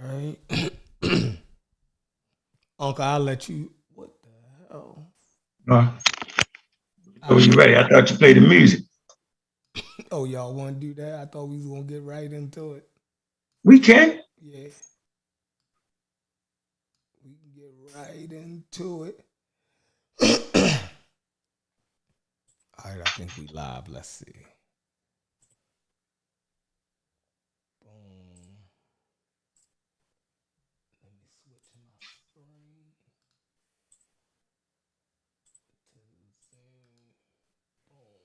right. Uncle, I'll let you. What the hell? Oh, you ready? I thought you played the music. Oh, y'all want to do that? I thought we was gonna get right into it. We can. Yeah, we can get right into it. All right, I think we live. Let's see. Boom. Let me switch my screen to Zoom. Boom.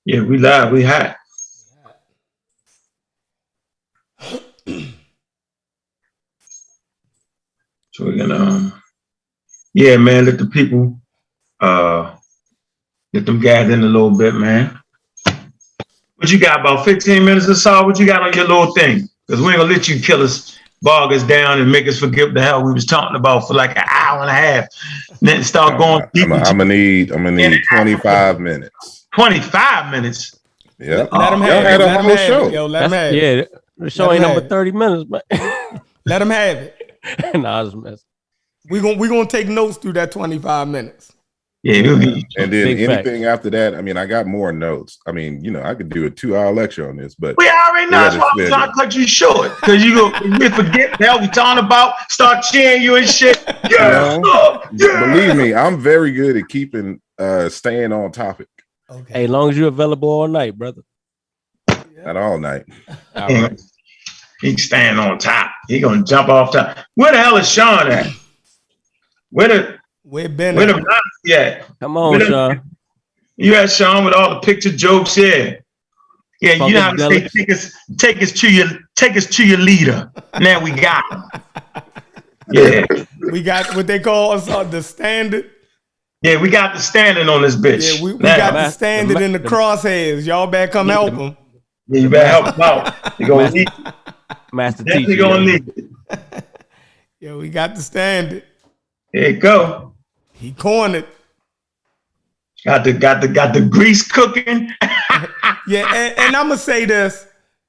Yeah, we live. We hot. So we're gonna, yeah, man. Let the people, get them guys in a little bit, man. What you got? About 15 minutes or so? What you got on your little thing? Because we ain't gonna let you kill us, bog us down, and make us forget what the hell we was talking about for like an hour and a half. And then start going deep. I'm gonna need 25 minutes. 25 minutes. Yeah. Let them have it. Had a Let them whole have show. it. Yo, let them have it. Yeah, the show ain't number 30 minutes, man. Let them have it. Nah, I was messing. We gonna take notes through that 25 minutes. Yeah. And then Big anything after that, I mean, I got more notes. I mean, you know, I could do a 2-hour lecture on this, but we already know. That's why I'm trying to cut you short. Because you forget the hell we talking about, start cheering you and shit. Yeah, believe me, I'm very good at keeping staying on topic. Okay. Hey, as long as you're available all night, brother. Not all night. All right. He stand on top. He gonna jump off top. Where the hell is Sean at? Where Ben at? Come on, Sean. You had Sean with all the picture jokes here. Yeah, you know how to say take us to your leader. Now we got him. Yeah. We got what they call the standard. Yeah, we got the standard on this bitch. Yeah, we got the standard in the crosshairs. Y'all better come help him. Yeah, you better help him out. You're gonna need Master teacher. teacher. Gonna need it. Yeah, we got the standard. There you go. He cornered. Got the grease cooking. Yeah, and I'm gonna say this.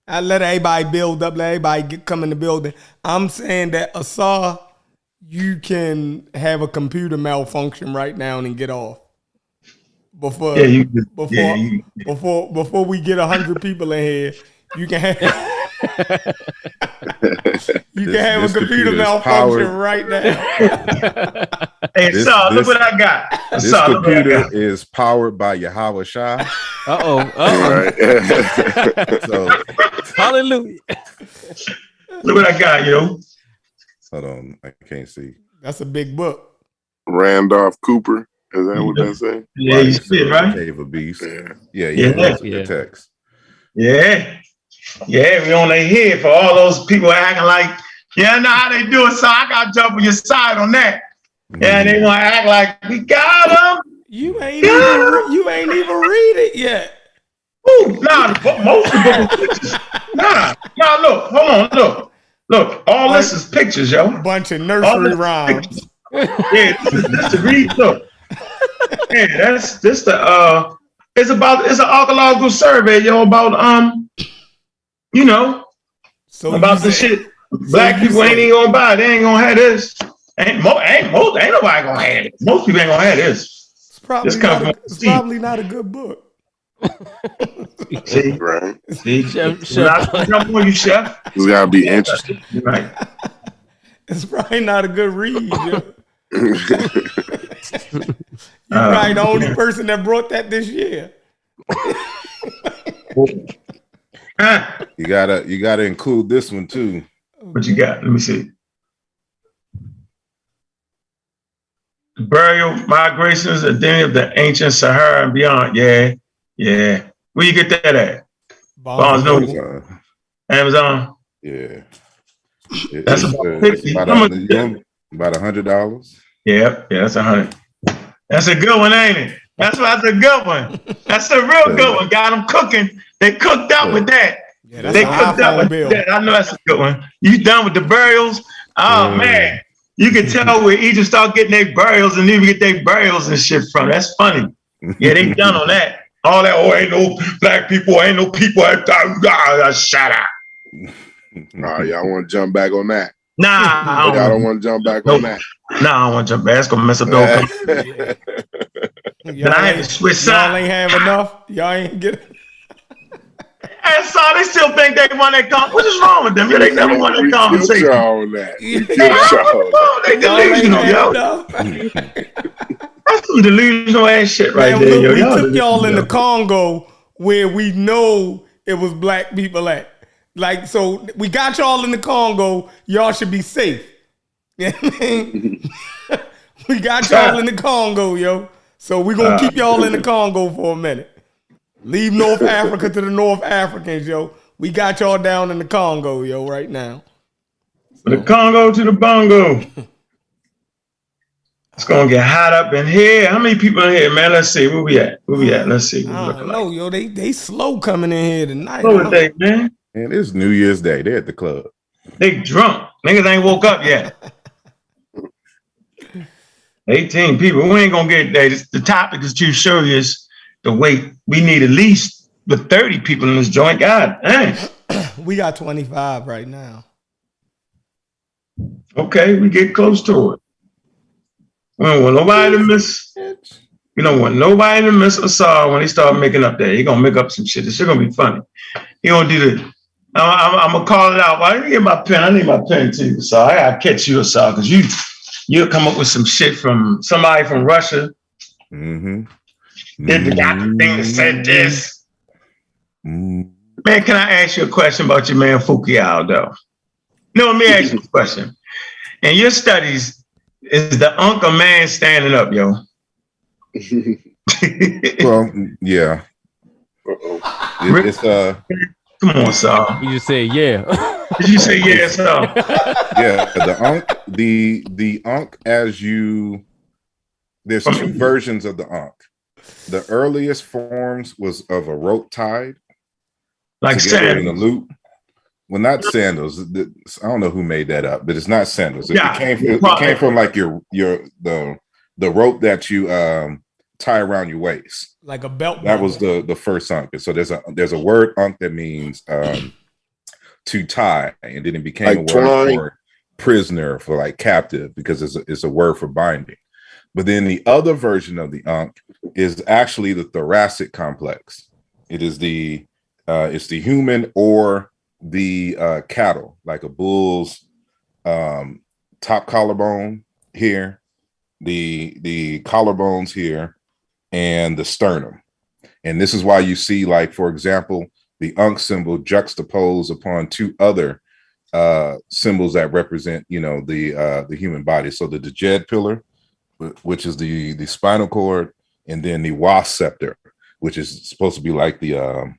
I let everybody build up, let everybody come in the building. I'm saying that Asar, you can have a computer malfunction right now and get off. Before we get 100 people in here, you can have a computer malfunction right now. Hey, Asar, look what I got. This computer is powered by Yahweh Shah. Right. So, hallelujah. Look what I got, yo. Hold on, I can't see. That's a big book. Randolph Cooper. Is that what that say? Yeah, you see it, right? Cave of Beast. Yeah. The text. Yeah. Yeah, we on their head for all those people acting like, yeah, I know how they do it, so I got to jump on your side on that. Yeah, and they want to act like, we got them. You ain't even read it yet. Ooh, nah, most of the pictures. Nah, look, hold on, look. All this is pictures, yo. Bunch of nursery rhymes. Yeah, this the read. Look, yeah, it's an archaeological survey, yo, about about the shit. Black people ain't even gonna buy it. They ain't gonna have this. Ain't nobody gonna have it. Most people ain't gonna have this. It's probably not a good book. See, right? See, jump on you, chef. It's gotta be interesting, right? It's probably not a good read. You're probably the only person that brought that this year. You gotta include this one too. What you got? Let me see. Burial migrations, identity of the ancient Sahara and beyond. Yeah. Where you get that at? Barnes Noble. Amazon. Yeah. That's about $50. About $100. Yeah, that's 100. That's a good one, ain't it? That's a good one. That's a real good one. Got them cooking. They cooked up with that. Yeah, they cooked up with that. I know that's a good one. You done with the burials? Oh man, you can tell where Egypt start getting their burials and even get their burials and shit from. That's funny. Yeah, they done on that. All that, ain't no black people, ain't no people. Shut up. Y'all want to jump back on that? Nah, Y'all don't want to jump back on that. Nah, I don't want to jump back. That's gonna mess up the whole conversation. Then I had to switch sides. Y'all ain't have enough. Y'all ain't get it. And so they still think they won that conversation. What is wrong with them? Yeah, they never won that conversation. They delusional, yo. That's some delusional ass shit right there, yo. We took y'all in the Congo where we know it was black people at. Like, so we got y'all in the Congo. Y'all should be safe. You know what I mean? We got y'all in the Congo, yo. So we're going to keep y'all in the Congo for a minute. Leave North Africa to the North Africans, yo. We got y'all down in the Congo, yo, right now. From the Congo to the Bongo. It's going to get hot up in here. How many people in here, man? Let's see. Where we at? Let's see. I don't know, yo. They slow coming in here tonight. Slow day, man. And it's New Year's Day. They're at the club. They drunk. Niggas ain't woke up yet. 18 people. We ain't gonna get there. The topic is too serious to wait. We need at least the 30 people in this joint. God dang. We got 25 right now. Okay, we get close to it. We don't want nobody to miss. We don't want nobody to miss Asar when he start making up there. He gonna make up some shit. This shit gonna be funny. He gonna do the. I'm gonna call it out. Well, I didn't get my pen. I need my pen too, Asar. I gotta catch you, Asar, because you'll come up with some shit from somebody from Russia. Mm-hmm. Did the guy thing that said this? Man, can I ask you a question about your man Fukuyama, though? No, let me ask you a question. In your studies, is the Ankh a man standing up, yo? Well, yeah. It's Come on, Sal. You just say yeah. Did you say yes, Sal? Yeah, the Ankh there's two versions of the Ankh. The earliest forms was of a rope tied like together in a sandals. loop. Well, not sandals. I don't know who made that up, but it's not sandals. It came from like the rope that you tie around your waist. Like a belt. That was the first Ankh. So there's a word Ankh that means to tie, and then it became like a word for prisoner, for like captive, because it's a word for binding. But then the other version of the Ankh is actually the thoracic complex. It is it's the human or the cattle, like a bull's top collarbone here, the collarbones here, and the sternum. And this is why you see, like, for example, the Ankh symbol juxtaposed upon two other symbols that represent, the human body. So the Djed pillar, which is the spinal cord, and then the Was scepter, which is supposed to be like the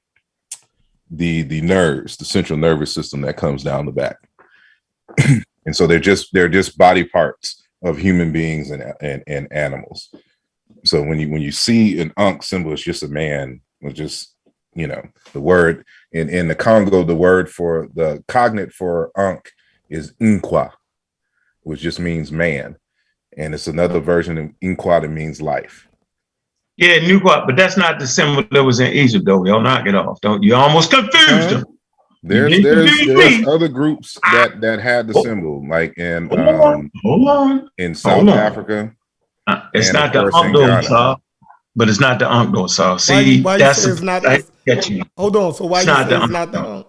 nerves, the central nervous system that comes down the back. And so they're just body parts of human beings and animals. So when you see an Ankh symbol, it's just a man with just, the word in the Congo, the word for the cognate for Ankh is Nkwa, which just means man. And it's another version of Nkwa that means life. Yeah, Nkwa, but that's not the symbol that was in Egypt, though. Y'all knock it off. Don't you almost confused them. There's other groups that had the symbol, like in South Africa. It's not the Ankh though, Saul. But it's not the Ankh though, Saul. See, why that's it's not. Hold on. So why you say it's not the Ankh?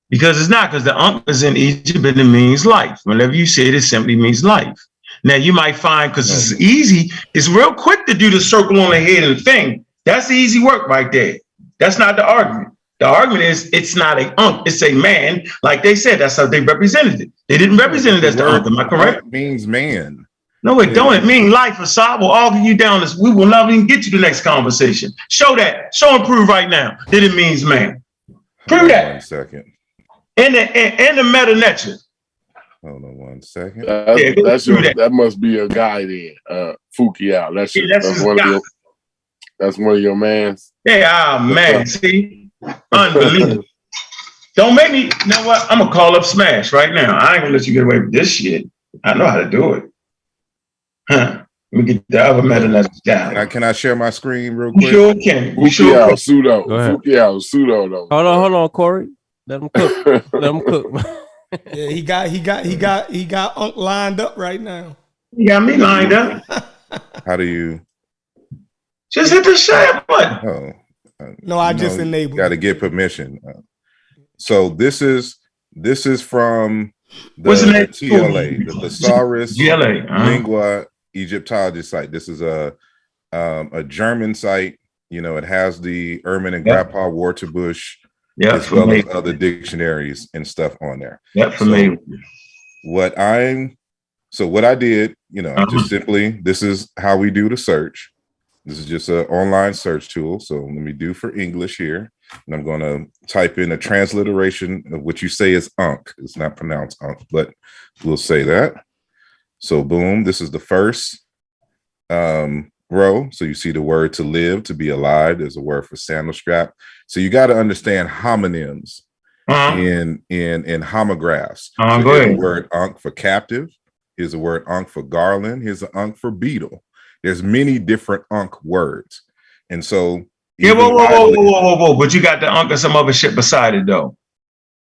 Because it's not, because the Ankh is in Egypt and it means life. Whenever you say it, it simply means life. Now you might find, because it's easy, it's real quick to do the circle on the head of the thing. That's the easy work right there. That's not the argument. The argument is it's not a Ankh, it's a man. Like they said, that's how they represented it. They didn't represent it as the Ankh. Am I correct? It means man. No, it don't. It means life. Asad will argue you down this. We will not even get to the next conversation. Show that. Show and prove right now that it means man. Prove that. 1 second. In the meta nature. Hold on 1 second. That must be a guy then. Fukuyama. That's one of your mans. Yeah, man. See? Unbelievable. Don't make me, you know what? I'm going to call up Smash right now. I ain't going to let you get away with this shit. I know how to do it. Huh. Let me get the other medalist down. Can I share my screen real You quick? sure can. You sure Fuki can. out, pseudo. Go ahead. Fuki out, pseudo though. Hold on, Corey. Let him cook. Let him cook. Yeah, he got Unc lined up right now. You got me lined up. How do you? Just hit the share button. No, I just enabled. Got to get permission. So this is from the TLA, the Thesaurus Lingua Egyptology site. This is a German site. You know, it has the Ehrman and Grappa Waterbush, as well as other dictionaries and stuff on there. Yep, familiar. What I did, you know, just simply, this is how we do the search. This is just an online search tool. So let me do for English here. And I'm going to type in a transliteration of what you say is Ankh. It's not pronounced Ankh, but we'll say that. So boom, this is the first row. So you see the word to live, to be alive. There's a word for sandal strap. So you got to understand homonyms in homographs. So here's the word Ankh for captive. Here's the word Ankh for garland. Here's the Ankh for beetle. There's many different Ankh words. And so whoa. But you got the Ankh and some other shit beside it though.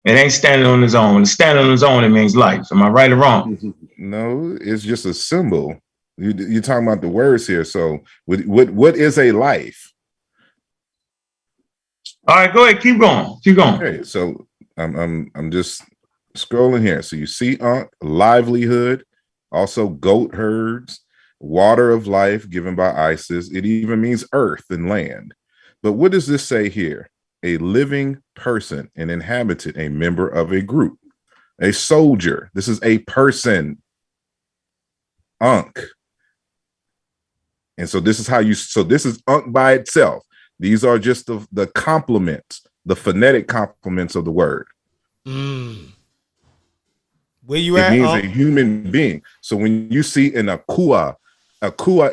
It ain't standing on its own. When it's standing on its own, it means life. Am I right or wrong? No, it's just a symbol. You're talking about the words here. So what is a life? All right, go ahead. Keep going. Okay, so I'm just scrolling here. So you see Ankh, livelihood, also goat herds, water of life given by Isis. It even means earth and land. But what does this say here? A living person, an inhabitant, a member of a group, a soldier. This is a person. Ankh. And so this is this is Ankh by itself. These are just the complements, the phonetic complements of the word. Where you it at? It means a human being. So when you see an Akua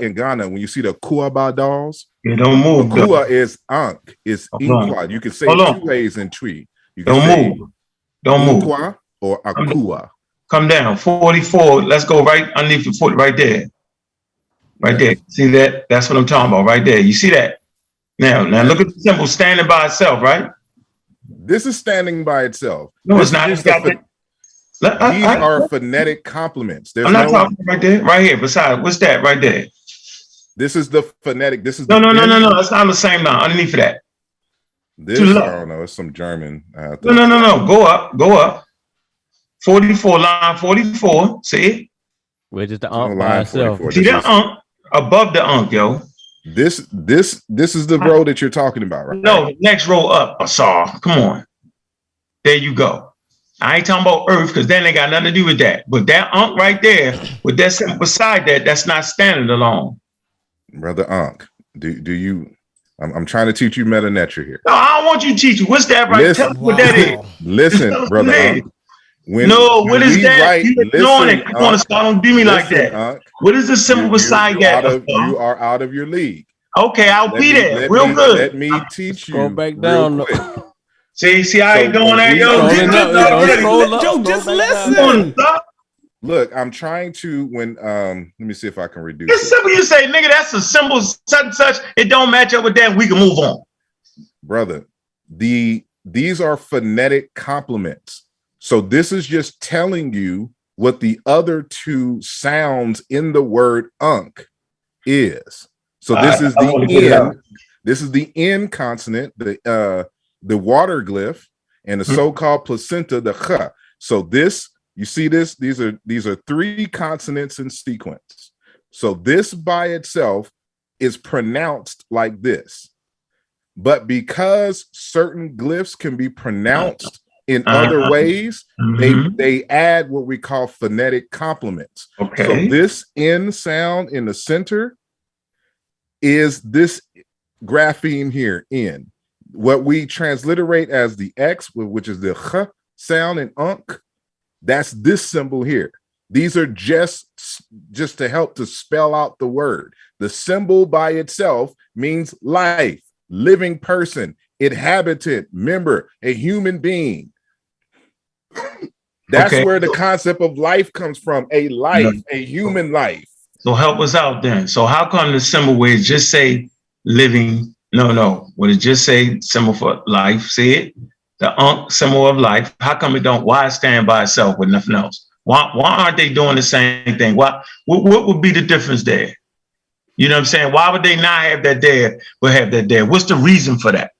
in Ghana, when you see the Akuaba dolls, it don't move. Akua is Ankh, is Inkwa. You can say two ways in tree. You can don't move. Inkwa or Akua. Come down. 44. Let's go right underneath the foot right there. Right there. See that? That's what I'm talking about right there. You see that? Now look at the symbol standing by itself, right? This is standing by itself. No, it's not. These are phonetic complements. I'm not talking right there. Right here. Besides, what's that right there? This is the phonetic. This is no. That's not the same line. Underneath of that. This I don't know. It's some German. No. Go up. 44, line 44. See it? Where's just the Ankh by itself? See that Ankh above the Ankh, yo. This is the row that you're talking about, right? No, the next row up, Asar. Come on. There you go. I ain't talking about earth because then they got nothing to do with that. But that Ankh right there, with that symbol beside that, that's not standing alone. Brother Ankh, do you? I'm trying to teach you metanetra here. No, I don't want you to teach you. What's that right? Tell me what that is. Listen, brother Ankh. What is that? You ignoring it. You want to start on do me like that. Ankh, what is the symbol beside that? You are out of your league. Okay, I'll be there. Real good. Let me teach you. Go back down. See how you doing there, yo? Joe, just listen. Look, I'm trying to let me see if I can reduce it's simple. You say, nigga, that's a symbol such and such. It don't match up with that. We can move on. Brother, these are phonetic complements. So this is just telling you what the other two sounds in the word Ankh is. So this is the N. This is the N consonant, the water glyph, and the so-called placenta, the Ch. So this, you see this? These are three consonants in sequence. So this by itself is pronounced like this. But because certain glyphs can be pronounced in other ways, they add what we call phonetic complements. Okay. So this N sound in the center is this grapheme here, N. What we transliterate as the X, which is the Ch sound in Ankh, that's this symbol here. These are just to help to spell out the word. The symbol by itself means life, living person, inhabitant, member, a human being. That's where the concept of life comes from. A life, a human life. So help us out then. So how come the symbol where it just say living? No. Would it just say symbol for life? See it? The Ankh symbol of life. How come it don't? Why stand by itself with nothing else? Why aren't they doing the same thing? What would be the difference there? You know what I'm saying? Why would they not have that there, but have that there? What's the reason for that?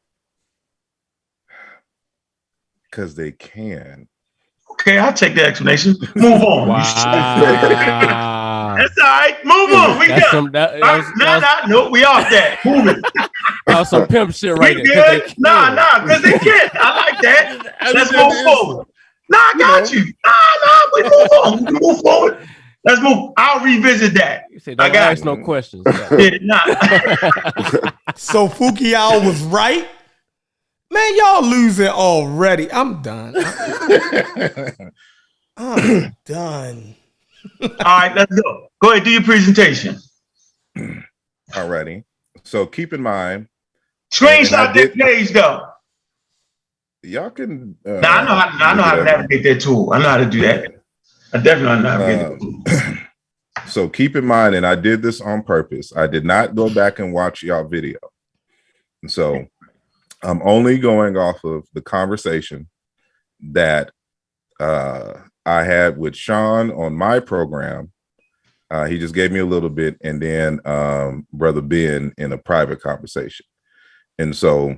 Because they can. Okay, I'll take the explanation. Move on. Wow. That's all right. Move on. We good. No, we off that. Move it. That was some pimp shit right We there. good. Nah, because they can't. I like that. Let's move forward. Nah, I got you. Nah, we move on. We can move forward. Let's move. I'll revisit that. You said, don't ask no questions. Yeah, nah. So Fukiao was right? Man, y'all losing already. I'm done. I'm done. All right, let's go. Go ahead, do your presentation. Alrighty. So keep in mind. Screenshot that page though. Y'all can. I know how to navigate that tool. I know how to do that. I definitely know how to navigate that. So keep in mind, and I did this on purpose. I did not go back and watch y'all video. So I'm only going off of the conversation that I had with Sean on my program. He just gave me a little bit, and then Brother Ben in a private conversation. And so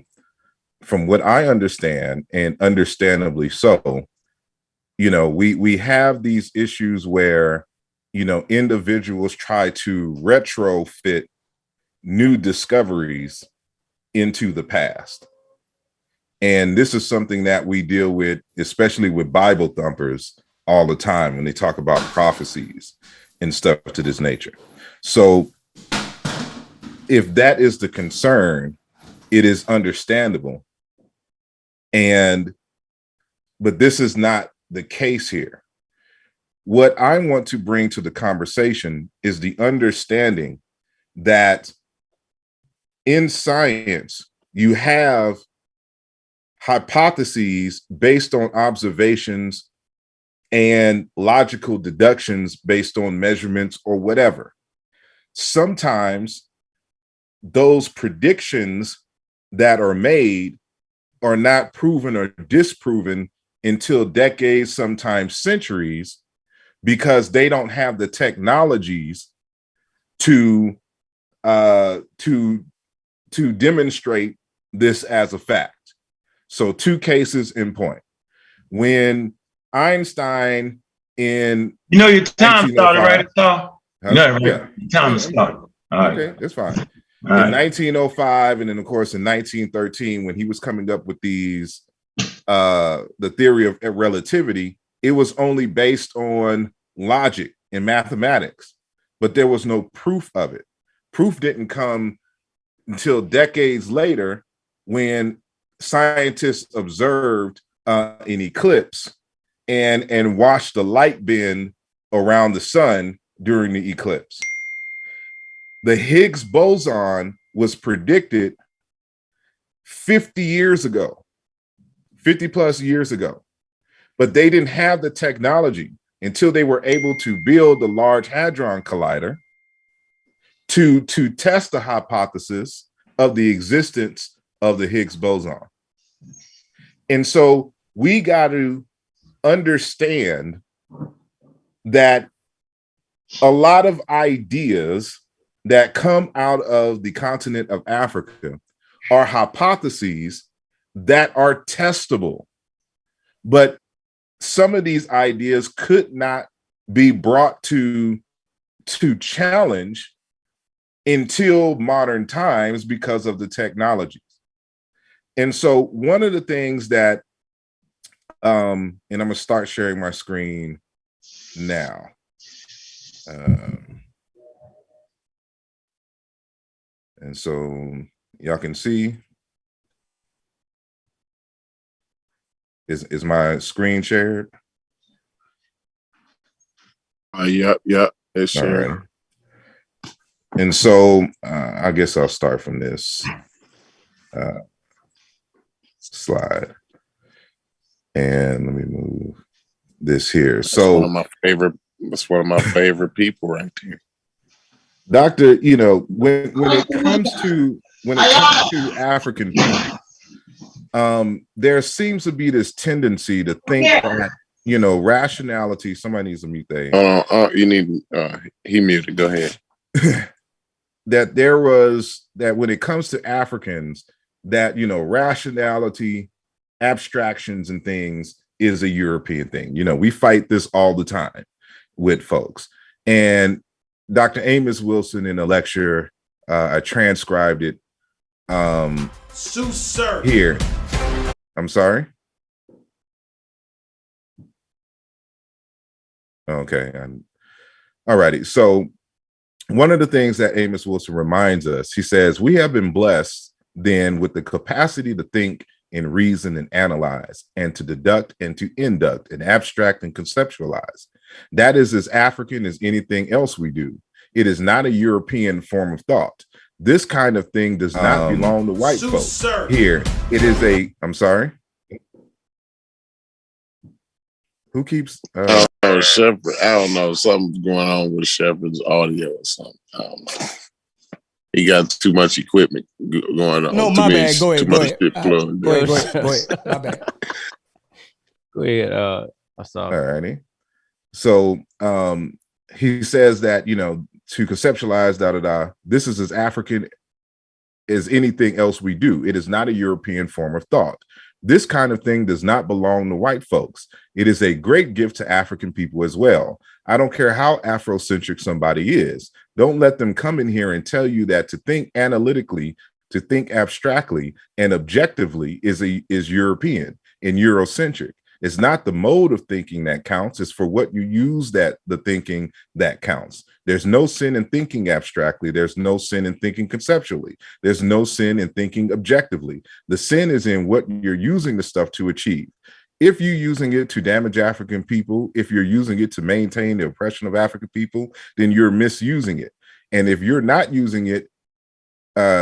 from what I understand, and understandably so, we have these issues where, individuals try to retrofit new discoveries into the past. And this is something that we deal with, especially with Bible thumpers all the time when they talk about prophecies and stuff to this nature. So if that is the concern, it is understandable. But this is not the case here. What I want to bring to the conversation is the understanding that in science, you have hypotheses based on observations and logical deductions based on measurements or whatever. Sometimes those predictions that are made are not proven or disproven until decades, sometimes centuries, because they don't have the technologies to demonstrate this as a fact. So 2 cases in point. When Einstein in your time started, right? Right? Yeah. Time started. All right. Okay, that's fine. In 1905, and then of course in 1913, when he was coming up with these the theory of relativity, it was only based on logic and mathematics, but there was no proof of it. Proof didn't come until decades later when scientists observed an eclipse and watched the light bend around the sun during the eclipse. The Higgs boson was predicted 50 years ago, 50 plus years ago, but they didn't have the technology until they were able to build the Large Hadron Collider to test the hypothesis of the existence of the Higgs boson. And so we got to understand that a lot of ideas that come out of the continent of Africa are hypotheses that are testable. But some of these ideas could not be brought to challenge until modern times because of the technologies. And so one of the things that, and I'm going to start sharing my screen now. And so y'all can see, is my screen shared? Yep, it's shared. Right. And so I guess I'll start from this slide. And let me move this here. So That's one of my favorite people right there. Doctor, you know, when it comes to African people, there seems to be this tendency to think that, you know, rationality. Somebody needs to mute that. You need he muted. Go ahead. that when it comes to Africans, that, you know, rationality, abstractions, and things is a European thing. You know, we fight this all the time with folks. And Dr. Amos Wilson, in a lecture, I transcribed it here. I'm sorry. Okay. All righty. So one of the things that Amos Wilson reminds us, he says, we have been blessed then with the capacity to think and reason and analyze, and to deduct and to induct and abstract and conceptualize. That is as African as anything else we do. It is not a European form of thought. This kind of thing does not belong to white folks. Here, it is a, I'm sorry. Who keeps Shepard? I don't know. Something's going on with Shepard's audio or something. I don't know. He got too much equipment going on. No, my bad. Go ahead. Go ahead. Go ahead. My bad. Go ahead. Asar. All righty. So he says that, you know, to conceptualize this is as African as anything else we do. It is not a European form of thought. This kind of thing does not belong to white folks. It is a great gift to African people as well. I don't care how Afrocentric somebody is. Don't let them come in here and tell you that to think analytically, to think abstractly and objectively is European and Eurocentric. It's not the mode of thinking that counts. It's for what you use the thinking that counts. There's no sin in thinking abstractly. There's no sin in thinking conceptually. There's no sin in thinking objectively. The sin is in what you're using the stuff to achieve. If you're using it to damage African people, if you're using it to maintain the oppression of African people, then you're misusing it. And if you're not using it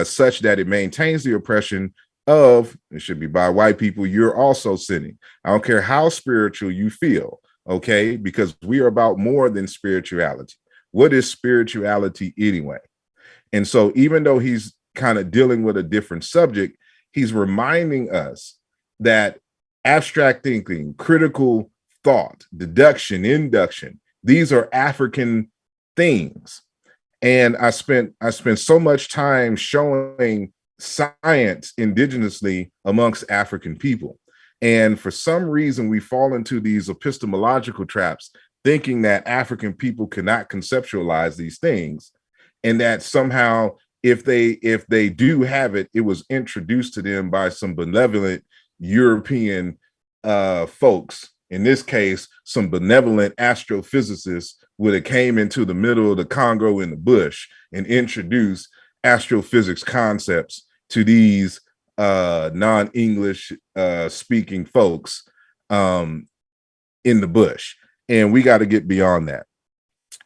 such that it maintains the oppression of, it should be by white people, you're also sinning. I don't care how spiritual you feel, okay? Because we are about more than spirituality. What is spirituality anyway? And so even though he's kind of dealing with a different subject, he's reminding us that abstract thinking, critical thought, deduction, induction, these are African things. And I spent so much time showing science indigenously amongst African people. And for some reason, we fall into these epistemological traps, thinking that African people cannot conceptualize these things, and that somehow if they do have it, it was introduced to them by some benevolent European folks. In this case, some benevolent astrophysicists would have came into the middle of the Congo in the bush and introduced astrophysics concepts to these non-English speaking folks in the bush. And we got to get beyond that.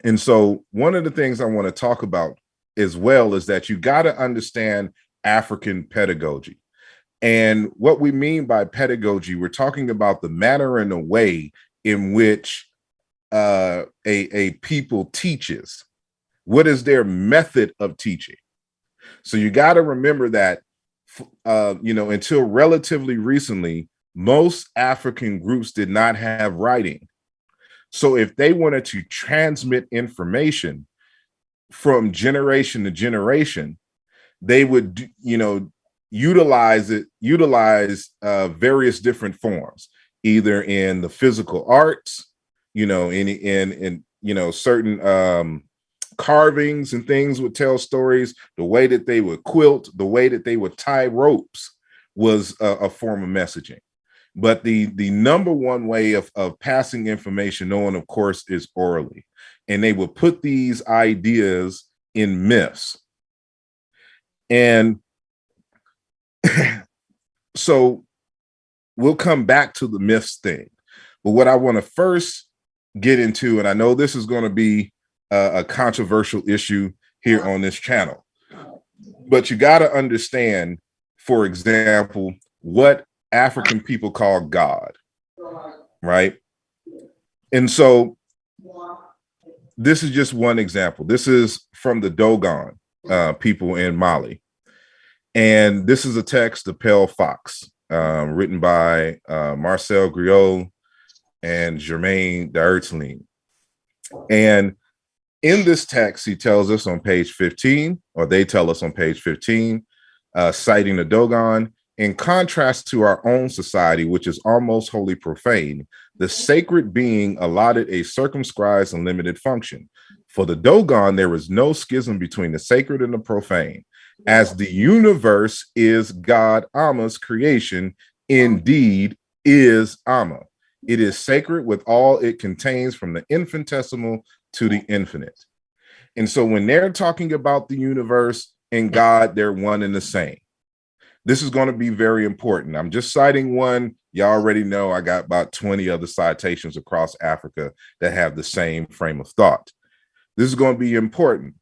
And so one of the things I want to talk about as well is that you got to understand African pedagogy. And what we mean by pedagogy, we're talking about the manner and the way in which a people teaches. What is their method of teaching? So you got to remember that, until relatively recently, most African groups did not have writing. So if they wanted to transmit information from generation to generation, they would, utilize various different forms, either in the physical arts, in certain carvings and things would tell stories. The way that they would quilt, the way that they would tie ropes was a form of messaging. But the number one way of passing information on, of course, is orally. And they would put these ideas in myths. And so we'll come back to the myths thing. But what I want to first get into, and I know this is going to be a controversial issue here on this channel, but you got to understand, for example, what African people call God, right? And so this is just one example. This is from the Dogon people in Mali. And this is a text, The Pale Fox, written by Marcel Griot and Germain d'Artline. And in this text, he tells us on page 15, or they tell us on page 15, citing the Dogon, in contrast to our own society, which is almost wholly profane, the sacred being allotted a circumscribed and limited function. For the Dogon, there is no schism between the sacred and the profane. As the universe is God Amma's creation, indeed is Amma. It is sacred with all it contains, from the infinitesimal to the infinite. And so when they're talking about the universe and God, they're one and the same. This is going to be very important. I'm just citing one. Y'all already know I got about 20 other citations across Africa that have the same frame of thought. This is going to be important.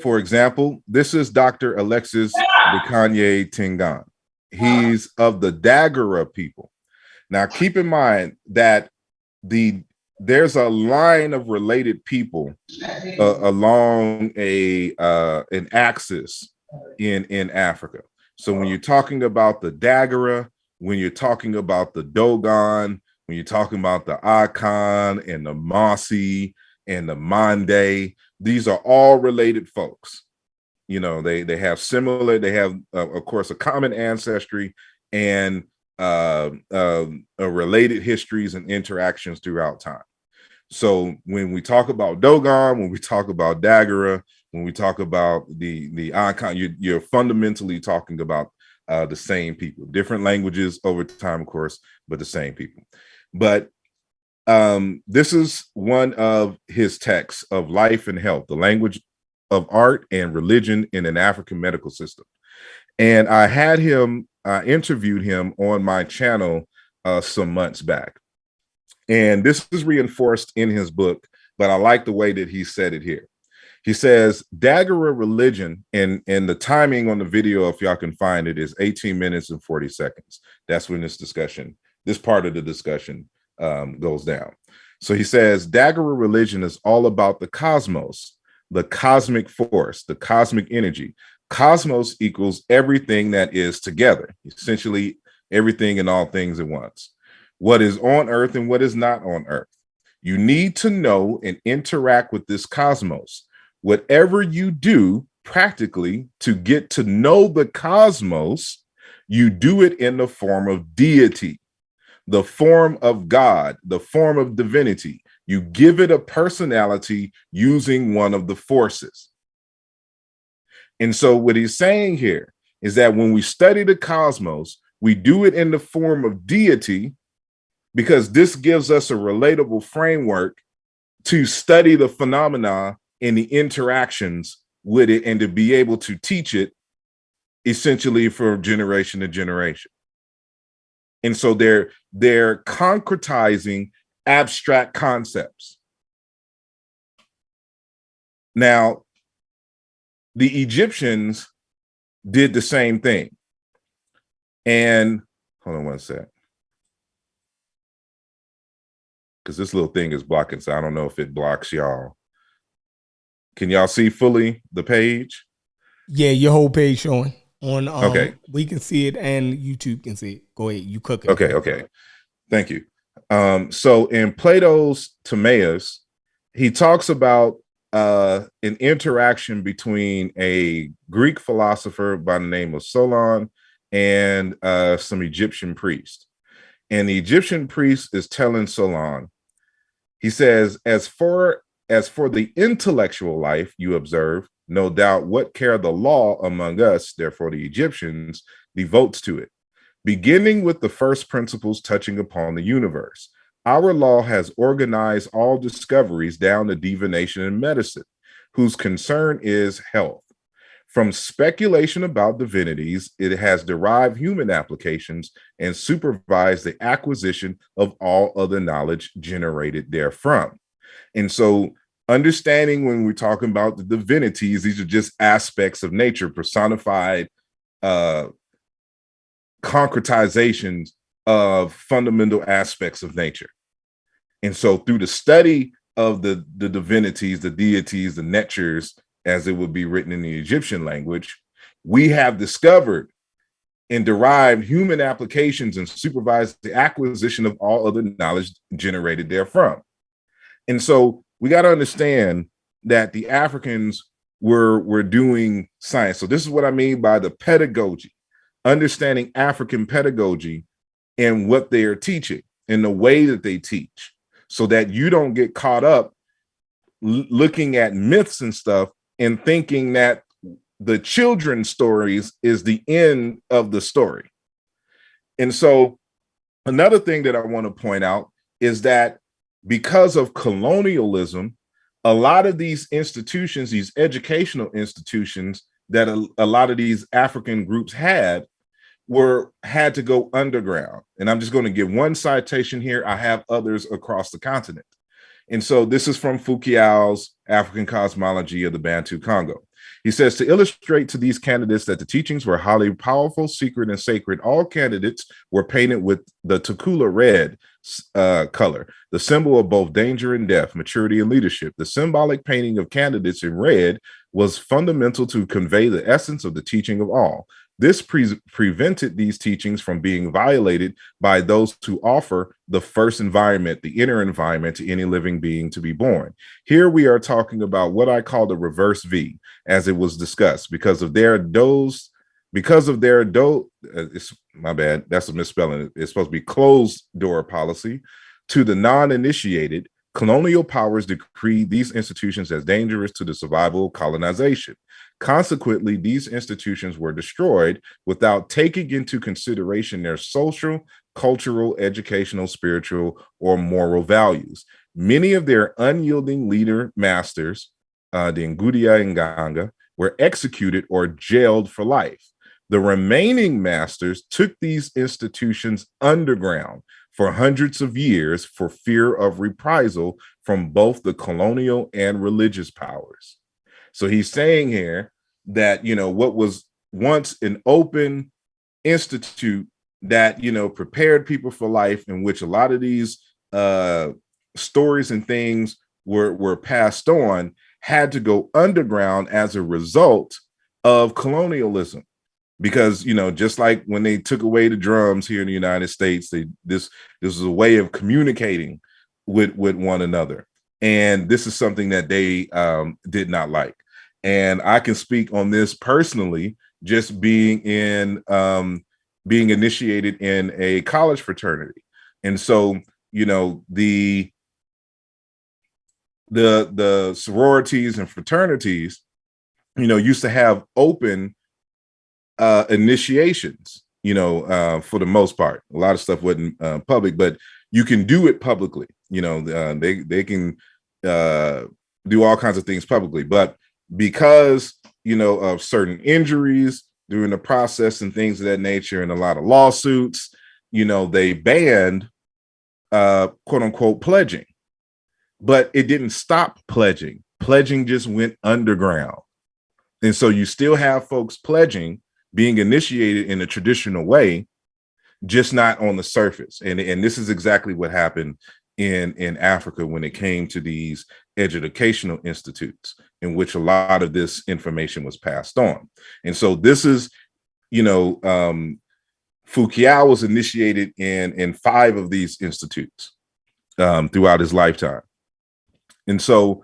For example, this is Dr. Alexis Bikanye Tingan. He's of the Dagara people. Now, keep in mind that there's a line of related people along an axis in Africa. So when you're talking about the Dagara, when you're talking about the Dogon, when you're talking about the Akan and the Masi and the Mande, these are all related folks. You know, they have similar, they have, of course, a common ancestry and related histories and interactions throughout time. So when we talk about Dogon, when we talk about Dagara, when we talk about the icon, you're fundamentally talking about the same people, different languages over time, of course, but the same people. But this is one of his texts of life and health, the language of art and religion in an African medical system. And I had him, interviewed him on my channel some months back. And this is reinforced in his book, but I like the way that he said it here. He says, Dagara religion, and the timing on the video, if y'all can find it, is 18 minutes and 40 seconds. That's when this part of the discussion goes down. So he says, Dagara religion is all about the cosmos, the cosmic force, the cosmic energy. Cosmos equals everything that is together, essentially everything and all things at once. What is on earth and what is not on earth. You need to know and interact with this cosmos. Whatever you do practically to get to know the cosmos, you do it in the form of deity, the form of God, the form of divinity. You give it a personality using one of the forces. And so what he's saying here is that when we study the cosmos, we do it in the form of deity because this gives us a relatable framework to study the phenomena and the interactions with it and to be able to teach it essentially from generation to generation. And so they're concretizing abstract concepts. Now, the Egyptians did the same thing. And hold on one sec. Because this little thing is blocking, so I don't know if it blocks y'all. Can y'all see fully the page? Yeah, your whole page showing on. Okay, we can see it and YouTube can see it. Go ahead, you cook it. Okay. Thank you. So in Plato's Timaeus, he talks about an interaction between a Greek philosopher by the name of Solon and some Egyptian priest. And the Egyptian priest is telling Solon, he says, as for the intellectual life, you observe, no doubt what care the law among us, therefore the Egyptians, devotes to it. Beginning with the first principles touching upon the universe, our law has organized all discoveries down to divination and medicine, whose concern is health. From speculation about divinities, it has derived human applications and supervised the acquisition of all other knowledge generated therefrom. And so understanding when we're talking about the divinities, these are just aspects of nature, personified concretizations of fundamental aspects of nature. And so through the study of the divinities, the deities, the netures, as it would be written in the Egyptian language, we have discovered and derived human applications and supervised the acquisition of all other knowledge generated therefrom. And so we got to understand that the Africans were doing science. So this is what I mean by the pedagogy, understanding African pedagogy and what they are teaching and the way that they teach, so that you don't get caught up looking at myths and stuff and thinking that the children's stories is the end of the story. And so another thing that I want to point out is that because of colonialism, a lot of these institutions, these educational institutions that a lot of these African groups had to go underground. And I'm just going to give one citation here. I have others across the continent. And so this is from Foucault's African Cosmology of the Bantu Congo. He says, to illustrate to these candidates that the teachings were highly powerful, secret, and sacred, all candidates were painted with the tukula red color, the symbol of both danger and death, maturity and leadership. The symbolic painting of candidates in red was fundamental to convey the essence of the teaching of all. This prevented these teachings from being violated by those who offer the first environment, the inner environment to any living being to be born. Here we are talking about what I call the reverse V, as it was discussed, because of their it's my bad, that's a misspelling. It's supposed to be closed door policy. To the non-initiated, colonial powers decreed these institutions as dangerous to the survival of colonization. Consequently, these institutions were destroyed without taking into consideration their social, cultural, educational, spiritual, or moral values. Many of their unyielding leader masters, the Ngudia and Nganga, were executed or jailed for life. The remaining masters took these institutions underground for hundreds of years for fear of reprisal from both the colonial and religious powers. So he's saying here that, what was once an open institute that, prepared people for life, in which a lot of these stories and things were passed on, had to go underground as a result of colonialism. Because, just like when they took away the drums here in the United States, this was a way of communicating with one another. And this is something that they did not like. And I can speak on this personally, just being initiated in a college fraternity. And so, the sororities and fraternities, used to have open initiations, for the most part. A lot of stuff wasn't public, but you can do it publicly. They can do all kinds of things publicly, but because of certain injuries during the process and things of that nature, and a lot of lawsuits, they banned quote unquote pledging. But it didn't stop pledging. Pledging just went underground. And so you still have folks pledging, being initiated in a traditional way, just not on the surface. And this is exactly what happened in Africa when it came to these educational institutes, in which a lot of this information was passed on. And so this is, Foucault was initiated in 5 of these institutes throughout his lifetime. And so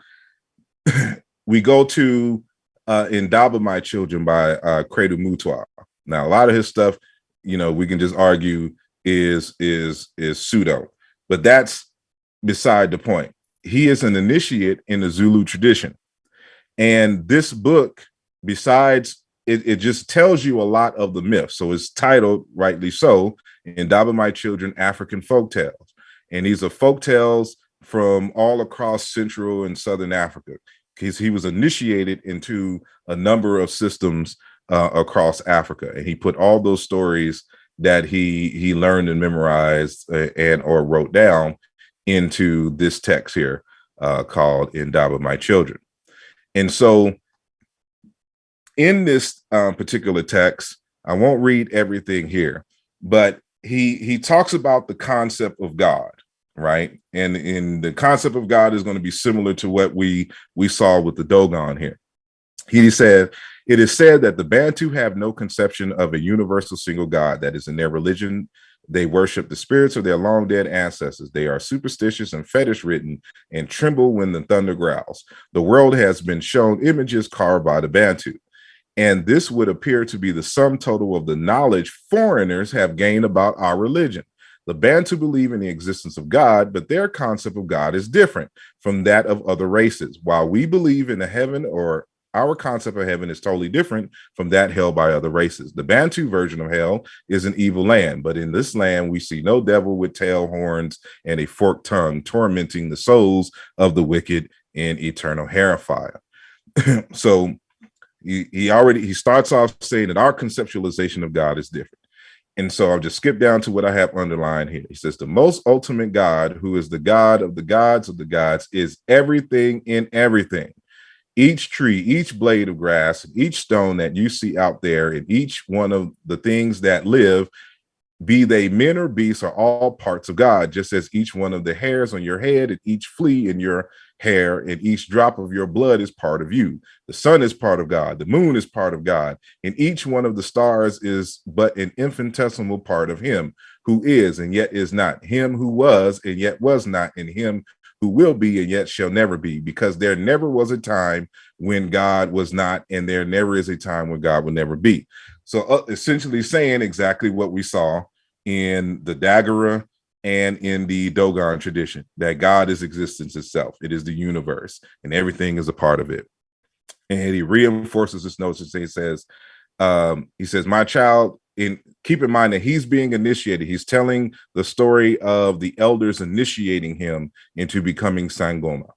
we go to Indaba My Children by Credo Mutua. Now, a lot of his stuff, we can just argue is pseudo, but that's beside the point. He is an initiate in the Zulu tradition. And this book, besides, it just tells you a lot of the myths. So it's titled, rightly so, Indaba My Children, African Folktales. And these are folktales from all across Central and Southern Africa. He was initiated into a number of systems across Africa. And he put all those stories that he learned and memorized and or wrote down into this text here called Indaba My Children. And so in this particular text, I won't read everything here, but he talks about the concept of God. right? And in the concept of God is going to be similar to what we saw with the Dogon here. He said, it is said that the Bantu have no conception of a universal single God. That is, in their religion, they worship the spirits of their long dead ancestors. They are superstitious and fetish ridden and tremble when the thunder growls. The world has been shown images carved by the Bantu. And this would appear to be the sum total of the knowledge foreigners have gained about our religion. The Bantu believe in the existence of God, but their concept of God is different from that of other races. While we believe in a heaven, or our concept of heaven is totally different from that held by other races. The Bantu version of hell is an evil land, but in this land, we see no devil with tail, horns, and a forked tongue tormenting the souls of the wicked in eternal hellfire. So he starts off saying that our conceptualization of God is different. And so I'll just skip down to what I have underlined here. He says, the most ultimate God, who is the God of the gods, is everything in everything. Each tree, each blade of grass, each stone that you see out there, and each one of the things that live, be they men or beasts, are all parts of God, just as each one of the hairs on your head and each flea in your hair and each drop of your blood is part of you. The sun is part of God. The moon is part of God. And each one of the stars is but an infinitesimal part of him who is and yet is not, him who was and yet was not, and him who will be and yet shall never be, because there never was a time when God was not, and there never is a time when God will never be. So essentially saying exactly what we saw in the Daguerre and in the Dogon tradition, that God is existence itself. It is the universe, and everything is a part of it. And he reinforces this notion. He says, my child, keep in mind that he's being initiated. He's telling the story of the elders initiating him into becoming Sangoma.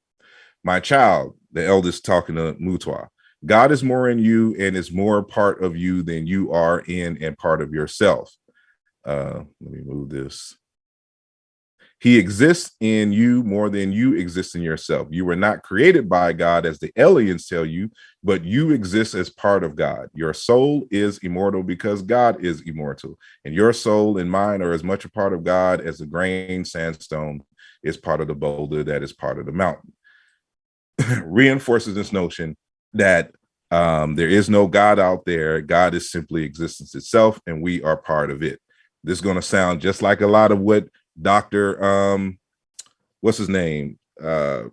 My child, the eldest talking to Mutwa, God is more in you and is more part of you than you are in and part of yourself. Let me move this. He exists in you more than you exist in yourself. You were not created by God, as the aliens tell you, but you exist as part of God. Your soul is immortal because God is immortal. And your soul and mine are as much a part of God as the grain sandstone is part of the boulder that is part of the mountain. Reinforces this notion that there is no God out there. God is simply existence itself, and we are part of it. This is going to sound just like a lot of what Dr. What's his name? Neil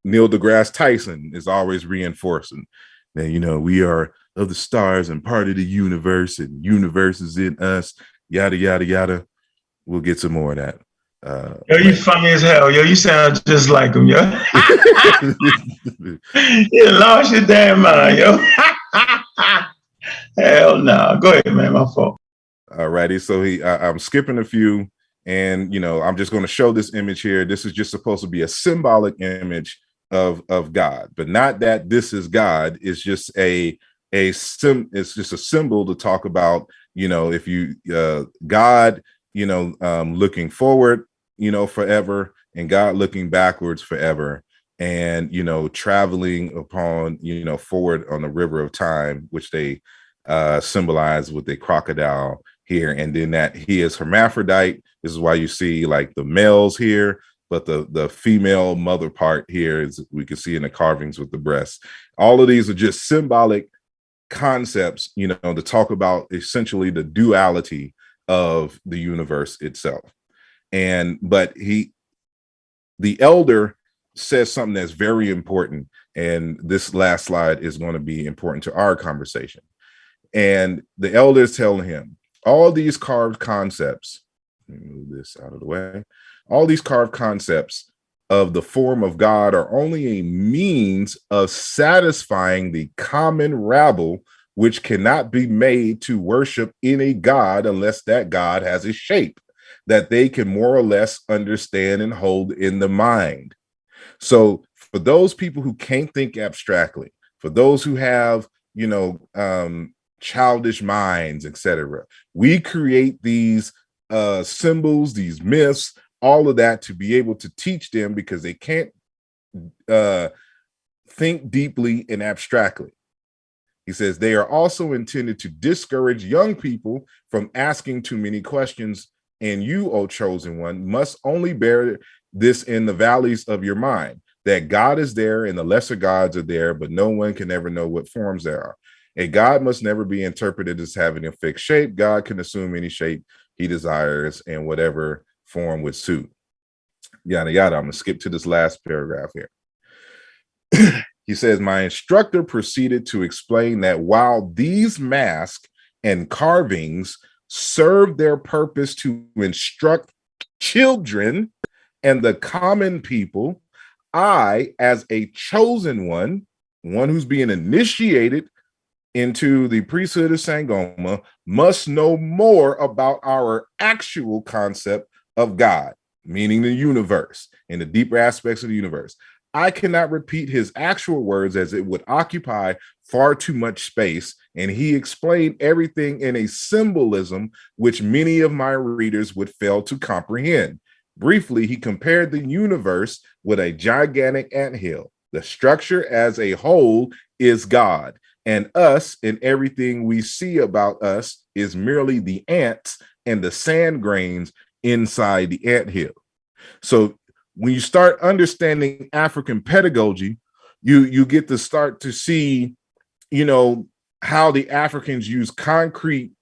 deGrasse Tyson is always reinforcing that, we are of the stars and part of the universe, and universe is in us, yada, yada, yada. We'll get some more of that. Yo, you funny as hell. Yo, you sound just like him, yo. You lost your damn mind, yo. Hell no. Go ahead, man. My fault. All righty. So I'm skipping a few, and I'm just going to show this image here. This is just supposed to be a symbolic image of God, but not that this is God. It's just it's just a symbol to talk about, if you God, looking forward, forever, and God looking backwards forever, and traveling upon forward on the river of time, which they symbolize with a crocodile here. And then that he is hermaphrodite. This is why you see like the males here, but the female mother part here is, we can see in the carvings with the breasts. All of these are just symbolic concepts, to talk about essentially the duality of the universe itself. But the elder says something that's very important, and this last slide is going to be important to our conversation. And the elder is telling him, all these carved concepts, let me move this out of the way, all these carved concepts of the form of God are only a means of satisfying the common rabble, which cannot be made to worship any God unless that God has a shape that they can more or less understand and hold in the mind. So for those people who can't think abstractly, for those who have, childish minds, etc., we create these symbols, these myths, all of that to be able to teach them, because they can't think deeply and abstractly. He says they are also intended to discourage young people from asking too many questions and you, O chosen one, must only bear this in the valleys of your mind, that God is there and the lesser gods are there, but no one can ever know what forms there are. A God must never be interpreted as having a fixed shape. God can assume any shape he desires and whatever form would suit. Yada, yada. I'm going to skip to this last paragraph here. He says, my instructor proceeded to explain that while these masks and carvings serve their purpose to instruct children and the common people, I, as a chosen one who's being initiated into the priesthood of Sangoma, must know more about our actual concept of God, meaning the universe and the deeper aspects of the universe. I cannot repeat his actual words as it would occupy far too much space, and he explained everything in a symbolism which many of my readers would fail to comprehend. Briefly, he compared the universe with a gigantic anthill. The structure as a whole is God, and us and everything we see about us is merely the ants and the sand grains inside the anthill. So when you start understanding African pedagogy, you get to start to see, how the Africans use concrete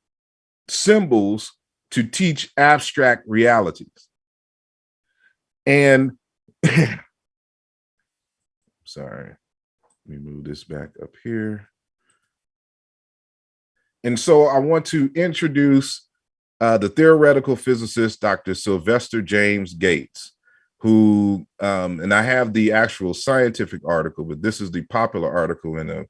symbols to teach abstract realities. And sorry, let me move this back up here. And so I want to introduce the theoretical physicist, Dr. Sylvester James Gates, who, and I have the actual scientific article, but this is the popular article in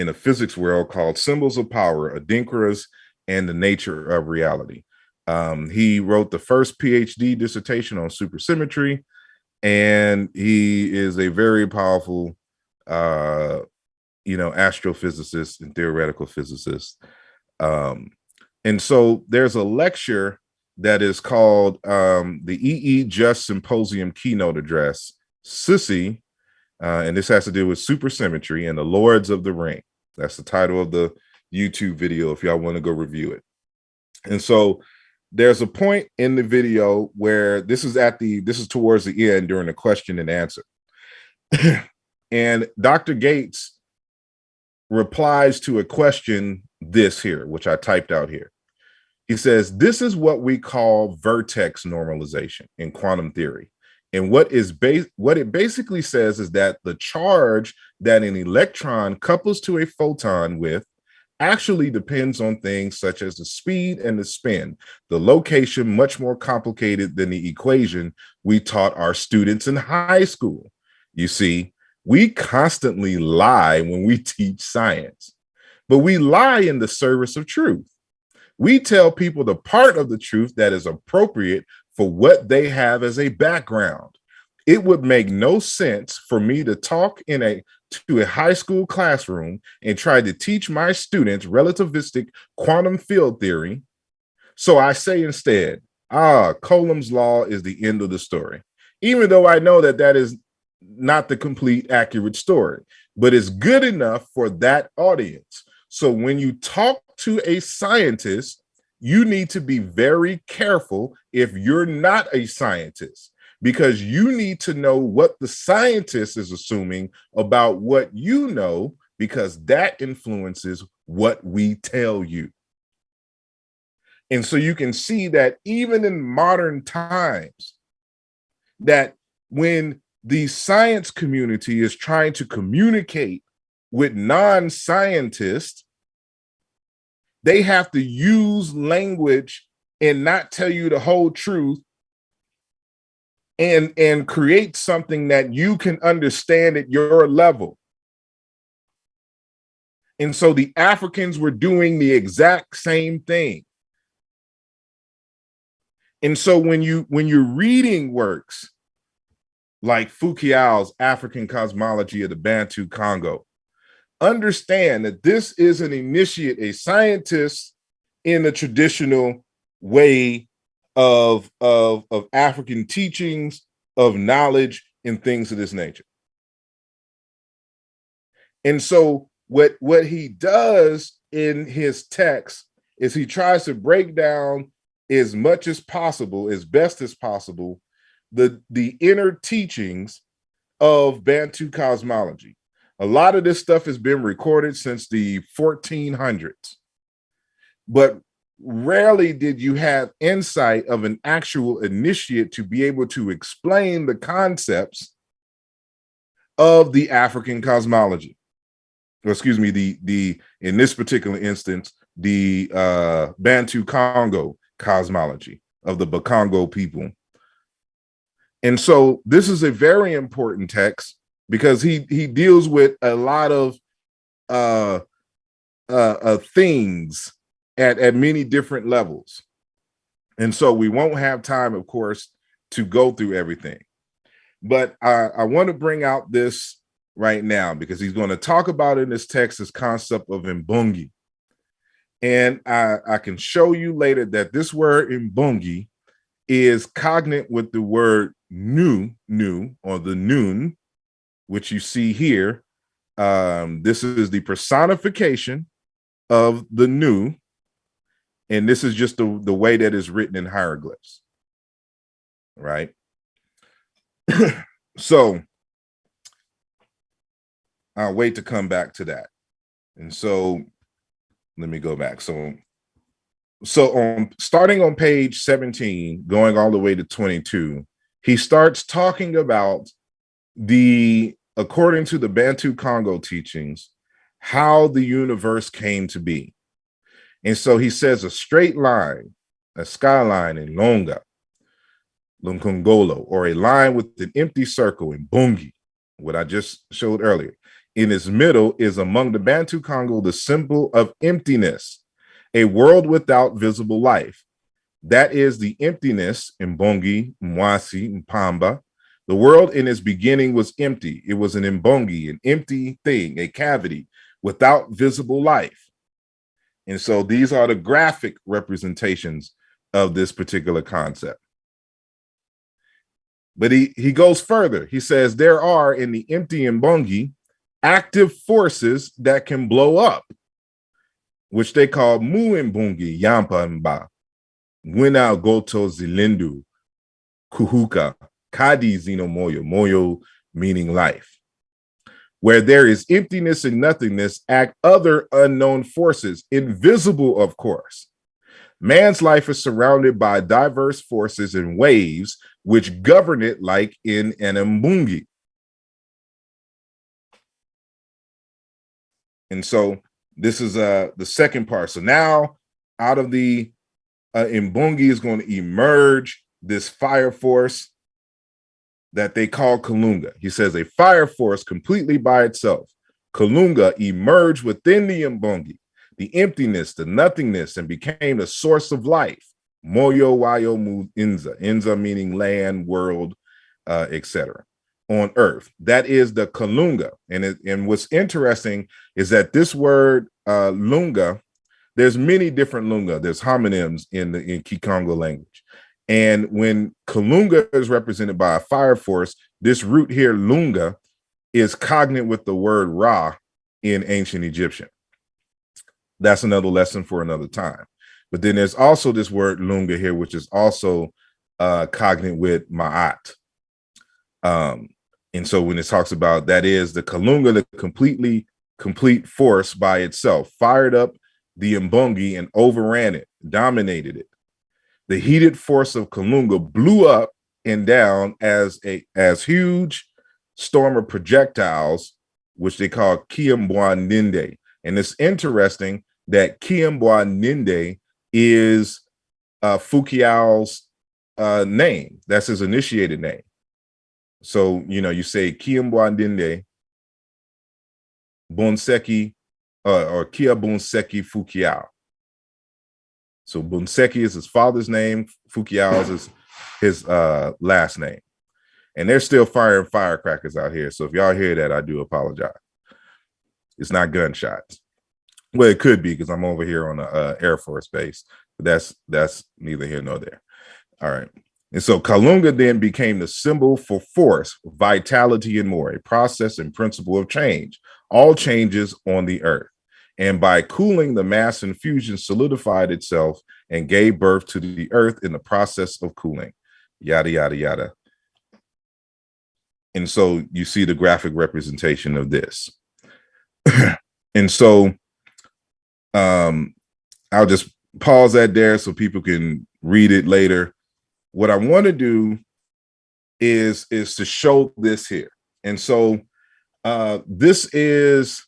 a physics world called Symbols of Power, Adinkras and the Nature of Reality. He wrote the first PhD dissertation on supersymmetry, and he is a very powerful, astrophysicist and theoretical physicist. And so there's a lecture that is called the E.E. Just Symposium Keynote Address, Sissy, and this has to do with supersymmetry and the Lords of the Ring. That's the title of the YouTube video if y'all want to go review it. And so there's a point in the video where this is towards the end during the question and answer. And Dr. Gates replies to a question this here, which I typed out here. He says, this is what we call vertex normalization in quantum theory. And what it basically says is that the charge that an electron couples to a photon with actually depends on things such as the speed and the spin, the location much more complicated than the equation we taught our students in high school. You see, we constantly lie when we teach science, but we lie in the service of truth. We tell people the part of the truth that is appropriate for what they have as a background. It would make no sense for me to talk to a high school classroom and try to teach my students relativistic quantum field theory. So I say instead, Coulomb's law is the end of the story, even though I know that is not the complete accurate story, but it's good enough for that audience. So when you talk to a scientist, you need to be very careful if you're not a scientist, because you need to know what the scientist is assuming about what you know, because that influences what we tell you. And so you can see that even in modern times, that when the science community is trying to communicate with non-scientists, they have to use language and not tell you the whole truth and create something that you can understand at your level. And so the Africans were doing the exact same thing. And so when you're reading works like Foucault's African Cosmology of the Bantu Congo, understand that this is an initiate, a scientist in the traditional way of African teachings, of knowledge, and things of this nature. And so what he does in his text is he tries to break down as much as possible, as best as possible, the inner teachings of Bantu cosmology. A lot of this stuff has been recorded since the 1400s, but rarely did you have insight of an actual initiate to be able to explain the concepts of the African cosmology. Or excuse me, the in this particular instance, the Bantu Congo cosmology of the Bakongo people. And so this is a very important text because he deals with a lot of things at many different levels. And so we won't have time, of course, to go through everything. But I want to bring out this right now because he's going to talk about in this text this concept of Mbungi. And I can show you later that this word Mbungi is cognate with the word nu, or the noon, which you see here. This is the personification of the nu, and this is just the way that is written in hieroglyphs, right? So I'll wait to come back to that. And so let me go back. So on starting on page 17, going all the way to 22, he starts talking about according to the Bantu Congo teachings, how the universe came to be. And so he says a straight line, a skyline in Longa, Lunkongolo, or a line with an empty circle in Bungi, what I just showed earlier. In its middle is among the Bantu Congo the symbol of emptiness, a world without visible life. That is the emptiness in Mbongi, Mwasi, Mpamba. The world in its beginning was empty. It was an Mbongi, an empty thing, a cavity without visible life. And so these are the graphic representations of this particular concept. But he goes further. He says there are in the empty Mbongi active forces that can blow up, which they call Muimbungi, Yampa Mba, Wina Goto Zilindu, Kuhuka, Kadi Zino Moyo, Moyo meaning life. Where there is emptiness and nothingness, act other unknown forces, invisible, of course. Man's life is surrounded by diverse forces and waves which govern it like in an Mbungi. And so this is the second part. So now out of the Mbungi is going to emerge this fire force that they call Kalunga. He says a fire force completely by itself. Kalunga emerged within the Mbungi, the emptiness, the nothingness, and became the source of life. Moyo Wayo Mu Inza. Inza meaning land, world, etc. On earth. That is the Kalunga. And what's interesting is that this word Lunga, there's many different Lunga. There's homonyms in Kikongo language. And when Kalunga is represented by a fire force, this root here, Lunga, is cognate with the word Ra in ancient Egyptian. That's another lesson for another time. But then there's also this word Lunga here, which is also cognate with Ma'at. And so when it talks about that is the Kalunga, the complete force by itself, fired up the Mbungi and overran it, dominated it. The heated force of Kalunga blew up and down as huge storm of projectiles, which they call Kiambwa Ninde. And it's interesting that Kiambwa Ninde is Fukiao's name. That's his initiated name. So, you say Kiambwa Ninde Bonseki or Kia Bonseki Fukiao. So Bonseki is his father's name. Fukiao is his last name. And they're still firing firecrackers out here. So if y'all hear that, I do apologize. It's not gunshots. Well, it could be because I'm over here on the Air Force base. But that's neither here nor there. All right. And so Kalunga then became the symbol for force, vitality, and more, a process and principle of change, all changes on the earth. And by cooling, the mass in fusion solidified itself and gave birth to the earth in the process of cooling. Yada, yada, yada. And so you see the graphic representation of this. And so I'll just pause that there so people can read it later. What I want to do is to show this here. And so this is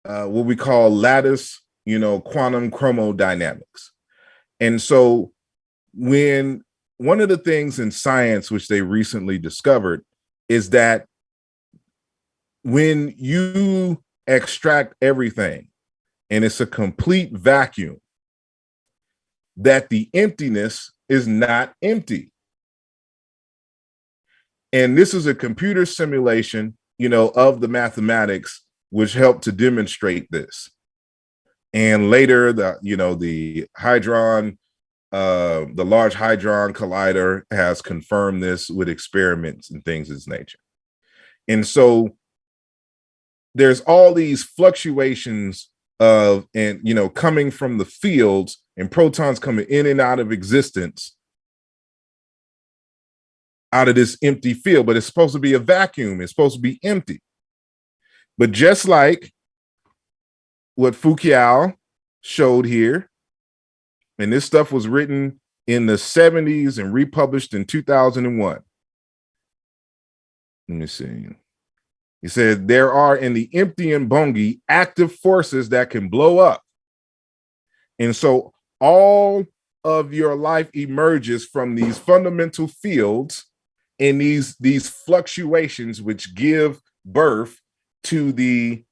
what we call lattice, quantum chromodynamics. And so when one of the things in science which they recently discovered is that when you extract everything and it's a complete vacuum, that the emptiness is not empty. And this is a computer simulation, of the mathematics, which helped to demonstrate this. And later, the Hadron, the Large Hadron Collider has confirmed this with experiments and things of this nature. And so there's all these fluctuations of, coming from the fields and protons coming in and out of existence out of this empty field, but it's supposed to be a vacuum. It's supposed to be empty. But just like what Foucault showed here, and this stuff was written in the 70s and republished in 2001. Let me see. He said, there are in the empty Mbongi active forces that can blow up. And so all of your life emerges from these fundamental fields and these fluctuations which give birth to the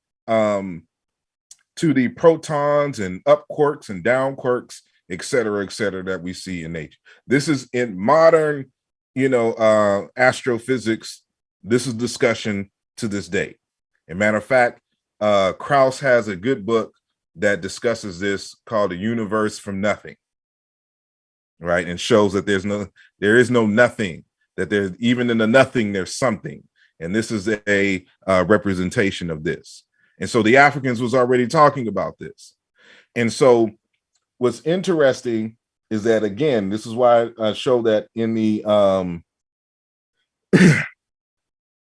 protons and up quarks and down quarks, et cetera, that we see in nature. This is in modern, astrophysics. This is discussion to this day. As a matter of fact, Krauss has a good book that discusses this called The Universe from Nothing, right? And shows that there is no nothing, that there's even in the nothing, there's something. And this is a representation of this. And so the Africans was already talking about this. And so what's interesting is that, again, this is why I show that in the,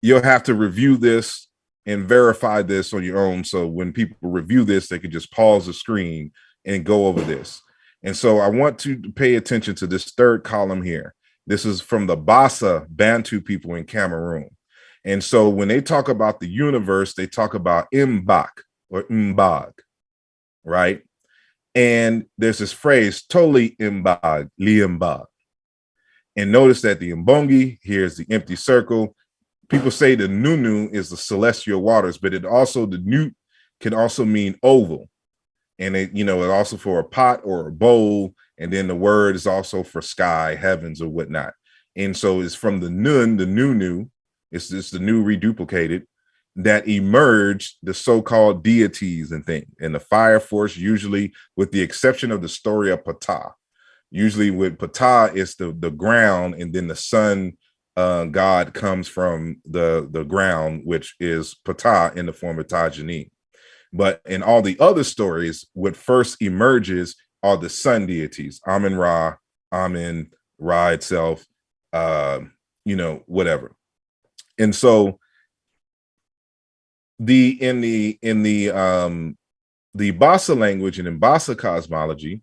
you'll have to review this and verify this on your own. So when people review this, they can just pause the screen and go over this. And so I want to pay attention to this third column here. This is from the Bassa Bantu people in Cameroon. And so when they talk about the universe, they talk about Mbak or Mbag, right? And there's this phrase, Toli Mbag, Limbag. And notice that the Mbongi, here's the empty circle. People say the Nunu is the celestial waters, but the Newt can also mean oval. And it also for a pot or a bowl. And then the word is also for sky, heavens, or whatnot. And so it's from the Nun, the Nunu, it's the new reduplicated, that emerged the so-called deities and things. And the fire force, usually with the exception of the story of Ptah. Usually with Ptah, it's the ground, and then the sun god comes from the ground, which is Ptah in the form of Tajani. But in all the other stories, what first emerges are the sun deities, Amun-Ra, Amen, Ra itself, whatever. And so in the Bassa language and in Bassa cosmology,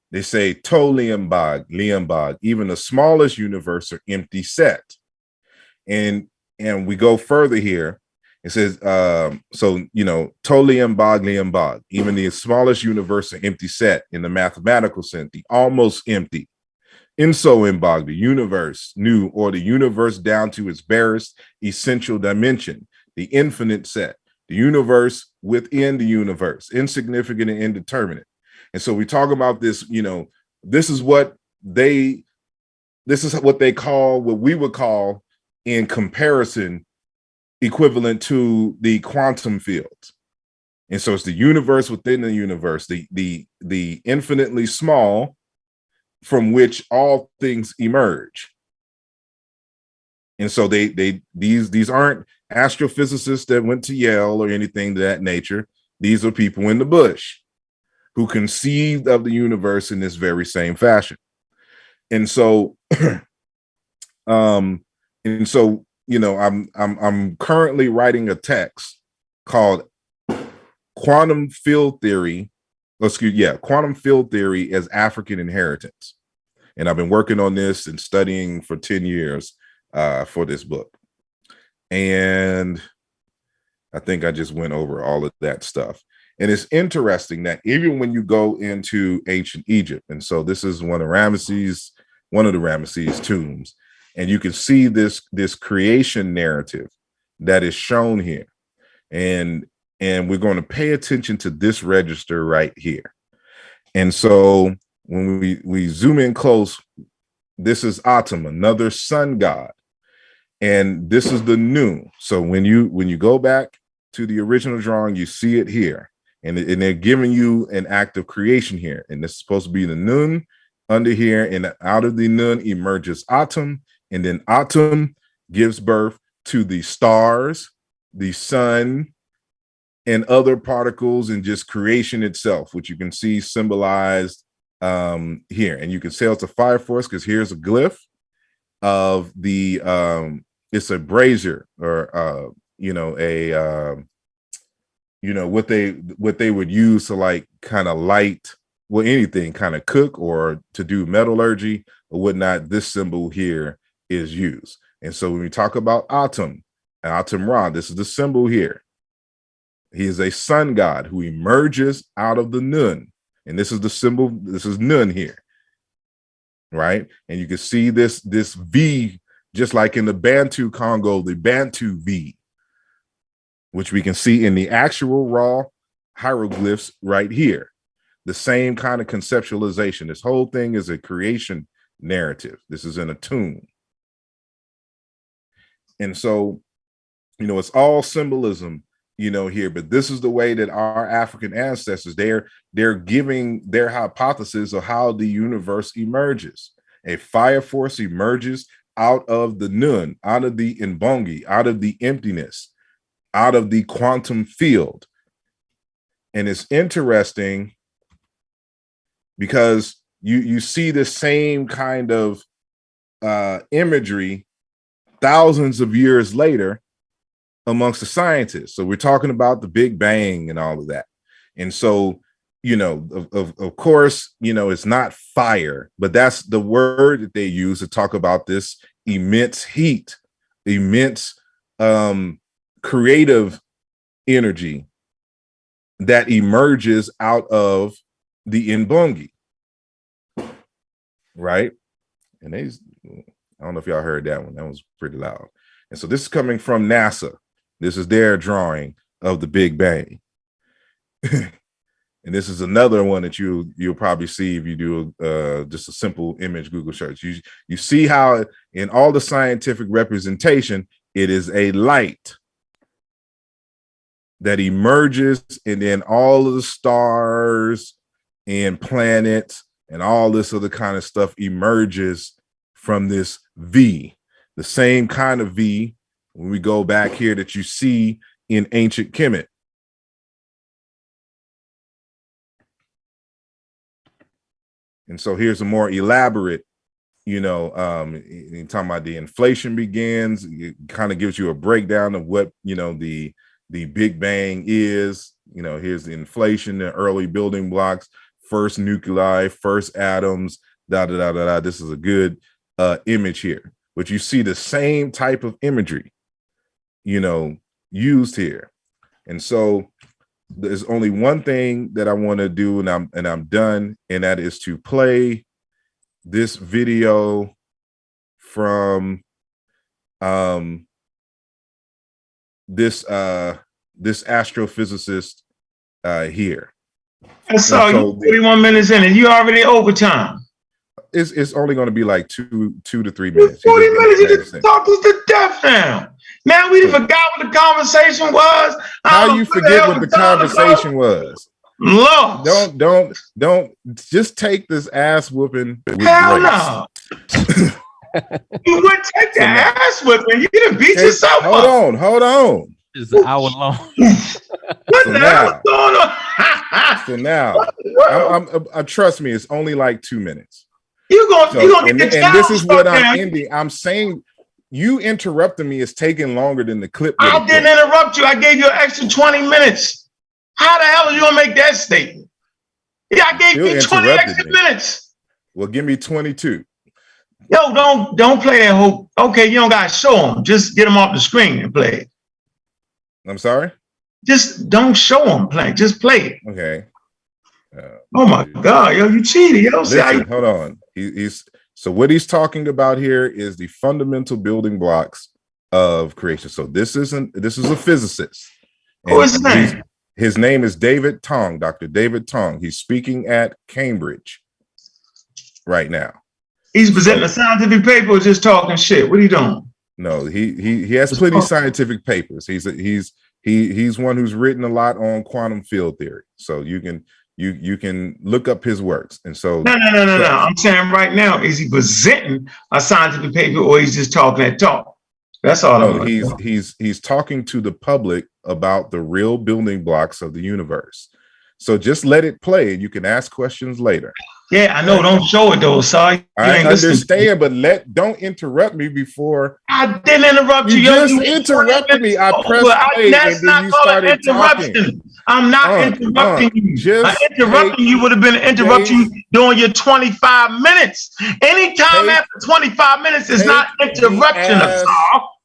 they say to liambag, even the smallest universe are empty set. And we go further here. It says, to liambag, even the smallest universe are empty set in the mathematical sense, the almost empty. Inso-Mbag, the universe, new, or the universe down to its barest essential dimension, the infinite set, the universe within the universe, insignificant and indeterminate. And so we talk about this, this is what they call, what we would call in comparison, equivalent to the quantum field. And so it's the universe within the universe, the infinitely small, from which all things emerge. And so these aren't astrophysicists that went to Yale or anything of that nature. These are people in the bush who conceived of the universe in this very same fashion. And so, I'm currently writing a text called Quantum Field Theory. Quantum Field Theory as African Inheritance. And I've been working on this and studying for 10 years for this book. And I think I just went over all of that stuff. And it's interesting that even when you go into ancient Egypt, and so this is one of the Ramesses tombs, and you can see this creation narrative that is shown here. And we're going to pay attention to this register right here. And so when we zoom in close, this is Atum, another sun god. And this is the Nun. So when you go back to the original drawing, you see it here. And they're giving you an act of creation here. And this is supposed to be the Nun under here. And out of the Nun emerges Atum. And then Atum gives birth to the stars, the sun, and other particles, and just creation itself, which you can see symbolized here. And you can say it's a fire force because here's a glyph of the it's a brazier, or what they would use to like kind of light, well, anything, kind of cook or to do metallurgy or whatnot. This symbol here is used. And so when we talk about Atum Ra, this is the symbol here. He is a sun god who emerges out of the Nun. And this is the symbol. This is Nun here. Right. And you can see this V, just like in the Bantu Congo, the Bantu V, which we can see in the actual raw hieroglyphs right here. The same kind of conceptualization. This whole thing is a creation narrative. This is in a tomb. And so, it's all symbolism, here, but this is the way that our African ancestors, they're giving their hypothesis of how the universe emerges. A fire force emerges out of the Nun, out of the Mbongi, out of the emptiness, out of the quantum field. And it's interesting because you see the same kind of imagery thousands of years later amongst the scientists. So we're talking about the Big Bang and all of that. And so, of course, it's not fire, but that's the word that they use to talk about this immense heat, immense creative energy that emerges out of the Mbongi. Right? And I don't know if y'all heard that one. That was pretty loud. And so this is coming from NASA. This is their drawing of the Big Bang. And this is another one that you'll probably see if you do just a simple image Google search. You see how in all the scientific representation, it is a light that emerges, and then all of the stars and planets and all this other kind of stuff emerges from this V, the same kind of V when we go back here that you see in ancient Kemet. And so here's a more elaborate, in talking about the inflation begins, it kind of gives you a breakdown of what, the Big Bang is. Here's the inflation, the early building blocks, first nuclei, first atoms, This is a good image here. But you see the same type of imagery, used here. And so there's only one thing that I want to do, and I'm done, and that is to play this video from this astrophysicist here. I saw you 41 minutes in, and you already overtime. It's only going to be like 2 to 3 minutes. 40 minutes, you just talked us to death now. Man, we forgot what the conversation was. How you forget what the conversation was? Lord. Don't just take this ass whooping. Hell no. You wouldn't take the ass whipping. You done beat yourself up. Hold on. It's an hour long. What So the hell is going on? So now, trust me, it's only like 2 minutes. You gonna And get the this is what I'm down. ending. I'm saying you interrupting me is taking longer than the clip. I didn't interrupt you. I gave you an extra 20 minutes. How the hell are you gonna make that statement? Yeah, I gave you 20 extra minutes. Well, give me 22. Yo, don't play that whole. Okay, you don't gotta show them. Just get them off the screen and play it. I'm sorry. Just don't show them play. Just play it. Okay. Oh my God, yo, you cheated. Yo, listen, hold on. So what he's talking about here is the fundamental building blocks of creation. So this is a physicist. Who is his name? His name is David Tong, Dr. David Tong. He's speaking at Cambridge right now. He's presenting a scientific paper or just talking shit? What are you doing? No, he has plenty of scientific papers. He's one who's written a lot on quantum field theory. So you can look up his works. And so no. I'm saying right now, is he presenting a scientific paper or he's just talking that talk? That's all. No, he's talking to the public about the real building blocks of the universe. So just let it play and you can ask questions later. Yeah, I know. Don't show it though, sorry. I understand, but don't interrupt me before. I didn't interrupt you. You just interrupted me. I pressed play and then you started talking. I'm not interrupting you. Interrupting you would have been interrupting during your 25 minutes. Anytime after 25 minutes is not interruption.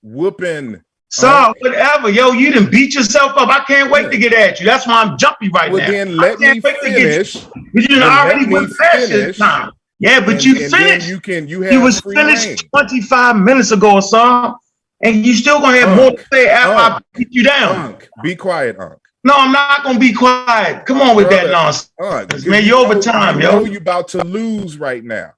Whooping. So whatever, yo, you done beat yourself up. I can't wait to get at you. That's why I'm jumpy right now. Well, then let me finish. You didn't already went past this time. Yeah, but you finished. You was finished 25 minutes ago, Asar, and you still gonna have more to say after I beat you down. Be quiet, Ankh. No, I'm not gonna be quiet. Come on with that nonsense, man. You're over time, yo. You about to lose right now.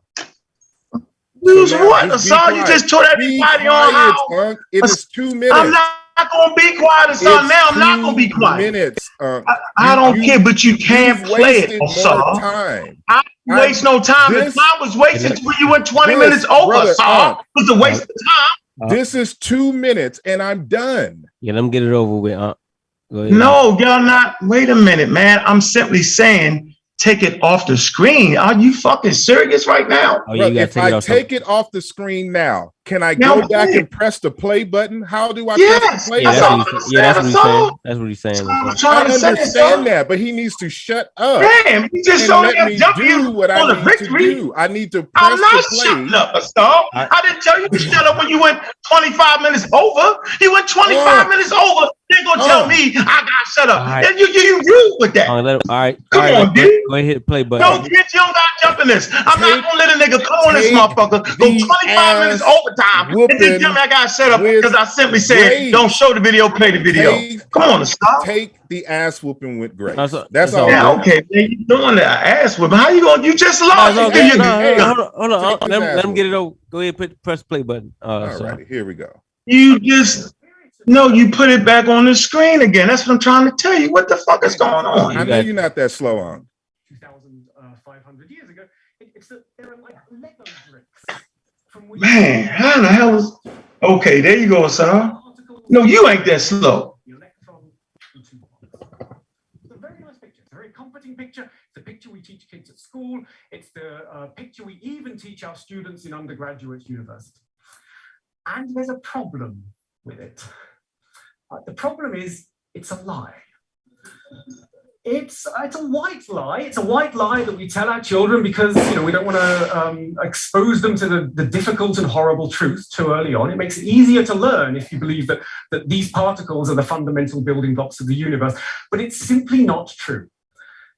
Lose what? Asar, you just told everybody on how. It is 2 minutes. I'm not gonna be quiet, Asar. Now I'm not gonna be quiet. Minutes. I don't care, but you can't play it, Asar. I didn't waste no time. The time was wasted when you went 20 minutes over, Asar. It was a waste of time. This is 2 minutes, and I'm done. Yeah, let me get it over with. No, y'all not. Wait a minute, man. I'm simply saying. Take it off the screen. Are you fucking serious right now? Oh, if I take it off the screen now, can I go back and press the play button? How do I press the play button? That's what he's saying. That's what he's saying. I understand that, but he needs to shut up. Damn, you just and let me do what I need to do. I need to press the play. I'm not shutting up, Asar. I didn't tell you to shut up when you went 25 minutes over. You went 25 minutes over. They're gonna tell me I got shut up. Right. And you rude with that. All right. Come on, dude. Go ahead, hit the play button. No, bitch, you don't gotta jump in this. I'm not gonna let a nigga come on this motherfucker. Go 25 minutes overtime and then tell me I got shut up because I simply said don't show the video, play the video. Come on, stop. Take the ass whooping with grace. That's all. Yeah, okay. Man, you doing that ass whooping? How you gonna? You just lost. Hold on. Let him get it over. Go ahead, press play button. All right, here we go. You just. No, you put it back on the screen again. That's what I'm trying to tell you. What the fuck is going on? I know you're not that slow on. 2,500 years ago, there are like Lego bricks. Man, how the hell is... Okay, there you go, sir. No, you ain't that slow. It's a very nice picture. It's a very comforting picture. It's a picture we teach kids at school. It's the picture we even teach our students in undergraduate university. And there's a problem with it. The problem is it's a lie. It's a white lie. It's a white lie that we tell our children because we don't want to expose them to the difficult and horrible truth too early on. It makes it easier to learn if you believe that these particles are the fundamental building blocks of the universe. But it's simply not true.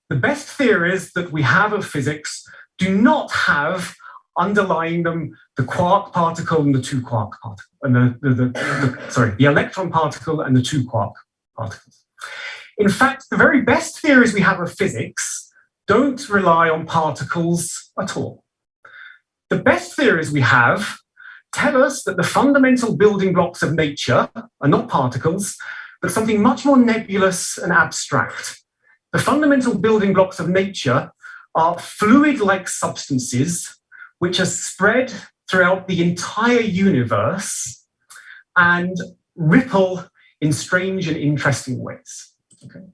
The best theories that we have of physics do not have underlying them the quark particle and the two quark particle, and the electron particle and the two quark particles. In fact, the very best theories we have of physics don't rely on particles at all. The best theories we have tell us that the fundamental building blocks of nature are not particles, but something much more nebulous and abstract. The fundamental building blocks of nature are fluid-like substances which are spread throughout the entire universe and ripple in strange and interesting ways. Okay,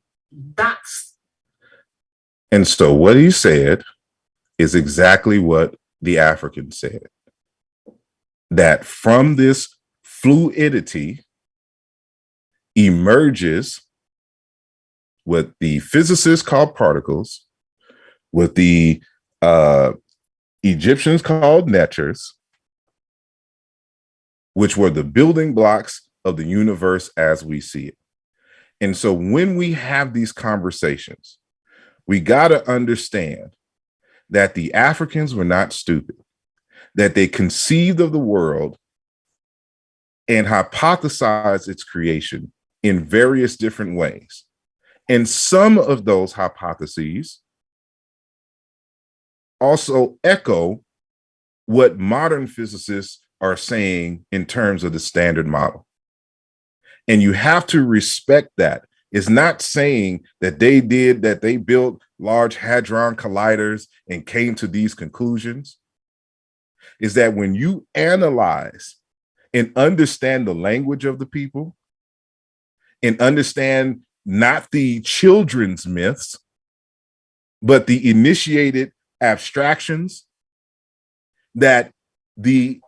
And so what he said is exactly what the African said. That from this fluidity emerges what the physicists call particles, what the Egyptians called neters, which were the building blocks of the universe as we see it. And so when we have these conversations, we got to understand that the Africans were not stupid, that they conceived of the world and hypothesized its creation in various different ways. And some of those hypotheses also echo what modern physicists are saying in terms of the standard model. And you have to respect that. It's not saying that they built large hadron colliders and came to these conclusions. Is that when you analyze and understand the language of the people and understand not the children's myths, but the initiated abstractions, that the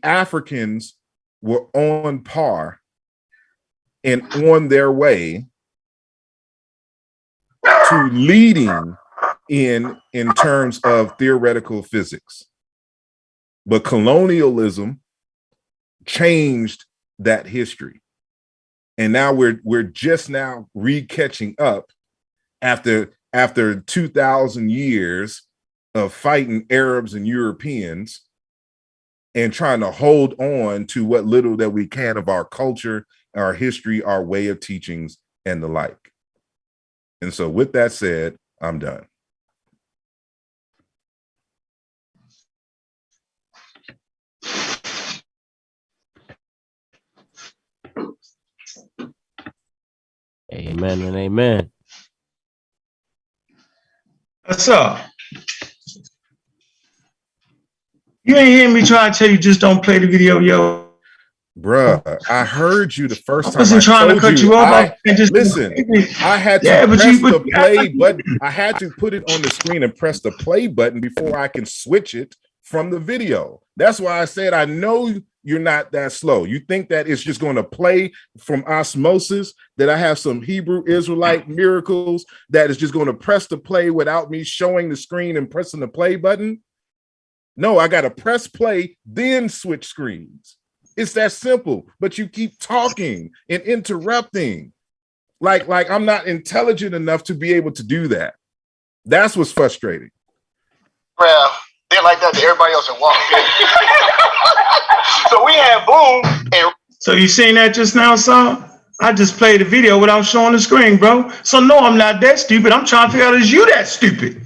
Africans were on par and on their way to leading in terms of theoretical physics. But colonialism changed that history. And now we're just now re-catching up after 2,000 years of fighting Arabs and Europeans and trying to hold on to what little that we can of our culture, our history, our way of teachings, and the like. And so with that said, I'm done. Amen and amen. Asar, you ain't hear me try to tell you just don't play the video, yo. Bruh, I heard you the first time. I wasn't trying to cut you off. Listen, I had to press the play button. I had to put it on the screen and press the play button before I can switch it from the video. That's why I said I know you're not that slow. You think that it's just going to play from osmosis, that I have some Hebrew Israelite miracles that is just going to press the play without me showing the screen and pressing the play button? No, I got to press play, then switch screens. It's that simple, but you keep talking and interrupting. Like I'm not intelligent enough to be able to do that. That's what's frustrating. Well, they're like that to everybody else in Walking. So we had Boom and so you seen that just now, Saul? I just played the video without showing the screen, bro. So no, I'm not that stupid. I'm trying to figure out, is you that stupid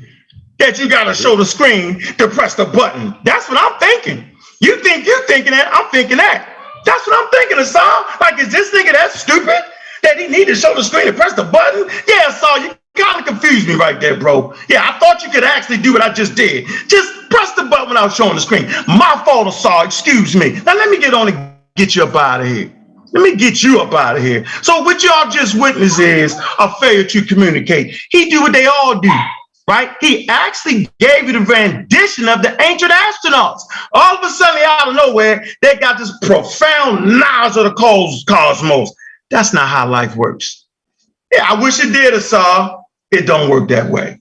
that you gotta show the screen to press the button? That's what I'm thinking. You think you're thinking that, I'm thinking that. That's what I'm thinking, Asar. Like, is this nigga that stupid that he need to show the screen and press the button? Yeah, Asar, you kind of confused me right there, bro. Yeah, I thought you could actually do what I just did. Just press the button without showing the screen. My fault, Asar, excuse me. Now let me get on and get you up out of here. Let me get you up out of here. So what y'all just witnessed is a failure to communicate. He do what they all do. Right? He actually gave you the rendition of the ancient astronauts. All of a sudden, out of nowhere, they got this profound knowledge of the cosmos. That's not how life works. Yeah, I wish it did, Asar. It don't work that way.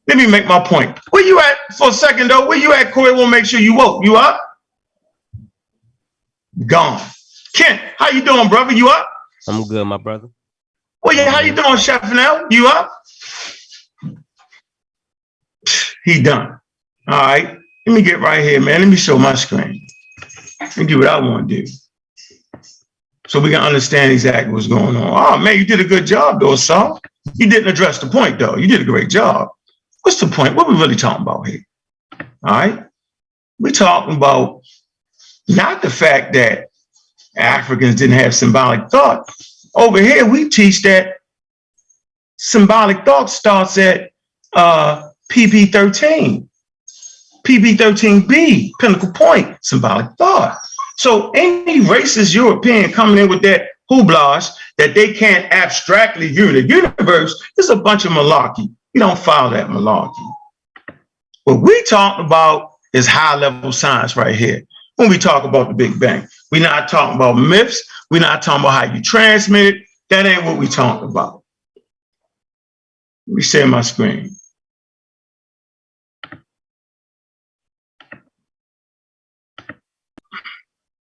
Let me make my point. Where you at for a second, though? Where you at, Corey? We'll make sure you woke. You up? Gone. Kent, how you doing, brother? You up? I'm good, my brother. Well, yeah, how you doing, Chef Nell? You up? He done. All right. Let me get right here, man. Let me show my screen. Let me do what I want to do, so we can understand exactly what's going on. Oh, man, you did a good job, though, Saul. You didn't address the point, though. You did a great job. What's the point? What are we really talking about here? All right. We're talking about not the fact that Africans didn't have symbolic thought. Over here, we teach that symbolic thought starts at PP13, PP13B, pinnacle point, symbolic thought. So any racist European coming in with that hooblash that they can't abstractly view the universe. It's a bunch of malarkey. We don't follow that malarkey. What we talk about is high-level science right here. When we talk about the Big Bang, we're not talking about myths. We're not talking about how you transmit it. That ain't what we talking about. Let me share my screen.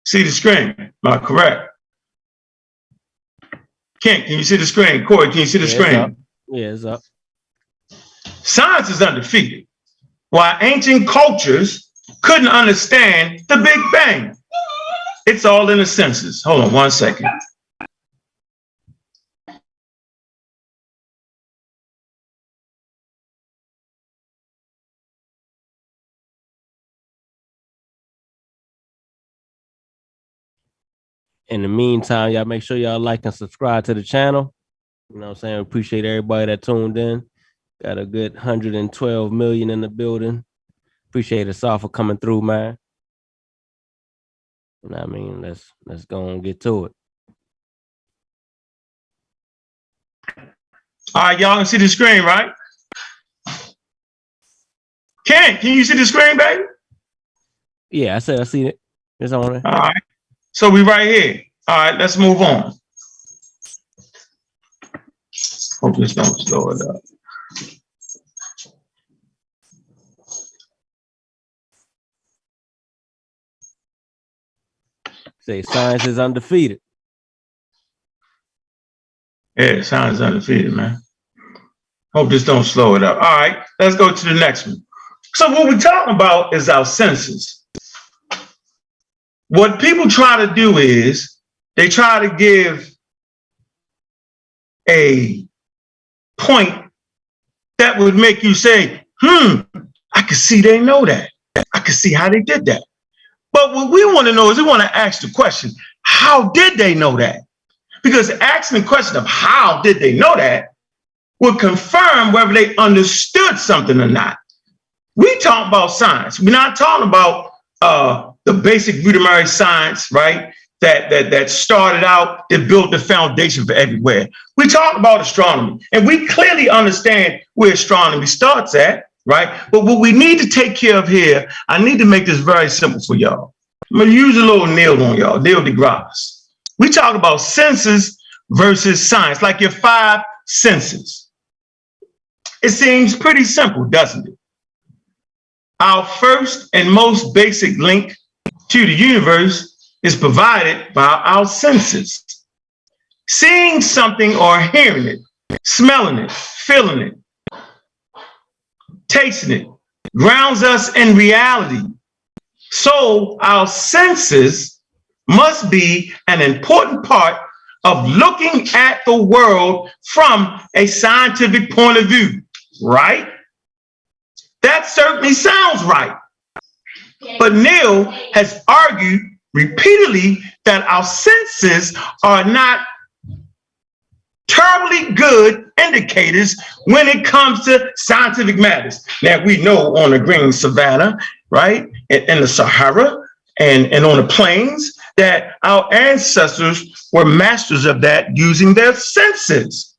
See the screen? Am I correct? Kent, can you see the screen? Corey, can you see the screen? It's up. Science is undefeated. While ancient cultures couldn't understand the Big Bang. It's all in the senses. Hold on 1 second. In the meantime, y'all make sure y'all like and subscribe to the channel. You know what I'm saying? Appreciate everybody that tuned in. Got a good 112 million in the building. Appreciate Asar for coming through, man. You know what I mean? Let's go and get to it. All right, y'all can see the screen, right? Can you see the screen, baby? Yeah, I said I see it. It's on it. All right. So we right here. All right, let's move on. Hope this don't slow it up. Say science is undefeated. Yeah, science is undefeated, man. Hope this don't slow it up. All right, let's go to the next one. So what we're talking about is our senses. What people try to do is they try to give a point that would make you say, I can see they know that. I can see how they did that. But what we want to know is we want to ask the question, how did they know that? Because asking the question of how did they know that would confirm whether they understood something or not. We talk about science. We're not talking about the basic rudimentary science, right? That started out, that built the foundation for everywhere. We talk about astronomy, and we clearly understand where astronomy starts at, right? But what we need to take care of here, I need to make this very simple for y'all. I'm gonna use a little Neil on y'all, Neil deGrasse. We talk about senses versus science, like your 5 senses. It seems pretty simple, doesn't it? Our first and most basic link to the universe is provided by our senses. Seeing something or hearing it, smelling it, feeling it, tasting it, grounds us in reality. So our senses must be an important part of looking at the world from a scientific point of view, right? That certainly sounds right. But Neil has argued repeatedly that our senses are not terribly good indicators when it comes to scientific matters. Now, we know on the green savanna, right, in the Sahara and on the plains, that our ancestors were masters of that using their senses.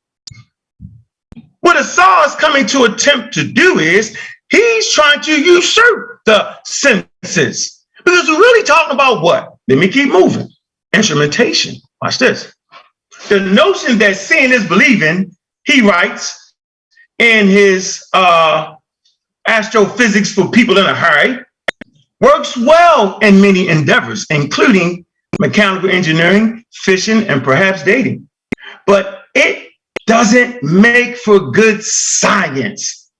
What Asar is coming to attempt to do is he's trying to usurp the senses. Because we're really talking about what? Let me keep moving. Instrumentation. Watch this. The notion that seeing is believing, he writes in his Astrophysics for People in a Hurry, works well in many endeavors, including mechanical engineering, fishing, and perhaps dating. But it doesn't make for good science.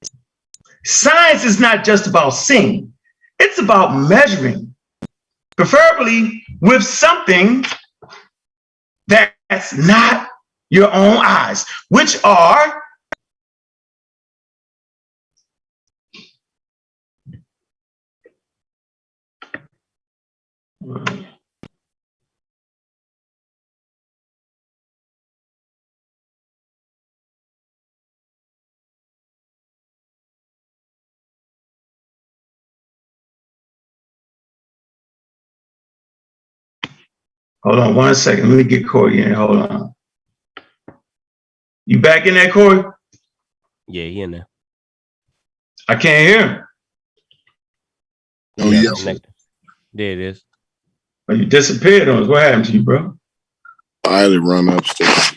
Science is not just about seeing, it's about measuring, preferably with something that's not your own eyes, which are Hold on 1 second. Let me get Corey in. Hold on. You back in there, Corey? Yeah, he in there. I can't hear him. Oh, yes. There it is. Well, you disappeared on us. What happened to you, bro? I had to run upstairs.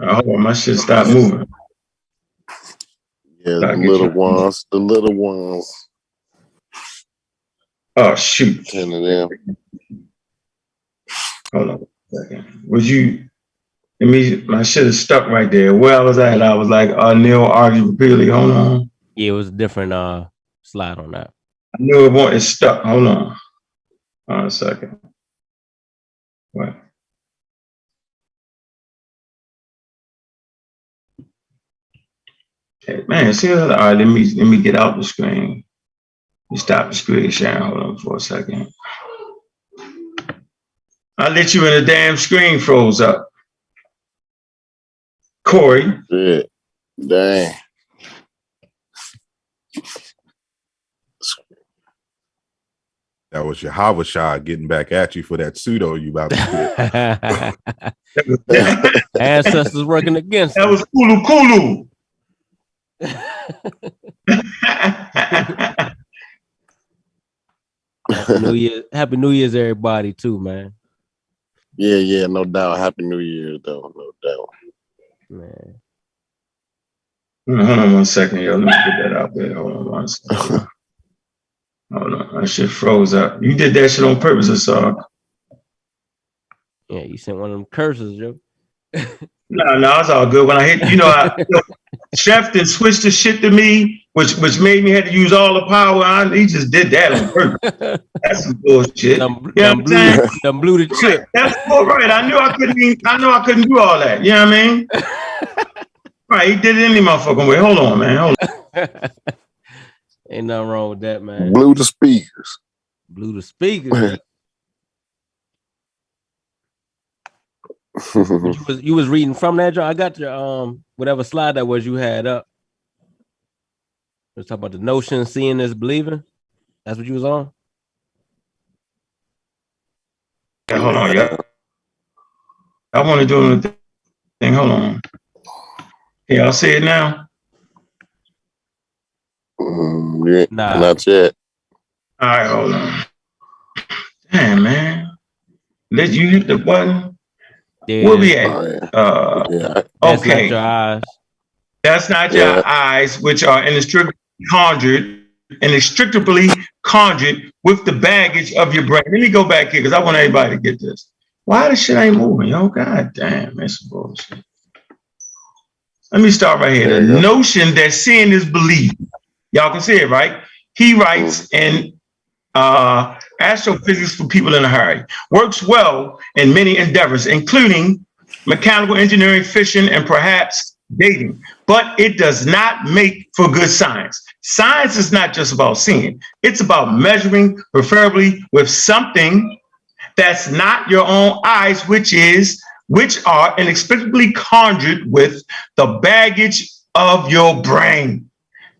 Hold on, my shit stopped moving. Yeah, the little ones. The little ones. Oh, shoot. 10 of them. Hold on a second. My shit is stuck right there. Where I was at, I was like, Neil argued repeatedly. Hold on. Yeah, it was a different slide on that. I knew it's stuck. Hold on. Hold on a second. What? Okay, man, see that? All right, let me get out the screen. Let me stop the screen sharing. Hold on for a second. I let you in the damn screen froze up. Corey. Yeah. Dang. That was your Havashah getting back at you for that pseudo you about to spit. Ancestors working against that was Kulu Kulu. Happy New Year's, everybody, too, man. Yeah, no doubt. Happy New Year, though, no doubt. Man. Hold on 1 second, yo. Let me get that out there. Hold on 1 second. Hold on, that shit froze up. You did that shit on purpose, Asar. Yeah, you sent one of them curses, yo. No, it's all good. When I hit, Chef then switched the shit to me, which made me have to use all the power. He just did that on purpose. That's some bullshit. Them blew the chip. That's all right. I knew I couldn't do all that. You know what I mean? Right, he did it any motherfucking way. Hold on, man. Hold on. Ain't nothing wrong with that, man. Blew the speakers. Blew the speakers. you was reading from that, John. I got your whatever slide that was you had up. Let's talk about the notion, seeing is believing. That's what you was on. Yeah, hold on, yeah. I want to do a thing. Hold on. Yeah, I'll see it now. Yeah, nah, not yet. All right, hold on. Damn, man. Let you hit the button. Yeah. Where we at? That's okay. not your eyes. That's not your eyes, which are inextricably conjured with the baggage of your brain. Let me go back here because I want everybody to get this. Why this shit ain't moving? Yo, god damn, that's bullshit. Let me start right here. The notion that seeing is believing. Y'all can see it, right? He writes in Astrophysics for People in a Hurry. Works well in many endeavors, including mechanical engineering, fishing, and perhaps dating. But it does not make for good science. Science is not just about seeing. It's about measuring, preferably with something that's not your own eyes, which are inexplicably conjured with the baggage of your brain.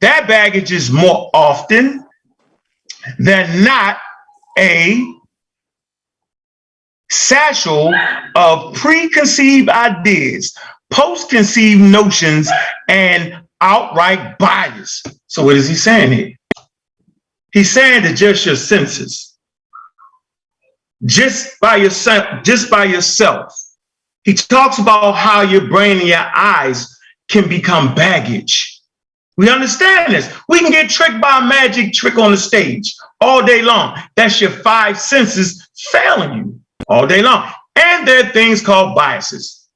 That baggage is more often than not a satchel of preconceived ideas, post-conceived notions, and outright bias. So what is he saying here? He's saying that just your senses, just by yourself. He talks about how your brain and your eyes can become baggage. We understand this. We can get tricked by a magic trick on the stage all day long. That's your five senses failing you all day long. And there are things called biases.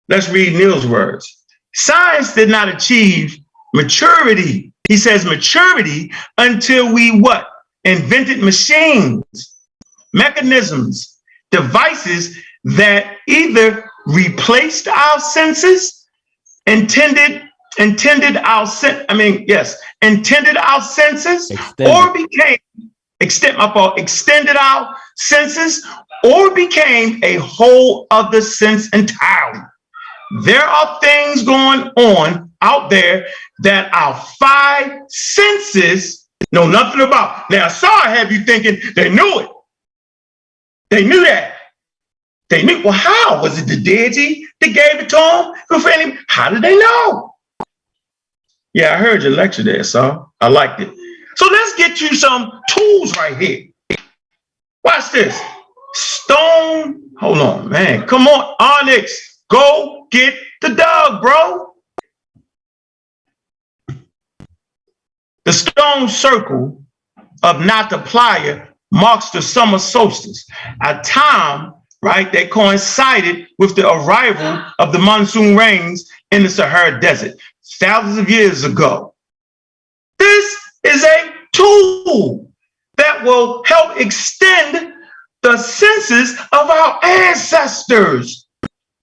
Let's read Neil's words. Science did not achieve maturity. He says maturity until we what? Invented machines, mechanisms, devices that either replaced our senses, intended our senses, or extended our senses, or became a whole other sense entirely. There are things going on out there that our five senses know nothing about. Now, Asar have you thinking they knew it. They knew that. They knew. Well, how? Was it the deity that gave it to them? How did they know? Yeah, I heard your lecture there, so I liked it. So let's get you some tools right here. Watch this. Stone. Hold on, man. Come on, Onyx. Go get the dog, bro. The stone circle of Nataplaya marks the summer solstice, a time, right, that coincided with the arrival of the monsoon rains in the Sahara Desert thousands of years ago. This is a tool that will help extend the senses of our ancestors.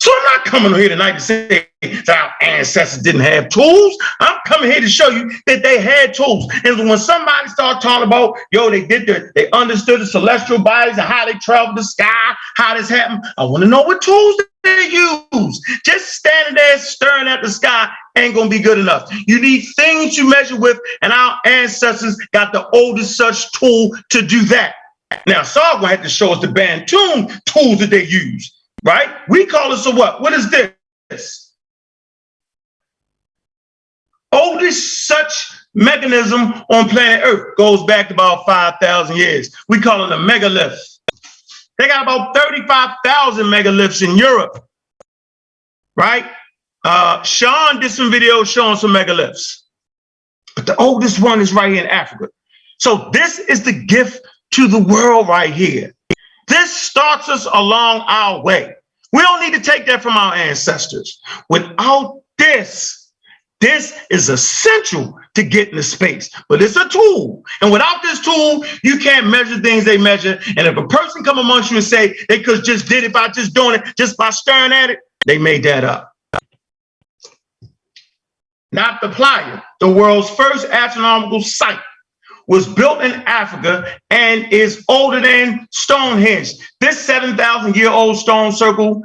So I'm not coming here tonight to say that our ancestors didn't have tools. I'm coming here to show you that they had tools. And when somebody starts talking about, yo, they understood the celestial bodies and how they traveled the sky, how this happened, I want to know what tools they use. Just standing there staring at the sky ain't gonna be good enough. You need things to measure with, and our ancestors got the oldest such tool to do that. Now, Asar gonna have to show us the Bantoon tools that they use. Right? We call it, so what? What is this? Oldest such mechanism on planet Earth goes back to about 5,000 years. We call it a megalith. They got about 35,000 megaliths in Europe. Right? Sean did some videos showing some megaliths. But the oldest one is right here in Africa. So this is the gift to the world right here. This starts us along our way. We don't need to take that from our ancestors. Without this, this is essential to get into space, but it's a tool. And without this tool, you can't measure things they measure. And if a person come amongst you and say they could just did it by just doing it, just by staring at it, they made that up. Nataplaya, the world's first astronomical site, was built in Africa and is older than Stonehenge. This 7,000-year-old stone circle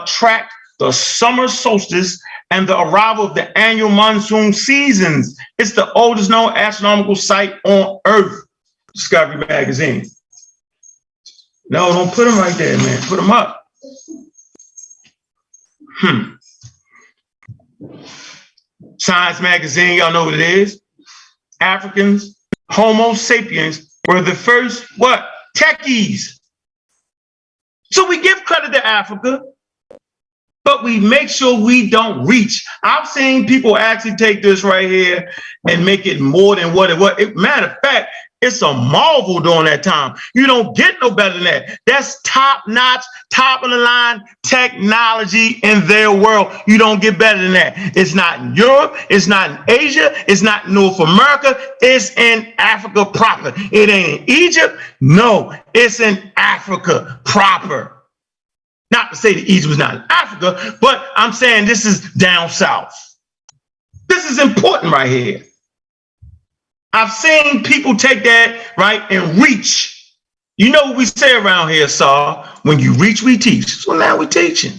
tracked the summer solstice and the arrival of the annual monsoon seasons. It's the oldest known astronomical site on Earth. Discovery Magazine. No, don't put them right there, man. Put them up. Science Magazine, y'all know what it is. Africans, Homo sapiens were the first, what? Techies. So we give credit to Africa, but we make sure we don't reach. I've seen people actually take this right here and make it more than what it was. Matter of fact, it's a marvel during that time. You don't get no better than that. That's top-notch, top-of-the-line technology in their world. You don't get better than that. It's not in Europe. It's not in Asia. It's not in North America. It's in Africa proper. It ain't in Egypt. No, it's in Africa proper. Not to say that Egypt was not in Africa, but I'm saying this is down south. This is important right here. I've seen people take that, right, and reach. You know what we say around here, Asar? When you reach, we teach. So now we're teaching.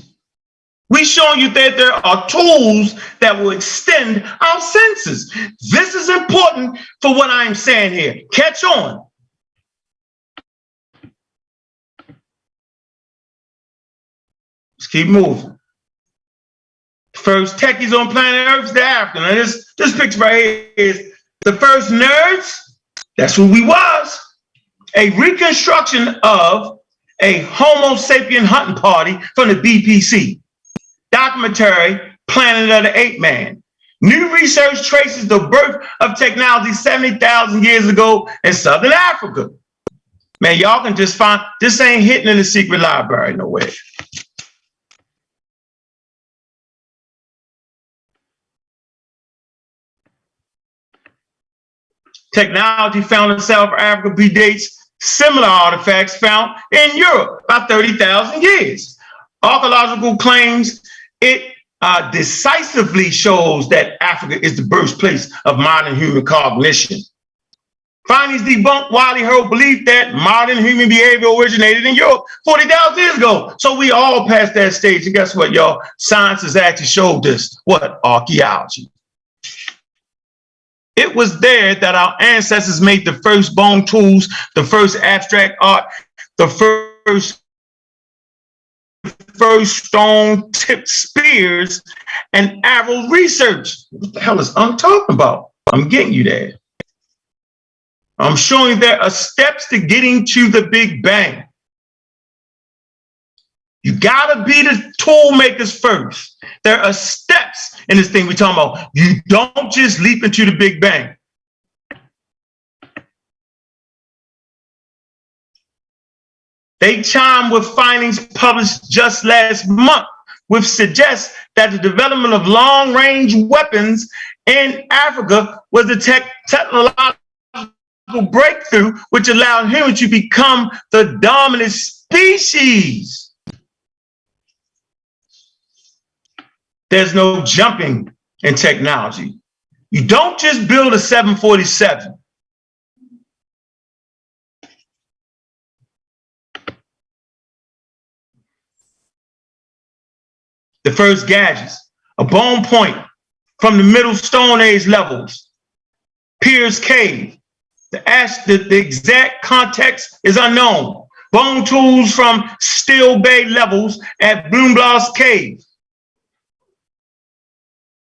We're showing you that there are tools that will extend our senses. This is important for what I'm saying here. Catch on. Let's keep moving. First techies on planet Earth is the African. Now this picture right here is the first nerds. That's who we was. A reconstruction of a Homo sapien hunting party from the BPC. Documentary, Planet of the Ape Man. New research traces the birth of technology 70,000 years ago in Southern Africa. Man, y'all can just find, this ain't hidden in the secret library, no way. Technology found in South Africa predates similar artifacts found in Europe by 30,000 years. Archaeological claims it decisively shows that Africa is the birthplace of modern human cognition. Findings debunk widely held belief that modern human behavior originated in Europe 40,000 years ago. So we all passed that stage. And guess what, y'all? Science has actually showed us what? Archaeology. It was there that our ancestors made the first bone tools, the first abstract art, the first stone-tipped spears and arrow research. What the hell is Ankh talking about? I'm getting you there. I'm showing you there are steps to getting to the Big Bang. You gotta be the tool makers first. There are steps in this thing we're talking about. You don't just leap into the Big Bang. They chime with findings published just last month, which suggests that the development of long-range weapons in Africa was a technological breakthrough which allowed humans to become the dominant species. There's no jumping in technology. You don't just build a 747. The first gadgets, a bone point from the Middle Stone Age levels, Pierce Cave. The exact context is unknown. Bone tools from Steel Bay levels at Bloomblas Cave.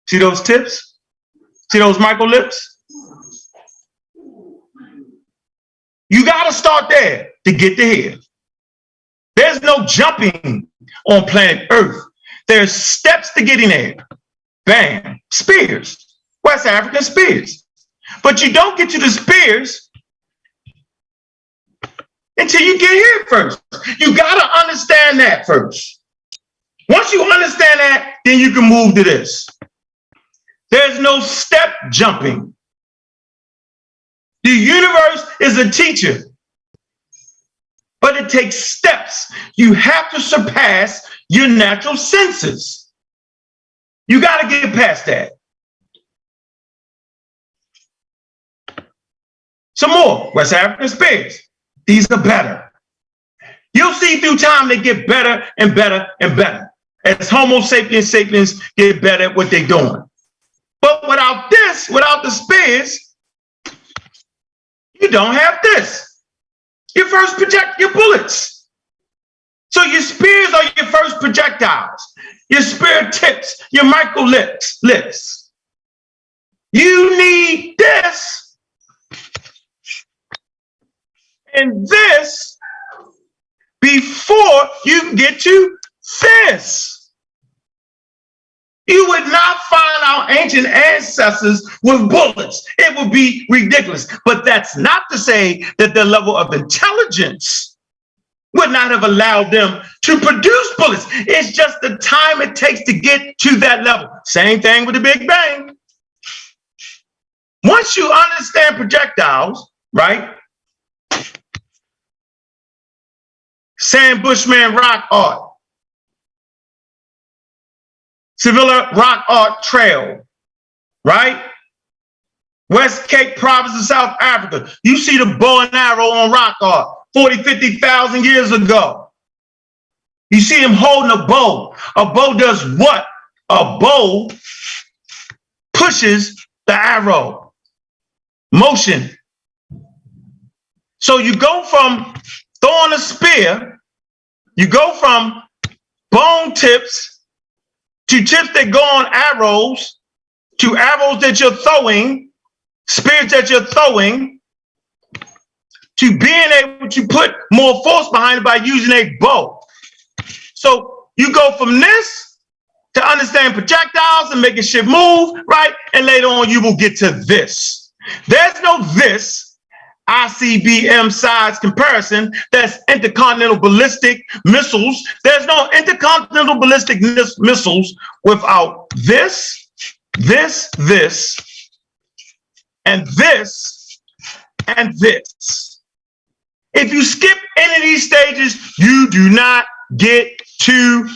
See those tips? See those micro lips? You got to start there to get to here. There's no jumping on planet Earth. There's steps to getting there. Bam, spears, West African spears. But you don't get to the spears until you get here first. You got to understand that first. Once you understand that, then you can move to this. There's no step jumping. The universe is a teacher, but it takes steps. You have to surpass your natural senses. You got to get past that. Some more West African spears. These are better. You'll see through time they get better and better and better as Homo sapiens sapiens get better at what they're doing. But without this, without the spears, you don't have this. Your first project your bullets. So your spears are your first projectiles. Your spear tips, your micro lips. You need this and this before you can get to this. You would not find our ancient ancestors with bullets. It would be ridiculous. But that's not to say that their level of intelligence would not have allowed them to produce bullets. It's just the time it takes to get to that level. Same thing with the Big Bang. Once you understand projectiles, right? Sam Bushman rock art. Sevilla Rock Art Trail, right? West Cape Province of South Africa. You see the bow and arrow on rock art 40, 50,000 years ago. You see him holding a bow. A bow does what? A bow pushes the arrow. Motion. So you go from throwing a spear, you go from bone tips to tips that go on arrows, to arrows that you're throwing, spears that you're throwing, to being able to put more force behind it by using a bow. So you go from this to understand projectiles and making shit move, right? And later on you will get to this. There's no this ICBM size comparison. That's intercontinental ballistic missiles. There's no intercontinental ballistic missiles without this, this, and this, and this. If you skip any of these stages, you do not get to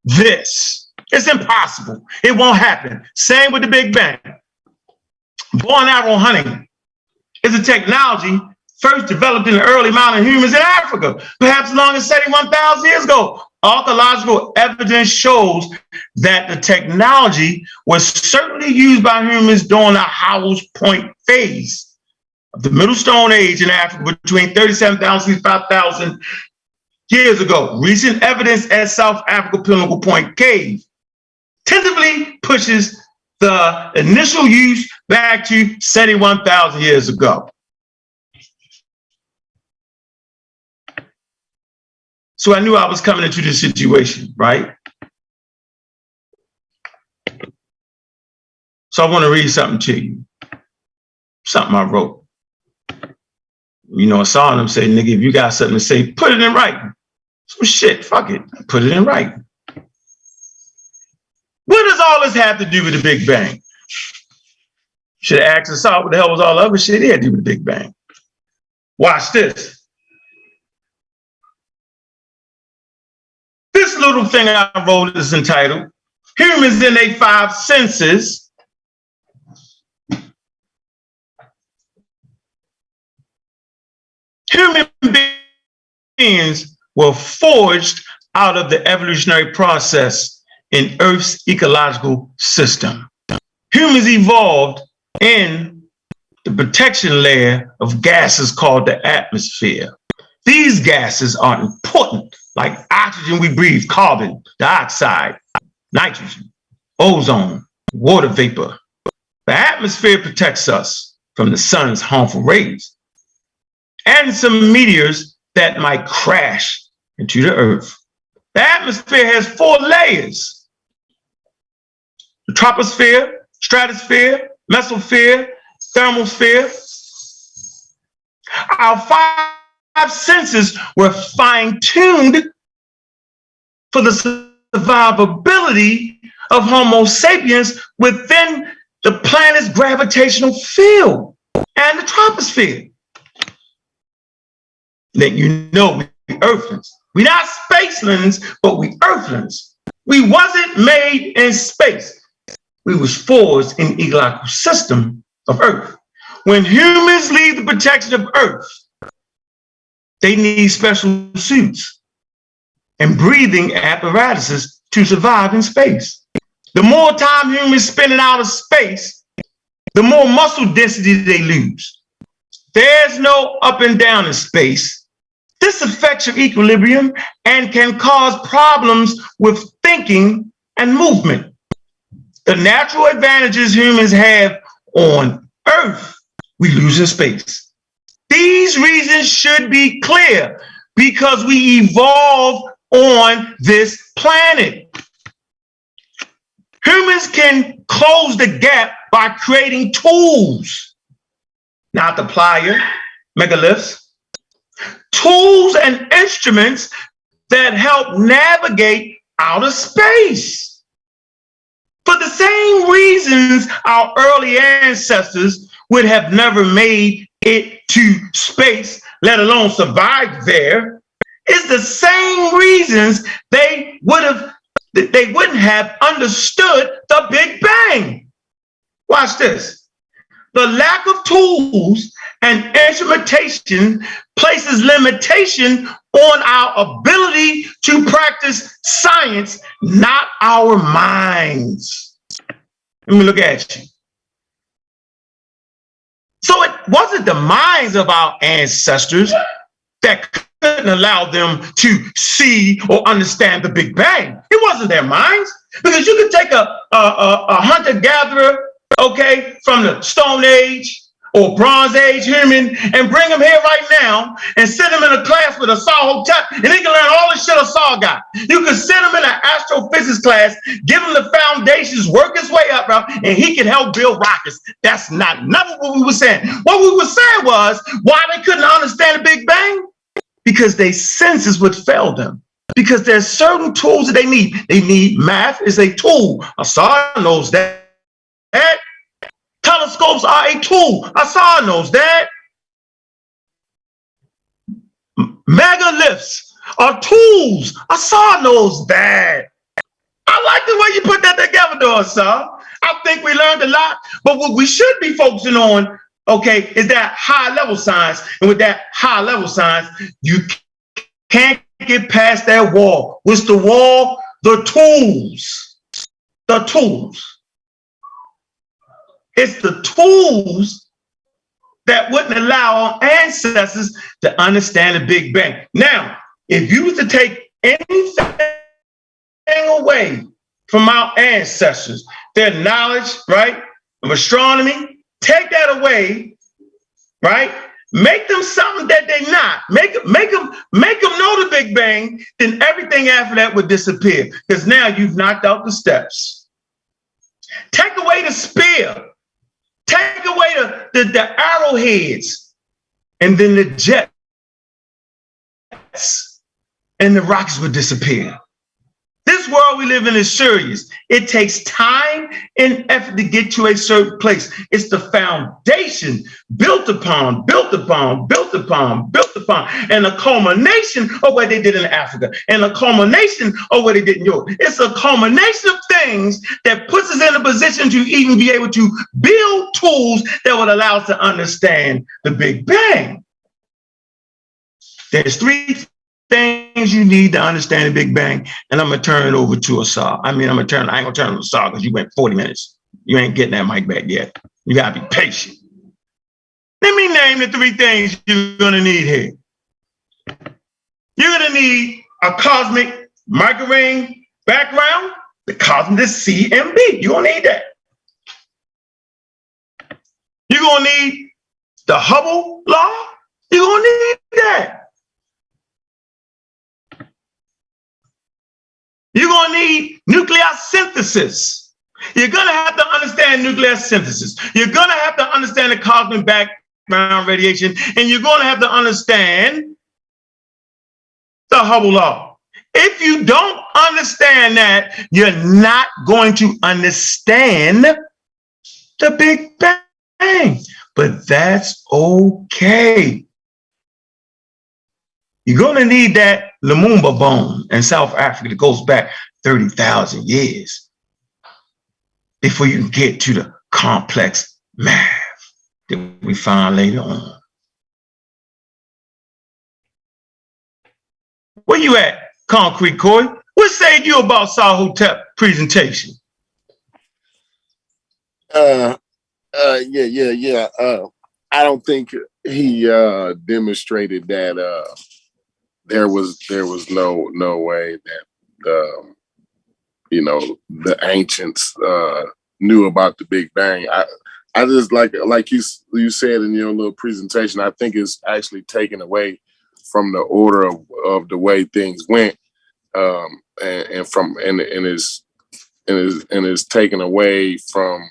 this. It's impossible. It won't happen. Same with the Big Bang. Bow and arrow hunting is a technology first developed in the early modern humans in Africa, perhaps as long as 71,000 years ago. Archaeological evidence shows that the technology was certainly used by humans during the Howell's Point phase. of the Middle Stone Age in Africa between 37,000 and 5,000 years ago. Recent evidence at South Africa Pinnacle Point Cave tentatively pushes the initial use back to 71,000 years ago. So I knew I was coming into this situation, right? So I want to read something to you. Something I wrote. You know, I saw them say, nigga, if you got something to say, put it in writing. So shit, fuck it. Put it in writing. What does all this have to do with the Big Bang? Should have asked Asar what the hell was all the other shit he had to do with the Big Bang. Watch this. This little thing I wrote is entitled, Humans in Their Five Senses. Human beings were forged out of the evolutionary process in Earth's ecological system. Humans evolved in the protection layer of gases called the atmosphere. These gases are important, like oxygen we breathe, carbon dioxide, nitrogen, ozone, water vapor. The atmosphere protects us from the sun's harmful rays and some meteors that might crash into the earth. The atmosphere has 4 layers: the troposphere, stratosphere, mesosphere, thermosphere. Our 5 senses were fine-tuned for the survivability of Homo sapiens within the planet's gravitational field and the troposphere. That you know, we Earthlings. We're not spacelings, but we Earthlings. We wasn't made in space. We was forged in the ecological system of Earth. When humans leave the protection of Earth, they need special suits and breathing apparatuses to survive in space. The more time humans spend in outer space, the more muscle density they lose. There's no up and down in space. This affects your equilibrium and can cause problems with thinking and movement. The natural advantages humans have on Earth, we lose in space. These reasons should be clear because we evolved on this planet. Humans can close the gap by creating tools, not the plier, megaliths, tools and instruments that help navigate outer space. For the same reasons our early ancestors would have never made it to space, let alone survived there, is the same reasons they wouldn't have understood the Big Bang. Watch this. The lack of tools and instrumentation places limitation on our ability to practice science, not our minds. Let me look at you. So it wasn't the minds of our ancestors that couldn't allow them to see or understand the Big Bang. It wasn't their minds, because you could take a hunter-gatherer, okay, from the Stone Age or Bronze Age human and bring him here right now and send him in a class with Imhotep, and he can learn all the shit Asar got. You can send him in an astrophysics class, give him the foundations, work his way up, bro, and he can help build rockets. That's not none of what we were saying. What we were saying was why they couldn't understand the Big Bang? Because their senses would fail them. Because there's certain tools that they need. They need math is a tool. Asar knows that. Telescopes are a tool. Asar knows that. Megaliths are tools. Asar knows that. I like the way you put that together, though, Asar. I think we learned a lot. But what we should be focusing on, okay, is that high-level science. And with that high-level science, you can't get past that wall. What's the wall? The tools. The tools. It's the tools that wouldn't allow our ancestors to understand the Big Bang. Now, if you was to take anything away from our ancestors, their knowledge, right, of astronomy, take that away, right? Make them something that they're not. Make them know the Big Bang, then everything after that would disappear. Because now you've knocked out the steps. Take away the spear. Take away the arrowheads. And then the jets and the rockets would disappear. This world we live in is serious. It takes time and effort to get to a certain place. It's the foundation built upon, and a culmination of what they did in Africa, and a culmination of what they did in Europe. It's a culmination of things that puts us in a position to even be able to build tools that would allow us to understand the Big Bang. There's three things you need to understand the Big Bang, and I'm gonna turn it over to Asar. I ain't gonna turn it over to Asar because you went 40 minutes. You ain't getting that mic back yet. You gotta be patient. Let me name the three things you're gonna need here. You're gonna need a cosmic microwave background, the cosmic CMB. You're gonna need that. You're gonna need the Hubble law. You're gonna need that. You're going to need nuclear synthesis. You're going to have to understand nuclear synthesis. You're going to have to understand the cosmic background radiation, and you're going to have to understand the Hubble law. If you don't understand that, you're not going to understand the Big Bang. But that's okay. You're going to need that Lumumba bone in South Africa that goes back 30,000 years before you can get to the complex math that we find later on. Where you at, Concrete Corey? What say you about Imhotep presentation? Yeah. I don't think he demonstrated that there was no way that the ancients knew about the Big Bang. I just like you said in your little presentation, I think it's actually taken away from the order of the way things went, and is taken away from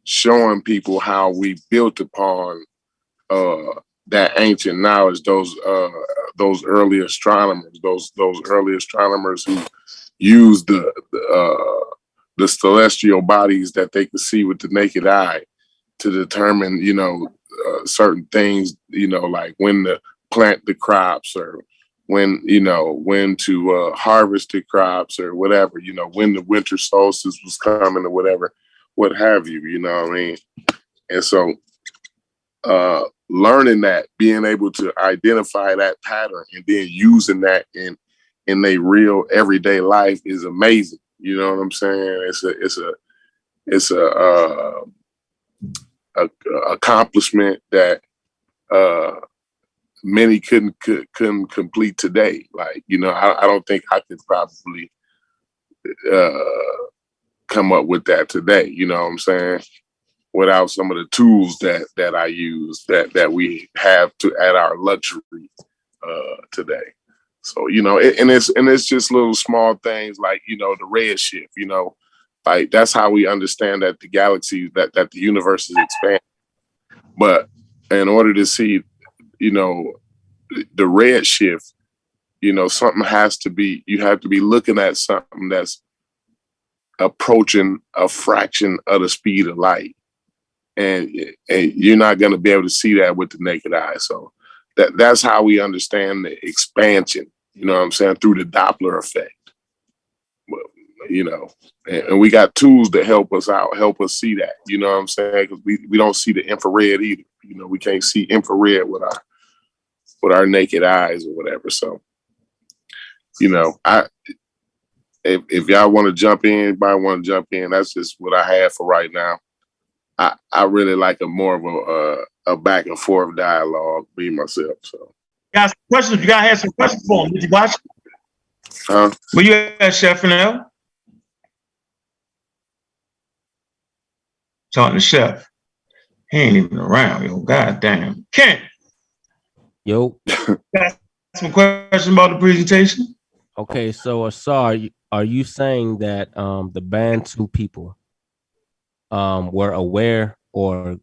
showing people how we built upon that ancient knowledge, those early astronomers, those early astronomers who used the celestial bodies that they could see with the naked eye to determine, certain things, like when to plant the crops, or when to harvest the crops, or whatever, when the winter solstice was coming, or whatever, what have you, you know what I mean? And so learning that, being able to identify that pattern and then using that in their real everyday life is amazing. You know what I'm saying? It's a accomplishment that many couldn't complete today. Like, I don't think I could probably come up with that today. You know what I'm saying? Without some of the tools that I use that we have at our luxury today. So, it's just little small things like, the red shift, like that's how we understand that the galaxy, that the universe is expanding. But in order to see, the red shift, something has to be, you have to be looking at something that's approaching a fraction of the speed of light. And you're not going to be able to see that with the naked eye. So that's how we understand the expansion, you know what I'm saying, through the Doppler effect. Well, and we got tools that help us out, help us see that, you know what I'm saying? Because we don't see the infrared either. We can't see infrared with our naked eyes or whatever. So, if y'all want to jump in, anybody want to jump in, that's just what I have for right now. I really like a more of a back and forth dialogue, me myself. So, Got some questions. You gotta have some questions for him. Did you watch? huh? Were you at Chef Now? Talking to Chef. He ain't even around, yo. God damn. Kent, Yo. got some questions about the presentation? Okay, so Asar, are you saying that the Bantu people were aware or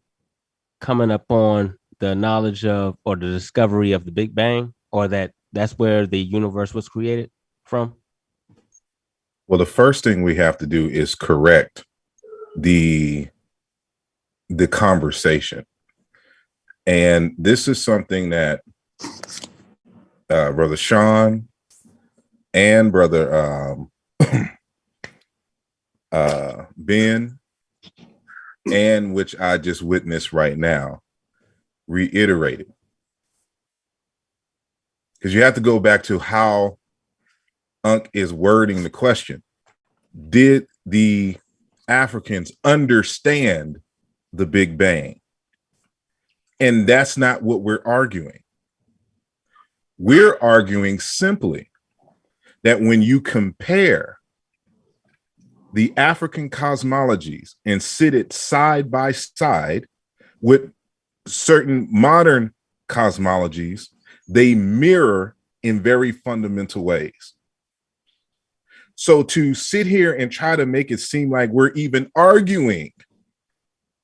coming upon the knowledge of or the discovery of the Big Bang, or that's where the universe was created from? Well, the first thing we have to do is correct the conversation. And this is something that Brother Sean and Brother Ben, and which I just witnessed right now, reiterated. Because you have to go back to how Ankh is wording the question. Did the Africans understand the Big Bang? And that's not what we're arguing. We're arguing simply that when you compare the African cosmologies and sit it side by side with certain modern cosmologies, they mirror in very fundamental ways. So to sit here and try to make it seem like we're even arguing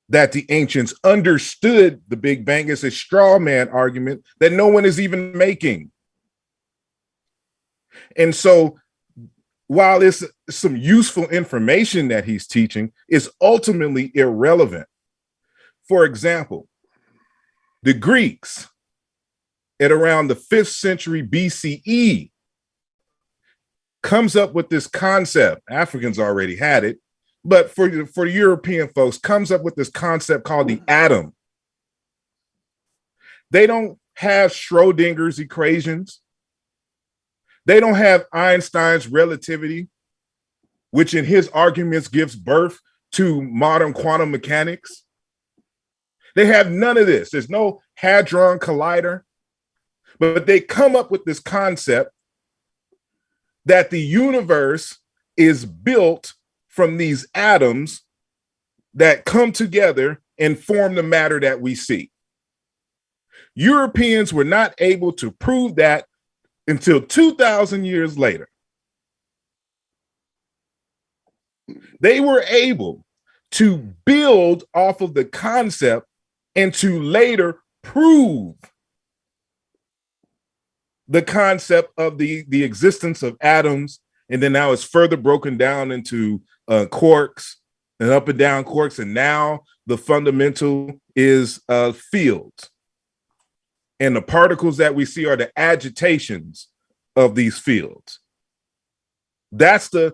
that the ancients understood the Big Bang is a straw man argument that no one is even making. And so while it's some useful information that he's teaching, it's ultimately irrelevant. For example, the Greeks at around the 5th century BCE comes up with this concept. Africans already had it, but for the European folks, comes up with this concept called the atom. They don't have Schrodinger's equations. They don't have Einstein's relativity, which in his arguments gives birth to modern quantum mechanics. They have none of this. There's no Hadron Collider, but they come up with this concept that the universe is built from these atoms that come together and form the matter that we see. Europeans were not able to prove that until 2,000 years later. They were able to build off of the concept and to later prove the concept of the existence of atoms. And then now it's further broken down into quarks and up and down quarks. And now the fundamental is fields. And the particles that we see are the agitations of these fields. That's the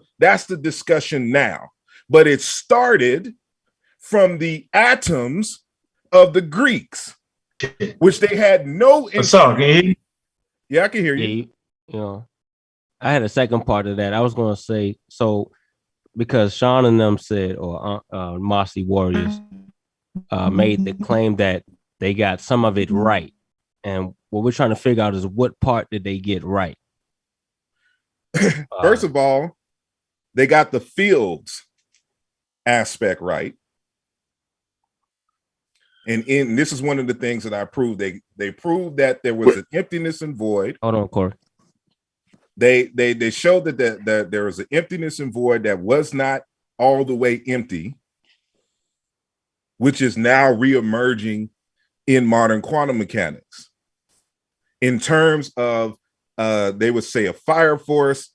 discussion now. But it started from the atoms of the Greeks, which they had no interest. Yeah, I can hear you. You know, I had a second part of that. I was going to say, so because Sean and them said, or Mossy Warriors made the claim that they got some of it right. And what we're trying to figure out is what part did they get right? First of all, they got the fields aspect right. And this is one of the things that I proved. They proved that there was an emptiness and void. Hold on, Corey. They showed that there was an emptiness and void that was not all the way empty, which is now reemerging in modern quantum mechanics. In terms of they would say a fire force,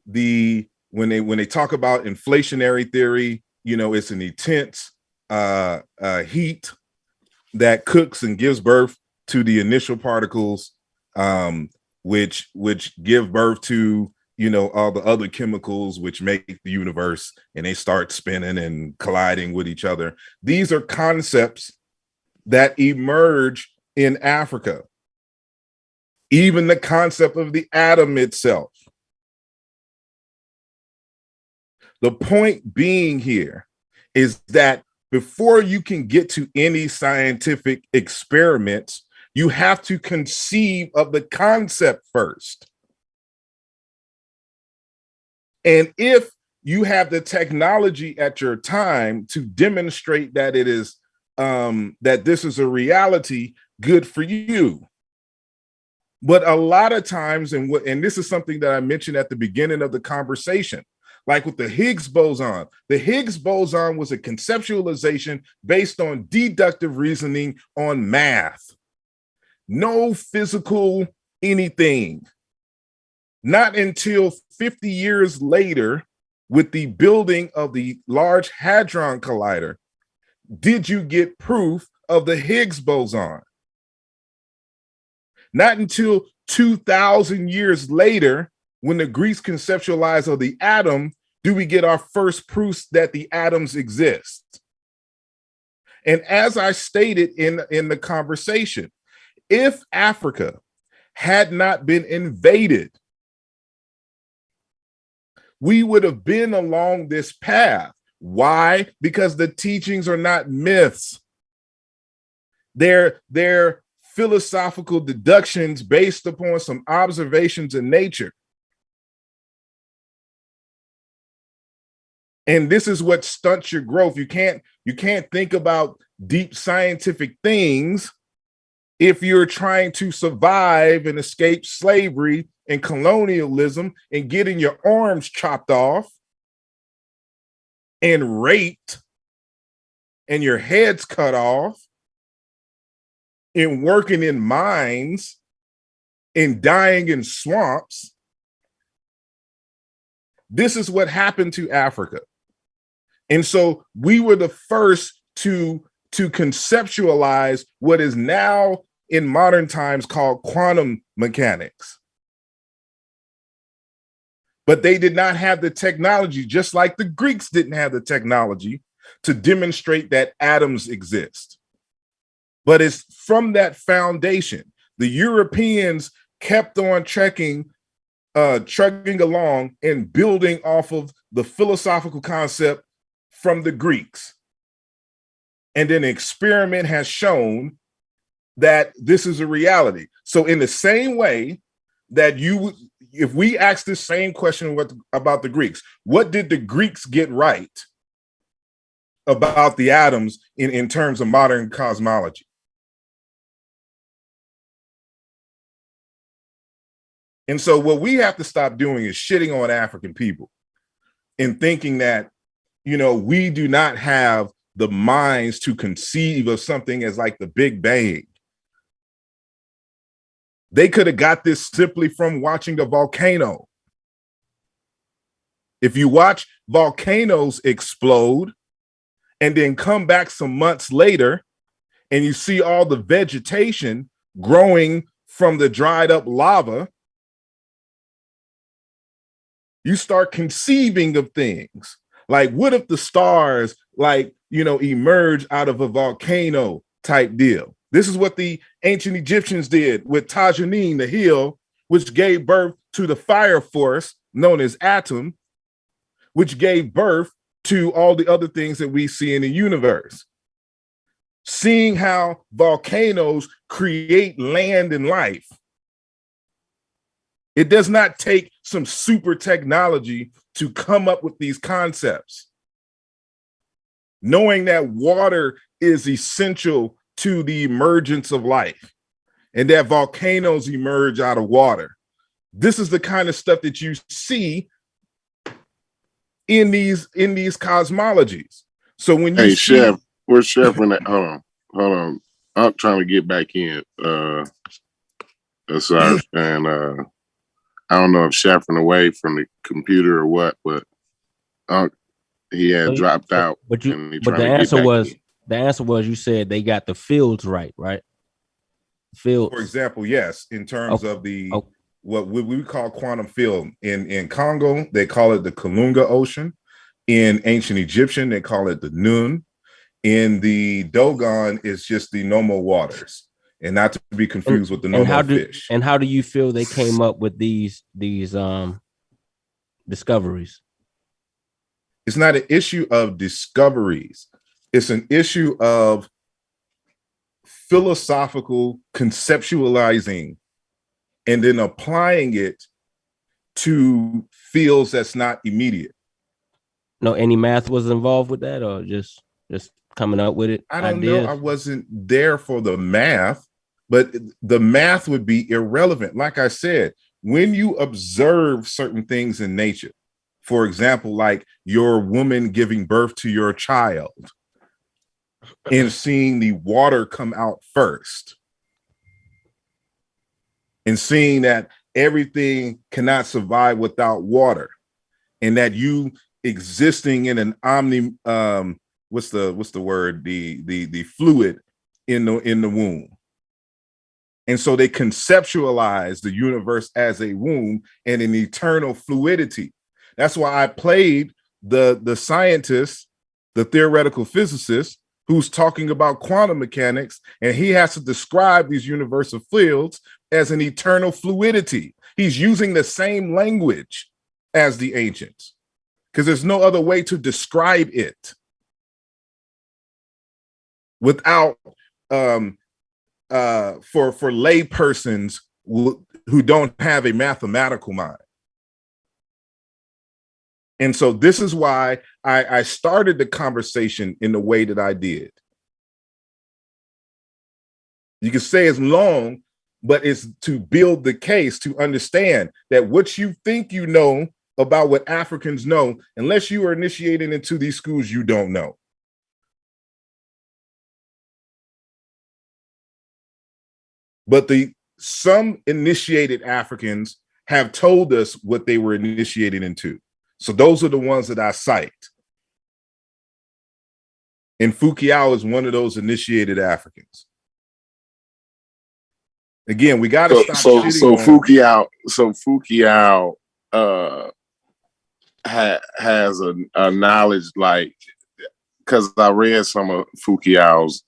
when they talk about inflationary theory, you know, it's an intense heat that cooks and gives birth to the initial particles, which give birth to, you know, all the other chemicals which make the universe, and they start spinning and colliding with each other. These are concepts that emerge in Africa. Even the concept of the atom itself. The point being here is that before you can get to any scientific experiments, you have to conceive of the concept first. And if you have the technology at your time to demonstrate that it is that this is a reality, good for you. But a lot of times, and this is something that I mentioned at the beginning of the conversation, like with the Higgs boson was a conceptualization based on deductive reasoning on math. No physical anything. Not until 50 years later, with the building of the Large Hadron Collider, did you get proof of the Higgs boson. Not until 2,000 years later, when the Greeks conceptualized of the atom, do we get our first proofs that the atoms exist. And as I stated in the conversation, if Africa had not been invaded, we would have been along this path. Why? Because the teachings are not myths. They're philosophical deductions based upon some observations in nature. And this is what stunts your growth. You can't think about deep scientific things if you're trying to survive and escape slavery and colonialism and getting your arms chopped off and raped and your heads cut off and working in mines and dying in swamps. This is what happened to Africa. And so we were the first to conceptualize what is now in modern times called quantum mechanics. But they did not have the technology, just like the Greeks didn't have the technology to demonstrate that atoms exist. But it's from that foundation. The Europeans kept on trucking along and building off of the philosophical concept from the Greeks. And then experiment has shown that this is a reality. So in the same way that if we ask this same question about the Greeks, what did the Greeks get right about the atoms in terms of modern cosmology? And so what we have to stop doing is shitting on African people and thinking that, we do not have the minds to conceive of something as like the Big Bang. They could have got this simply from watching a volcano. If you watch volcanoes explode and then come back some months later and you see all the vegetation growing from the dried up lava, you start conceiving of things. Like, what if the stars, emerge out of a volcano type deal? This is what the ancient Egyptians did with Tajanine, the hill, which gave birth to the fire force known as Atum, which gave birth to all the other things that we see in the universe. Seeing how volcanoes create land and life. It does not take some super technology to come up with these concepts. Knowing that water is essential to the emergence of life and that volcanoes emerge out of water. This is the kind of stuff that you see in these cosmologies. So when you Chef, where's Chef in that? Hold on. I'm trying to get back in. Asar, and I don't know if Chef ran away from the computer or what, but he had dropped out. But the answer was you said they got the fields right? Fields. For example, yes, in terms of what we call quantum field. In Congo, they call it the Kalunga Ocean. In ancient Egyptian, they call it the Nun. In the Dogon, it's just the normal waters, and not to be confused with the normal fish. And how do you feel they came up with these discoveries? It's not an issue of discoveries. It's an issue of philosophical conceptualizing and then applying it to fields that's not immediate. No, any math was involved with that, or just coming up with it? I don't know. I wasn't there for the math, but the math would be irrelevant. Like I said, when you observe certain things in nature, for example, like your woman giving birth to your child and seeing the water come out first and seeing that everything cannot survive without water, and that you existing in an what's the word, the fluid in the womb. And so they conceptualize the universe as a womb and an eternal fluidity. That's why I played the scientist, the theoretical physicist, who's talking about quantum mechanics, and he has to describe these universal fields as an eternal fluidity. He's using the same language as the ancients, because there's no other way to describe it without for lay persons who don't have a mathematical mind. And so this is why I started the conversation in the way that I did. You can say it's long, but it's to build the case to understand that what you think you know about what Africans know, unless you are initiated into these schools, you don't know. But some initiated Africans have told us what they were initiated into. So those are the ones that I cite. And Fukuyao is one of those initiated Africans. Again, we got to stop shitting on. Fukuyao has a knowledge, like, because I read some of Fukuyao's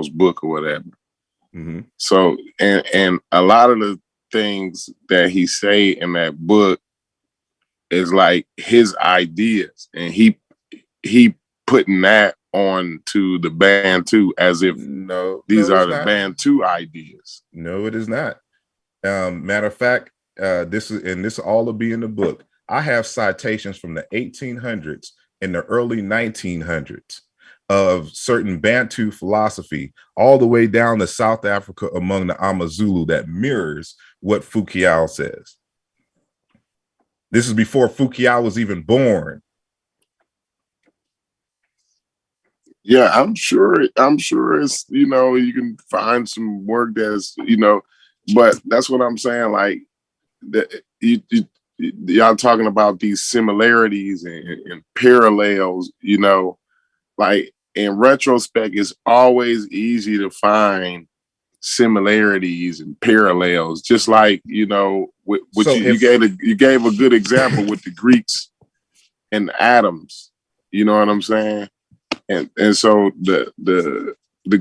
book or whatever. Mm-hmm. So and a lot of the things that he say in that book is like his ideas, and he putting that on to the Bantu as if these are the Bantu ideas. No, it is not. Matter of fact, this all will be in the book. I have citations from the 1800s and the early 1900s of certain Bantu philosophy all the way down to South Africa among the Amazulu that mirrors what Fukuyao says. This is before Fukuyao was even born. Yeah, I'm sure it's, you can find some work that's, but that's what I'm saying. Like, y'all talking about these similarities and parallels, like in retrospect, it's always easy to find similarities and parallels, just like, you gave a good example with the Greeks and the atoms, you know what I'm saying? And so the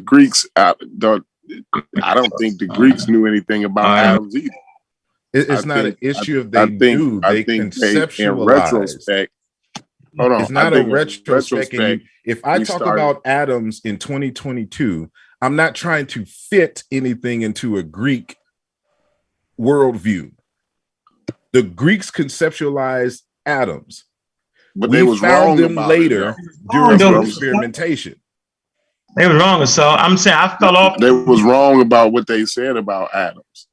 Greeks, I don't think the Greeks knew anything about atoms either. It's not an issue of they knew, they conceptualized. In retrospect, hold on. It's not a retrospect. If I talk about atoms in 2022, I'm not trying to fit anything into a Greek worldview. The Greeks conceptualized atoms. But they was wrong them later during experimentation. They were wrong, so I'm saying I fell off. They was wrong about what they said about atoms.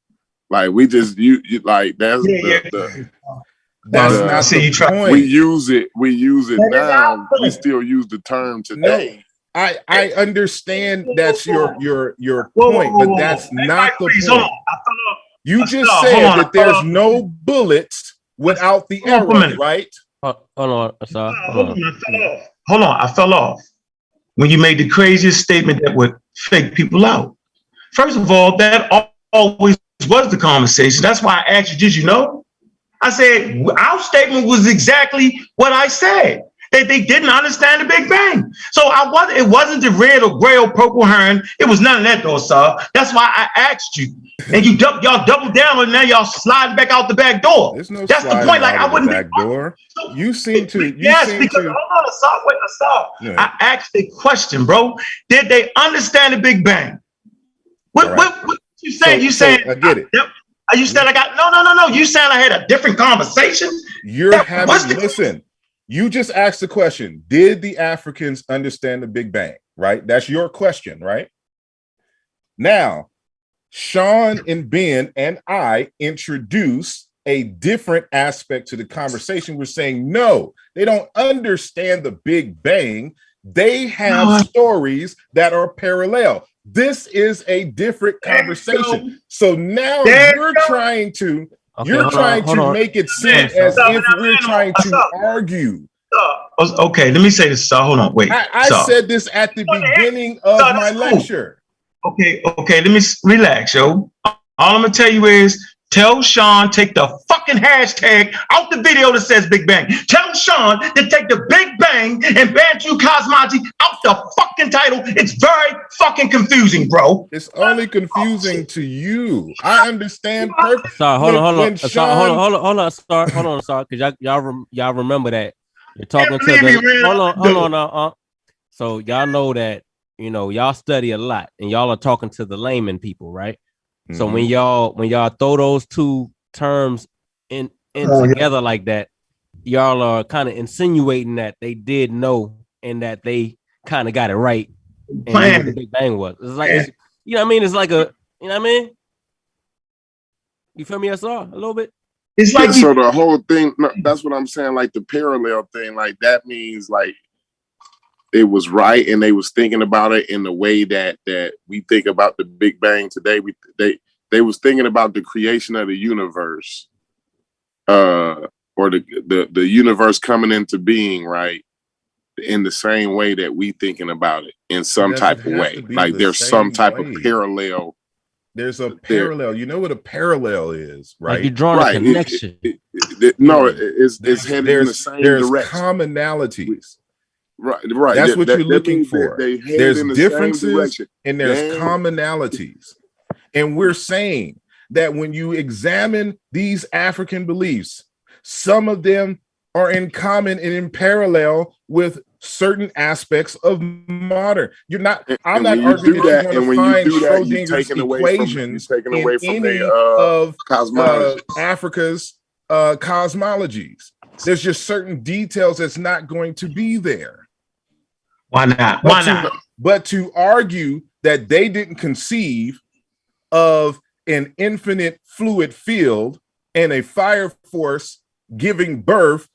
Like we just like that's that's not the point. We use it now. We still use the term today. No, I understand that's your point, but that's not the point. You just said that there's no bullets without the arrow, right? Hold on, Asar. Hold on, I fell off when you made the craziest statement that would fake people out. First of all, that always was the conversation. That's why I asked you, did you know? I said, our statement was exactly what I said. They didn't understand the Big Bang. So it wasn't the red or gray or purple heron. It was none of that, though, sir. That's why I asked you. And y'all doubled down and now y'all sliding back out the back door. There's no That's the point. Like, I wouldn't back door. You seem to. Hold on, Asar. Wait, Asar. Yeah. I asked a question, bro. Did they understand the Big Bang? What you saying? You saying I get it. You said I got no. You said I had a different conversation. Listen. You just asked the question. Did the Africans understand the Big Bang? Right. That's your question, right? Now, Sean and Ben and I introduce a different aspect to the conversation. We're saying no, they don't understand the Big Bang. They have stories that are parallel. This is a different conversation. So now you're trying to make it seem as if we're trying to argue. Okay, let me say this. Hold on, wait. I said this at the beginning of my lecture. Okay, let me relax, yo. All I'm gonna tell you is, tell Sean take the fucking hashtag out the video that says Big Bang. Tell Sean to take the Big Bang and Bantu cosmology out the fucking title. It's very fucking confusing, bro. It's only confusing to you. I understand perfectly. Sorry, hold on, Sorry, because y'all remember that you're talking to the. Hold on. So y'all know that y'all study a lot, and y'all are talking to the layman people, right? Mm-hmm. So when y'all throw those two terms in together like that, y'all are kind of insinuating that they did know and that they kind of got it right and knew what the Big Bang was. It's like you know what I mean? It's like a you know what I mean? You feel me, Asar? A little bit? It's like so the whole thing, that's what I'm saying, like the parallel thing, like that means like it was right and they was thinking about it in the way that we think about the Big Bang today. They was thinking about the creation of the universe, or the universe coming into being, right? In the same way that we thinking about it in some type of way. Like there's some type of parallel. There's a parallel. You know what a parallel is, right? Like you're drawing a connection. It's headed in the same direction. There's commonalities. Right. That's what you're looking for. There's differences and there's commonalities. And we're saying that when you examine these African beliefs, some of them are in common and in parallel with certain aspects of modern. I'm not arguing that you're going to find Schrodinger's equations in any of Africa's cosmologies. There's just certain details that's not going to be there. Why not? But to argue that they didn't conceive of an infinite fluid field and a fire force giving birth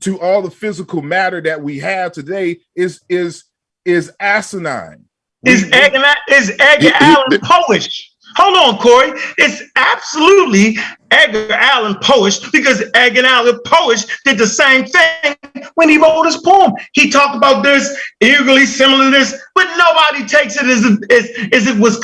to all the physical matter that we have today is asinine. Is Edgar Allan Polish? Hold on, Corey. It's absolutely Edgar Allan Polish because Edgar Allan Polish did the same thing when he wrote his poem. He talked about this, eerily similar to this, but nobody takes it as it was.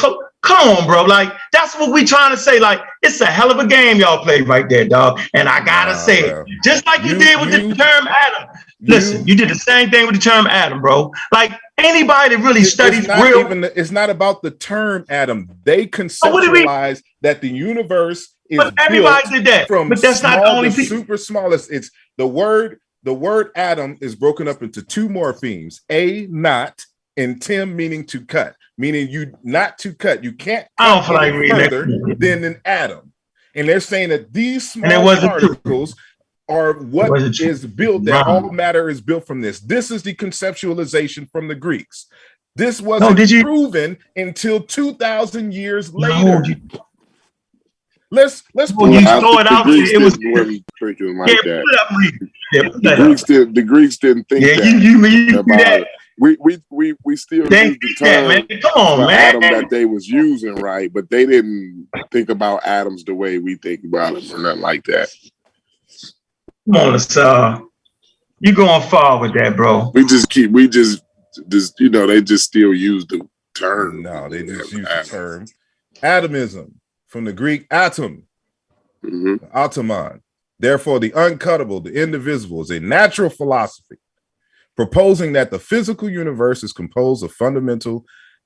Come on, bro. Like, that's what we trying to say. Like, it's a hell of a game y'all played right there, dog. And I gotta say it. Just like you did with the term atom. Listen, you did the same thing with the term atom, bro. Like, anybody that really studies it's not about the term atom. They conceptualize that the universe is everybody did that. But that's not the only thing. Super smallest. It's the word atom is broken up into two morphemes, a not and tim meaning to cut. Meaning you not to cut. You can't cut further than an atom. And they're saying that these small particles are what is built, that all matter is built from this. This is the conceptualization from the Greeks. This wasn't proven until 2,000 years later. Let's when you throw it out, it was thinking like that. The Greeks didn't think that. You about that. We still use the term man. Come on, man. Atom that they was using, right? But they didn't think about atoms the way we think about them or nothing like that. Come on, Asar. You going far with that, bro. We just they just still use the term. No, they just use the term. Atomism, from the Greek atom, atomon. Therefore, the uncuttable, the indivisible is a natural philosophy proposing that the physical universe is composed of fundamental,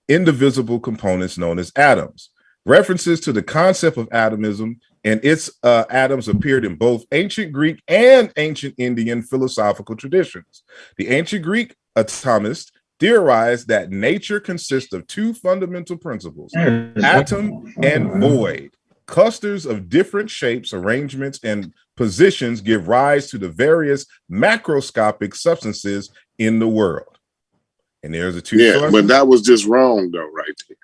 indivisible components known as atoms. References to the concept of atomism and its atoms appeared in both ancient Greek and ancient Indian philosophical traditions. The ancient Greek atomists theorized that nature consists of two fundamental principles, atom and void. Clusters of different shapes, arrangements, and positions give rise to the various macroscopic substances in the world. And there's the two sources. But that was just wrong though, right there.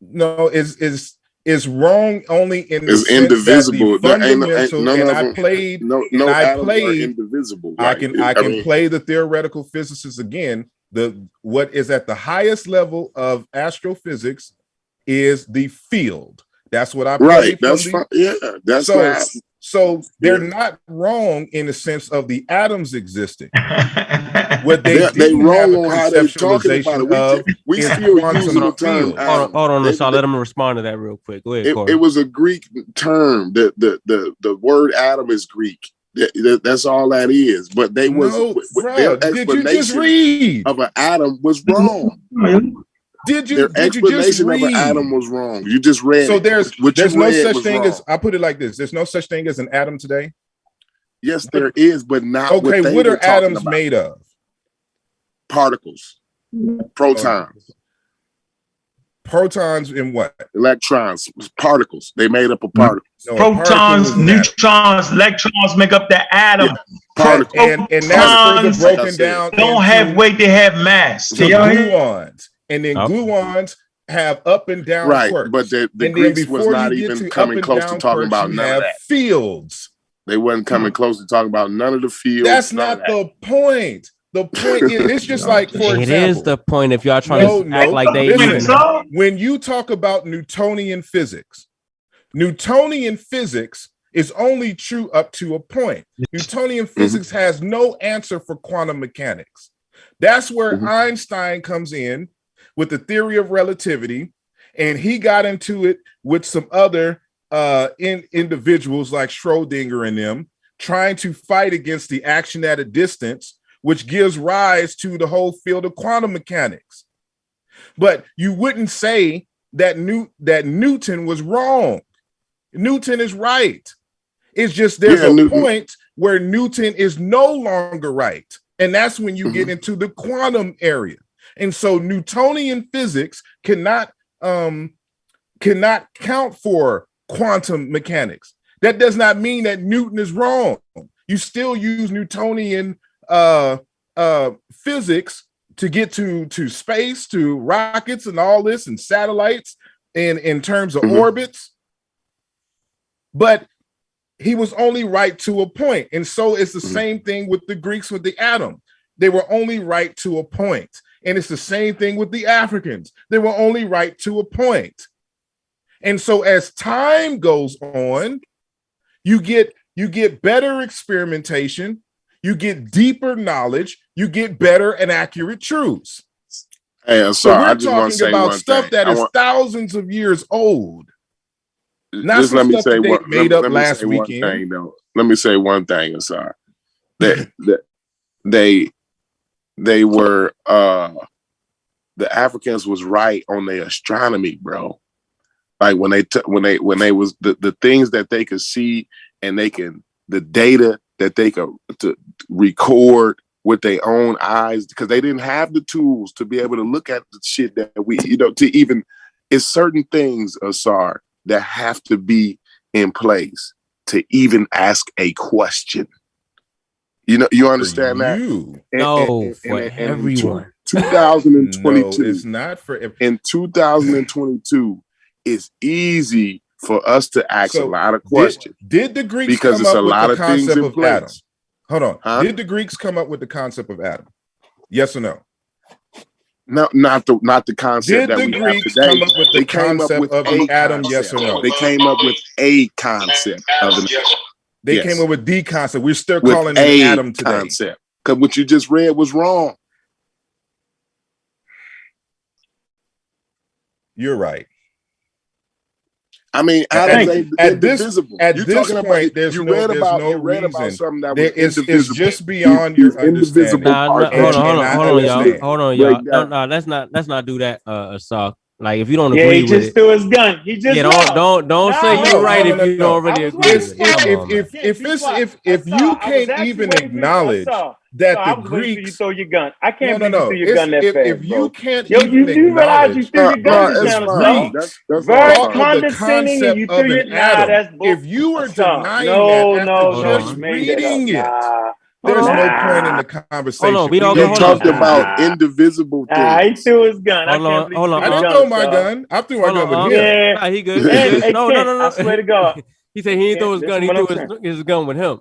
No, it's wrong only in the it's sense indivisible. That the fundamental, and I played indivisible. Right? I can play the theoretical physicists again. What is at the highest level of astrophysics is the field. That's what I played. Right. That's fine. Yeah. That's so they're not wrong in the sense of the atoms existing. What they wrong on how they're talking about it. We still using the term. Hold on, Asar. Let them respond to that real quick. Go ahead, Corey. It was a Greek term. The word atom is Greek. That's all that is. But their explanation of an atom was wrong. Did you just read? Of an atom was wrong. You just read. So there's no such thing as, I put it like this. There's no such thing as an atom today. Yes, there is, but not. Okay, what are atoms made of? Particles, protons. Protons in what? Electrons, particles. They made up of particles. No, protons, neutrons, electrons make up the atom. Yeah, particles. And that's further broken down. Don't have weight, they have mass. Gluons. And then gluons have up and down quirks. But the Greeks was not even coming close to talking about none of that. Fields. They wasn't coming close to talking about none of the fields. That's not the point. The point is, it's just like, for example. It is the point if y'all trying to act like they even. When you talk about Newtonian physics is only true up to a point. Newtonian physics has no answer for quantum mechanics. That's where Einstein comes in with the theory of relativity, and he got into it with some other individuals like Schrodinger and them, trying to fight against the action at a distance, which gives rise to the whole field of quantum mechanics. But you wouldn't say that Newton was wrong. Newton is right. It's just there's a point where Newton is no longer right. And that's when you get into the quantum area. And so Newtonian physics cannot count for quantum mechanics. That does not mean that Newton is wrong. You still use Newtonian physics to get to space, to rockets and all this, and satellites in terms of orbits. But he was only right to a point. And so it's the same thing with the Greeks with the atom. They were only right to a point. And it's the same thing with the Africans. They were only right to a point. And so as time goes on, you get better experimentation, you get deeper knowledge, you get better and accurate truths. Hey, so we're talking about stuff that is thousands of years old. Not just let me say what made up last weekend. Let me say one thing, Asar. They were the Africans was right on their astronomy, bro. Like when they was the things that they could see, and the data that they could to record with their own eyes, because they didn't have the tools to be able to look at the shit that we, to even, it's certain things, Asar, that have to be in place to even ask a question. You understand that? For everyone. 2022. No, it's not for everyone. In 2022, it's easy for us to ask a lot of questions. Did the Greeks because come it's up a with lot the of things concept in of place. atom? Hold on. Huh? Did the Greeks come up with the concept of atom? Yes or no? No, not the concept. Did the Greeks come up with the concept of the atom? Yes or no? They came up with a concept of an atom. They came up with the concept. We're still calling it an atom today. Concept. Because what you just read was wrong. You're right. I mean, Adams ain't indivisible. At this point, you read about something that was it's indivisible. just beyond your understanding. Hold on, y'all. No, let's not do that, Asar. Like, if you don't agree he with just it, threw his gun. He just don't say you're right if you don't already agree with it. If you can't even acknowledge that the Greeks, you throw your gun. I can't believe you threw your gun that fast, if you can't you realize you threw your gun down, Greeks very thought of the condescending, concept of an atom. If you were denying that after just reading it, there's no point in the conversation. Hold on, we all They talked about indivisible things. He threw his gun. Hold on. I didn't throw my gun. I threw my gun with him. Yeah. Nah, he good. Hey, No. I swear to God. He said he didn't throw his gun. He threw his gun with him.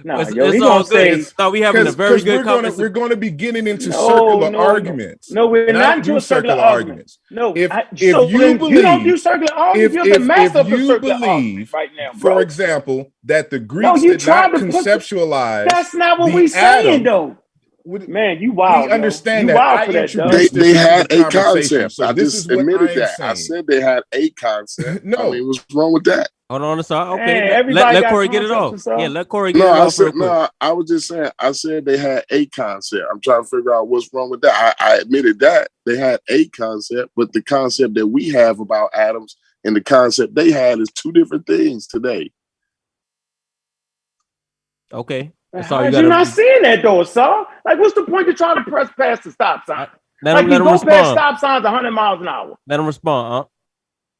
No, it's all good. We having a very good conversation. We're going to be getting into circular arguments. No, we're not into circular arguments. No, if you don't do circular arguments, you're the master of you circular believe, right now, bro. For example, that the Greeks did not conceptualize. That's not what we're saying, though. Man, you wild. We understand that. You wild I for that, introduced they had a concept. So I just admitted that. I said they had a concept. No, I mean, what's wrong with that? Hold on, okay. Let Corey get it off. Yeah, let Corey get it off. No, I was just saying. I said they had a concept. I'm trying to figure out what's wrong with that. I admitted that they had a concept, but the concept that we have about atoms and the concept they had is two different things today. Okay. How you not seeing that though, Asar? Like, what's the point of trying to press past the stop sign? Let him go respond. past stop signs 100 miles an hour. Let him respond, huh?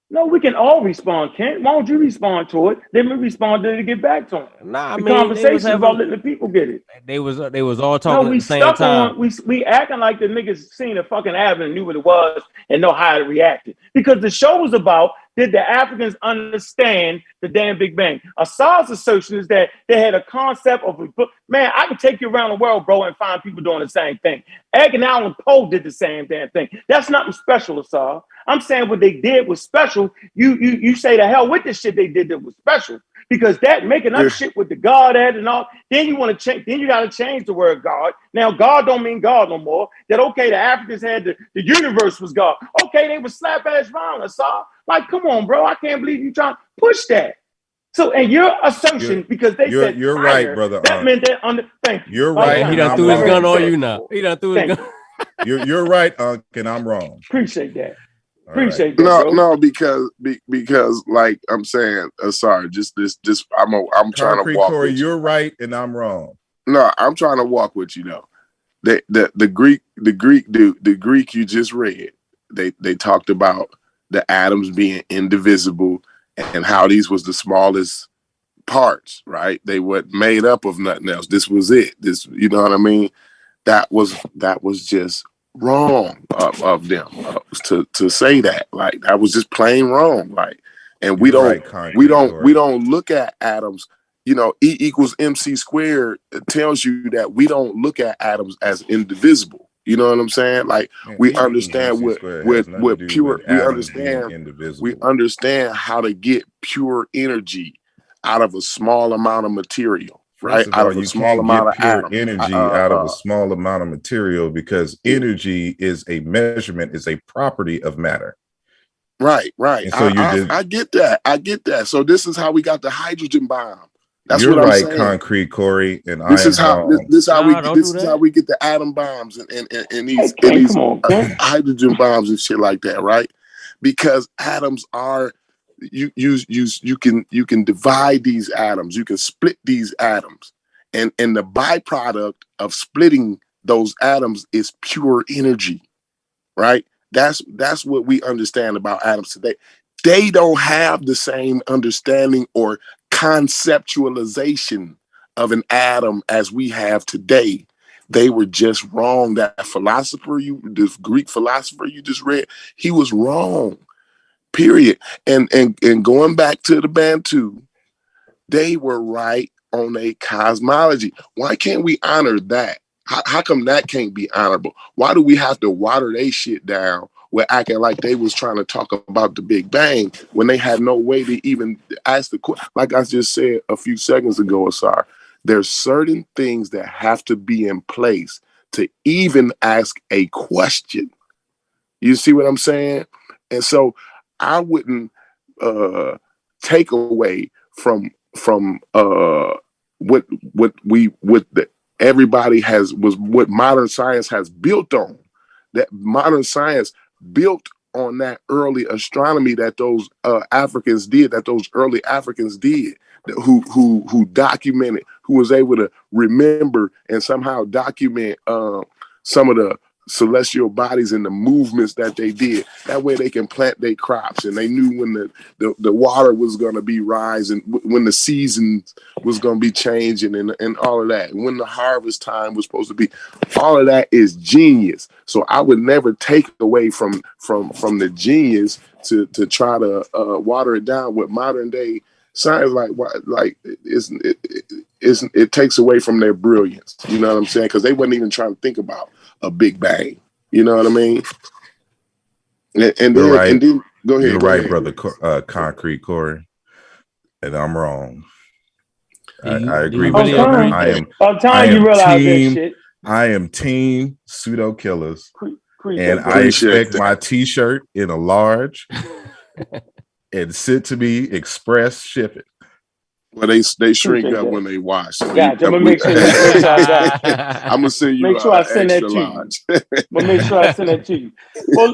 No, we can all respond, Kent. Why don't you respond to it? Then we respond to it to get back to him. Nah, I the mean, conversation about letting the people get it. They was all talking at the same time. We acting like the niggas seen a fucking Adam and knew what it was and know how to react it. Because the show was about, did the Africans understand the damn Big Bang? Asar's assertion is that they had a concept of a book. Man, I can take you around the world, bro, and find people doing the same thing. Edgar Allan Poe did the same damn thing. That's nothing special, Asar. I'm saying what they did was special. You say the hell with the shit they did that was special. Because that making up shit with the God at and all, then you want to change, then you got to change the word God. Now, God don't mean God no more. That, okay, the Africans had the universe was God. Okay, they were slap ass round, Asar. Like, come on, bro. I can't believe you trying to push that. So, and your assumption, because they said you're right, brother. That meant that thank you. You're right. He done threw his gun on you now. He done threw his gun. You're right, and I'm wrong. Appreciate that. Appreciate that. No, because like I'm saying, sorry, I'm trying to walk. Corey, you're right and I'm wrong. No, I'm trying to walk with you though. The Greek you just read, they talked about the atoms being indivisible and how these was the smallest parts, right? They were made up of nothing else. This was it. This, you know what I mean? That was just wrong of them to say that. Like, that was just plain wrong. Like, and we don't look at atoms. You know, E equals MC squared tells you that we don't look at atoms as indivisible. You know what I'm saying? Like, we understand what pure. We understand how to get pure energy out of a small amount of material. Right, out of a small amount of energy out of a small amount of material, because energy is a measurement, is a property of matter. Right. And so I get that. So this is how we got the hydrogen bomb. That's You're what I'm right, saying. Concrete Corey, and this is how we get the atom bombs and these hydrogen bombs and shit like that, right? Because atoms are. You can divide these atoms, you can split these atoms, and the byproduct of splitting those atoms is pure energy, right? That's what we understand about atoms today. They don't have the same understanding or conceptualization of an atom as we have today. They were just wrong. That philosopher, this Greek philosopher you just read, he was wrong. Period. And going back to the Bantu, they were right on a cosmology. Why can't we honor that? How come that can't be honorable? Why do we have to water they shit down? We're acting like they was trying to talk about the Big Bang when they had no way to even ask the question. Like I just said a few seconds ago, Asar, there's certain things that have to be in place to even ask a question. You see what I'm saying? And so I wouldn't take away from what everybody was what modern science has built on. That modern science built on that early astronomy that those Africans did, that those early Africans did, who documented, who was able to remember and somehow document some of the celestial bodies and the movements that they did. That way they can plant their crops, and they knew when the water was going to be rising, when the seasons was going to be changing, and all of that, when the harvest time was supposed to be. All of that is genius. So I would never take away from the genius to try to water it down with modern day science. It takes away from their brilliance. You know what I'm saying? Because they wasn't even trying to think about a Big Bang. You know what I mean? And then go ahead. You're right, brother. Concrete Corey, and I'm wrong. I agree with you. I am team pseudo killers, and I expect my T-shirt in a large and sent to me express shipping. Well, they shrink up when they wash. So I'm gonna make sure I'm gonna send you. Make sure I send that to large. you. But make sure I send that to you. Well,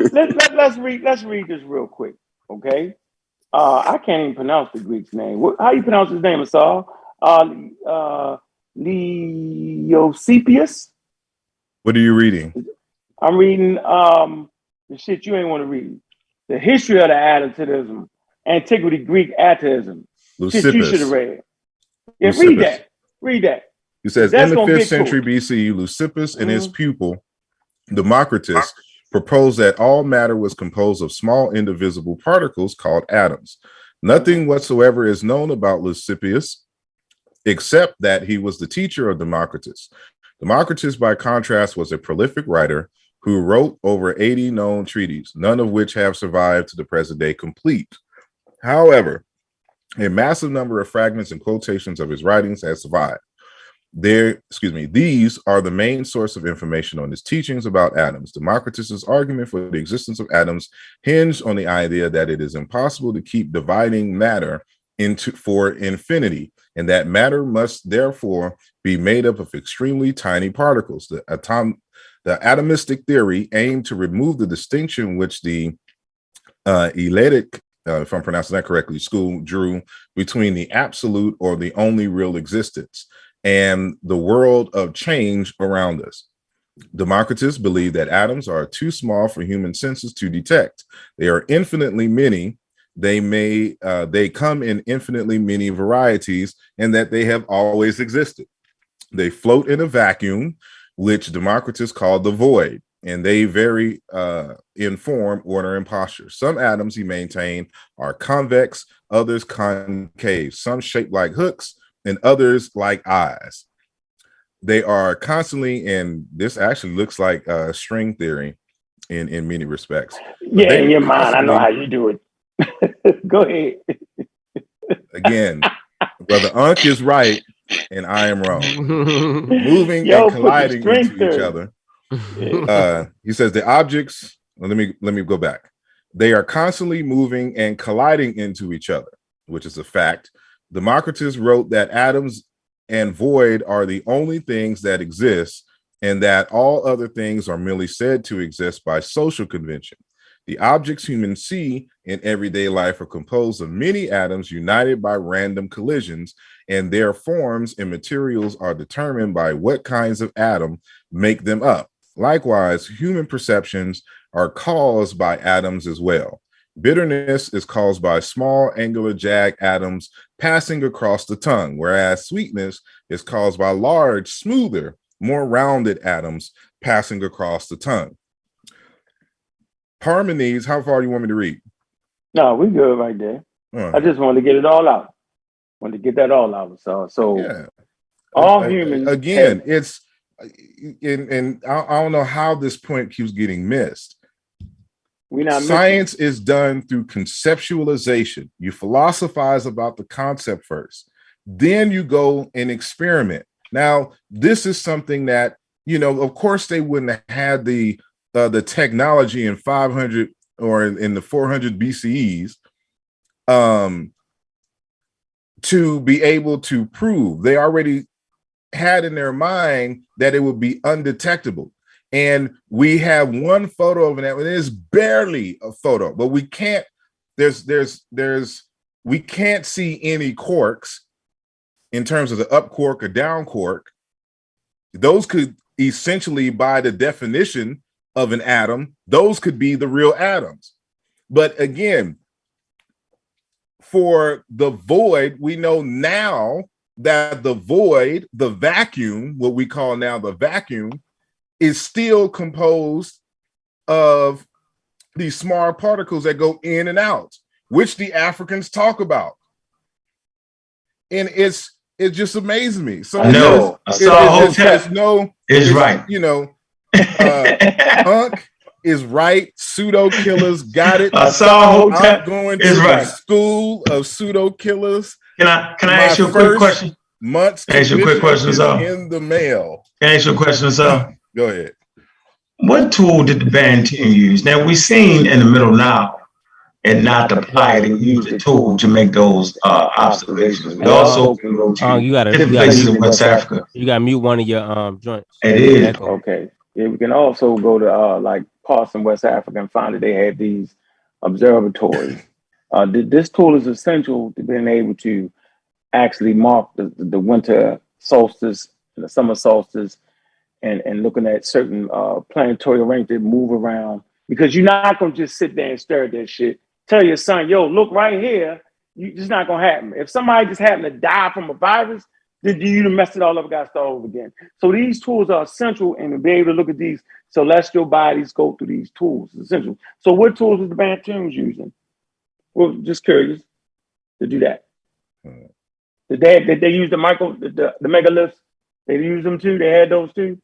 let's read this real quick, okay? I can't even pronounce the Greek's name. How you pronounce his name, Asar? Leosepius. What are you reading? I'm reading the shit you ain't want to read. The history of the Atavism, Antiquity Greek Atheism. Shit you should have read. Yeah, Leucippus. Read that. He says, in the 5th century BCE, Leucippus and his pupil, Democritus, proposed that all matter was composed of small indivisible particles called atoms. Nothing whatsoever is known about Leucippus, except that he was the teacher of Democritus. Democritus, by contrast, was a prolific writer who wrote over 80 known treatises, none of which have survived to the present day complete. However, a massive number of fragments and quotations of his writings have survived. These are the main source of information on his teachings about atoms. Democritus's argument for the existence of atoms hinged on the idea that it is impossible to keep dividing matter for infinity, and that matter must therefore be made up of extremely tiny particles. The atomistic theory aimed to remove the distinction which the Eleatic, if I'm pronouncing that correctly, school drew between the absolute or the only real existence and the world of change around us. Democritus believed that atoms are too small for human senses to detect. They are infinitely many. They come in infinitely many varieties, and that they have always existed. They float in a vacuum, which Democritus called the void, and they vary in form, order, and posture. Some atoms, he maintained, are convex, others concave, some shaped like hooks, and others like eyes. They are constantly, and this actually looks like string theory in many respects. Yeah, in your mind, I know how you do it. Go ahead. Again, Brother Ankh is right, and I am wrong. Moving and colliding into each other. He says the objects, let me go back. They are constantly moving and colliding into each other, which is a fact. Democritus wrote that atoms and void are the only things that exist, and that all other things are merely said to exist by social convention. The objects humans see in everyday life are composed of many atoms united by random collisions, and their forms and materials are determined by what kinds of atom make them up. Likewise, human perceptions are caused by atoms as well. Bitterness is caused by small angular jag atoms passing across the tongue, whereas sweetness is caused by large, smoother, more rounded atoms passing across the tongue. Parmenides, how far do you want me to read? No, we good right there. I just wanted to get it all out. Wanted to get that all out. So yeah. All humans. Again, it's and I don't know how this point keeps getting missed. Science is done through conceptualization. You philosophize about the concept first, then you go and experiment. Now, this is something that, of course, they wouldn't have had the technology in 500 or in the 400 BCEs, to be able to prove. They already had in their mind that it would be undetectable. And we have one photo of it. It is barely a photo, but we can't, we can't see any quarks in terms of the up quark or down quark. Those could essentially, by the definition of an atom, those could be the real atoms. But again, for the void, we know now that the void, the vacuum, what we call now the vacuum, is still composed of these small particles that go in and out, which the Africans talk about. And it just amazes me. So no, it's right. You know, Ankh is right. Pseudo killers got it. I'm going to the school of pseudo killers. Can I ask you a quick question? Months ask you a quick question, in the mail. Can I ask you a question, sir? Go ahead. What tool did the band team use? Now we've seen in the middle now and not apply it and use the tool to make those observations. We also can go to different places in West Africa. You got to mute one of your joints. It is. Echo. Okay. Yeah, we can also go to like parts in West Africa and find that they had these observatories. This tool is essential to being able to actually mark the winter solstice and the summer solstice, and looking at certain planetary arrangements move around, because you're not going to just sit there and stare at that shit. Tell your son, yo, look right here. It's not going to happen. If somebody just happened to die from a virus, then you messed it all up and got to start over again. So these tools are essential, and to be able to look at these celestial bodies go through these tools is essential. So what tools was the band team using? Well, just curious to do that. Did they use the megaliths? They used them too? They had those too?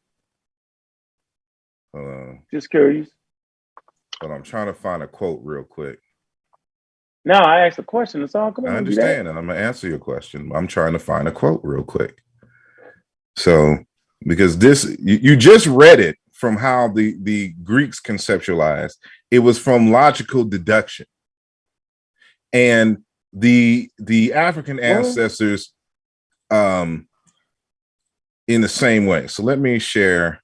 Just curious. But I'm trying to find a quote real quick. Now I asked a question. That's all. Come on, I understand, and I'm gonna answer your question. I'm trying to find a quote real quick. So, because this, you just read it from how the Greeks conceptualized. It was from logical deduction, and the African ancestors, in the same way. So let me share.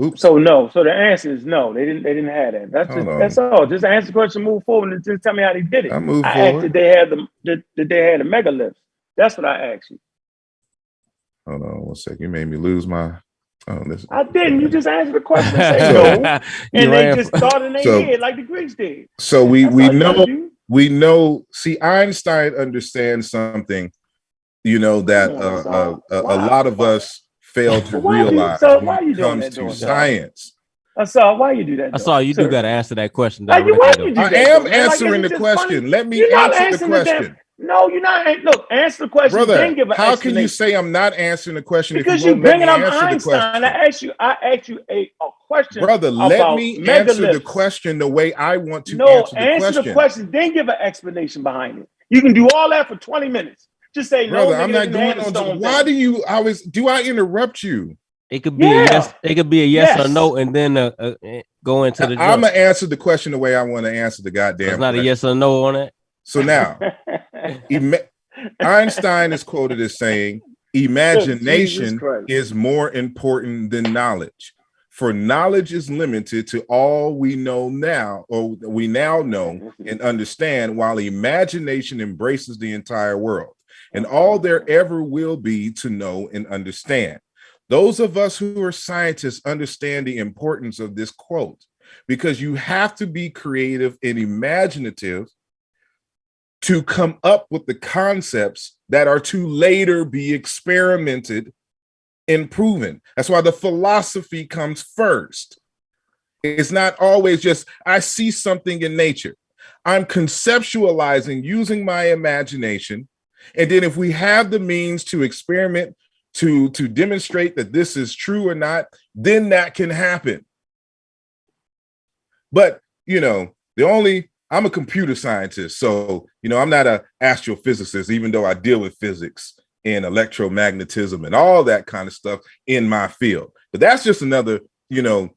Oops. So no. So the answer is no. They didn't have that. That's all. Just answer the question, move forward, and just tell me how they did it. I asked did they have the megaliths. That's what I asked you. Hold on 1 second. You made me lose my. I didn't. You just answered the question. Say no, and they just thought in their head like the Greeks did. So we know. See, Einstein understands something, you know, that a lot of us fail to realize when it comes to science. Asar, why you do that? Asar, you do got to answer that question. I am answering the question. Let me answer the question. No, you're not. Look, answer the question. Brother, then give an how can you say I'm not answering the question? Because you're bringing up Einstein. I asked you a question. Brother, let me answer the question the way I want to answer the question. No, answer the question, then give an explanation behind it. You can do all that for 20 minutes. Just say, brother, no, I'm not doing on. Why do you always do? I interrupt you. It could be a yes. It could be a yes or no, and then go into the. I'm gonna answer the question the way I want to answer the goddamn. It's not a yes or no on it. So now, Einstein is quoted as saying, "Imagination is more important than knowledge, for knowledge is limited to all we know now, or we now know and understand, while imagination embraces the entire world, and all there ever will be to know and understand." Those of us who are scientists understand the importance of this quote, because you have to be creative and imaginative to come up with the concepts that are to later be experimented and proven. That's why the philosophy comes first. It's not always just, I see something in nature. I'm conceptualizing using my imagination. And then if we have the means to experiment, to demonstrate that this is true or not, then that can happen. But, you know, I'm a computer scientist, so, you know, I'm not an astrophysicist, even though I deal with physics and electromagnetism and all that kind of stuff in my field. But that's just another, you know,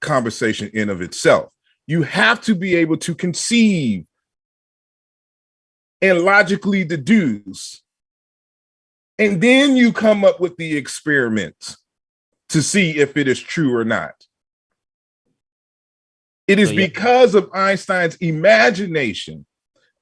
conversation in of itself. You have to be able to conceive and logically deduce. And then you come up with the experiments to see if it is true or not. It is because of Einstein's imagination,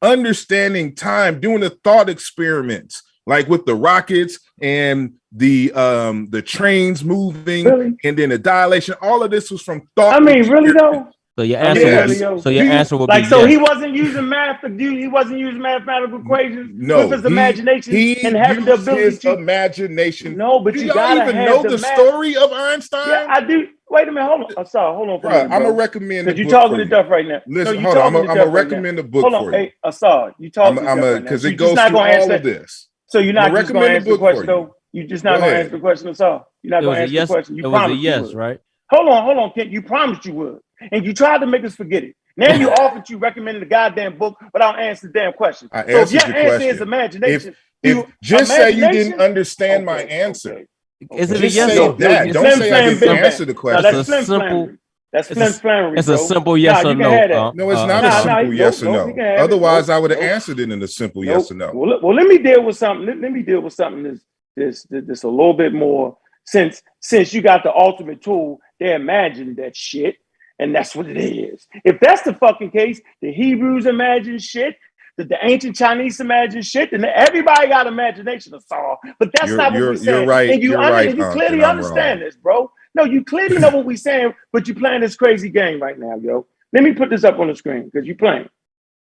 understanding time, doing the thought experiments, like with the rockets and the trains moving, and then the dilation. All of this was from thought. I mean, really though. So your answer would be like, so yes. he wasn't using math to do. He wasn't using mathematical equations No, with his imagination he and having the ability his to imagination. No, but do you y'all gotta even have know the the math. story of Einstein? Yeah, I do. Wait a minute, hold on. Asar, hold on for a minute, bro. I'm gonna recommend the book. You're talking for to you. Duff right now. Listen, no, hold on. I'm gonna right recommend now. the book hold on, for you. Hey, Asar, you talking to Duff right now. Because it So goes through all of this. So you're not just gonna answer the question, for you. though. You're just not gonna answer the question, Asar. You're not gonna answer the question. You promised you would. Right? Hold on, Kent. You promised you would, and you tried to make us forget it. Now you offered you recommended the goddamn book without answering the damn question. I So if your answered your answer question. is imagination, If just say you didn't understand my answer. Is it a Just yes say or that. Don't say I didn't answer the question. No, that's flim flammery. That's flim flammery. It's a simple yes or no. No, it's not a simple yes or no. Otherwise, I would have answered it in a simple yes or no. Well, let me deal with something. Let me deal with something that's a little bit more. Since you got the ultimate tool, they imagined that shit, and that's what it is. If that's the fucking case, the Hebrews imagined shit, the ancient Chinese imagined shit, and everybody got imagination to solve. But that's not what we're saying. You're right. And you Unc, clearly understand this, bro. No, you clearly know what we're saying, but you're playing this crazy game right now, yo. Let me put this up on the screen because you're playing,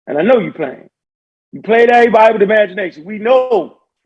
and I know you're playing. You played everybody with imagination.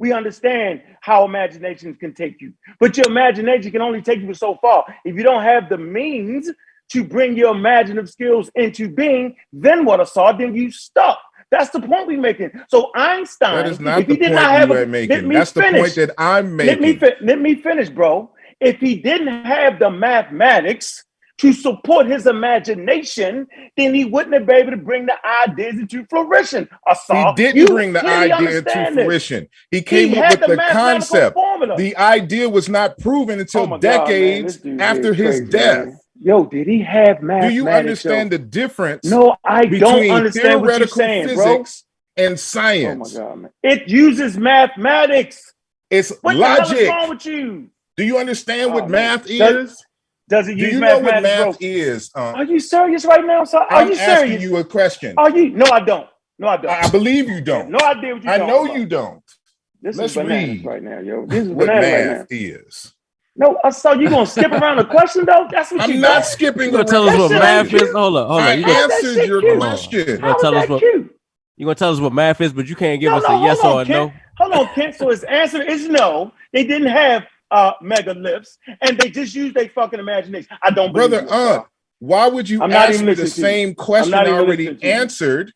We understand how imaginations can take you, but your imagination can only take you so far. If you don't have the means to bring your imaginative skills into being, then what, Asar? Then you stuck. That's the point we're making. So Einstein, that is not if he the did point not have we're making. That's the point that I'm making. Let me finish, bro. If he didn't have the mathematics to support his imagination, then he wouldn't have been able to bring the ideas into fruition. He didn't bring the idea to fruition. He came up with the concept. Formula. The idea was not proven until decades after his death. Man. Yo, did he have mathematics? Do you understand the difference? No, I don't understand what you're saying, physics and science. Oh my God, man! It uses mathematics. It's what logic. What the hell is wrong with you? Do you understand what math is? Does it use mathematics? Do you know what math is? Are you serious right now, sir? I'm asking you a question. Are you? No, I don't. No, I don't. I believe you don't. No idea what you I know you don't. Let's read right now, yo. This is what math is. No, I saw you gonna skip around the question though. That's what I'm not skipping. You gonna tell us what math is? Hold on. I answered your question. You gonna tell us what? You gonna tell us what math is, but you can't give us a yes or a no. Hold on, Kent. So his answer is no. They didn't have megaliths, and they just used their fucking imagination. I don't believe Brother why would you ask me the same question I already answered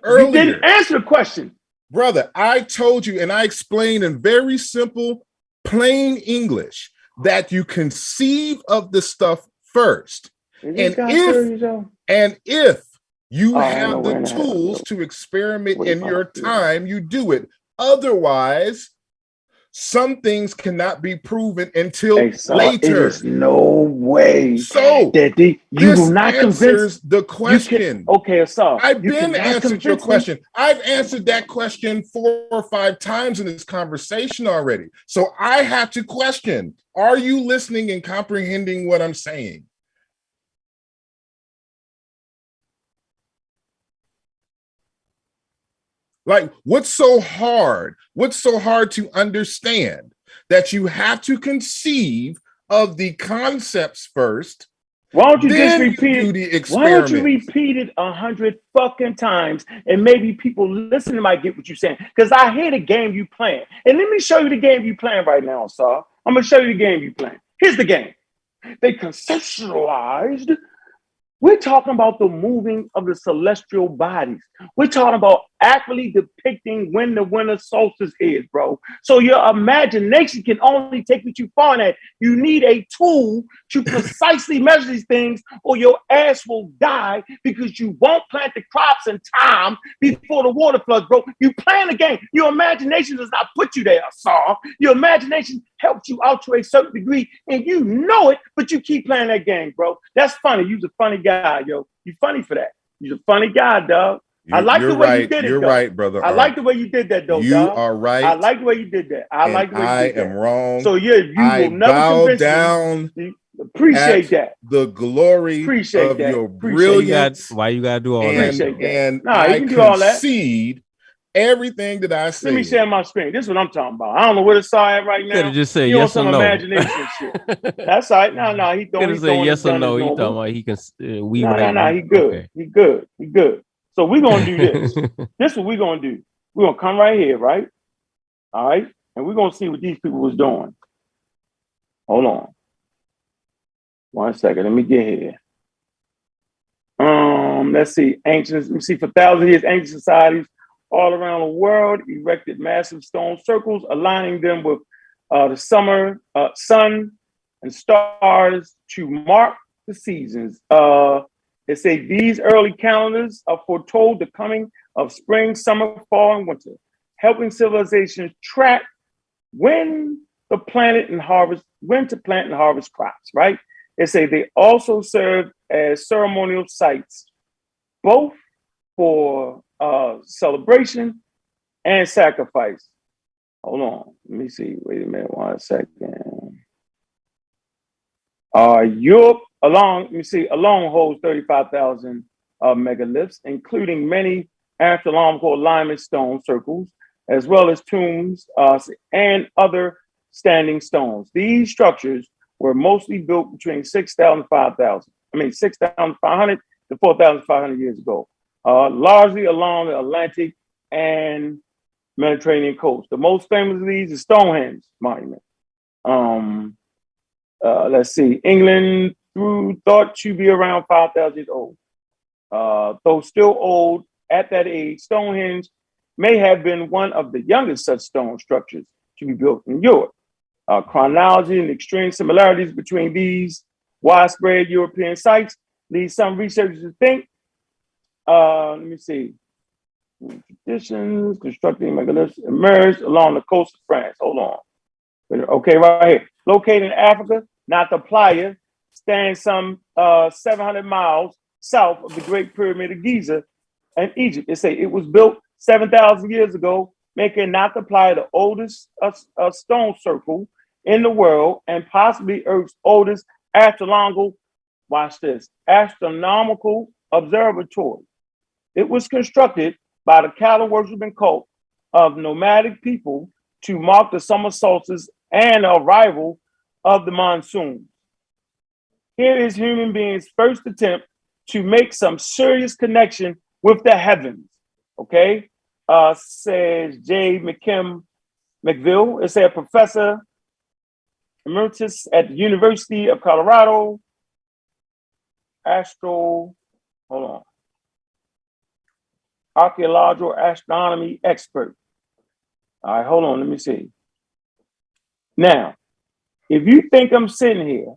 earlier? You didn't answer the question. Brother, I told you and I explained in very simple, plain English that you conceive of the stuff first. And if you have the tools to experiment in your time, you do it. Otherwise, some things cannot be proven until later. There's no way. So that you will not convince the question. Okay, Asar. I've been answered your question. I've answered that question 4 or 5 times in this conversation already. So I have to question: are you listening and comprehending what I'm saying? Like, what's so hard? What's so hard to understand that you have to conceive of the concepts first? Why don't you just repeat it? Why don't you repeat it 100 fucking times, and maybe people listening might get what you're saying? Because I hear the game you playing, and let me show you the game you playing right now, Asar. I'm gonna show you the game you playing. Here's the game. They conceptualized. We're talking about the moving of the celestial bodies. We're talking about accurately depicting when the winter solstice is, bro. So your imagination can only take you too far in that. You need a tool to precisely measure these things, or your ass will die because you won't plant the crops in time before the water floods, bro. You playing the game. Your imagination does not put you there, Asar. Your imagination helps you out to a certain degree, and you know it, but you keep playing that game, bro. That's funny. You're a funny guy, yo. You funny for that. You're a funny guy, dog. I like the way you did it. You're right, brother. I like the way you did that, though. You dog. are right. I like the way you did that. I like the way you did that. I am wrong. So yeah, you will never bow down. Appreciate that. The glory Appreciate of that. your brilliance. Why you gotta do all and, that? And nah, I you can do all that. concede everything that I say. Let me share my screen. This is what I'm talking about. I don't know where the saw at right now. Could have just said you yes or some no. Imagination shit. That's all right. No, he could have said yes or no. He talking about he can. No. He good. Okay. He good. He good. So we're gonna do this. This is what we're gonna do. We're gonna come right here, right? All right, and we're gonna see what these people was doing. Hold on. 1 second. Let me get here. Let's see. Let me see. For thousands of years, ancient societies all around the world erected massive stone circles, aligning them with the sun, and stars to mark the seasons. They say these early calendars foretold the coming of spring, summer, fall, and winter, helping civilizations track when to plant and harvest crops, right? They say they also serve as ceremonial sites, both for celebration and sacrifice. Hold on, let me see. Wait a minute, 1 second. Europe alone holds 35,000 megaliths, including many astronomical alignment stone circles, as well as tombs and other standing stones. These structures were mostly built between 6,500 to 4,500 years ago, largely along the Atlantic and Mediterranean coast. The most famous of these is Stonehenge Monument. Let's see, England thought to be around 5,000 years old. Though still old at that age, Stonehenge may have been one of the youngest such stone structures to be built in Europe. Chronology and extreme similarities between these widespread European sites lead some researchers to think, let me see, traditions, constructing megaliths emerged along the coast of France. Hold on. Okay, right here. Located in Africa, not the Playa, stands some 700 miles south of the Great Pyramid of Giza and Egypt. They say it was built 7,000 years ago, making not the Playa the oldest stone circle in the world and possibly Earth's oldest astronomical, watch this, astronomical observatory. It was constructed by the cattle worshiping cult of nomadic people to mark the summer solstice and the arrival of the monsoon. Here is human beings' first attempt to make some serious connection with the heavens. Okay, says J. McVille. It's a professor emeritus at the University of Colorado. Archaeological astronomy expert. All right, hold on, let me see. Now, if you think I'm sitting here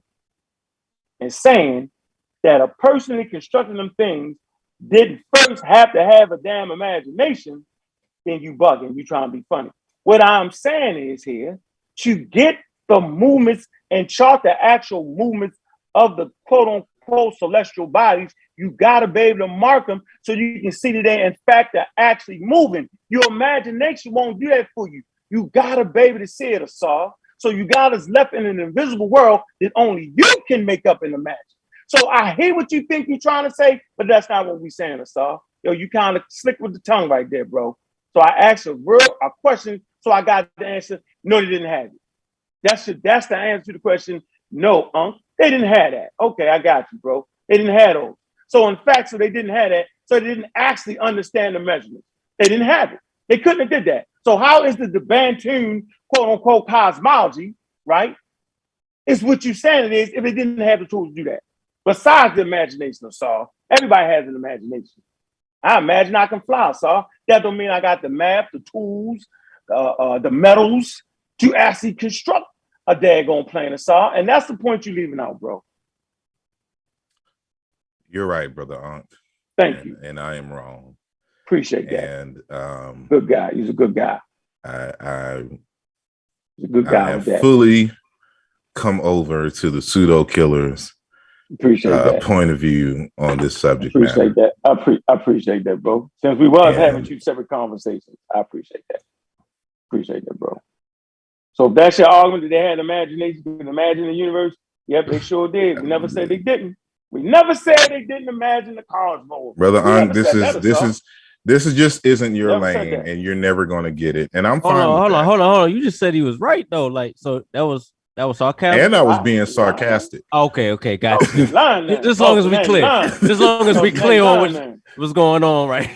and saying that a person that constructed them things didn't first have to have a damn imagination, then you bugging, you trying to be funny. What I'm saying is here, to get the movements and chart the actual movements of the quote unquote celestial bodies, you gotta be able to mark them so you can see that they in fact are actually moving. Your imagination won't do that for you. You gotta be able to see it, Asar. So you got us left in an invisible world that only you can make up and imagine. So I hear what you think you're trying to say, but that's not what we're saying, Asar. Yo, you kind of slick with the tongue right there, bro. So I asked a question, so I got the answer. No, they didn't have it. That's the answer to the question. No, they didn't have that. Okay, I got you, bro. They didn't have those. So in fact, so they didn't have that. So they didn't actually understand the measurements. They didn't have it. They couldn't have did that. So how is the Bantoon, quote unquote, cosmology, right? It's what you're saying it is if they didn't have the tools to do that. Besides the imagination of Saul, everybody has an imagination. I imagine I can fly, Saul. That don't mean I got the math, the tools, the metals to actually construct a daggone plane, Saul. And that's the point you're leaving out, bro. You're right, brother Ankh. Thank you. And I am wrong. Appreciate that. And good guy. He's a good guy. He's a good guy. I have fully come over to the pseudo killers Appreciate that. point of view on this subject Appreciate matter. that. I appreciate that, bro. Since we was having two separate conversations, I appreciate that. Appreciate that, bro. So if that's your argument that they had imagination, you can imagine the universe. Yep, they sure did. We never said they didn't. We never said they didn't imagine the cosmos. Brother Ankh, this just isn't your lane, and you're never going to get it. And I'm fine with that. Hold on. You just said he was right though. Like, so that was sarcasm. And I was being sarcastic. Okay, gotcha. Just as long as we clear. Just as long as we clear on what's going on, right?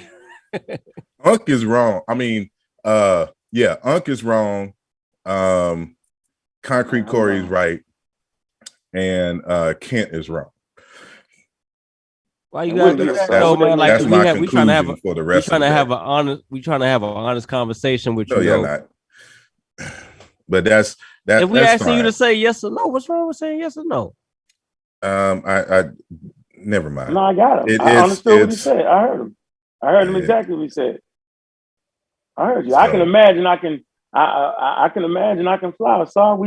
Ankh is wrong. I mean, Ankh is wrong. Concrete Corey's right, and Kent is wrong. Why you gotta do that? No, man. Like that's my conclusion for the rest of the day. We trying to have an honest conversation with you. No, you're not. But that's if we that's asking fine. you to say yes or no, what's wrong with saying yes or no? I never mind. No, I got him. I understood what he said. I heard him. I heard him exactly what he said. I heard you. So, I can imagine. I can imagine. I can fly. So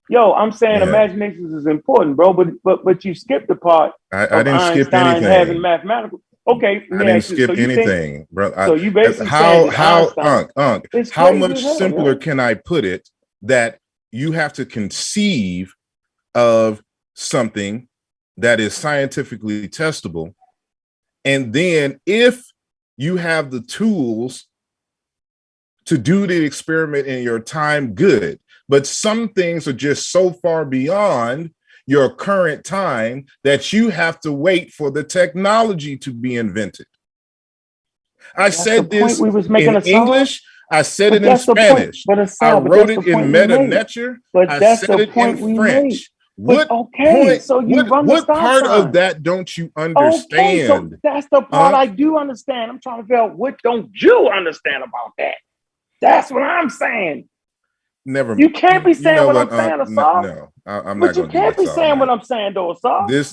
yo, I'm saying imagination is important, bro. But you skipped the part. I didn't skip anything. Having mathematical. Okay, I didn't skip anything, bro. So you basically how how much simpler can I put it that you have to conceive of something that is scientifically testable, and then if you have the tools to do the experiment in your time, good. But some things are just so far beyond your current time that you have to wait for the technology to be invented. I said this in English. I said it in Spanish. I wrote it in Meta Nature. I said it in French. What point? So what part of that don't you understand? So that's the part I do understand. I'm trying to figure out what don't you understand about that. That's what I'm saying. Never. You can't be saying what I'm saying, Asar. No, I'm but not. You can't be saying what I'm saying, though, Asar. You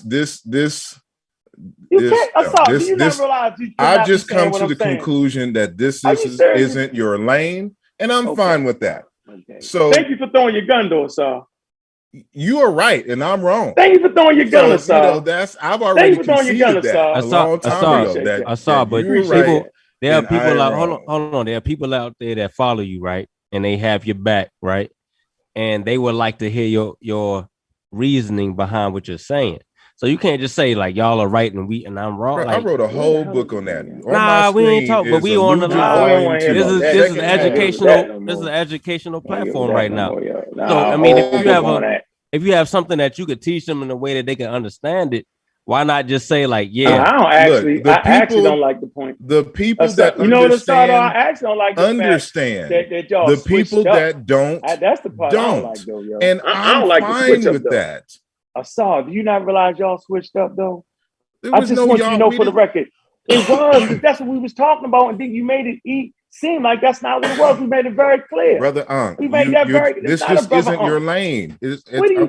can't, Asar. Do you not realize you I've just come to the conclusion that this isn't your lane, and I'm fine with that. Okay. So thank you for throwing your gun, though, Asar. You are right, and I'm wrong. Thank you for throwing your gun, Asar. I've already conceded that a long time ago. Asar, but people. There are people out. Hold on. There are people out there that follow you, right? And they have your back, right? And they would like to hear your reasoning behind what you're saying. So you can't just say like y'all are right and I'm wrong. Bro, I wrote a whole book on that. We ain't talking, but we on the line. This is an educational. This is an educational platform right now. So I mean, if you have something that you could teach them in a way that they can understand it, why not just say like, yeah? I actually don't like the point. The people that understand, I actually don't like the understand. That y'all the people that don't, that's the part don't. I don't like, though, yo. And I'm fine with that. Asar, do you not realize y'all switched up though? I just want you to know for the record, it was. That's what we was talking about, and then you made it seem like that's not what it was. We made it very clear, brother Ankh. We made that very. This just isn't your lane. It's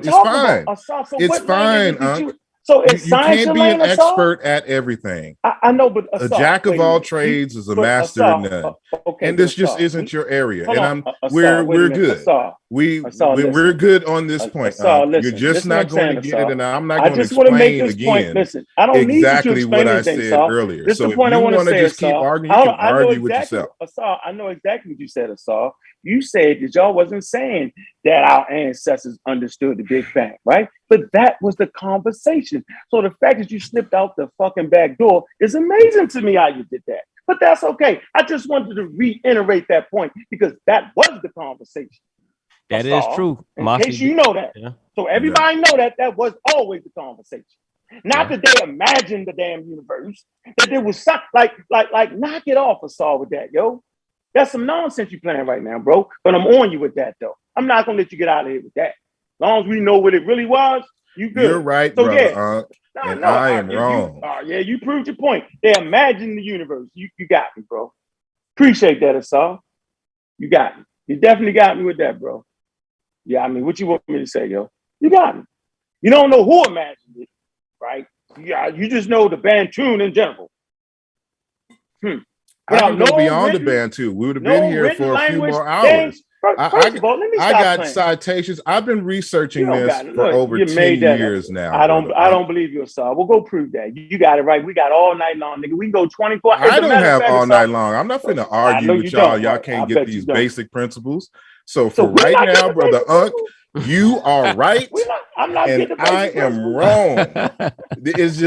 fine. Asar, so it's fine, Ankh. So it's you can't be an expert at everything. I know, but a jack of all trades is a master in none. Okay, and this just isn't your area. And we're good. We're good on this point. You're just not going to get it, and I'm not going to explain again. Listen, I don't need exactly what I said earlier. This so is the point I want to say. Just keep arguing, you can argue with yourself. Asar, I know exactly what you said, Asar. You said that y'all wasn't saying that our ancestors understood the Big Bang, right? But that was the conversation. So the fact that you slipped out the fucking back door is amazing to me how you did that. But that's okay. I just wanted to reiterate that point because that was the conversation. That is true. In case you know that. Yeah. So everybody know that was always the conversation. Not that they imagined the damn universe. That there was something like knock it off, Asar, with that, yo. That's some nonsense you're playing right now, bro. But I'm on you with that, though. I'm not going to let you get out of here with that. As long as we know what it really was, you good. You're right, so, brother. And I am wrong. You proved your point. They imagined the universe. You got me, bro. Appreciate that, Asar. You got me. You definitely got me with that, bro. Yeah, I mean, what you want me to say, yo? You got me. You don't know who imagined it, right? Yeah, you just know the Bantoon in general. I can go beyond the Bantu. We would have been here for a few more hours. First of all, let me stop I got playing. citations. I've been researching this for look, over you 10 made that years up. now. I don't believe you, Asar. We'll go prove that. You got it right. We got all night long, nigga. We can go 24 hours. I don't have all night long. I'm not finna argue with y'all. Y'all can't get these basic principles. So for right now, brother Ankh, you are right. I'm not and I am wrong. That's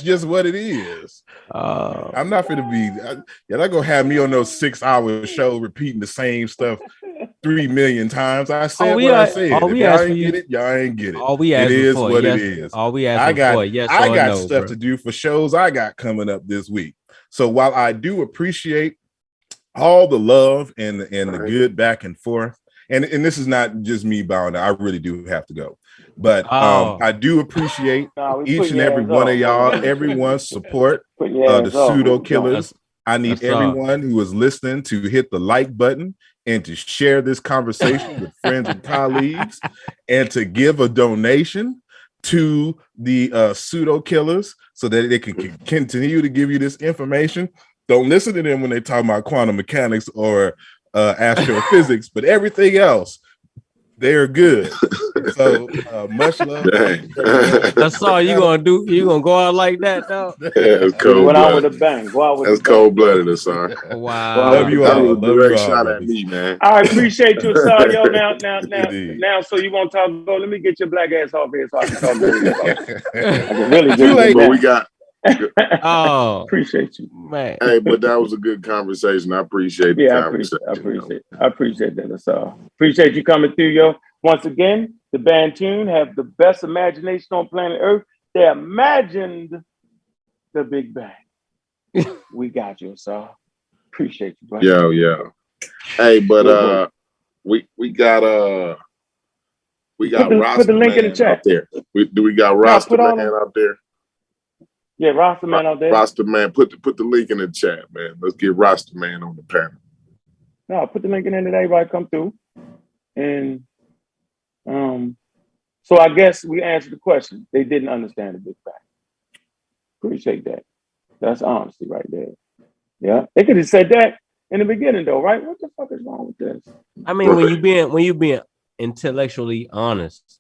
just what it is. I'm not gonna be. Y'all not gonna have me on those 6-hour show repeating the same stuff 3 million times. I said what I said. If y'all ain't get it, y'all ain't get it. All we it is for, what yes, it is. All we I got for, yes I or got no, stuff to do for shows I got coming up this week. So while I do appreciate all the love and the good back and forth, and this is not just me bowing down, I really do have to go. But I do appreciate each and every one of y'all, everyone's support the pseudo killers. I need everyone who is listening to hit the like button and to share this conversation with friends and colleagues and to give a donation to the pseudo killers so that they can continue to give you this information. Don't listen to them when they talk about quantum mechanics or astrophysics, but everything else, they're good. So much love. That's all you gonna do. You gonna go out like that, though? That's cold blooded. That's cold blooded, Asar. Wow. Love you all. Love you all, shot at me, man. I appreciate you, Asar. Yo, now, so you want to talk? Go. Let me get your black ass off here so I can talk to you. I can really too late, but we got. Appreciate you, man. Hey, but that was a good conversation. I appreciate the conversation. I appreciate that, Asar. Appreciate you coming through, yo. Once again, the Bantoon have the best imagination on planet Earth. They imagined the Big Bang. We got you, Asar. Appreciate you, brother. Yeah. Hey, but we got put the link in the chat out there. We got Rasta Man out there? Yeah, Rasta Man out there. Rasta Man, put the link in the chat, man. Let's get Rasta Man on the panel. No, put the link in there that everybody come through. And so I guess we answered the question. They didn't understand the Big Bang. Appreciate that. That's honesty right there. Yeah. They could have said that in the beginning though, right? What the fuck is wrong with this? I mean, when you being intellectually honest,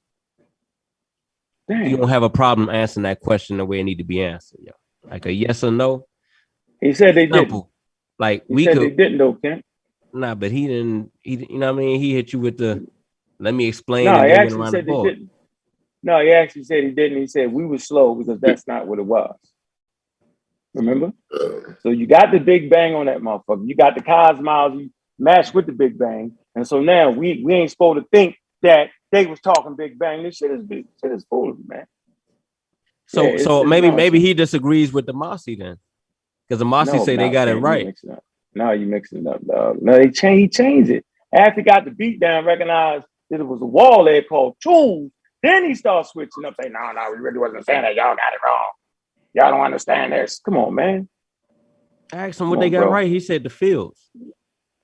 you don't have a problem answering that question the way it need to be answered, yo. Like a yes or no. He said they didn't. Like he said they didn't though, Ken. Nah, but he didn't. You know what I mean? He hit you with the let me explain. No, and he then actually went around said the they board. didn't. No, he actually said he didn't. He said we were slow because that's not what it was. Remember? So you got the Big Bang on that motherfucker. You got the cosmology matched with the Big Bang, and so now we ain't supposed to think that they was talking Big Bang. This shit is foolish, man. So Yeah, so it's maybe he disagrees with the Mossy then, because the Mossy say they got it right. No, you mixing it up, dog. No, he changed it. After he got the beat down, recognized that it was a wall there called tools. Then he started switching up, saying, no, we really wasn't saying that. Y'all got it wrong. Y'all don't understand this. Come on, man. I asked him what they got right. He said the fields.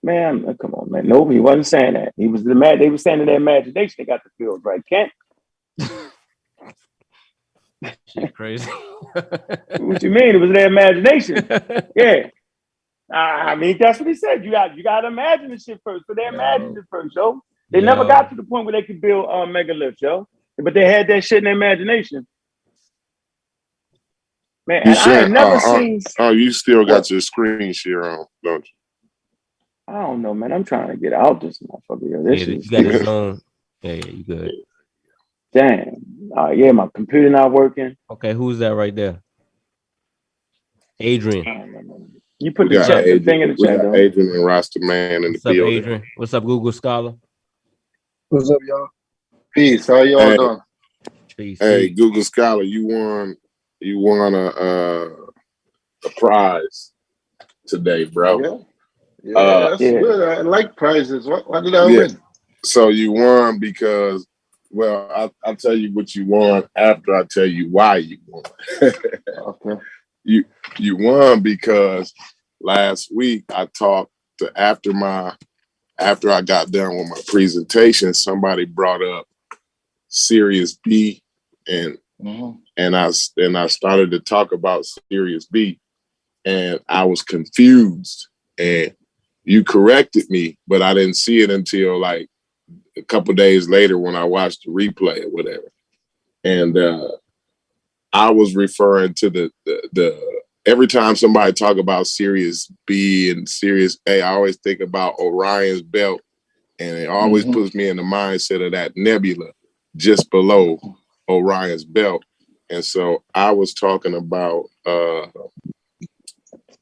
Man, come on, man. No, he wasn't saying that. They were saying in their imagination they got the fields right. Kent? Shit crazy. What you mean? It was their imagination. Yeah. I mean, that's what he said. You got to imagine the shit first. So they imagined it first, yo. They never got to the point where they could build megaliths, yo. But they had that shit in their imagination. Man, and I ain't never seen. Oh, you still got your screen share on, don't you? I don't know, man. I'm trying to get out this motherfucker. Yo. This you got his own. Yeah, you good. Damn. Yeah, my computer not working. Okay, who's that right there? Adrian. You put the thing in the chat, though. Adrian and Rasta Man in the building. Adrian? What's up, Google Scholar? What's up, y'all? Peace. How y'all doing? Peace. Hey, Google Scholar, you won a prize today, bro. Yeah, that's good. I like prizes. What did I win? So you won because, well, I'll tell you what you won after I tell you why you won. Okay. You won because last week I talked to after I got done with my presentation, somebody brought up Sirius B and I started to talk about Sirius B and I was confused. And you corrected me, but I didn't see it until like a couple days later when I watched the replay or whatever. And I was referring to the every time somebody talk about Sirius B and Sirius A, I always think about Orion's belt, and it always puts me in the mindset of that nebula just below Orion's belt. And so I was talking about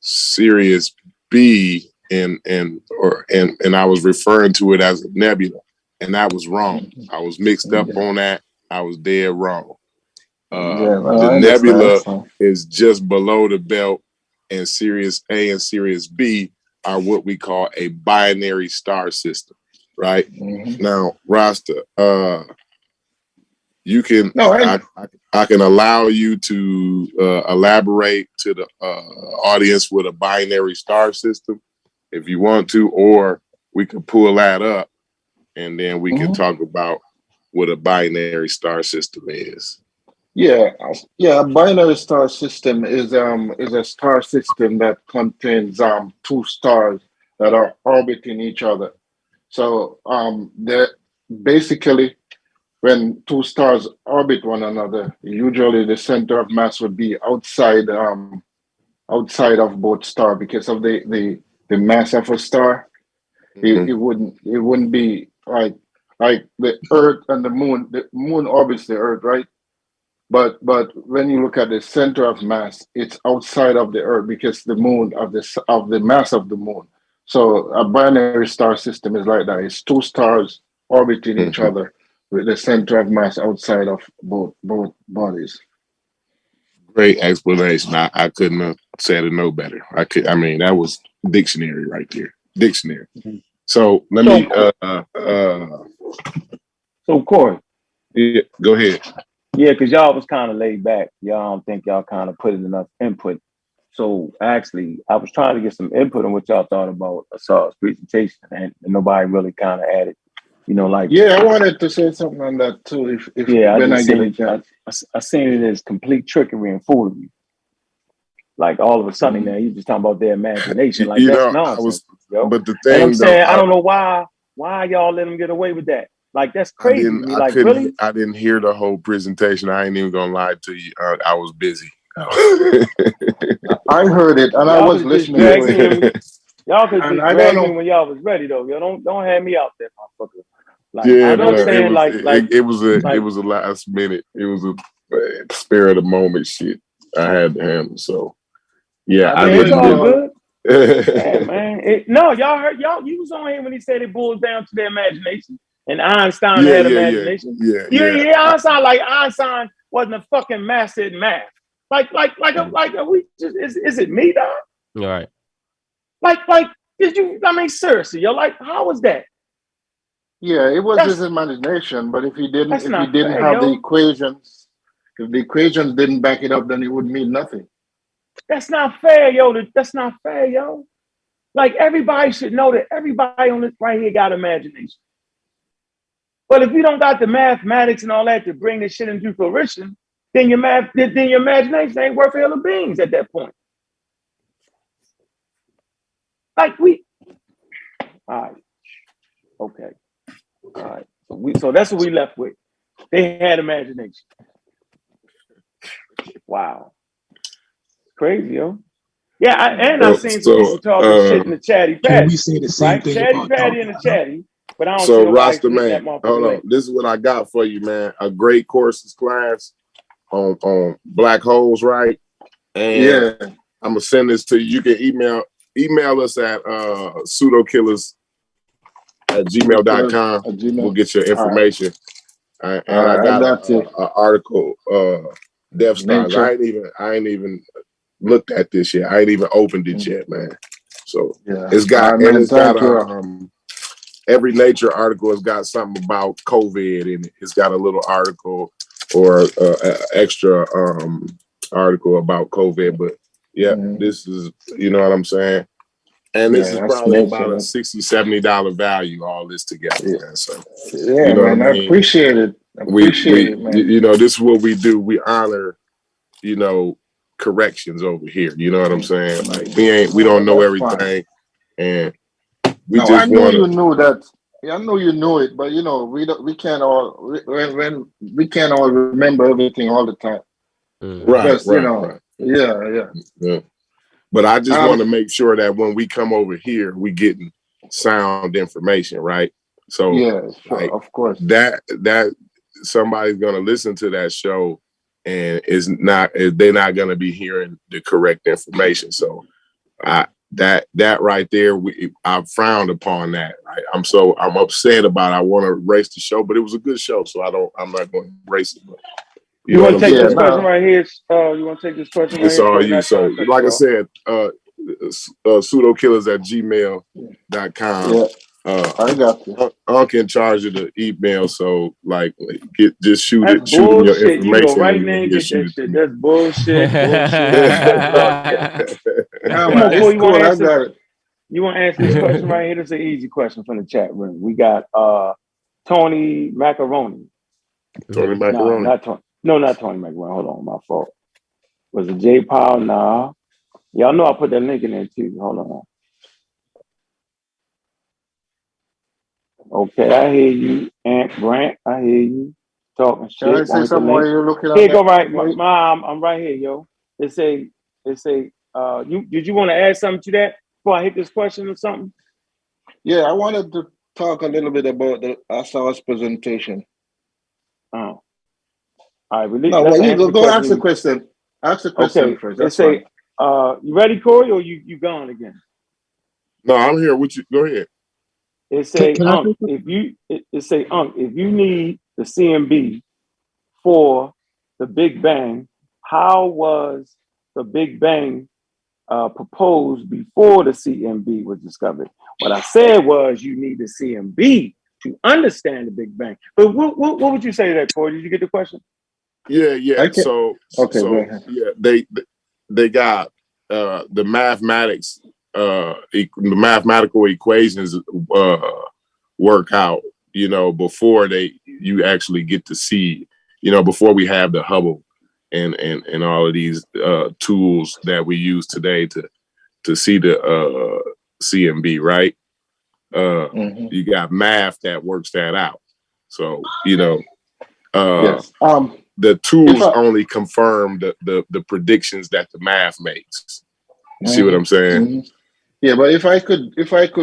Sirius B and I was referring to it as a nebula, and that was wrong. I was mixed up on that. I was dead wrong. The nebula is just below the belt, and Sirius A and Sirius B are what we call a binary star system, right? Now, Rasta, you can I can allow you to elaborate to the audience with a binary star system if you want to, or we can pull that up and then we can talk about what a binary star system is. Yeah, a binary star system is a star system that contains two stars that are orbiting each other. So that basically, when two stars orbit one another, usually the center of mass would be outside of both stars because of the mass of a star. It wouldn't be like the Earth and the Moon. The Moon orbits the Earth, right? But when you look at the center of mass, it's outside of the Earth because the Moon of the mass of the Moon. So a binary star system is like that. It's two stars orbiting each other with the center of mass outside of both bodies. Great explanation. I couldn't have said it no better. I mean, that was dictionary right there. Dictionary. So let me So Corey. Yeah, go ahead. Yeah, because y'all was kind of laid back. Y'all don't think y'all kind of put in enough input. So actually, I was trying to get some input on what y'all thought about Asar's presentation, and nobody really kind of added. You know, like I wanted to say something on that too. I seen it as complete trickery and foolery. Like all of a sudden, man, you just talking about their imagination. Like that's nonsense. But the thing, and I'm saying, I don't know why y'all let them get away with that. Like that's crazy. Really? I didn't hear the whole presentation. I ain't even gonna lie to you. I was busy. I heard it, and I was listening to it. Y'all could just drag me when y'all was ready, though. Y'all don't have me out there, motherfucker. Like, yeah, I know what I'm saying. It was a last minute. It was a spare of the moment shit I had to handle. So yeah, I mean, it's all good. Yeah, man. Y'all heard you was on here when he said it boils down to their imagination. And Einstein had imagination. Yeah. Einstein wasn't a fucking master at math. Are we just is it me, dog? All right. Did you? I mean, seriously, you're like, how was that? Yeah, it was his imagination. But if he didn't have the equations, if the equations didn't back it up, then it would mean nothing. That's not fair, yo. That's not fair, yo. Like everybody should know that everybody on this right here got imagination. But if you don't got the mathematics and all that to bring this shit into fruition, then your imagination ain't worth a hill of beans at that point. All right, okay, all right. So that's what we left with. They had imagination. Wow, crazy, yo. Yeah, I seen some people talking shit in the chatty patty. We say the same thing. Chatty patty in the chatty. But I don't so Rasta man, hold on. This is what I got for you, man. A great courses class on black holes, right? And I'm gonna send this to you. You can email us at pseudokillers@gmail.com. We'll get your information. Right. And I got an article, Death Stars. I ain't even looked at this yet. I ain't even opened it yet, man. So it's got every Nature article has got something about COVID in it. It's got a little article or extra article about COVID. But this is, you know what I'm saying? And this is probably about a $60, $70 value, all this together. Man. So, you know man, I appreciate it. Man. You know, this is what we do. We honor, you know, corrections over here. You know what I'm saying? Like we don't know everything. And We No, I just know want you to. knew that. Yeah, I know you know it, but you know we can't all when we can't all remember everything all the time. Right, Because you right, know, right. yeah. But I just want Um, to make sure that when we come over here, we getting sound information, right? So yeah, sure, like of course. that somebody's gonna listen to that show and they're not gonna be hearing the correct information. So that right there, I frowned upon that. Right? I'm upset about it. I want to erase the show, but it was a good show, so I'm not going to erase it. But You know want what to I'm take saying? this question right here? You want to take this question right It's here? all Corey? you. Not trying So, to cut like you I off. said, pseudokillers@gmail.com. I got you. Unc in charge of the email, so like just shoot That's him your bullshit. You go information right and there and he'll get shoot that it to shit. me. That's bullshit. Yeah, Come man, on, it's Corey. You want cool. to I answer? got it. You want to answer this question right here? This is an easy question from the chat room. We got Tony Macaroni. Tony No, Macaroni. not Tony. No, not Tony Macaroni. Hold on, my fault. Was it J Powell? Nah. Y'all know I put that link in there too. Hold on. Okay, I hear you, Aunt Grant. I hear you talking Can I shit. say Want the something while link? you're looking at Here, that? go right, Mom. I'm right here, yo. It say. You did you want to add something to that before I hit this question or something? Yeah, I wanted to talk a little bit about the Asar's presentation. Oh, all right. No, Let's well, you answer the go ask the question. question. Ask the question Okay. first. It That's fine. say, you ready, Corey, or you gone again? No, I'm here with you. Go ahead. It say, Can I say something? it say, if you need the CMB for the Big Bang, how was the Big Bang proposed before the CMB was discovered? What I said was you need the CMB to understand the Big Bang. But what would you say to that, Corey? Did you get the question? Yeah. I can. So Okay, go ahead. yeah, they got the mathematics, the mathematical equations work out, before you actually get to see, before we have the Hubble and all of these tools that we use today to see the CMB, right? You got math that works that out. So, Yes. the If tools I. only confirm the predictions that the math makes. You see what Mhm, I'm saying? mhm. Yeah, but if I could,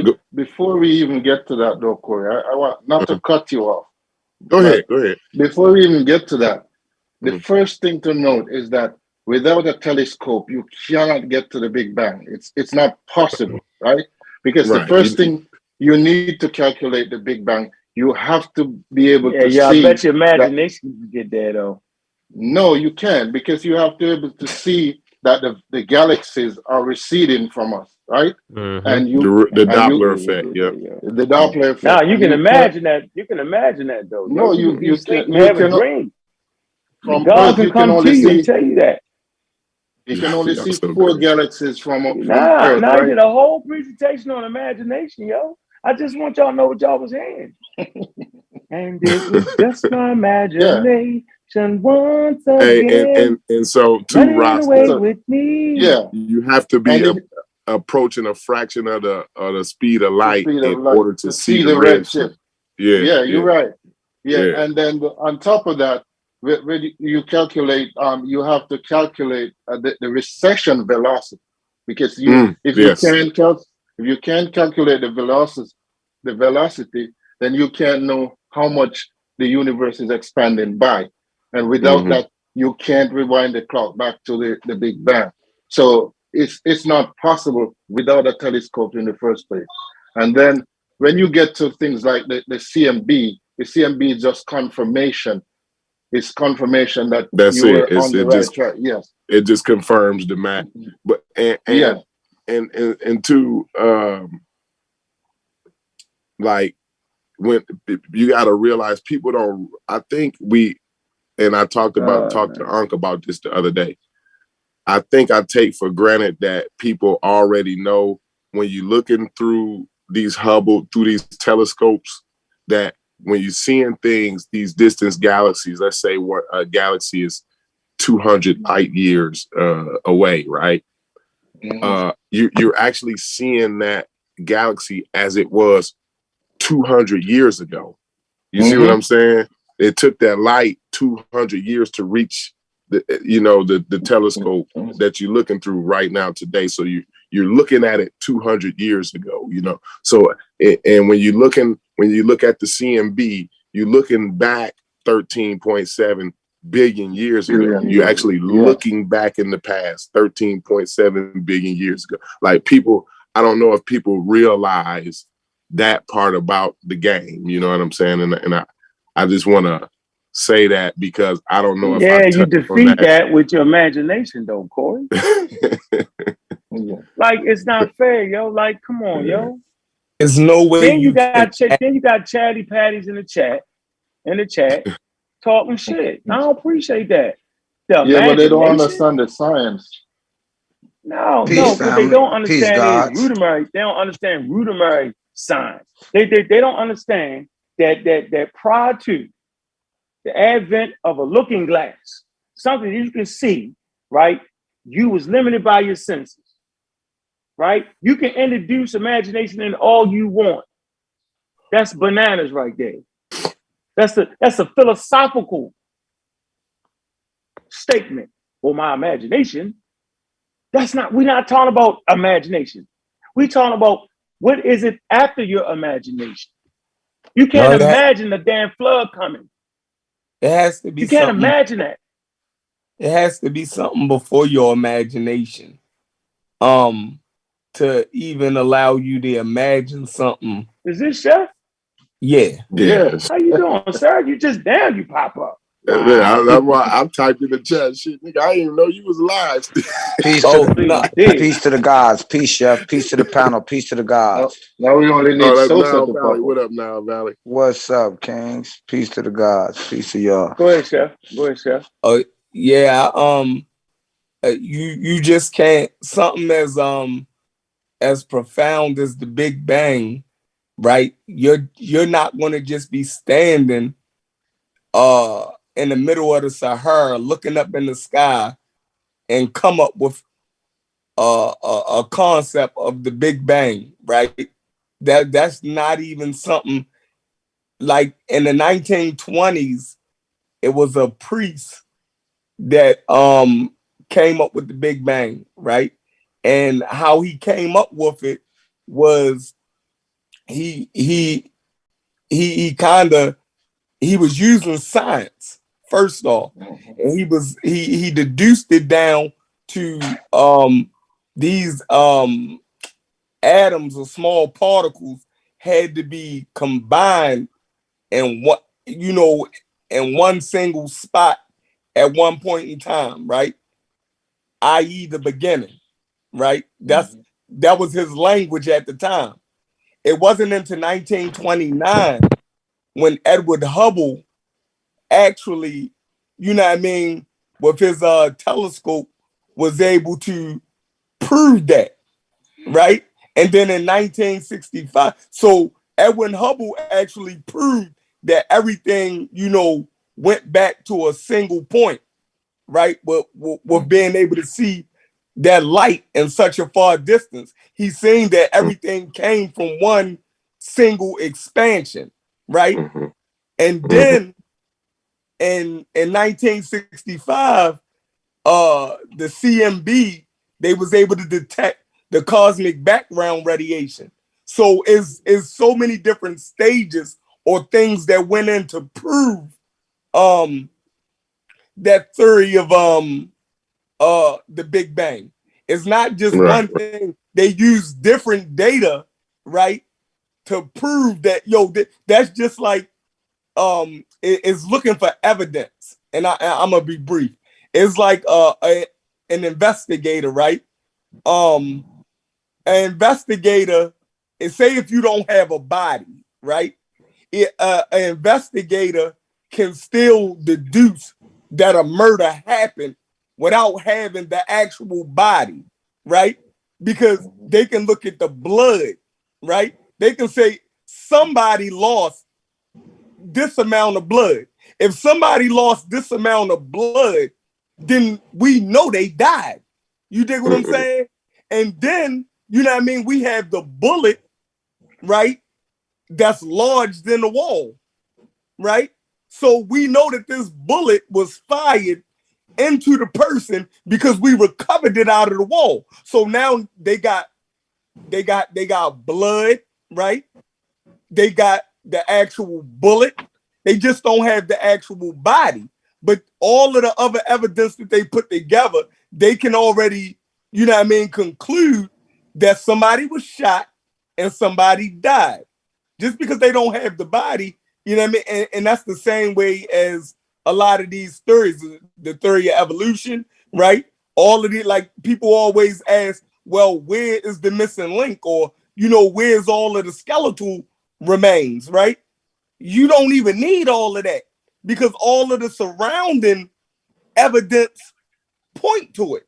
Go, before we even get to that, though, Corey, I want not to cut you off, go but ahead. Go ahead. before we even get to that, the Mhm. first thing to note is that without a telescope, you cannot get to the Big Bang. It's not possible, right? Because the Right. first thing you need to calculate the Big Bang, you have to be able to Yeah. I see bet your that. imagination can get there though. No, you can't, because you have to be able to see that the galaxies are receding from us, right? And you The and you Doppler effect. Yep. the Doppler Now effect, you and can you can't. imagine that. You can imagine that though. Yo, No, you can be you asleep can and you have a cannot. dream. From God Earth, can you can come to only you and see tell you that. Y'all so four crazy. galaxies from Now Earth, I right? did a whole presentation on imagination, yo. I just want y'all to know what y'all was hearing. And it was just my Yeah. imagination once Hey, again and so too, running away Rasta, So with me. yeah, you have to be and it, approaching a fraction of the speed of the light speed of in light order to to see see the the red redshift. shift. Yeah, Yeah, yeah, you're right. Yeah, yeah. and then on top of that, when you calculate, you have to calculate the recession velocity, because Yes. if you can't calculate the velocity, then you can't know how much the universe is expanding by, and without Mm-hmm. that, you can't rewind the clock back to the Big Bang. So it's not possible without a telescope in the first place. And then when you get to things like the CMB, the CMB is just confirmation. It's confirmation that That's you it. were on the right track. Yes. It just confirms the math. But Yeah. and two, like when you got to realize people don't. I think I talked to Ankh about this the other day. I think I take for granted that people already know when you're looking through these telescopes, that when you're seeing things, these distant galaxies, let's say what a galaxy is 200 light years away, right? Mhm. You're actually seeing that galaxy as it was 200 years ago. You see what I'm saying? It took that light 200 years to reach the telescope that you're looking through right now today. So you're looking at it 200 years ago, So and when you look at the CMB, you're looking back 13.7 billion years ago. You're actually looking back in the past 13.7 billion years ago. Like people, I don't know if people realize that part about the game. You know what I'm saying? And I just want to say that because I don't know if I you defeat that with your imagination, though, Corey. Like it's not fair, yo. Like, come on, yo. There's no way. Then you got chatty patties in the chat talking shit. I don't appreciate that. But they don't understand the science. No, what they don't understand is rudimentary. They don't understand rudimentary science. They don't understand that prior to the advent of a looking glass, something you can see, right? You was limited by your senses, right? You can introduce imagination in all you want. That's bananas right there. That's a philosophical statement. Well, my imagination. We're not talking about imagination. We're talking about what is it after your imagination. You can't imagine the damn flood coming. It has to be. You can't imagine that. It has to be something before your imagination, to even allow you to imagine something. Is this Chef? Yeah. Yes. How you doing, sir? You just down, you pop up. That's why I'm typing the chat shit. Nigga, I didn't even know you was live. Peace to the gods. Peace, Chef. Peace to the panel. Peace to the gods. Now we only need Sosa to Valley. What up now, Valley? What's up, Kings? Peace to the gods. Peace to y'all. Go ahead, Chef. Yeah. You just can't. Something as profound as the Big Bang, right? You're not going to just be standing in the middle of the Sahara looking up in the sky and come up with a concept of the Big Bang, right? That's not even something. Like in the 1920s, it was a priest that came up with the Big Bang, right? And how he came up with it was he was using science first off, and he deduced it down to these atoms or small particles had to be combined in one single spot at one point in time, right? I.e. the beginning, right? That was his language at the time. It wasn't until 1929 when Edward Hubble actually, with his telescope was able to prove that, right? And then in 1965, so Edwin Hubble actually proved that everything, went back to a single point, right? With being able to see that light in such a far distance. He's saying that everything came from one single expansion, right? And then in 1965, the CMB, they was able to detect the cosmic background radiation. So it's so many different stages or things that went in to prove that theory of the Big Bang. It's not just one thing. They use different data, right, to prove that that's just like it's looking for evidence. And I'm gonna be brief. It's like an investigator, right? An investigator, and say if you don't have a body, right? An investigator can still deduce that a murder happened without having the actual body, right? Because they can look at the blood, right? They can say somebody lost this amount of blood. If somebody lost this amount of blood, then we know they died. You dig what I'm saying? And then, we have the bullet right? That's lodged in the wall, right? So we know that this bullet was fired into the person because we recovered it out of the wall. So now they got blood, right? They got the actual bullet. They just don't have the actual body. But all of the other evidence that they put together, they can already, conclude that somebody was shot and somebody died. Just because they don't have the body, and that's the same way as a lot of these theories, the theory of evolution, right? All of it, like people always ask, well, where is the missing link? Or, where's all of the skeletal remains, right? You don't even need all of that because all of the surrounding evidence point to it.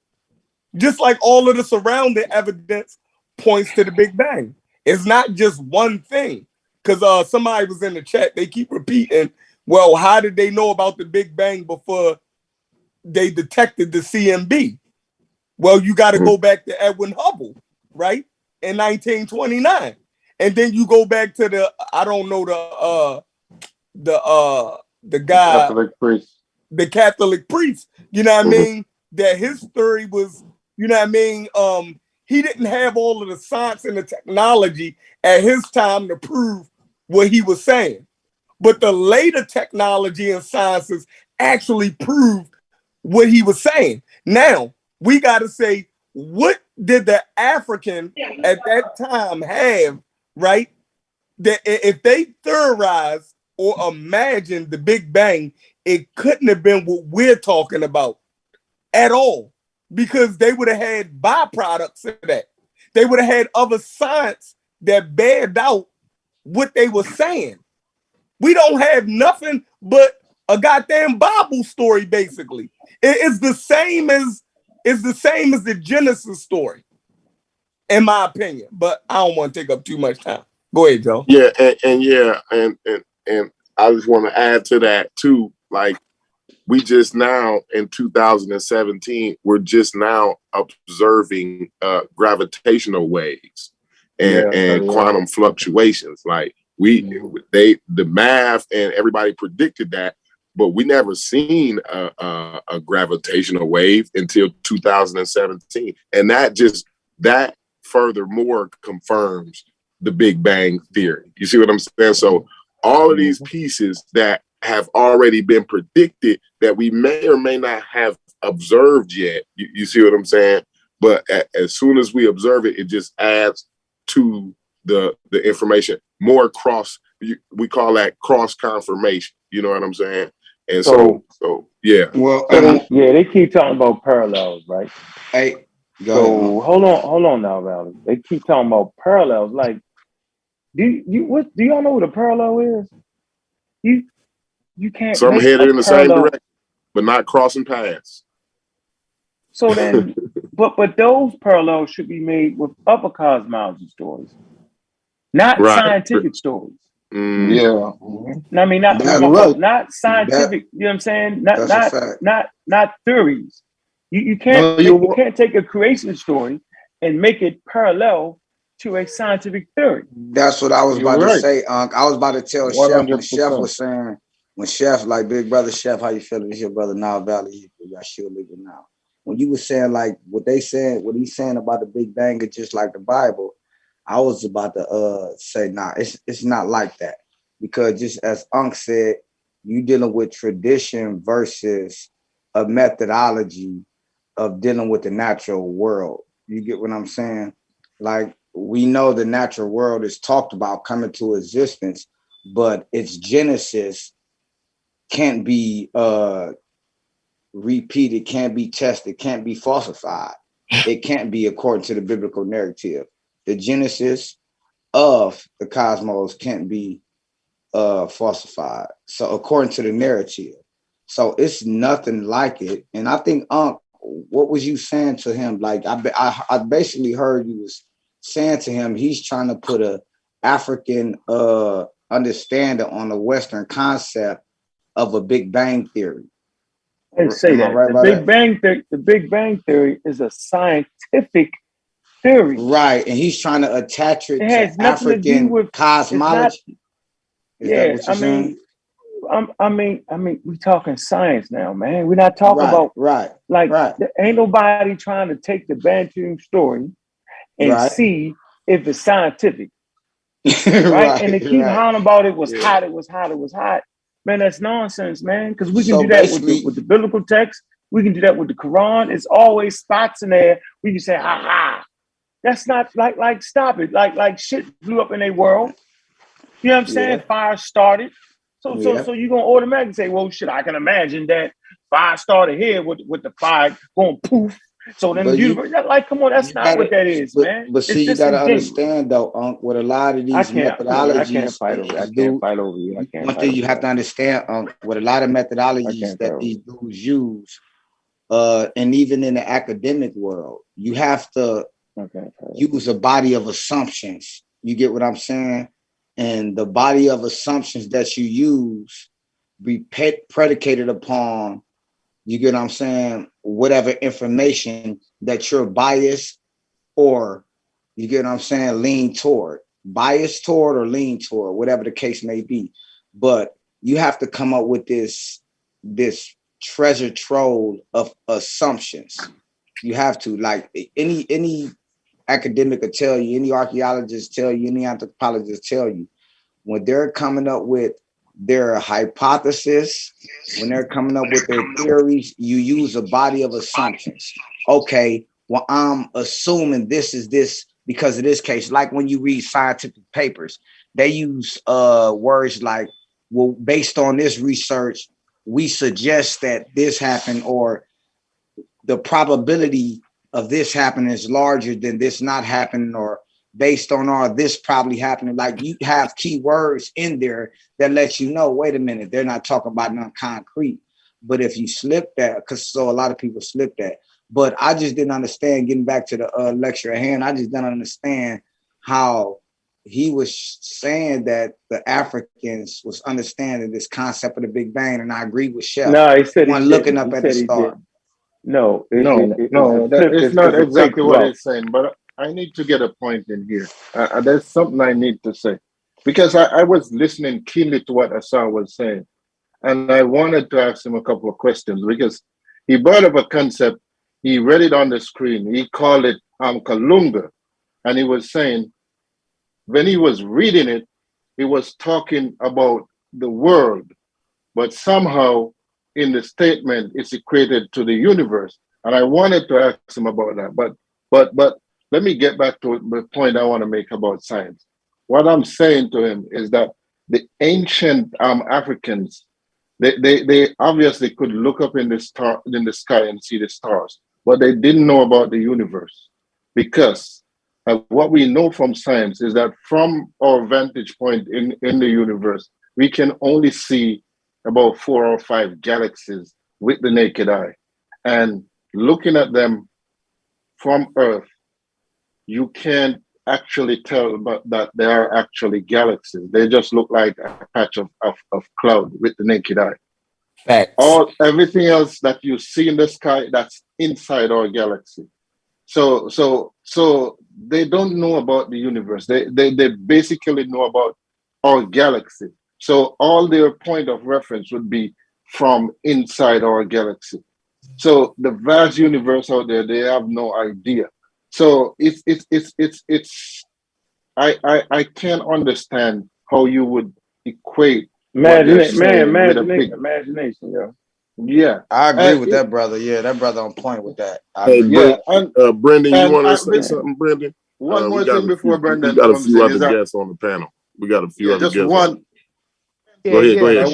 Just like all of the surrounding evidence points to the Big Bang. It's not just one thing. Because somebody was in the chat, they keep repeating, well, how did they know about the Big Bang before they detected the CMB? Well, you got to go back to Edwin Hubble, right? In 1929. And then you go back to the guy, Catholic priest. the Catholic priest, that his theory was, he didn't have all of the science and the technology at his time to prove what he was saying. But the later technology and sciences actually proved what he was saying. Now, we got to say, what did the African at that time have, right? That if they theorized or imagined the Big Bang, it couldn't have been what we're talking about at all, because they would have had byproducts of that. They would have had other science that bared out what they were saying. We don't have nothing but a goddamn Bible story, basically. It's the same as the Genesis story, in my opinion. But I don't want to take up too much time. Go ahead, Joe. Yeah, and I just want to add to that too. Like, we just now in 2017, we're just now observing gravitational waves and quantum fluctuations. Like the math and everybody predicted that, but we never seen a gravitational wave until 2017, and that furthermore confirms the Big Bang theory. You see what I'm saying? So all of these pieces that have already been predicted that we may or may not have observed yet. You see what I'm saying? But as soon as we observe it, it just adds to the information. More we call that cross confirmation. You know what I'm saying? And so yeah. Well, they keep talking about parallels, right? Hey, so hold on now, Valley. They keep talking about parallels. Like, do y'all know what a parallel is? You can't. Some headed in the same direction, but not crossing paths. So then, but those parallels should be made with other cosmology stories, not scientific stories. Yeah. I mean, not scientific. You know what I'm saying? Not theories. You can't take a creation story and make it parallel to a scientific theory. That's what I was about to say, Unc. I was about to tell Chef when Chef was saying, when Chef, like big brother Chef, how you feeling? It's your brother now, Valley. I should live it now. When you were saying like what he's saying about the Big Bang is just like the Bible, I was about to say, nah, it's not like that. Because just as Unc said, you dealing with tradition versus a methodology of dealing with the natural world. You get what I'm saying? Like, we know the natural world is talked about coming to existence, but its genesis can't be repeated, can't be tested, can't be falsified. It can't be according to the biblical narrative. The genesis of the cosmos can't be falsified. So according to the narrative. So it's nothing like it. And I think, what was you saying to him? Like, I basically heard you was saying to him, he's trying to put a African understanding on the Western concept of a Big Bang theory. And say that the Big Bang theory is a scientific theory. Right, and he's trying to attach it has to nothing to do African with cosmology. Is that what you're saying? I mean, we talking science now, man. We're not talking about ain't nobody trying to take the Bantu story and see if it's scientific, right? And they keep hollering about it was hot, it was hot, it was hot. Man, that's nonsense, man. Because we can do that with the biblical text. We can do that with the Quran. It's always spots in there where you say, ha ha. That's not like stop it. Like shit blew up in a world. You know what I'm saying? Fire started. So you're gonna automatically say, well, shit, I can imagine that fire started here with the fire going poof. So then the universe, come on, that's not what that is, man. But see, you gotta understand though, with a lot of these methodologies. I can't fight over you. One thing you have to understand, with a lot of methodologies that these dudes use, and even in the academic world, you have to use a body of assumptions. You get what I'm saying? And the body of assumptions that you use be predicated upon, you get what I'm saying, whatever information that you're biased or, you get what I'm saying, lean toward. Biased toward or lean toward, whatever the case may be. But you have to come up with this treasure trove of assumptions. You have to, like any academic will tell you, any archaeologist tell you, any anthropologist tell you, when they're coming up with their hypothesis, when they're coming up with their theories, you use a body of assumptions. Okay, well, I'm assuming this is this because of this case. Like when you read scientific papers, they use words like, well, based on this research, we suggest that this happened, or the probability of this happening is larger than this not happening, or based on this probably happening. Like you have key words in there that let you know, wait a minute, they're not talking about non-concrete. But if you slip that, a lot of people slip that. But I just didn't understand, getting back to the lecture at hand, I just didn't understand how he was saying that the Africans was understanding this concept of the Big Bang. And I agree with Chef. No, he said one looking up at the star. No, it's not exactly what he's saying, but I need to get a point in here. There's something I need to say, because I was listening keenly to what Asar was saying, and I wanted to ask him a couple of questions, because he brought up a concept. He read it on the screen. He called it Kalunga, and he was saying, when he was reading it, he was talking about the world, but somehow in the statement it's equated to the universe. And I wanted to ask him about that, but let me get back to the point I want to make about science. What I'm saying to him is that the ancient Africans, they obviously could look up in the sky and see the stars, but they didn't know about the universe, because what we know from science is that from our vantage point in the universe, we can only see about 4 or 5 galaxies with the naked eye. And looking at them from Earth, you can't actually tell that they are actually galaxies. They just look like a patch of cloud with the naked eye. Facts. Everything else that you see in the sky, that's inside our galaxy. So they don't know about the universe. They basically know about our galaxy. So all their point of reference would be from inside our galaxy. So the vast universe out there, they have no idea. So I can't understand how you would equate imagination, yo. Yeah, I agree with that brother. Yeah, that brother on point with that. Brendan, you want to say something, Brendan? One more thing before Brendan. We got a few other guests on the panel. We got a few other guests. Go ahead.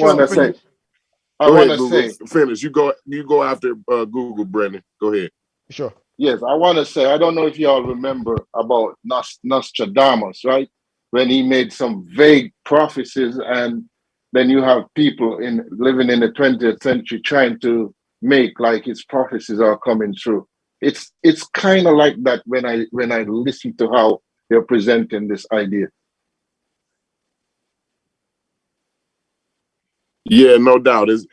I want to say. Finish. You go after Google, Brendan. Go ahead. Sure. Yes, I want to say, I don't know if y'all remember about Nostradamus, right? When he made some vague prophecies, and then you have people living in the 20th century trying to make like his prophecies are coming true. It's kind of like that when I listen to how they're presenting this idea. Yeah, no doubt. It's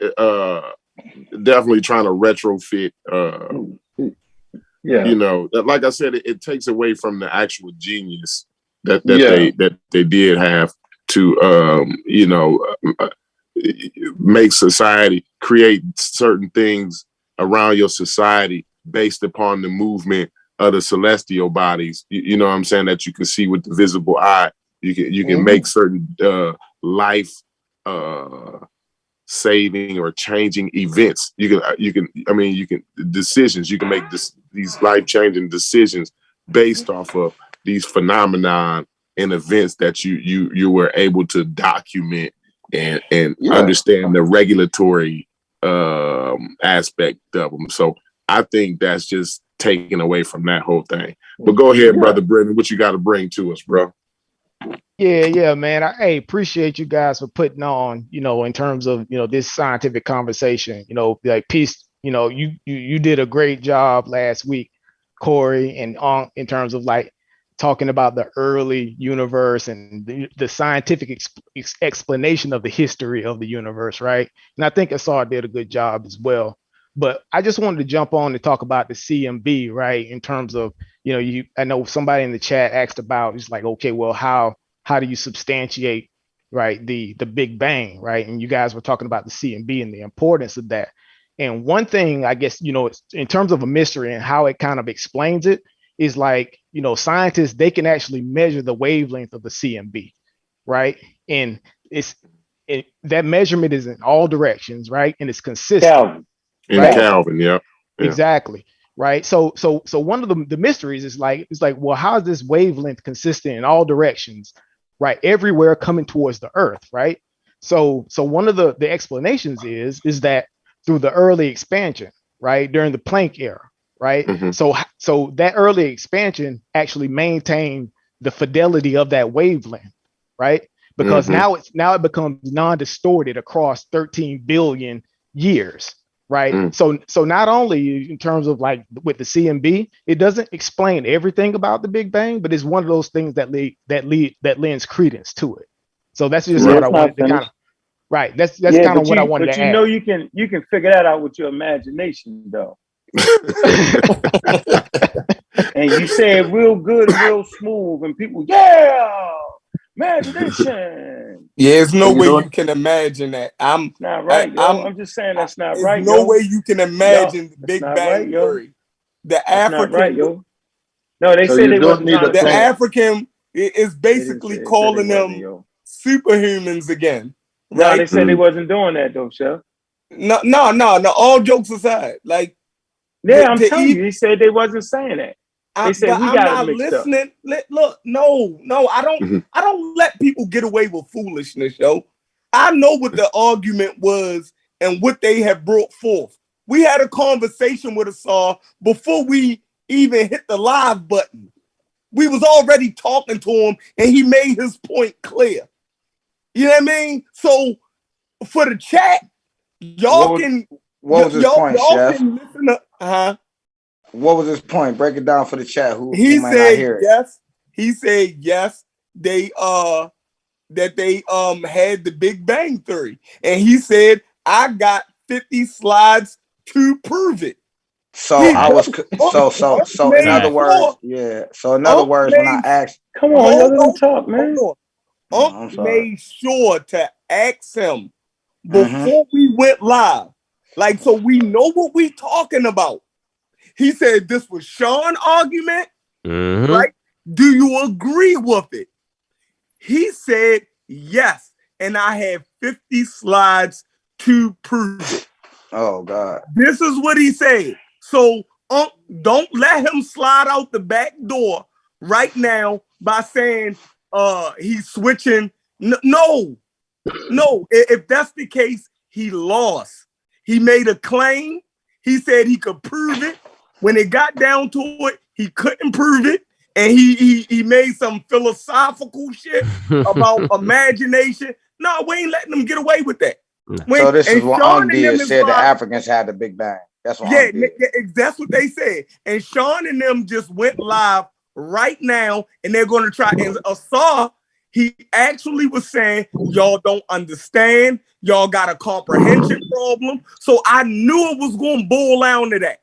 definitely trying to retrofit You know, like I said, it takes away from the actual genius that they did have to you know, make society, create certain things around your society based upon the movement of the celestial bodies. You know what I'm saying, that you can see with the visible eye. You can make certain life saving or changing events. You can decisions. You can make these life changing decisions based off of these phenomenon and events that you were able to document and understand the regulatory aspect of them. So I think that's just taken away from that whole thing. But go ahead, brother Brendan, what you got to bring to us, bro? Yeah, man. I appreciate you guys for putting on, you know, in terms of, you know, this scientific conversation, you know, like peace, you know, you did a great job last week, Corey, and on in terms of like talking about the early universe and the scientific explanation of the history of the universe, right? And I think Asar did a good job as well. But I just wanted to jump on to talk about the CMB, right? In terms of, you know, I know somebody in the chat asked about, it's like, okay, well, how do you substantiate, right, the Big Bang, right? And you guys were talking about the CMB and the importance of that. And one thing, I guess, you know, it's, in terms of a mystery and how it kind of explains it, is like, you know, scientists, they can actually measure the wavelength of the CMB, right? And that measurement is in all directions, right? And it's consistent. Kelvin. Right? In Kelvin, yeah. Exactly. Right. So one of the mysteries is like, well, how is this wavelength consistent in all directions, right? Everywhere coming towards the Earth, right? So one of the explanations is that through the early expansion, right, during the Planck era, right? Mm-hmm. So that early expansion actually maintained the fidelity of that wavelength, right? Because now it becomes non-distorted across 13 billion years. Right. So not only in terms of like with the CMB, it doesn't explain everything about the Big Bang, but it's one of those things that lends credence to it. So that's just what I wanted to kind of. Right. That's kind of what I wanted to add. But you know, you can figure that out with your imagination, though. And you say it real good, real smooth, and people, imagination. Yeah, there's no way you can imagine that. It's not right, yo. I'm just saying that's not right, yo. There's no way you can imagine the Big Bang Theory. The African, not right, yo. No, they say they wasn't trying to the African is basically calling them superhumans again. Right? No, they said they wasn't doing that though, Chef. No. All jokes aside, like I'm telling you, he said they wasn't saying that. They said we got it mixed listening. Up. Look, no, I don't. I don't let people get away with foolishness, yo. I know what the argument was and what they have brought forth. We had a conversation with Asar before we even hit the live button. We was already talking to him, and he made his point clear. You know what I mean? So for the chat, y'all can. What was his point, Chef? Can listen to, What was his point? Break it down for the chat. Who he might said not hear it. yes. He said yes. They that they had the Big Bang Theory, and he said I got 50 slides to prove it. So I was so in other words, So in other words, when I asked, come on, let him talk, man. Ankh made sure to ask him before we went live, like so we know what we talking about. He said this was Sean's argument, right? Do you agree with it? He said yes, and I have 50 slides to prove it. Oh God! This is what he said. So don't let him slide out the back door right now by saying he's switching. No. If that's the case, he lost. He made a claim. He said he could prove it. When it got down to it, he couldn't prove it. And he made some philosophical shit about imagination. No, we ain't letting them get away with that. So this is what Ankh did, said the Africans had the Big Bang. That's what Ankh did. That's what they said. And Sean and them just went live right now, and they're going to try. And Asar, he actually was saying, y'all don't understand. Y'all got a comprehension problem. So I knew it was going to boil down to that.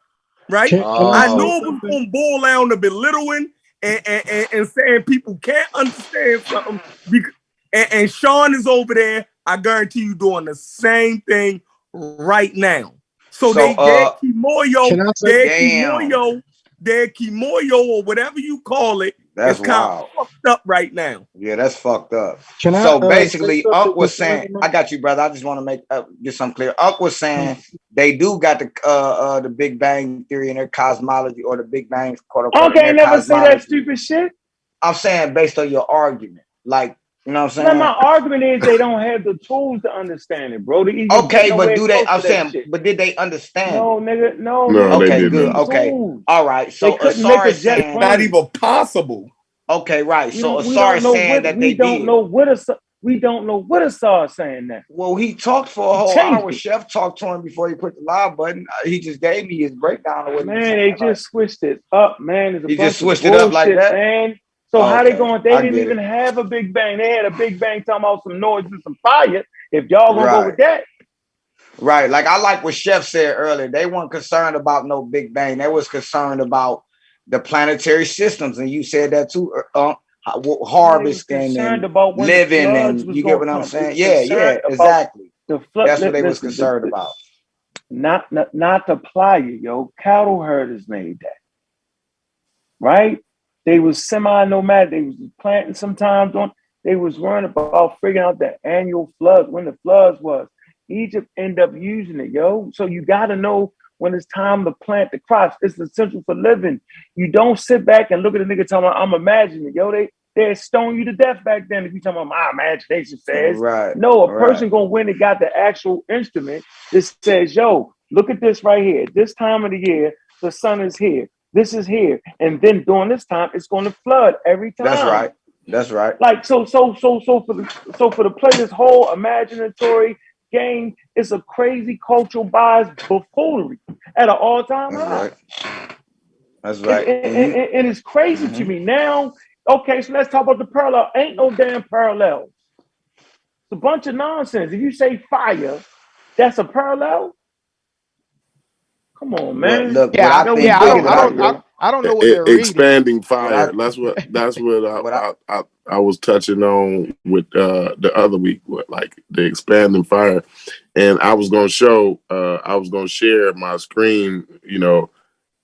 right? I know it was gonna boil down to belittling and saying people can't understand something. And Sean is over there. I guarantee you doing the same thing right now. So their Kimoyo, or whatever you call it, that's is kind wild. of fucked up right now. Yeah, that's fucked up. So basically, Unc was saying, I got you, brother. I just want to get something clear. Unc was saying they do got the Big Bang Theory in their cosmology, or the Big Bang, quote unquote. Unc ain't never say that stupid shit. I'm saying based on your argument. Like, you know what I'm saying? My argument is they don't have the tools to understand it, bro. Okay, but do they? I'm saying, but did they understand? No, nigga, no. Okay, good. Okay, all right. So Asar is saying not even possible. Okay, right. So Asar is saying that they did. We don't know what Asar is saying now. Well, he talked for a whole hour. Chef talked to him before he put the live button. He just gave me his breakdown of what they just switched it up, man. He just switched it up like that, man. So how they going? They didn't even have a Big Bang. They had a Big Bang talking about some noise and some fire. If y'all gonna go with that. Right. Like I like what Chef said earlier. They weren't concerned about no Big Bang. They was concerned about the planetary systems. And you said that too, harvesting and living, and you get what I'm saying? Yeah, exactly. That's what they was concerned about. Not the playa, yo. Cattle herders made that. Right? They was semi-nomadic. They was planting sometimes. They was worrying about figuring out the annual floods, when the floods was. Egypt ended up using it, yo. So you got to know when it's time to plant the crops. It's essential for living. You don't sit back and look at a nigga talking about, I'm imagining, yo. They'd stone you to death back then if you talking about my imagination says. Right. No, a person gonna win and got the actual instrument that says, yo, look at this right here. This time of the year, the sun is here. This is here. And then during this time, it's going to flood every time. That's right. Like, so for the play this whole imaginatory game, it's a crazy cultural bias buffoonery at an all-time high. That's right. And it's crazy to me now. Okay, so let's talk about the parallel. Ain't no damn parallels. It's a bunch of nonsense. If you say fire, that's a parallel. Come on, man. Look, I don't know what they're expanding fire. That's what I was touching on with the other week, like the expanding fire. And I was gonna share my screen,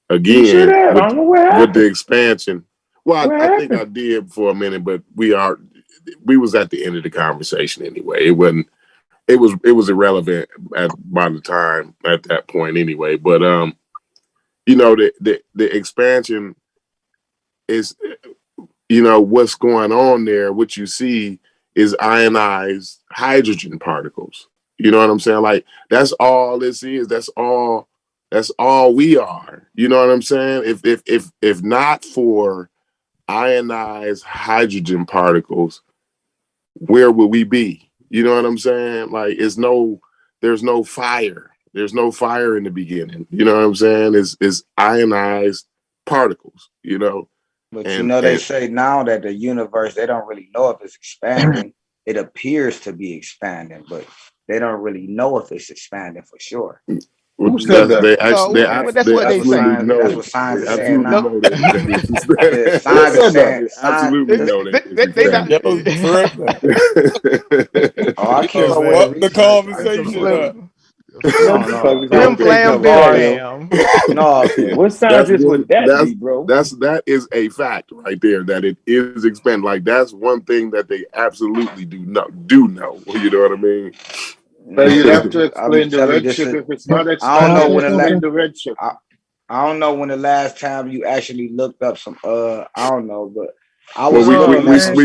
again with the expansion. Well, I think I did for a minute, but we was at the end of the conversation anyway. It was irrelevant by the time at that point anyway. But the expansion is, what's going on there. What you see is ionized hydrogen particles. You know what I'm saying? Like that's all this is. That's all we are. You know what I'm saying? If not for ionized hydrogen particles, where would we be? You know what I'm saying? Like there's no fire. There's no fire in the beginning. You know what I'm saying? It's ionized particles, But they say now that the universe, they don't really know if it's expanding. It appears to be expanding, but they don't really know if it's expanding for sure. Who said that? That's what they say. That's what science is saying now. Science is saying. Absolutely know that. I can't fuck the conversation up. No, what scientists would that be, bro? That is a fact right there, that it is expanding. Like that's one thing that they absolutely do know. You know what I mean? But you'd have to explain the redshift if it's not expanding. I don't know when the last time you actually looked up some. I don't know, but I was. We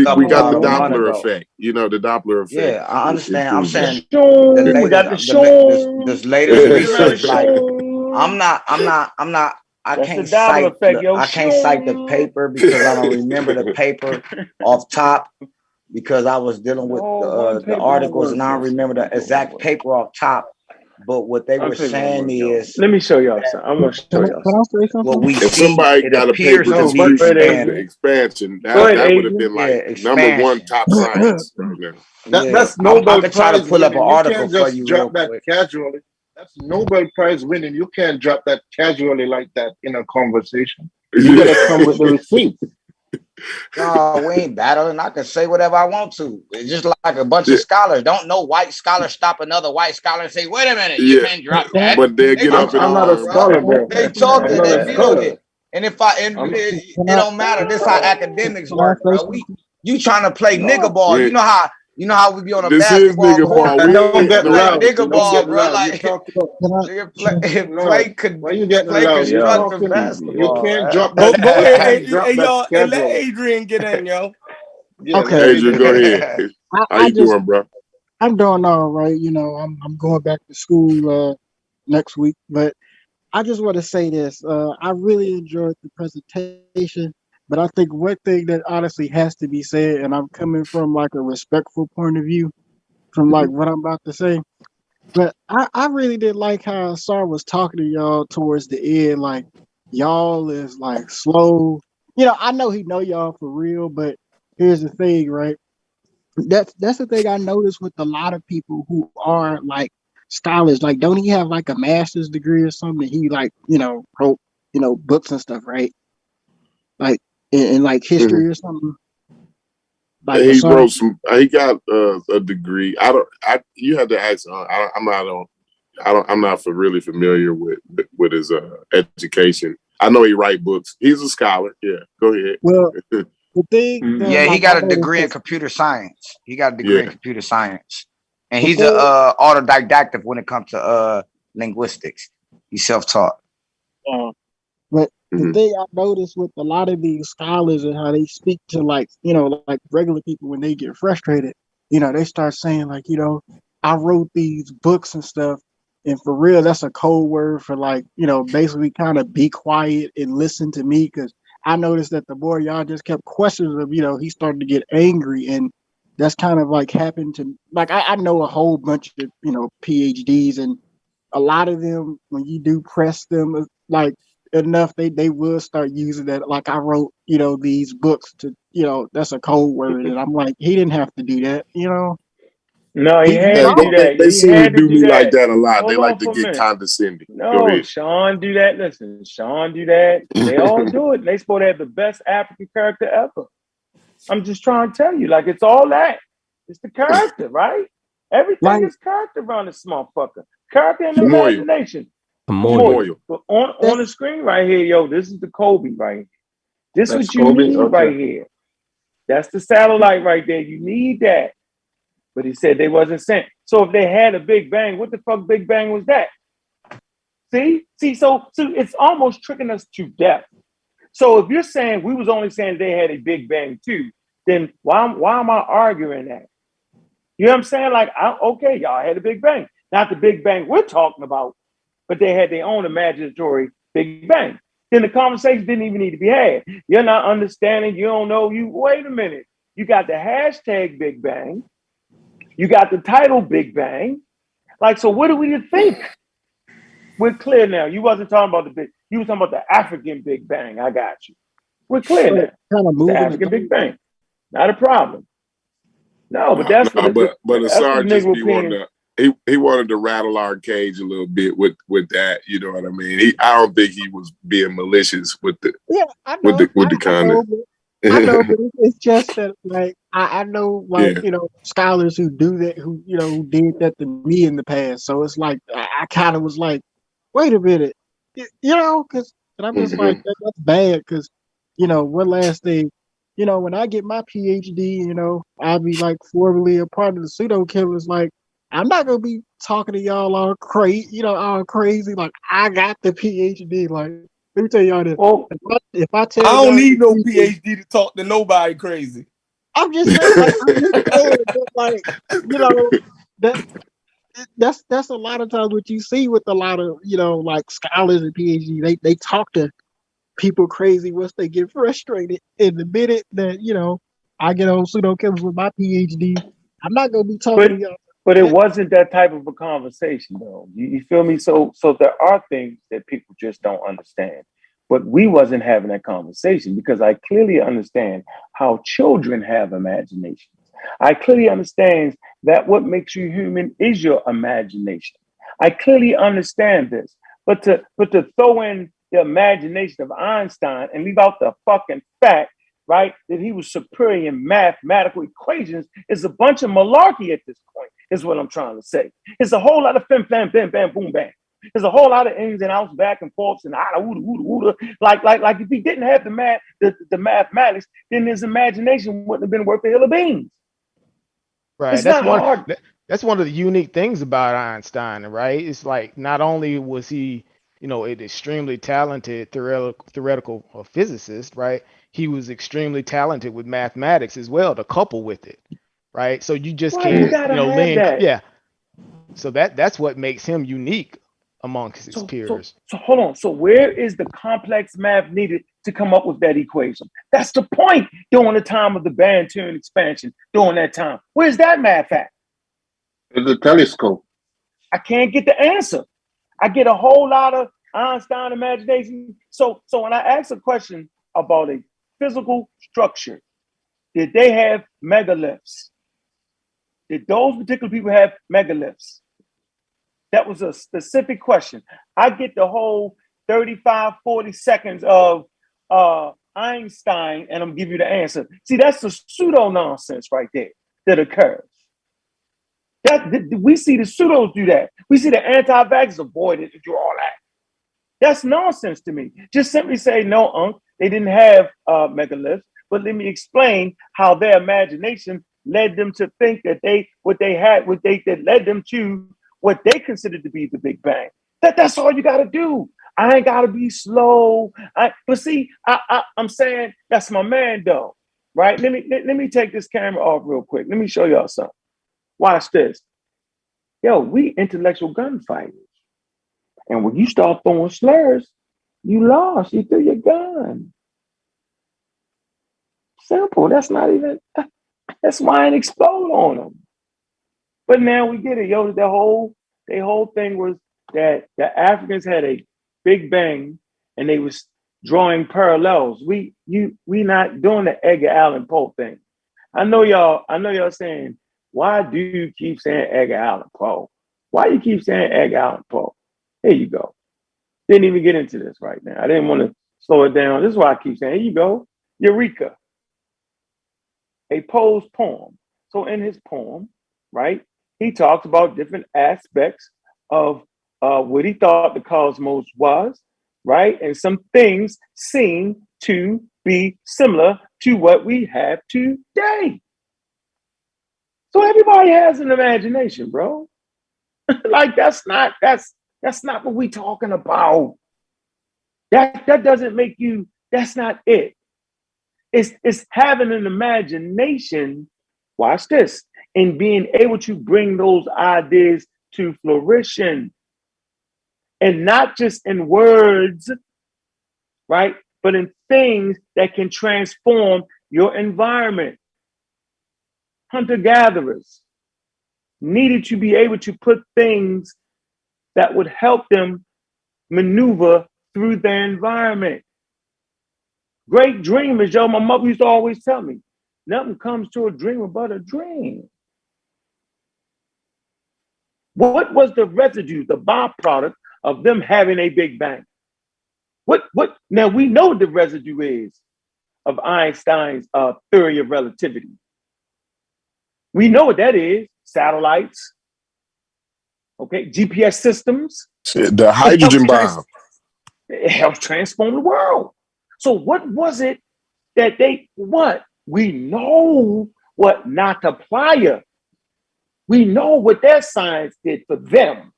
got the Doppler effect. The Doppler effect. Yeah, I understand. I'm saying we got this latest research. Like, I'm not. I can't cite the paper because I don't remember the paper off top. Because I was dealing with the articles and I don't remember the exact paper off top. But what they were saying is, let me show y'all something. I'm gonna show y'all something. What we if see, somebody got a paper to be the expansion, that would have been like number one top science right now. That's Nobel I could try to pull up an article for you real quick. Casually. That's Nobel Prize winning. You can't drop that casually like that in a conversation. You gotta come with the receipts. No, we ain't battling. I can say whatever I want to. It's just like a bunch of scholars. Don't no white scholar stop another white scholar and say, "Wait a minute, you can't drop that." But they get up and I'm not a scholar, bro. They talking, I'm not they a build scholar. it, and if I and it don't matter. This how academics work, bro. You trying to play nigga ball? You know how we be on a basketball court. Don't get Play loud. nigga ball, bro. Loud. Like play You're constructive basketball. You can't drop that. Go ahead, Drop y'all, that and let schedule. Adrian get in, yo. Yeah, Okay. Adrian, go ahead. How you doing, bro? I'm doing all right. You know, I'm going back to school next week, but I just want to say this. I really enjoyed the presentation, but I think one thing that honestly has to be said, and I'm coming from like a respectful point of view from like what I'm about to say, but I really did like how Asar was talking to y'all towards the end. Like, y'all is like slow. You know, I know he know y'all for real, but here's the thing, right? That's the thing I noticed with a lot of people who are like scholars. Like, don't he have like a master's degree or something? He like, wrote, books and stuff, right? Like in like history or something. Like he wrote some. He got a degree. You have to ask. I'm not really familiar with his education. I know he write books. He's a scholar. Yeah, go ahead. Well, the thing. Yeah, he got a degree in computer science. He got a degree in computer science, and he's autodidactic when it comes to linguistics. He's self-taught. But the thing I noticed with a lot of these scholars and how they speak to like regular people when they get frustrated, they start saying like, I wrote these books and stuff. And for real, that's a code word for like, basically kind of be quiet and listen to me. Cause I noticed that the more y'all just kept questioning him, he started to get angry. And that's kind of like happened to, like, I know a whole bunch of, PhDs, and a lot of them, when you do press them, like, enough, they will start using that. Like, I wrote, these books to, that's a code word. And I'm like, he didn't have to do that, No, he had to do that. They seem to do me that. like that a lot. Hold they like to get minute. condescending. No, Sean do that. Listen, Sean do that. They all do it. They supposed to have the best African character ever. I'm just trying to tell you, like, it's all that. It's the character, right? Everything is character around this motherfucker. Character and imagination. Memorial. But on the screen right here, yo, this is the Kobe right here. This is what you Kobe? need right here. That's the satellite right there. You need that. But he said they wasn't sent. So if they had a Big Bang, what the fuck Big Bang was that? See, so it's almost tricking us to death. So if you're saying we was only saying they had a Big Bang too, then why am I arguing that? You know what I'm saying? Like, okay, y'all had a Big Bang. Not the Big Bang we're talking about, but they had their own imaginatory Big Bang. Then the conversation didn't even need to be had. You're not understanding. You don't know. Wait a minute. You got the hashtag Big Bang. You got the title Big Bang. Like, so what do we think? We're clear now. You wasn't talking about you were talking about the African Big Bang. I got you. We're clear now. Kind of moving the African Big Bang. Not a problem. No, but that's but Asar just be wanting to. He wanted to rattle our cage a little bit with that, you know what I mean? I don't think he was being malicious with the with the content. I know, but it's just that, like, I know, like, scholars who do that, who did that to me in the past. So it's like I kind of was like, wait a minute, because I'm just like, that's bad. Because one last thing. When I get my PhD, I'll be like formally a part of the pseudo killers. Like, I'm not gonna be talking to y'all all crazy, all crazy. Like, I got the PhD. Like, let me tell y'all this. If I tell I don't need no PhD to talk to nobody crazy. I'm just saying, like, that's a lot of times what you see with a lot of like scholars and PhD. They talk to people crazy once they get frustrated. In the minute that I get on pseudo killers with my PhD, I'm not gonna be talking to y'all. But it wasn't that type of a conversation, though. You feel me? So there are things that people just don't understand. But we wasn't having that conversation because I clearly understand how children have imaginations. I clearly understand that what makes you human is your imagination. I clearly understand this. But to throw in the imagination of Einstein and leave out the fucking fact, right, that he was superior in mathematical equations is a bunch of malarkey at this point, is what I'm trying to say. It's a whole lot of fim, flam, bam, bam, boom, bam. There's a whole lot of ins and outs, back and forths, and like if he didn't have the mathematics, then his imagination wouldn't have been worth a hill of beans. Right. It's not hard. That's one of the unique things about Einstein, right? It's like not only was he, an extremely talented theoretical physicist, right? He was extremely talented with mathematics as well to couple with it, right? So you just can't, you gotta have link. that. Yeah. So that's what makes him unique amongst his peers. So hold on. So where is the complex math needed to come up with that equation? That's the point. During the time of the Bantu expansion, during that time, where's that math at? In the telescope. I can't get the answer. I get a whole lot of Einstein imagination. So when I ask a question about a physical structure, did they have megaliths? Did those particular people have megaliths? That was a specific question. I get the whole 35, 40 seconds of Einstein, and I'm giving you the answer. See, that's the pseudo nonsense right there that occurs. We see the pseudos do that. We see the anti-vaxxers avoid it to do all that. That's nonsense to me. Just simply say, no, Unc, they didn't have megaliths, but let me explain how their imagination led them to think that that led them to what they considered to be the Big Bang. That's all you got to do. I ain't got to be slow. But see, I'm saying that's my man, though, right? Let me take this camera off real quick. Let me show y'all something. Watch this. Yo, we intellectual gunfighters. And when you start throwing slurs, you lost. You threw your gun. Simple. That's why I explode on them. But now we get it. Yo, the whole thing was that the Africans had a Big Bang and they was drawing parallels. We not doing the Edgar Allan Poe thing. I know y'all saying, why do you keep saying Edgar Allan Poe? Why you keep saying Edgar Allan Poe? Here you go. Didn't even get into this right now. I didn't want to slow it down. This is why I keep saying, here you go. Eureka. A Poe's poem. So in his poem, right, he talks about different aspects of what he thought the cosmos was, right? And some things seem to be similar to what we have today. So everybody has an imagination, bro. Like that's not what we talking about. That doesn't make you, that's not it. It's having an imagination, watch this, and being able to bring those ideas to fruition. And not just in words, right? But in things that can transform your environment. Hunter-gatherers needed to be able to put things that would help them maneuver through their environment. Great dreamers, yo, my mother used to always tell me, nothing comes to a dreamer but a dream. What was the residue, the byproduct of them having a Big Bang? What? Now we know what the residue is of Einstein's theory of relativity. We know what that is. Satellites, okay, GPS systems. The hydrogen bomb. It helps transform the world. So what was it that we know what Nataplaya, we know what their science did for them.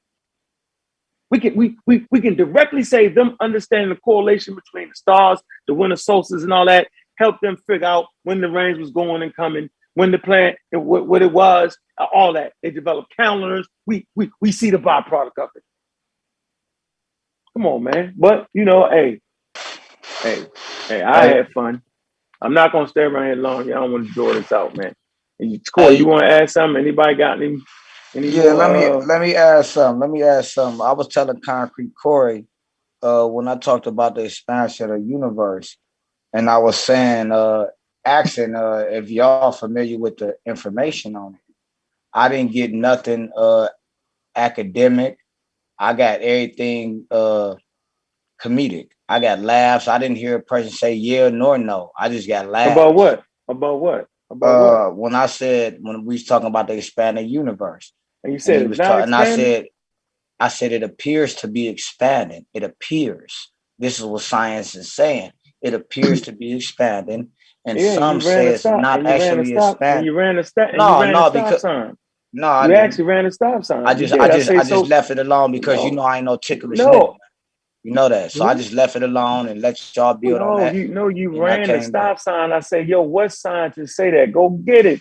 We can directly say them understanding the correlation between the stars, the winter solstice and all that, help them figure out when the rains was going and coming, when the plant, what it was, all that. They developed calendars. We see the byproduct of it. Come on, man. But hey, I had fun. I'm not gonna stay around here long. I don't want to draw this out, man. And Corey, you want to add something? Anybody got any? Yeah, let me add something. I was telling Concrete Corey when I talked about the expansion of the universe, and I was saying, asking if y'all familiar with the information on it. I didn't get nothing academic I got everything comedic. I got laughs. I didn't hear a person say yeah nor no. I just got laughs. About what? About what? About what? When I said, when we was talking about the expanding universe, and you said and, and I said it appears to be expanding. It appears. This is what science is saying. It appears to be expanding, and some say it's not actually expanding. You ran a stop. Sign. No, I you actually ran a stop sign. I just left it alone because you know I ain't no ticklish nigga. You know that, so I just left it alone and let y'all build on that. You ran a stop sign. I said, yo, what scientists say that? Go get it.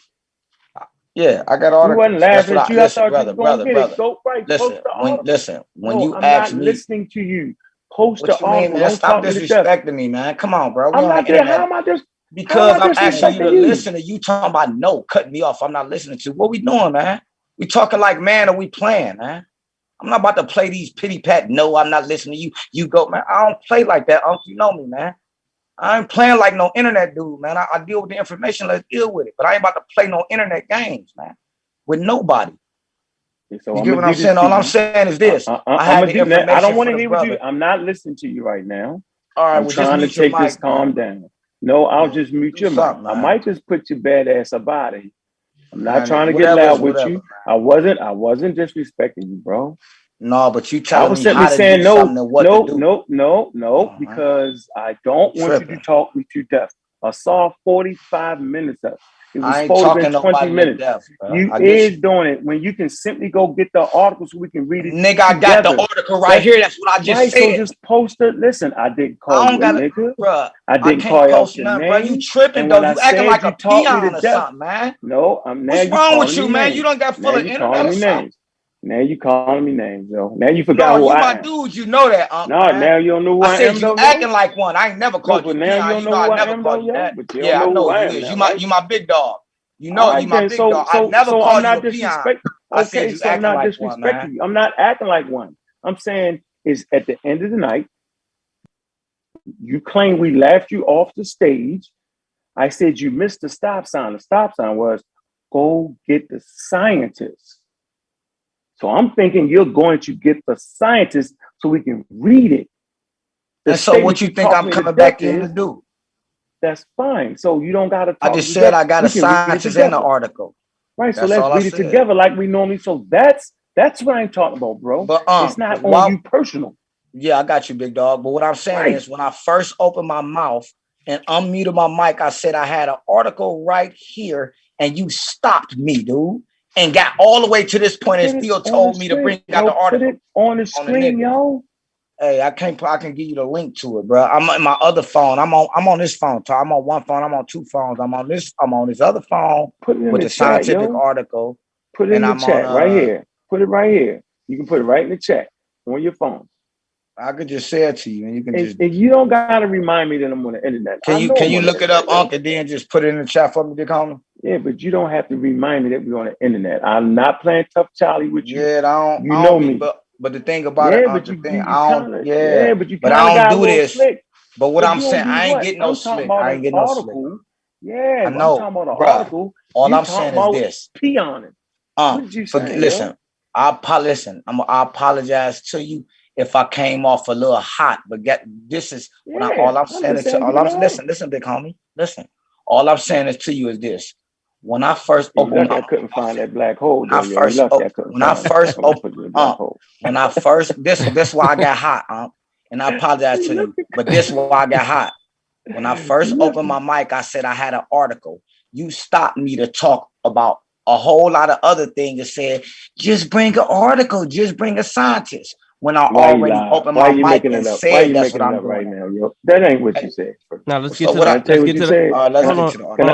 Yeah, I got articles. You wasn't laughing at you. Listen, I thought you were going to get it. Go right. Listen, when you I'm ask not me, listening to you. Post what the you mean, article. man? Stop disrespecting me, man. Come on, bro. I'm not there. How am I just? Because I'm asking you to listen to you talking about no, cutting me off. I'm not listening to. What we doing, man? We talking like man, or we playing, man? I'm not about to play these pity pat. No, I'm not listening to you. You go, man. I don't play like that. You know me, man. I ain't playing like no internet dude, man. I deal with the information. Let's deal with it. But I ain't about to play no internet games, man. With nobody. So you get what I'm saying? All I'm saying is this. I don't want to hear what you. I'm not listening to you right now. All right, I'm trying to take this calm down. No, I'll just mute your mic. I might just put your bad ass up out of here. I'm not trying to get loud with you. I wasn't disrespecting you, bro. No, but you telling me how to do something and what to do. No, because I don't want you to talk me to death. I saw 45 minutes of it. It was supposed to be 20 minutes. You is doing it when you can simply go get the article so we can read it. Nigga, I got the article right here. That's what I just said. So just post it. Listen, I didn't call you a nigga. Bruh, I didn't call you out your name. Bro, you tripping though. You acting like a peon or something, man. No, I'm now. What's wrong with you, man? You don't got full of internet or something. Now you calling me names, yo. Now you forgot who I am. No, you my dude. You know that, No, now you don't know who I am. I said you acting like one. I ain't never called you. Now you don't know who I am, though, yo. Yeah, I know you is. You my big dog. You know you my big dog. I never called you a peon. Okay, so I'm not disrespecting you. I'm not acting like one. I'm saying is at the end of the night, you claim we laughed you off the stage. I said you missed the stop sign. The stop sign was go get the scientists. So I'm thinking you're going to get the scientists so we can read it. And so what you think I'm coming back in to do? That's fine. So you don't got to talk. I just said I got a scientist in the article. Right, so let's read it together like we normally. So that's what I'm talking about, bro. But it's not on you personal. Yeah, I got you, big dog. But what I'm saying is when I first opened my mouth and unmuted my mic, I said I had an article right here and you stopped me, dude. And got all the way to this point and still told me to bring out the article. Put it on the screen, yo. Hey, I can give you the link to it, bro. I'm on my other phone. I'm on this phone. I'm on one phone. I'm on two phones. I'm on this other phone with the scientific article. Put it in the chat right here. Put it right here. You can put it right in the chat on your phone. I could just say it to you, and you can just. And you don't gotta remind me that I'm on the internet. Can you look it up, Ankh, and then just put it in the chat for me, Dick Homie? Yeah, but you don't have to remind me that we're on the internet. I'm not playing tough Charlie with you. Yeah, I don't. You know me. But the thing about it, but you but I don't do this. Slick. But what I'm saying, I ain't getting no slick. I ain't getting no slick. Yeah, I know. I'm talking about an article. All I'm saying is this. Peoning. What did you say? Listen, I apologize to you if I came off a little hot, but this is all I'm saying is listen, big homie. Listen. All I'm saying is to you is this. When I first opened, I couldn't find that black hole. This why I got hot, and I apologize to you, but this is why I got hot. When I first opened my mic, I said I had an article. You stopped me to talk about a whole lot of other things and said, just bring an article, just bring a scientist. When I already opened my mic and said that's what I'm doing right now, yo. That ain't what you said. Now let's get to the article. No. Can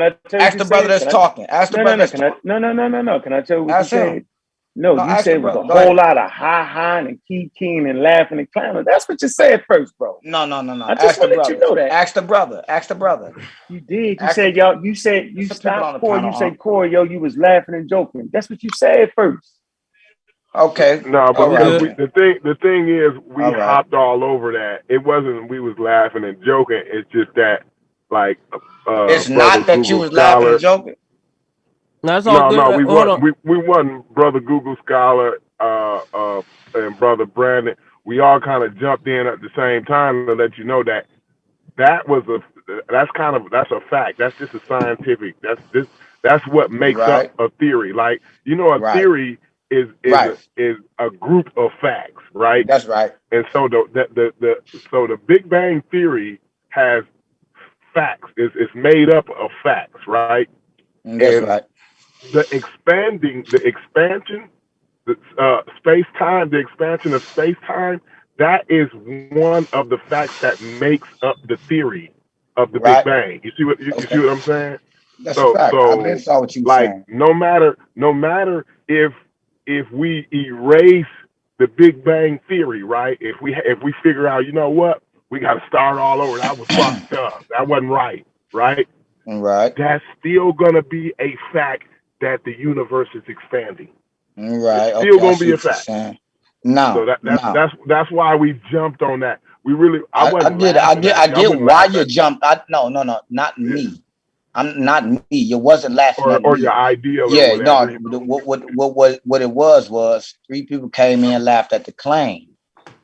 I tell you? Ask the brother that's talking. Ask the brother that's talking. No. Can I tell you what you said? No, you said it was a whole lot of hi and keying and laughing and clowning. That's what you said first, bro. No. I just want to let you know that. Ask the brother. You did. You said, y'all, you stopped Corey. You said, Corey, yo, you was laughing and joking. That's what you said first. Okay. No, but the thing is, we hopped all over that. It wasn't we was laughing and joking. It's just that, like, it's not that you was laughing and joking. No, it's all good. We wasn't Brother Google Scholar. and Brother Brandon, we all kind of jumped in at the same time to let you know that that's a fact. That's just a scientific. That's what makes up a theory. Like, you know, a theory is a group of facts, right? That's right. And so the Big Bang Theory has facts. It's made up of facts, right? That's right. The expansion, the expansion of space time, that is one of the facts that makes up the theory of the Big Bang. You see what I'm saying? That's a fact. I been saw what you saying. No matter if we erase the Big Bang Theory, right? If we figure out, you know what, we got to start all over. That was fucked up. That wasn't right, right? Right. That's still gonna be a fact that the universe is expanding. Right. It's still gonna be a fact. No. So that's why we jumped on that. We really I get why you jumped. No, not me. I'm not me. You wasn't laughing at me. Or your idea. Yeah, no. What it was 3 people came in and laughed at the claim.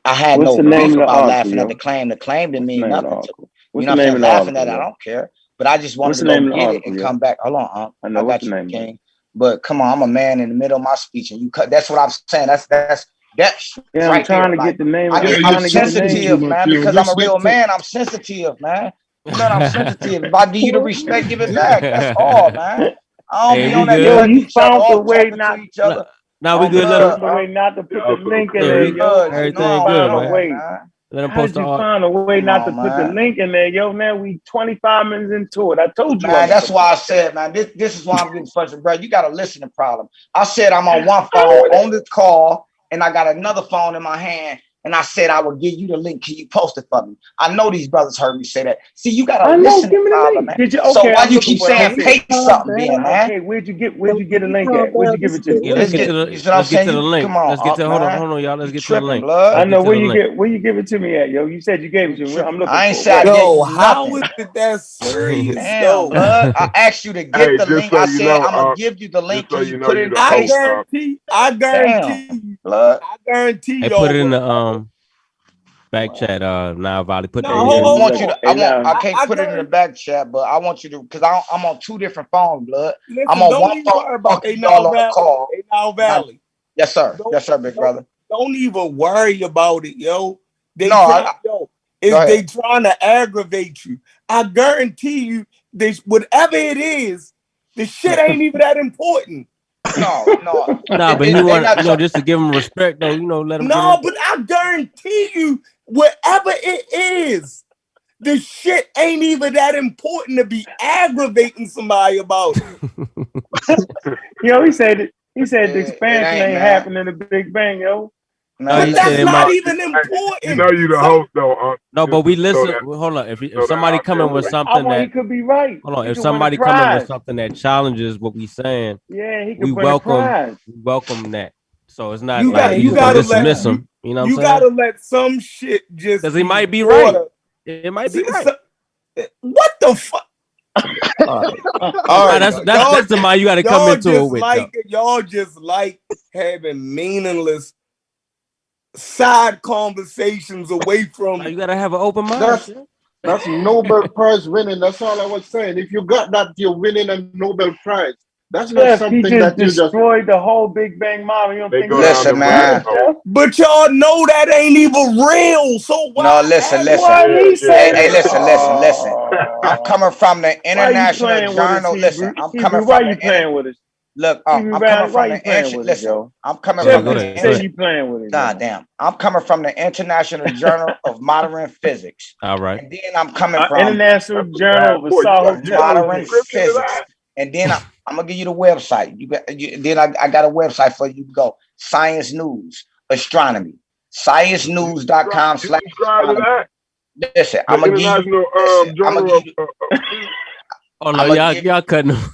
I had no beef about laughing at the claim. The claim didn't mean nothing to me. You know what I'm saying? Laughing at it, I don't care. But I just wanted to go get it and come back. Hold on, I got you, King. But come on, I'm a man in the middle of my speech, and you cut. That's what I'm saying. That's yeah, right I'm trying there. to get the name. I'm sensitive, man, because I'm a real man. I'm sensitive, man. You know, I'm sensitive. If I give you the respect, give it back. That's all, man. I don't be on that. Yo, you found the way not to each other. Now we good. The way not to put the link in there, yo. Everything good, man. Let them post How did you find a way not to put the link in there, yo? Now we 25 minutes into it. I told you. Man, that's why I said, man, this is why I'm getting frustrated, bro. You got to listen to problem. I said I'm on one phone on the call, and I got another phone in my hand, and I said I would give you the link. Can you post it for me? I know these brothers heard me say that. See, you got to listen to problem, man. Did you, so why you keep saying pay something, man? Okay, where'd you get a link at? Where'd you give it to? Let's get to the link. Come on, let's get to hold on, y'all. Let's get to the link. I know where you give it to me at, yo. You said you gave it to me. I'm looking. I ain't said how is it that serious? Damn, blood. I asked you to get the link. I said I'm gonna give you the link. So you put it in the I guarantee, blood. I guarantee. Hey, put it in the back chat. Now, Valley, put that. I want you to. I can't put it in the back chat, but I want you to because I'm on 2 different phones, blood. Listen, I'm on one phone about y'all on the call. Valley. Yes, sir. Yes, sir, big brother. Don't even worry about it, yo. They trying to aggravate you. I guarantee you, whatever it is, the shit ain't even that important. No. But he want just to give him respect, though. Let him. No, but I guarantee you, whatever it is, the shit ain't even that important to be aggravating somebody about it. Yo, he said the expansion ain't happening in the Big Bang, yo. No, but that's not even important. You know you the host, though. No, but we listen. Hold on. If somebody coming with something that he could be right. Hold on. If somebody coming with something that challenges what we saying, yeah, he could we bring welcome that. So it's not you gotta dismiss him. You know what I'm saying? You gotta let some shit just because he might be right. It might be right. What the fuck? All right, that's the mind you got to come into it with. Y'all just like having meaningless side conversations away from. You got to have an open mind. That's Nobel Prize winning. That's all I was saying. If you got that, you're winning a Nobel Prize. That's not something that you just destroyed the whole Big Bang model. You don't think listen, man. But y'all know that ain't even real. So why? No, listen. Hey, listen. I'm coming from the International Journal. Listen, I'm coming why from you playing with us? Look, I'm coming from the listen. I'm coming from the you playing with it. Nah, damn. I'm coming from the International Journal of Modern Physics. All right. And then I'm coming from International Journal of Modern Physics. And then I'm gonna give you the website. Then I got a website for you to go. Science News, Astronomy, sciencenews.com/. Listen, I'm gonna give you. Oh no, y'all cutting him.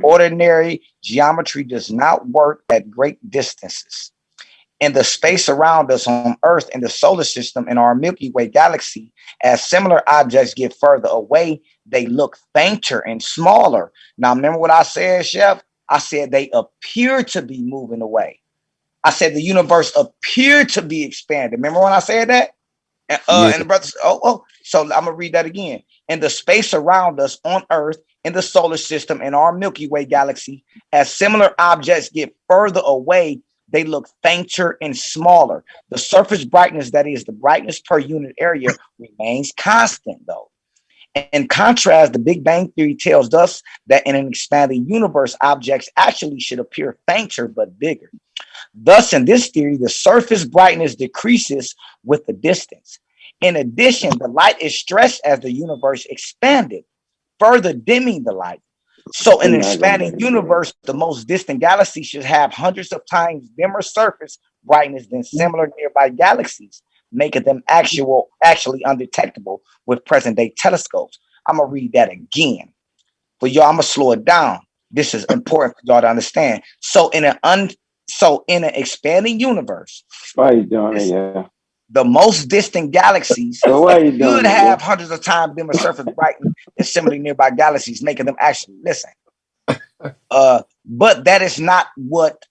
ordinary geometry does not work at great distances. In the space around us on Earth, in the solar system, in our Milky Way galaxy, as similar objects get further away, they look fainter and smaller. Now, remember what I said, Chef? I said they appear to be moving away. I said the universe appeared to be expanding. Remember when I said that? And the brothers, so I'm gonna read that again. In the space around us on Earth, in the solar system, in our Milky Way galaxy, as similar objects get further away, they look fainter and smaller. The surface brightness, that is the brightness per unit area, remains constant though. In contrast, the Big Bang Theory tells us that in an expanding universe, objects actually should appear fainter but bigger. Thus, in this theory, the surface brightness decreases with the distance. In addition, the light is stretched as the universe expanded, further dimming the light. So in an expanding universe, the most distant galaxy should have hundreds of times dimmer surface brightness than similar nearby galaxies, making them actually undetectable with present-day telescopes. I'm going to read that again. For y'all, I'm going to slow it down. This is important for y'all to understand. So in an expanding universe, the most distant galaxies should have hundreds of times dimmer surface brightness than similarly nearby galaxies, making them actually listen. But that is not what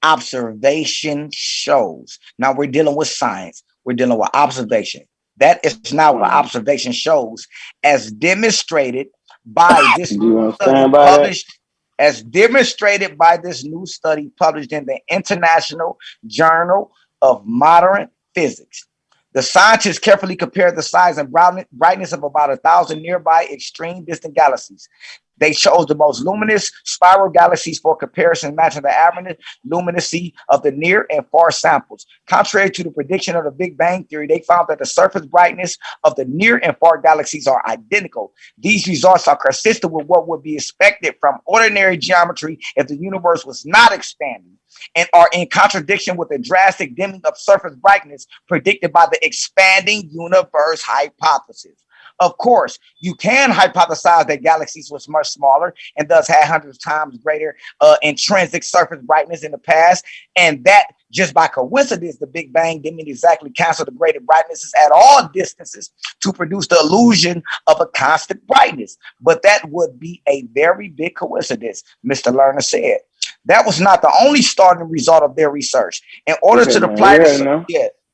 observation shows. Now we're dealing with science. We're dealing with observation. That is not what observation shows, as demonstrated by this new study published. As demonstrated by this new study published in the International Journal of Modern Physics. The scientists carefully compared the size and brightness of about 1,000 nearby extreme distant galaxies. They chose the most luminous spiral galaxies for comparison, matching the average luminosity of the near and far samples. Contrary to the prediction of the Big Bang Theory, they found that the surface brightness of the near and far galaxies are identical. These results are consistent with what would be expected from ordinary geometry if the universe was not expanding, and are in contradiction with the drastic dimming of surface brightness predicted by the expanding universe hypothesis. Of course, you can hypothesize that galaxies was much smaller and thus had hundreds of times greater intrinsic surface brightness in the past, and that just by coincidence, the Big Bang didn't exactly cancel the greater brightnesses at all distances to produce the illusion of a constant brightness. But that would be a very big coincidence, Mr. Lerner said. That was not the only starting result of their research. In order to apply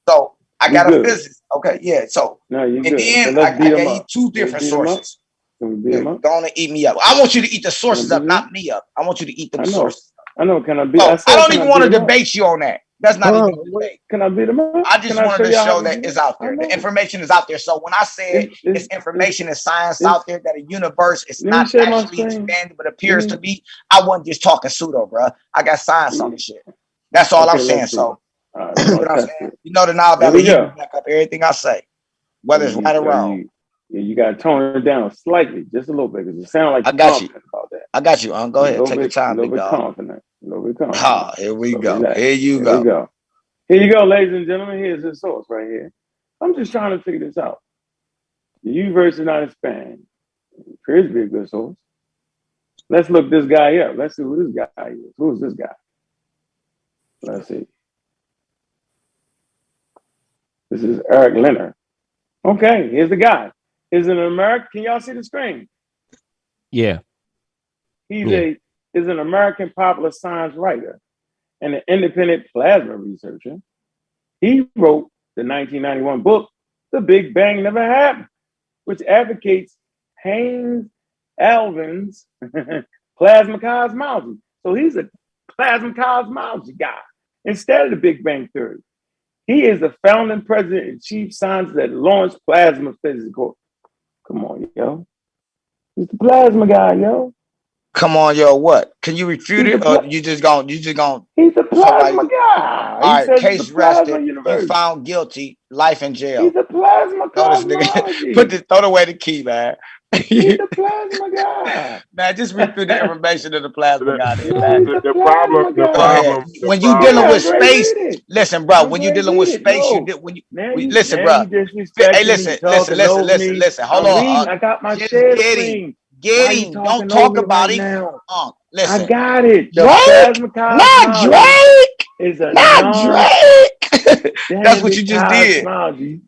so I got a physicist. Okay, yeah. So and then I gave two different sources. Don't eat me up. I want you to eat the sources up, not me up. I want you to eat them sources. I know. Can I be? I don't even want to debate you on that. That's not even a debate. Can I beat them up? I just wanted to show that it's out there. The information is out there. So when I say it's information and science out there that a universe is not actually expanding but appears to be, I wasn't just talking pseudo, bro. I got science on this shit. That's all I'm saying. So you know what I'm saying? You know the now that he back up everything I say, whether it's right or wrong. You got to tone it down slightly, just a little bit, because it sounds like I got you about that. I got you. Go ahead, take your time, big dog. Confident. A little bit confident. Here we go. Here you go. Here you go, ladies and gentlemen. Here's the source right here. I'm just trying to figure this out. The universe is not expanding. It appears to be a good source. Let's look this guy up. Let's see who this guy is. Who is this guy? Let's see. This is Eric Lerner. Okay, here's the guy. Is an American. Can y'all see the screen? Yeah. He's an American popular science writer and an independent plasma researcher. He wrote the 1991 book, The Big Bang Never Happened, which advocates Haynes Alvin's plasma cosmology. So he's a plasma cosmology guy instead of the Big Bang Theory. He is the founding president and chief scientist that launched plasma physics. Come on, yo. He's the plasma guy, yo. Come on, yo, what? Can you refute it or you just gonna He's the plasma guy. All right, case rested. You found guilty, life in jail. He's the plasma cosmology. Throw away the key, man. He's the plasma guy. Man, just refute the information of the plasma guy. The problem. When you dealing with space, listen, bro. When you dealing with space, listen, bro. Hey, listen. Hold on. I got my share screen. Get him. Don't talk about it. Listen. I got it. Drake. Not Drake. Is a not Drake. That's what you just did.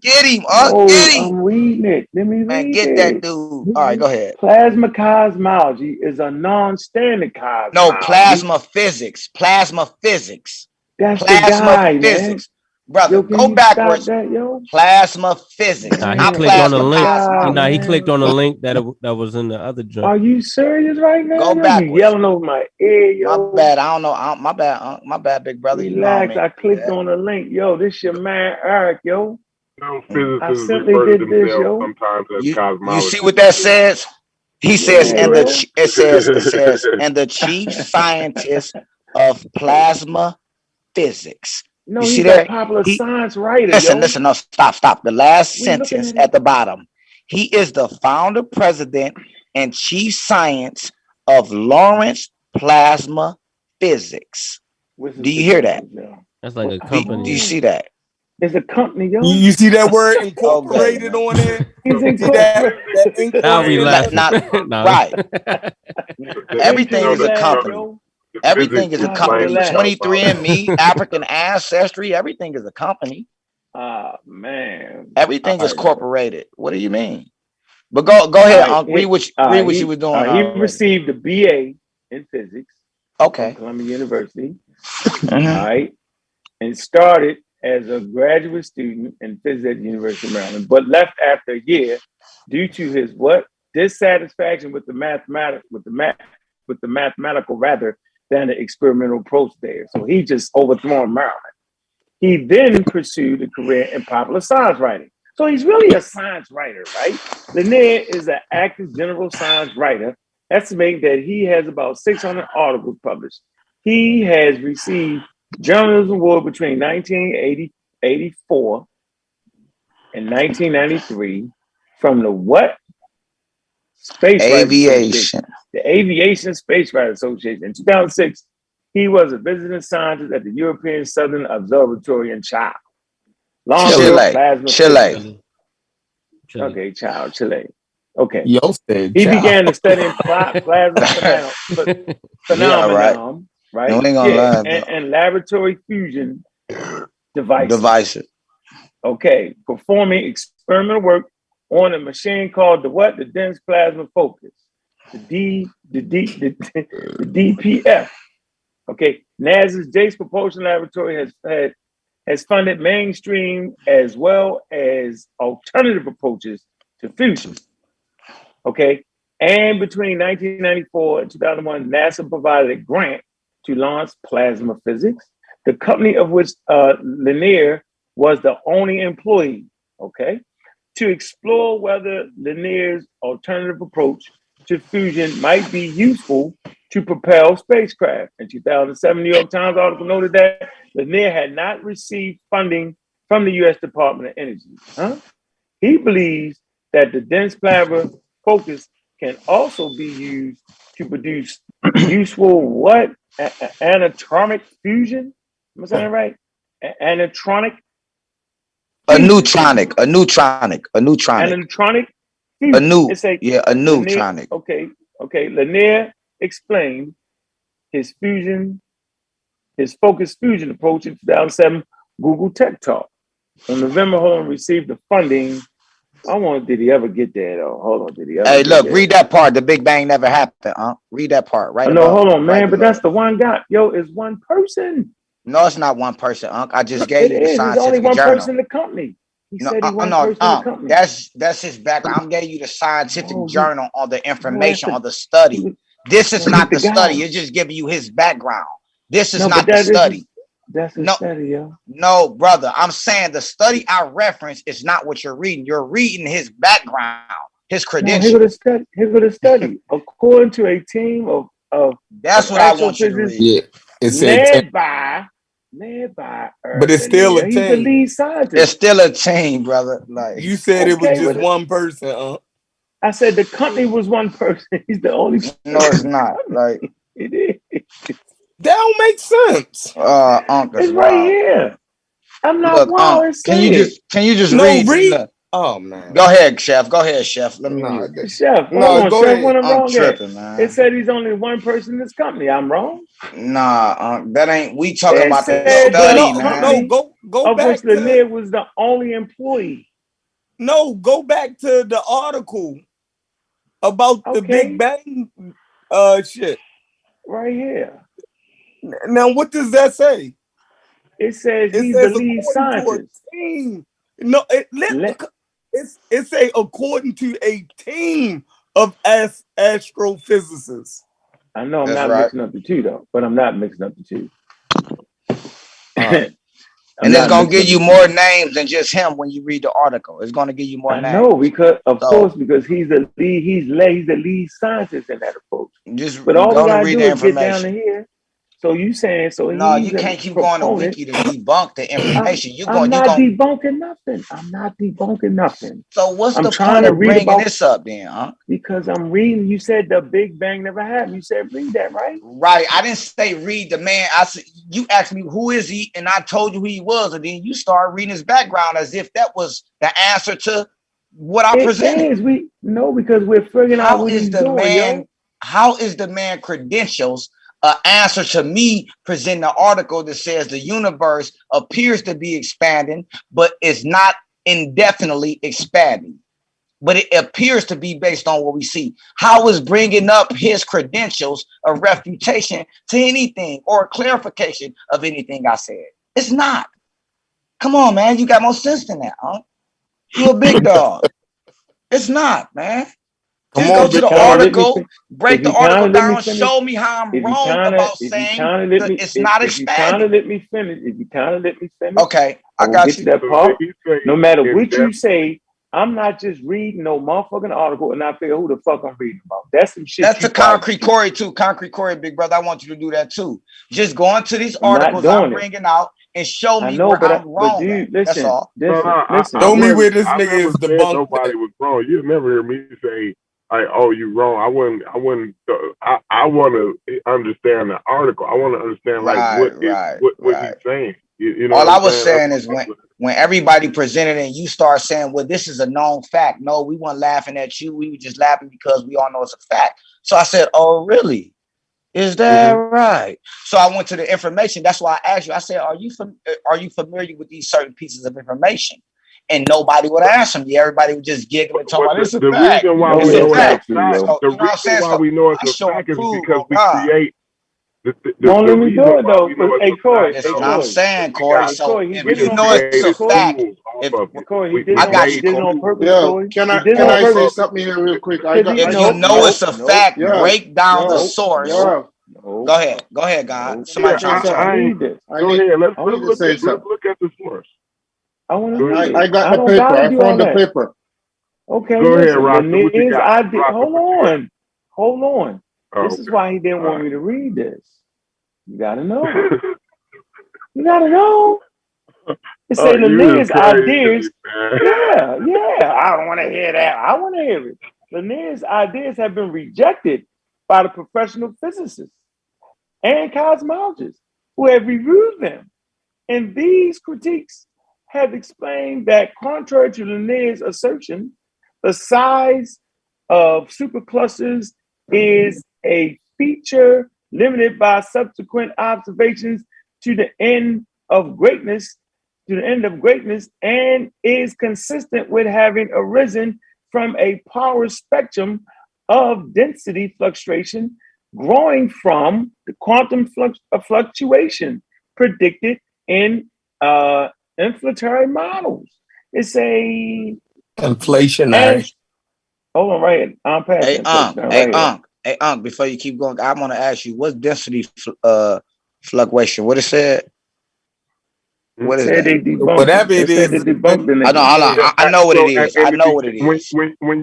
Get him, get him. I'm reading it. Let me read get that dude. All right, go ahead. Plasma cosmology is a non-standard cosmology. No, plasma physics. Plasma physics. That's plasma the guy, physics. brother, go backwards. Plasma physics. Nah, he not clicked on the plasma link. cosmology. He clicked on the link that was in the other joint. Are you serious right now? Go backwards. You yelling over my ear, yo. My bad. I don't know. My bad, big brother. Relax. You know what I mean? I clicked on the link, yo. This your man Eric, yo. No, I physicists simply refer to did this, themselves yo. sometimes as You cosmologists. see what that says? He says, and the chief scientist of plasma physics. No, You he's see a that? popular science writer, Listen, yo. no, stop. The last We looking sentence at at the bottom. He is the founder, president, and chief science of Lawrence Plasma Physics. Do you hear that? That's like a company. Do you see that? It's a company, yo. You see that word incorporated on there? He's incorporated. Now we laughing. Right. Everything is a company. Everything is a company. 23andMe, African ancestry, everything is a company. Man. Everything is corporated. What do you mean? But go ahead, Unc. Read what you were doing. He received a BA in physics. Okay. From Columbia University. All right. And started as a graduate student in physics at the University of Maryland, but left after a year due to his dissatisfaction with the mathematical rather than the experimental approach there. So he just overthrown Maryland. He then pursued a career in popular science writing. So he's really a science writer, right? Lanier is an active general science writer, estimating that he has about 600 articles published. He has received Journalism Award between 1984 and 1993 from the what? Space Aviation. The Aviation Space Writers Association. In 2006, he was a visiting scientist at the European Southern Observatory in Chile. Chile. Okay, Chile. Okay. Yo said he began to study plasma phenomenon, right? No, ain't gonna lie, and laboratory fusion devices. Okay, performing experimental work on a machine called the dense plasma focus, the DPF. Okay, NASA's Jet Propulsion Laboratory has funded mainstream as well as alternative approaches to fusion. Okay, and between 1994 and 2001, NASA provided a grant to launch plasma physics, the company of which Lanier was the only employee, okay, to explore whether Lanier's alternative approach to fusion might be useful to propel spacecraft. In 2007, New York Times article noted that Lanier had not received funding from the U.S. Department of Energy. He believes that the dense plasma focus can also be used to produce useful anatromic fusion? Am I saying it right? Anatronic? A neutronic. A neutronic fusion. A neutronic. Okay. Lanier explained his focused fusion approach in 2007 Google Tech Talk. On November, received the funding. Did he ever get there though? Hold on, did he ever Hey, look, read that part. The Big Bang never happened, Read that part, right? No, hold on, man, but that's the one guy. Yo, it's one person. No, it's not one person, I just gave you the scientific There's only one journal. person in the company. He said he one person in the company. That's his background. I'm giving you the scientific journal on the information on the study. This is not the study. It's just giving you his background. This is not the study. That's a study, yo. No, brother. I'm saying the study I reference is not what you're reading. You're reading his background, his credentials. Here go the study. According to a team of that's what I want you to read. Yeah, it's led by but it's still a team. He's the lead scientist. It's still a team, brother. Like you said, it was just one person. I said the company was one person. He's the only. No, it's not. Like it is. That don't make sense. It's right here. I'm not wild. Can you just read? Oh man. Go ahead, Chef. Let me read. Chef. No, go ahead. I'm tripping, man. It said he's only one person in this company. I'm wrong. Nah, that ain't. We talking about the study, man. No, go back. Which Lanier was the only employee. No, go back to the article about the Big Bang shit. Right here. Now, what does that say? It says he's the lead scientist. Team. No, it say according to a team of astrophysicists. I know I'm not mixing up the two though, but I'm not mixing up the two. And it's gonna give you more names than just him when you read the article. It's gonna give you more names. I know because he's the lead scientist in that approach. But all we gotta do is get down to here. So you saying no, you can't keep going to wiki to debunk the information. I'm not debunking nothing. So what's the point of bringing this up then, huh? Because I'm reading. You said the Big Bang never happened. You said read that, right? Right. I didn't say read the man. I said you asked me who is he, and I told you who he was, and then you started reading his background as if that was the answer to what I presented. Because we're figuring out what he's doing, How is the man credentials an answer to me presenting an article that says the universe appears to be expanding, but it's not indefinitely expanding, but it appears to be based on what we see? How is bringing up his credentials a refutation to anything or a clarification of anything I said? It's not. Come on, man. You got more sense than that, huh? You're a big dog. It's not, man. Just go to the article, break the article down, show me how I'm wrong about saying it's not expanding. If you kind of let me finish. Okay, I got you. That part. No matter what you say, I'm not just reading no motherfucking article and I figure who the fuck I'm reading about. That's some shit. That's the Concrete Corey too. Concrete Corey, big brother. I want you to do that too. Just go into these articles I'm bringing out and show me where I'm wrong. Dude, that's all. Listen. Show me where this nigga is debunked. Nobody was wrong. You never hear me say, "Oh, you wrong." I wouldn't. I want to understand the article. I want to understand what he's saying. You know. All I was saying is when everybody presented and you start saying, "Well, this is a known fact." No, we weren't laughing at you. We were just laughing because we all know it's a fact. So I said, "Oh, really? Is that right?" So I went to the information. That's why I asked you. I said, "Are you familiar with these certain pieces of information?" And nobody would answer me. Everybody would just giggle and talk about this. The reason why we know it's a fact, the reason why we know it's a fact is because we create. Don't let me do it though. Hey, Corey. That's what I'm saying, Corey. So if you know it's a fact, I got you on purpose. Yeah, can I say something here real quick? If you know it's a fact, break down the source. Go ahead, God. Somebody trying to read this. Go ahead. Let's look at the source. I want to read it. I got the paper. I found the paper. Okay. Go ahead, Rob. Hold on. This is why he didn't want me to read this. You gotta know. You gotta know. It said Lanier's ideas. Yeah. I don't want to hear that. I want to hear it. Lanier's ideas have been rejected by the professional physicists and cosmologists who have reviewed them. And these critiques have explained that contrary to Lanier's assertion, the size of superclusters is a feature limited by subsequent observations to the end of greatness, and is consistent with having arisen from a power spectrum of density fluctuation growing from the quantum fluctuation predicted in inflationary models. It's a inflationary. Hold on, right? I'm past. Hey, Ankh, before you keep going, I want to ask you, what's density fluctuation? What it said? What is that? Whatever it is. I know what it is. I know what it is.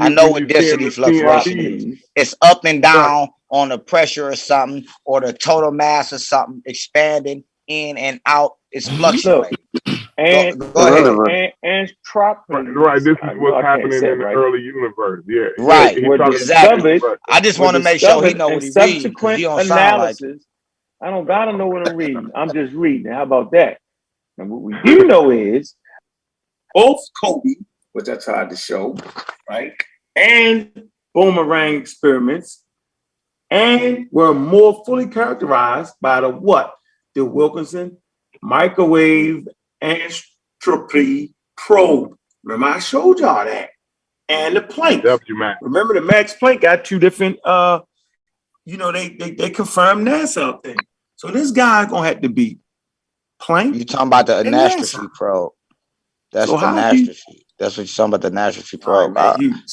I know what density fluctuation is. It's up and down on the pressure or something, or the total mass or something expanding in and out. It's fluctuating. And go ahead. And entropy. Right. This is what's happening in the early universe. Yeah. Right. Exactly. I just want to make sure he knows what he's reading. Subsequent analysis. I don't gotta know what I'm reading. I'm just reading. How about that? And what we do know is both Kobe, which I tried to show, right, and boomerang experiments, and were more fully characterized by the what? The Wilkinson microwave entropy probe. Remember, I showed y'all that. And the Planck. Remember, the Max Planck got two different they confirmed NASA thing. So this guy gonna have to be plank. You talking about the and NASA. anastrophe probe? That's So the anastrophe. That's what you're talking about, the anastrophe probe. Right, man,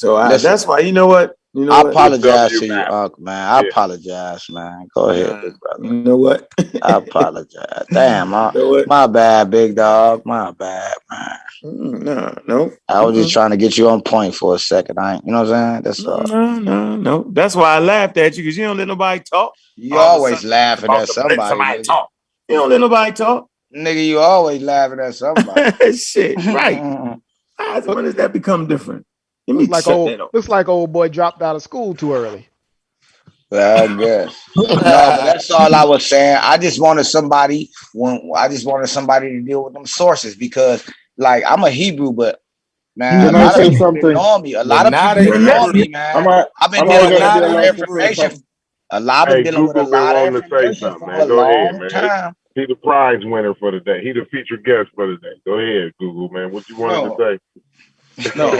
that's why, you know what? I apologize to you, Unc, man. I apologize, man. Go ahead, big brother. You know what? I apologize. Damn, know my bad, big dog. My bad, man. No. I was just trying to get you on point for a second. You know what I'm saying? That's all. No. That's why I laughed at you, because you don't let nobody talk. You always laughing at somebody, nigga. Talk. You don't let nobody talk. Nigga, you always laughing at somebody. Shit, right. When does that become different? Looks like old boy dropped out of school too early. Well, I guess. No, but that's all I was saying. I just wanted somebody to deal with them sources, because, like, I'm a Hebrew, but man, a lot of people didn't know me. A lot of people didn't know me, man. I've been dealing with a lot of information. I've been dealing with a lot of information for a long time. He's the prize winner for the day. He's the featured guest for the day. Go ahead, Google, man. What you wanted to say? No,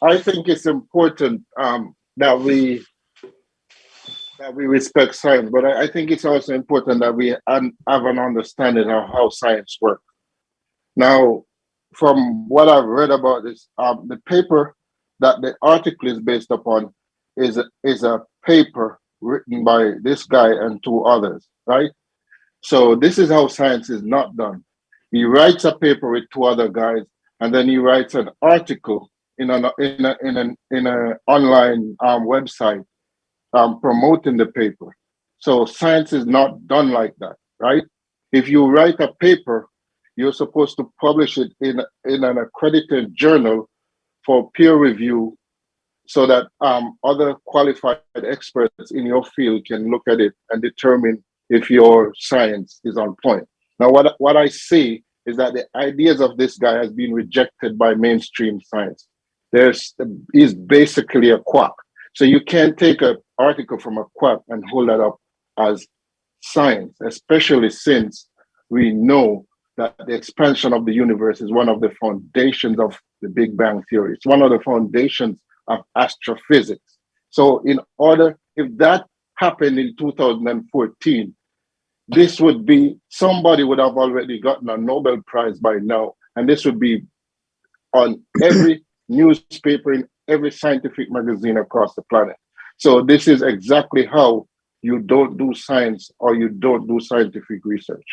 I think it's important that we respect science, but I think it's also important that we have an understanding of how science works. Now, from what I've read about this, the paper that the article is based upon is a paper written by this guy and two others, right? So this is how science is not done. He writes a paper with two other guys, and then he writes an article in an online website promoting the paper. So science is not done like that, right? If you write a paper, you're supposed to publish it in an accredited journal for peer review, so that other qualified experts in your field can look at it and determine if your science is on point. Now, what I see is that the ideas of this guy has been rejected by mainstream science. He's basically a quack. So you can't take an article from a quack and hold that up as science, especially since we know that the expansion of the universe is one of the foundations of the Big Bang Theory. It's one of the foundations of astrophysics. So if that happened in 2014, somebody would have already gotten a Nobel Prize by now, and this would be on every newspaper, in every scientific magazine across the planet. So this is exactly how you don't do science, or you don't do scientific research.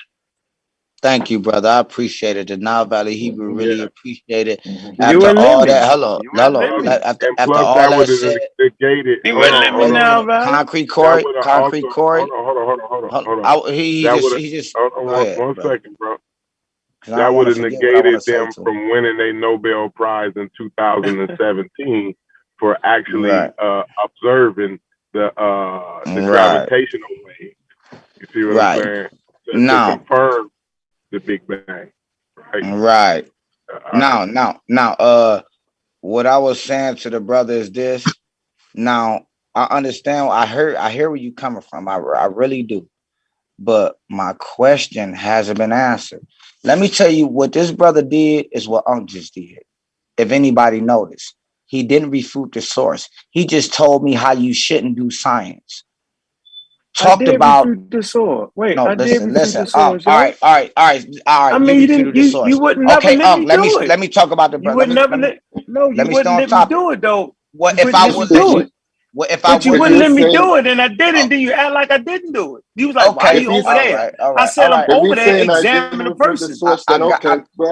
Thank you, brother. I appreciate it. The Nile Valley Hebrew really appreciate it. After all that, hello. After all that said, you wouldn't let me now, Concrete Corey. Hold on. One second, bro. That would have negated them from winning a Nobel Prize in 2017 for actually observing the gravitational wave. You see what I'm saying? To confirm the Big Bang. Right. Now, what I was saying to the brother is this. Now, I understand. I hear where you coming from. I really do. But my question hasn't been answered. Let me tell you what this brother did is what Unc just did. If anybody noticed, he didn't refute the source. He just told me how you shouldn't do science. Talked about the source. Wait, no, I listen. The source, all right. I mean, you wouldn't never let me do it. Let me talk about the brother. You wouldn't never let me do it though. What if I would do it? But you wouldn't let me do it, and I didn't. Then you act like I didn't do it. You was like, "Why are you over there?" I said, "I'm over there examining the person."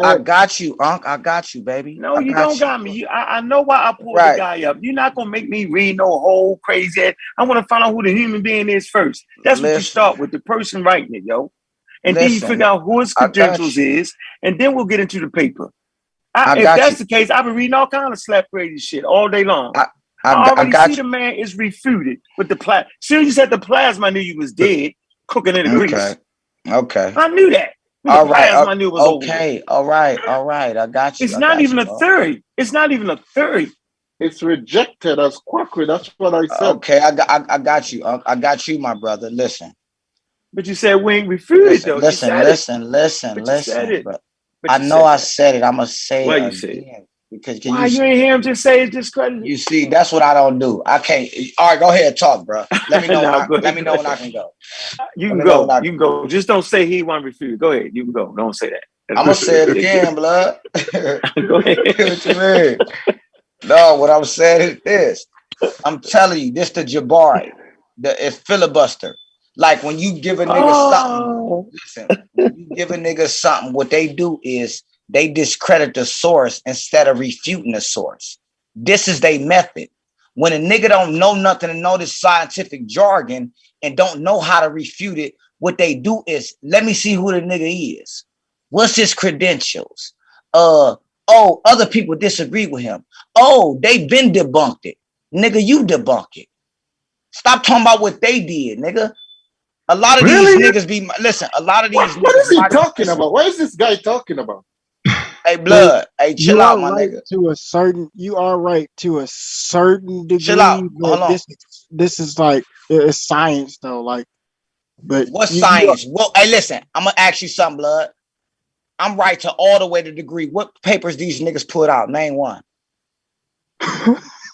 I got you, Unc. I got you, baby. No, you don't got me. I know why I pulled the guy up. You're not gonna make me read no whole crazy ass. I want to find out who the human being is first. That's what you start with, the person writing it, yo. And then you figure out who his credentials is, and then we'll get into the paper. If that's the case, I've been reading all kind of slap crazy shit all day long. I already see the man is refuted with the plasma. Soon as you said the plasma, I knew you was dead, cooking in the grease. Okay. I knew that. All right. I knew it was okay. All right. I got you. It's not even a theory. It's not even a theory. It's rejected as quackery. That's what I said. Okay, I got you. I got you, my brother. Listen. But you said we ain't refuted though. Listen. But I know I said it. I'm gonna say it again. Because why you ain't hear him just say it's discredited? You see, that's what I don't do. I can't. All right, go ahead, talk, bro. Let me know. Let me know when I can go. You can go. You can go. Just don't say he won't refuse. Go ahead. You can go. Don't say that. I'm gonna say it again, blood. Go ahead. What you mean? No, what I'm saying is this. I'm telling you, this the Jabari. It's filibuster. Like when you give a nigga something, listen, when you give a nigga something, what they do is they discredit the source instead of refuting the source. This is their method. When a nigga don't know nothing and know this scientific jargon and don't know how to refute it, what they do is, let me see who the nigga is. What's his credentials? Other people disagree with him. Oh, they been debunked it. Nigga, you debunk it. Stop talking about what they did, nigga. A lot of these niggas be, listen, a lot of these niggas. What is he talking about? What is this guy talking about? Hey, blood. Hey, chill out, my nigga. You are right to a certain degree. Chill out. Hold on. This is like, it's science though. Like, but what science? Well, hey, listen, I'm gonna ask you something, blood. I'm right to all the way to degree. What papers these niggas put out? Name one.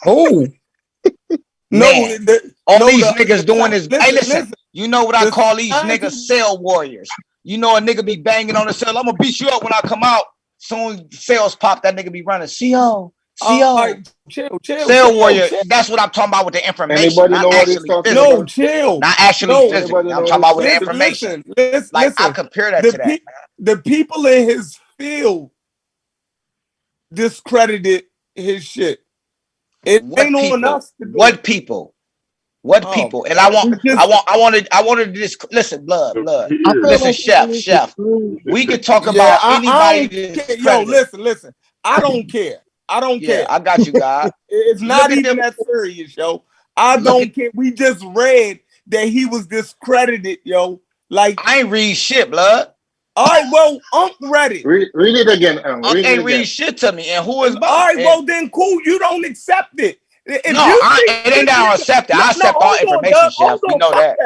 Oh. All these niggas doing is, hey, listen, you know what I call these niggas? Cell warriors. You know a nigga be banging on the cell. I'm gonna beat you up when I come out. Soon cells pop, that nigga be running. CO. Chill. Cell warrior. That's what I'm talking about with the information. Anybody know what he's talking about? No, chill. Not actually physically. I'm talking about with the information. Listen, I compare that to that. The people in his field discredited his shit. It ain't on us to do What people? What people? And I wanted to just listen, blood. Listen, chef. We could talk about anybody. Listen. I don't care. care. I got you, God. It's not even that serious, yo. I don't care. We just read that he was discredited, yo. Like I ain't read shit, blood. All right, well, Unc read it. Read it again. Unc ain't read shit to me. And who is? All right, well then, cool. You don't accept it. It ain't that I accept it. I accept all information, chef. You know that.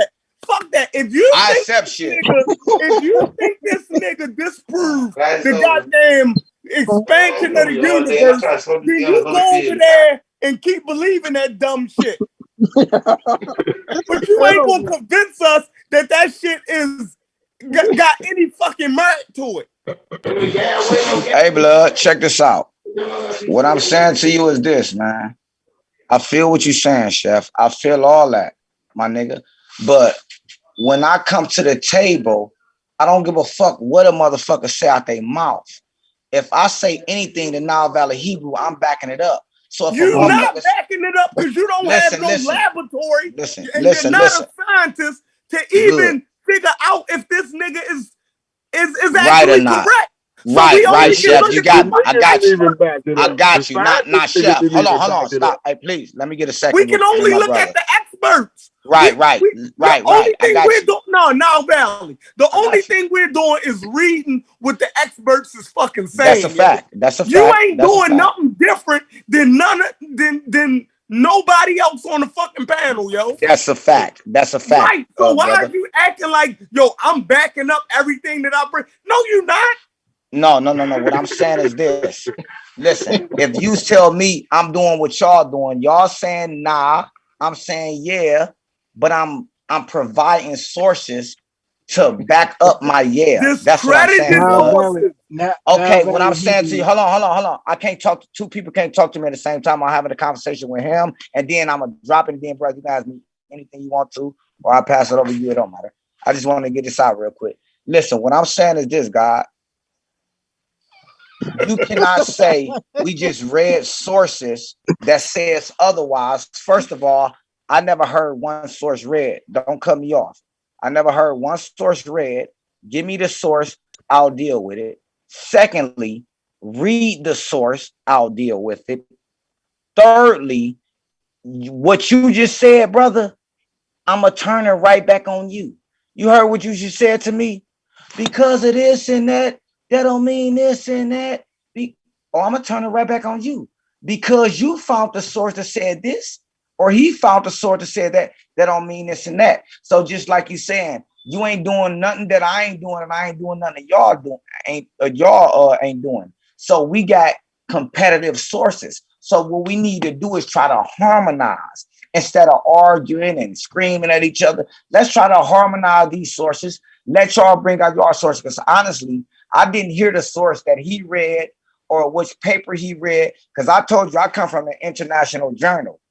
Fuck that. If you accept shit. If you think this nigga disproved the goddamn expansion of the universe, then you go over there and keep believing that dumb shit. But you ain't gonna convince us that shit is got any fucking merit to it. Hey, blood, check this out. What I'm saying to you is this, man. I feel what you're saying, chef. I feel all that, my nigga. But when I come to the table, I don't give a fuck what a motherfucker say out their mouth. If I say anything in Nile Valley Hebrew, I'm backing it up. So if you're not backing it up because you don't have no laboratory and you're not a scientist to even figure out if this nigga is actually correct. Right, chef. You got me. I got you. Not chef. Hold on. Stop. Hey, please, let me get a second. We can only look at the experts. Right. The only thing we're doing, Nile Valley. The only thing we're doing is reading what the experts is fucking saying. That's a fact. You ain't doing nothing different than than nobody else on the fucking panel, yo. That's a fact. Right. So why are you acting like, yo, I'm backing up everything that I bring? No, you're not. No. What I'm saying is this. Listen, if you tell me I'm doing what y'all saying nah, I'm saying yeah, but I'm providing sources to back up my yeah. That's what I'm saying. Okay, what I'm saying to you, hold on. I can't talk to two people can't talk to me at the same time. I'm having a conversation with him, and then I'm gonna drop it and then, bro, you guys me anything you want to, or I pass it over to you, it don't matter. I just want to get this out real quick. Listen, what I'm saying is this, God. You cannot say we just read sources that says otherwise. First of all, I never heard one source read. Don't cut me off. I never heard one source read. Give me the source, I'll deal with it. Secondly, read the source, I'll deal with it. Thirdly, what you just said, brother, I'm going to turn it right back on you. You heard what you just said to me? Because of this and that don't mean this and that. I'm going to turn it right back on you. Because you found the source that said this, or he found the source that said that don't mean this and that. So just like you saying, you ain't doing nothing that I ain't doing, and I ain't doing nothing that y'all ain't doing. So we got competitive sources. So what we need to do is try to harmonize instead of arguing and screaming at each other. Let's try to harmonize these sources. Let y'all bring out your source. Because honestly, I didn't hear the source that he read or which paper he read. Because I told you I come from an international journal.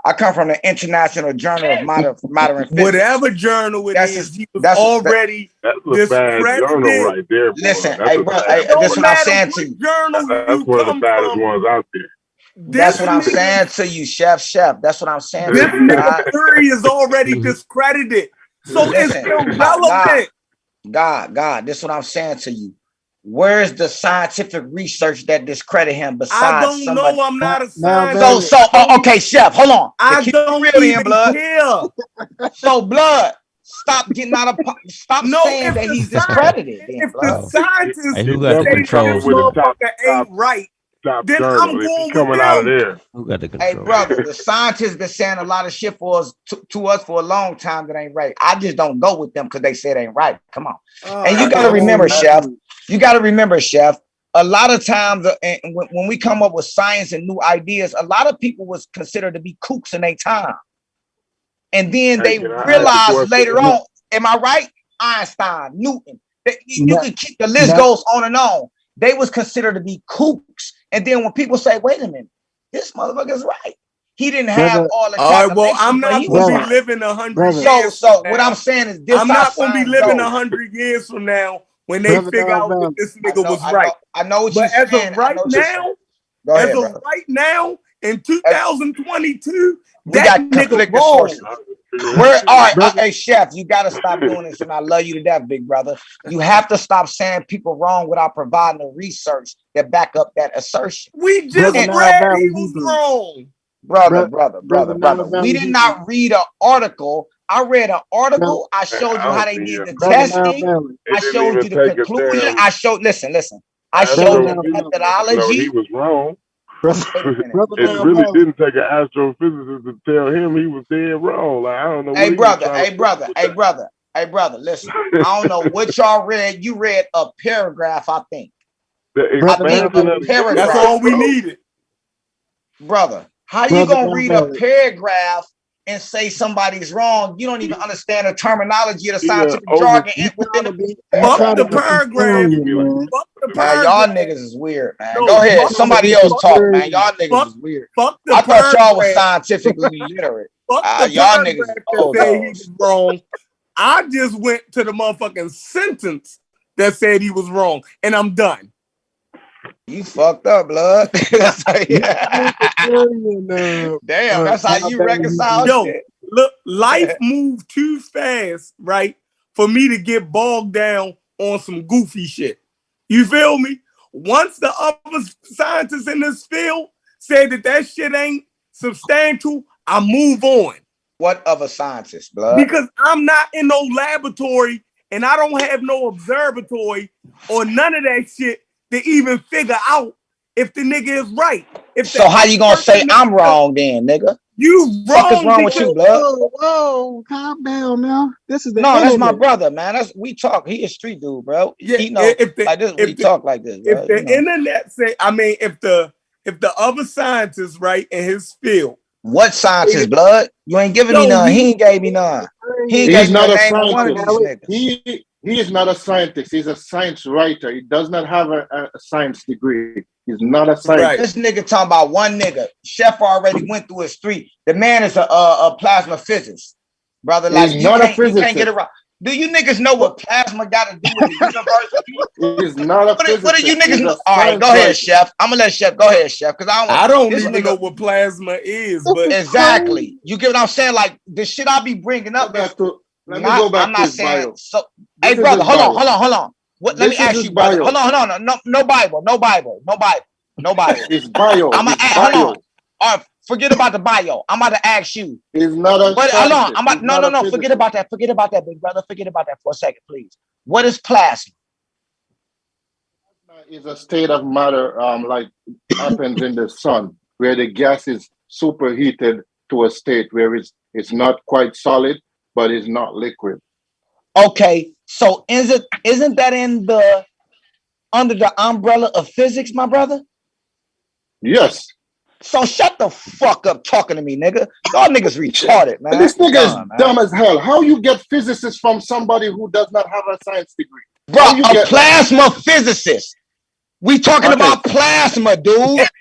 I come from the International Journal of Modern Physics. Whatever journal it is, he was already that's a bad journal right there, boy. Listen, that's hey, bro, this is what I'm saying to you. That's one of the baddest ones out there. That's what I'm saying to you, Chef. That's what I'm saying to this you. nigga theory is already discredited. So it's irrelevant. God, this is what I'm saying to you. Where's the scientific research that discredit him besides I don't somebody? know. I'm not a scientist. Okay, Chef, hold on. I don't even blood. care. So blood, stop getting out of saying that he's discredited. If the scientists hey, who got the controls? this motherfucker ain't right, then I'm going with out of there. Who got the control? Hey, brother, the scientists been saying a lot of shit for us to us for a long time that ain't right. I just don't go with them because they said it ain't right. Come on. And you got to remember, Chef. You got to remember, Chef. A lot of times, when we come up with science and new ideas, a lot of people was considered to be kooks in their time. And then they realized later on, am I right? Einstein, Newton. You can keep the list goes on and on. They was considered to be kooks. And then when people say, wait a minute, this motherfucker's right. He didn't have all the all right, well, I'm not going to be living 100 years. So what I'm saying is this. I'm not going to be living 100 years from now when they figure out that this nigga was right. I know what you're saying. But as of right now, in 2022, we that got nigga conflicting wrong. sources. All right, hey Chef, you got to stop doing this, and I love you to death, big brother. You have to stop saying people wrong without providing the research that back up that assertion. We just read he was wrong. Brother. We did not read an article. I read an article. I showed you how they did the testing. I showed you the conclusion. I showed. Listen. I showed the methodology. He was wrong. It really didn't take an astrophysicist to tell him he was dead wrong. Like I don't know. Hey brother. Listen, I don't know what y'all read. You read a paragraph, I think. That's all we needed, brother. How you gonna read a paragraph and say somebody's wrong? You don't even understand the terminology of the scientific jargon within the paragraph. Man, y'all niggas is weird, man. Go ahead. Somebody else talk, man. Y'all niggas is weird. I thought y'all was scientifically literate. Y'all niggas say he was wrong. I just went to the motherfucking sentence that said he was wrong, and I'm done. You fucked up, blood. That's damn, that's how you reconcile shit. Look, life moved too fast, right? For me to get bogged down on some goofy shit. You feel me? Once the other scientists in this field said that shit ain't substantial, I move on. What other scientists, blood? Because I'm not in no laboratory and I don't have no observatory or none of that shit to even figure out if the nigga is right. So how you gonna say I'm wrong then, nigga? You wrong. What's wrong with you, blood? Whoa, calm down now. This is that's my brother, man. We talk. He a street dude, bro. Yeah, he know we talk like this. Bro, if the internet say, if the other scientists, right, in his field. What scientist, blood? You ain't giving me none. He ain't gave me none. He's not a scientist. He is not a scientist. He's a science writer. He does not have a science degree. He's not a scientist. This nigga talking about one nigga. Chef already went through his street. The man is a plasma physicist, brother. Like he's not a physicist. You can't get it right. Do you niggas know what plasma got to do with the university? He's not a physicist. What do you niggas know? All right, go ahead, Chef. I'm gonna let Chef go ahead, Chef, because I don't even know what plasma is. But exactly, you get what I'm saying? Like the shit I be bringing up. Let me go back to his bio. So, hey, brother, hold on. What? Let me ask you, brother. Hold on. No Bible. It's bio. Hold on. All right, forget about the bio. I'm about to ask you. It's not a. Hold on. No. Forget about that, big brother. Forget about that for a second, please. What is plasma? Plasma is a state of matter, like happens in the sun, where the gas is superheated to a state where it's not quite solid, but it's not liquid. Okay, so isn't that under the umbrella of physics, my brother? Yes. So shut the fuck up talking to me, nigga. Y'all niggas retarded, man. This nigga is dumb as hell. How you get physicists from somebody who does not have a science degree? Bro, a plasma physicist. We talking about plasma, dude.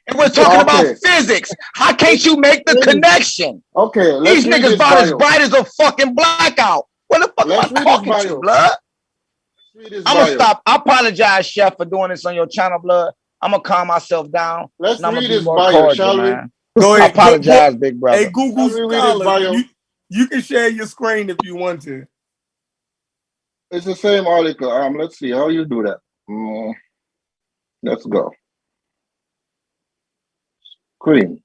And we're talking about physics. How can't you make the connection? Okay, these niggas about as bright as a fucking blackout. What the fuck am I talking to, blood? I'm gonna stop. I apologize, Chef, for doing this on your channel, blood. I'm gonna calm myself down. Let's read his bio, shall we? Go ahead. I apologize, big brother. Hey, Google Scholar, you can share your screen if you want to. It's the same article. Let's see how you do that. Let's go. Screen.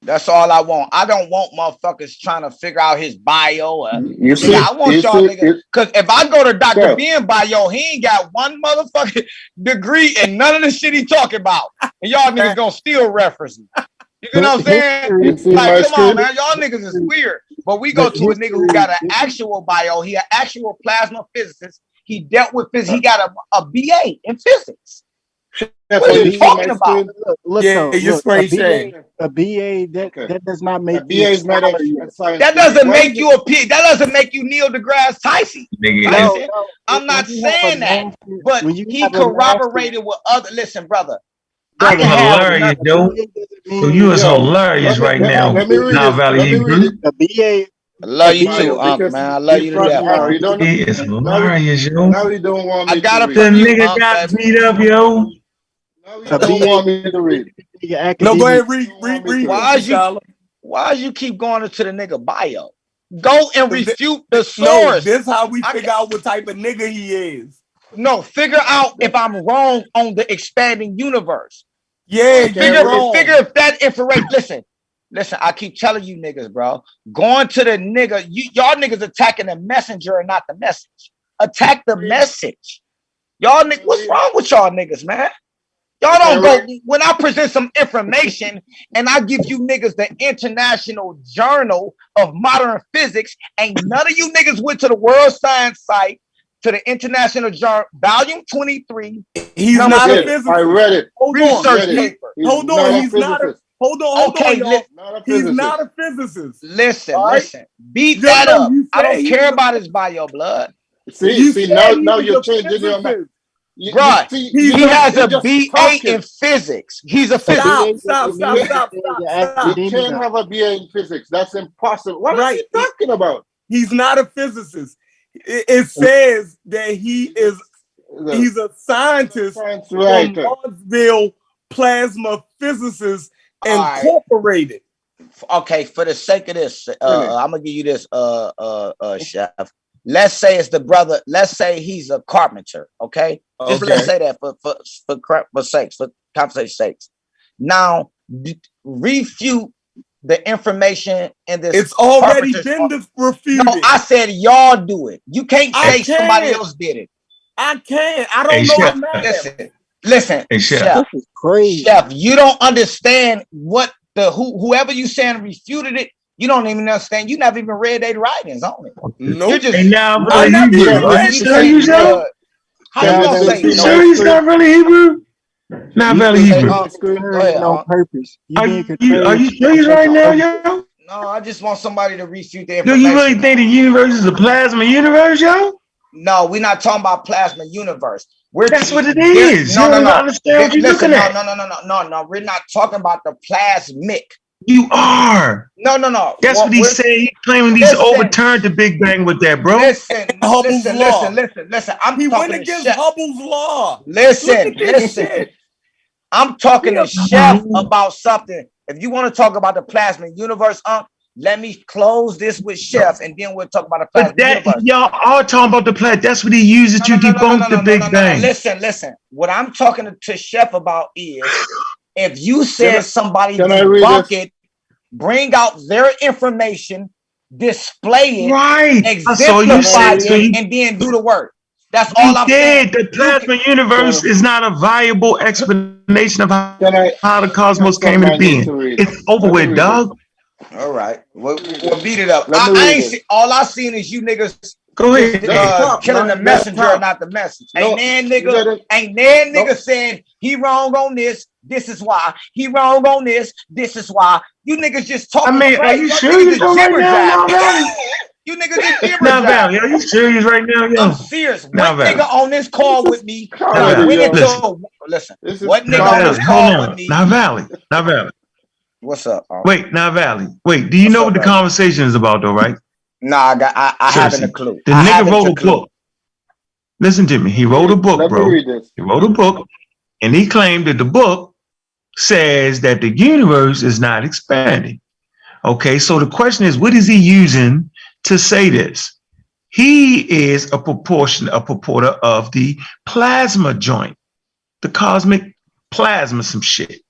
That's all I want. I don't want motherfuckers trying to figure out his bio. You see, I want y'all niggas. Because if I go to Dr. Ben bio, he ain't got one motherfucking degree and none of the shit he talking about. And y'all niggas gonna still reference him. You know what I'm saying? Like, come on, man. Y'all niggas is weird. But we go to a nigga who got an actual bio. He an actual plasma physicist. He dealt with physics. He got a BA in physics. What are you talking about? Look, your screen sharing. A BA that does not make BA is not a science. That doesn't make you a P. That doesn't make you Neil deGrasse Tyson. I'm not saying that, but he corroborated with other. Listen, brother. I can hilarious, Joe. So you is hilarious right now. Now, Valley Hebrew. A BA. I love you too, Unc, man. I love you to death. He is hilarious, yo. Now he don't want me I got to The read. nigga got beat up, yo. Now he don't want me to read. No, go ahead, read. Why you keep going into the nigga bio? Go and refute the source. No, this how we figure out what type of nigga he is. No, figure out if I'm wrong on the expanding universe. Yeah, figure if that information. Listen, I keep telling you niggas, bro. Going to the nigga, y'all niggas attacking the messenger and not the message. Attack the message. Y'all niggas, what's wrong with y'all niggas, man? Y'all don't go, when I present some information and I give you niggas the International Journal of Modern Physics, ain't none of you niggas went to the World Science site, to the International Journal, volume 23. He's not a physicist. I read it. Research paper. Hold on, he's not a Hold on, y'all. He's not a physicist. Listen. Beat that up. I don't care about his bio, blood. See, now you're changing your mind. Bro, he has a BA in physics. He's a physicist. Stop. You can't have a BA in physics. That's impossible. What are you talking about? He's not a physicist. It says that he's a scientist from Marksville Plasma Physicists Incorporated. Okay, for the sake of this, I'm gonna give you this, Chef. Let's say it's the brother. Let's say he's a carpenter. Okay, just let's say that for conversation's sakes. Now, refute the information in this. It's already been refuted. No, I said y'all do it. You can't say somebody else did it. I can't. I don't know. Listen, Chef. This is crazy. Chef, you don't understand what whoever you saying refuted it. You don't even understand. You never even read their writings on it. Nope. You're just. And now, are you sure you know? How you gonna say? You sure he's not really Hebrew? Not Valley Hebrew. On purpose. Are you serious right now, yo? No, I just want somebody to refute the Do information. you really think the universe is a plasma universe, yo? No, we're not talking about plasma universe. That's what it is. No. Understand what you're looking at. No. We're not talking about the plasmic. You are. No. That's what he's saying. He's claiming he's overturned the Big Bang with that, bro. Listen. I'm he talking went against Chef. Hubble's law. Listen. I'm talking to Chef about something. If you want to talk about the plasma universe, let me close this with Chef, and then we'll talk about the plasma universe. Y'all are talking about the plasma. That's what he uses to debunk the Big Bang. Listen. What I'm talking to Chef about is, if you said somebody debunk it, bring out their information, display it, right, exemplify it, and then do the work. That's all I'm saying. The plasma universe is not a viable explanation of how the cosmos came into being. It's over with, dog. All right, we'll beat it up. I ain't see, all I seen is you niggas. Go ahead. Killing the messenger, not the message. Ain't that nigga saying he wrong on this. This is why he wrong on this. This is why you niggas just talking. I mean, are you serious right now, Valley? You niggas just gibber Now, Valley, are you serious right now, yo? I'm serious. Now, What nigga on this call with me? Listen. What nigga on this call with me? Now, Valley. What's up? Wait, now, Valley. Wait, do you know what the conversation is about, though, right? Nah, I haven't a clue. The nigga wrote a book. Listen to me. He wrote a book, bro. He wrote a book, and he claimed that the book says that the universe is not expanding. Okay, so the question is, what is he using to say this? He is a purporter of the plasma joint, the cosmic plasma, some shit,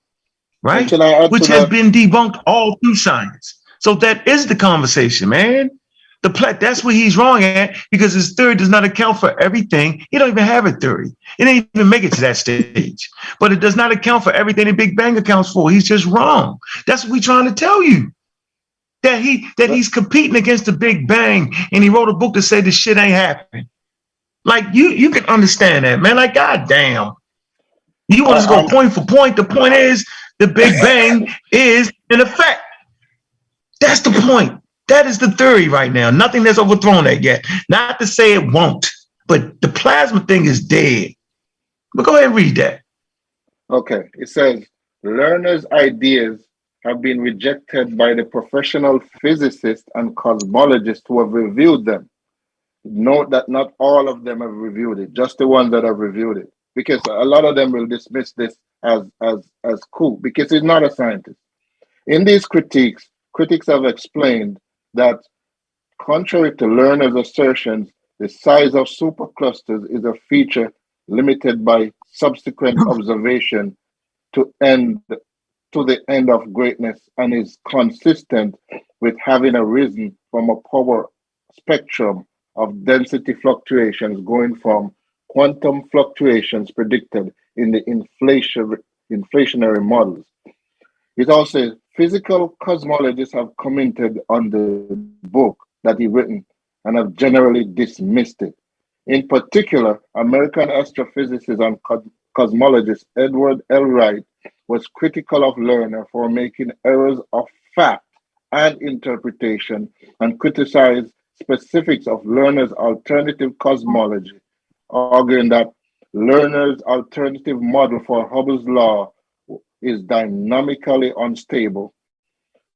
right? Which has been debunked all through science. So that is the conversation, man. That's where he's wrong at, because his theory does not account for everything. He don't even have a theory. It didn't even make it to that stage. But it does not account for everything the Big Bang accounts for. He's just wrong. That's what we're trying to tell you. That he's competing against the Big Bang, and he wrote a book to say this shit ain't happening. Like you can understand that, man. Like, goddamn. You want us to go point for point. The point is the Big Bang is in effect. That's the point. That is the theory right now. Nothing that's overthrown that yet. Not to say it won't, but the plasma thing is dead. But go ahead and read that. Okay. It says, learners' ideas have been rejected by the professional physicists and cosmologists who have reviewed them. Note that not all of them have reviewed it, just the ones that have reviewed it. Because a lot of them will dismiss this as cool, because he's not a scientist. In these critics have explained that, contrary to learners' assertions, the size of superclusters is a feature limited by subsequent observation to the end of greatness, and is consistent with having arisen from a power spectrum of density fluctuations going from quantum fluctuations predicted in the inflationary models. It also says physical cosmologists have commented on the book that he written and have generally dismissed it. In particular, American astrophysicist and cosmologist Edward L. Wright was critical of Lerner for making errors of fact and interpretation, and criticized specifics of Lerner's alternative cosmology, arguing that Lerner's alternative model for Hubble's law is dynamically unstable.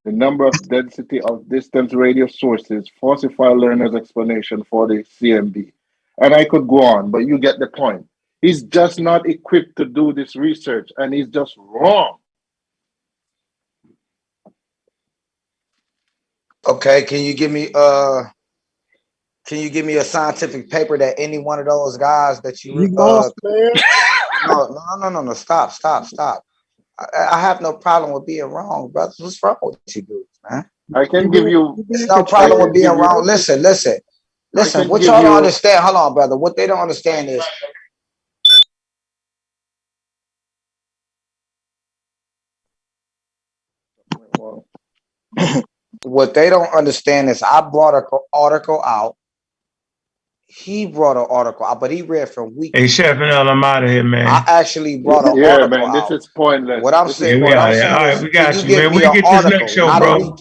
The number of density of distance radio sources falsify Lerner's explanation for the CMB. And I could go on, but you get the point. He's just not equipped to do this research, and he's just wrong. Okay, can you give me a scientific paper that any one of those guys that you lost, man. No, stop. I have no problem with being wrong, brothers. What's wrong with you dudes, man? I can give you. There's no problem with being wrong. Listen. What y'all don't understand, hold on, brother. What they don't understand is what they don't understand is I brought an article out. He brought an article out, but he read from week. Hey, Chef, I'm out of here, man. I actually brought an article man, out. This is pointless. What I'm saying, all right, we got you, man. We get this next show, bro.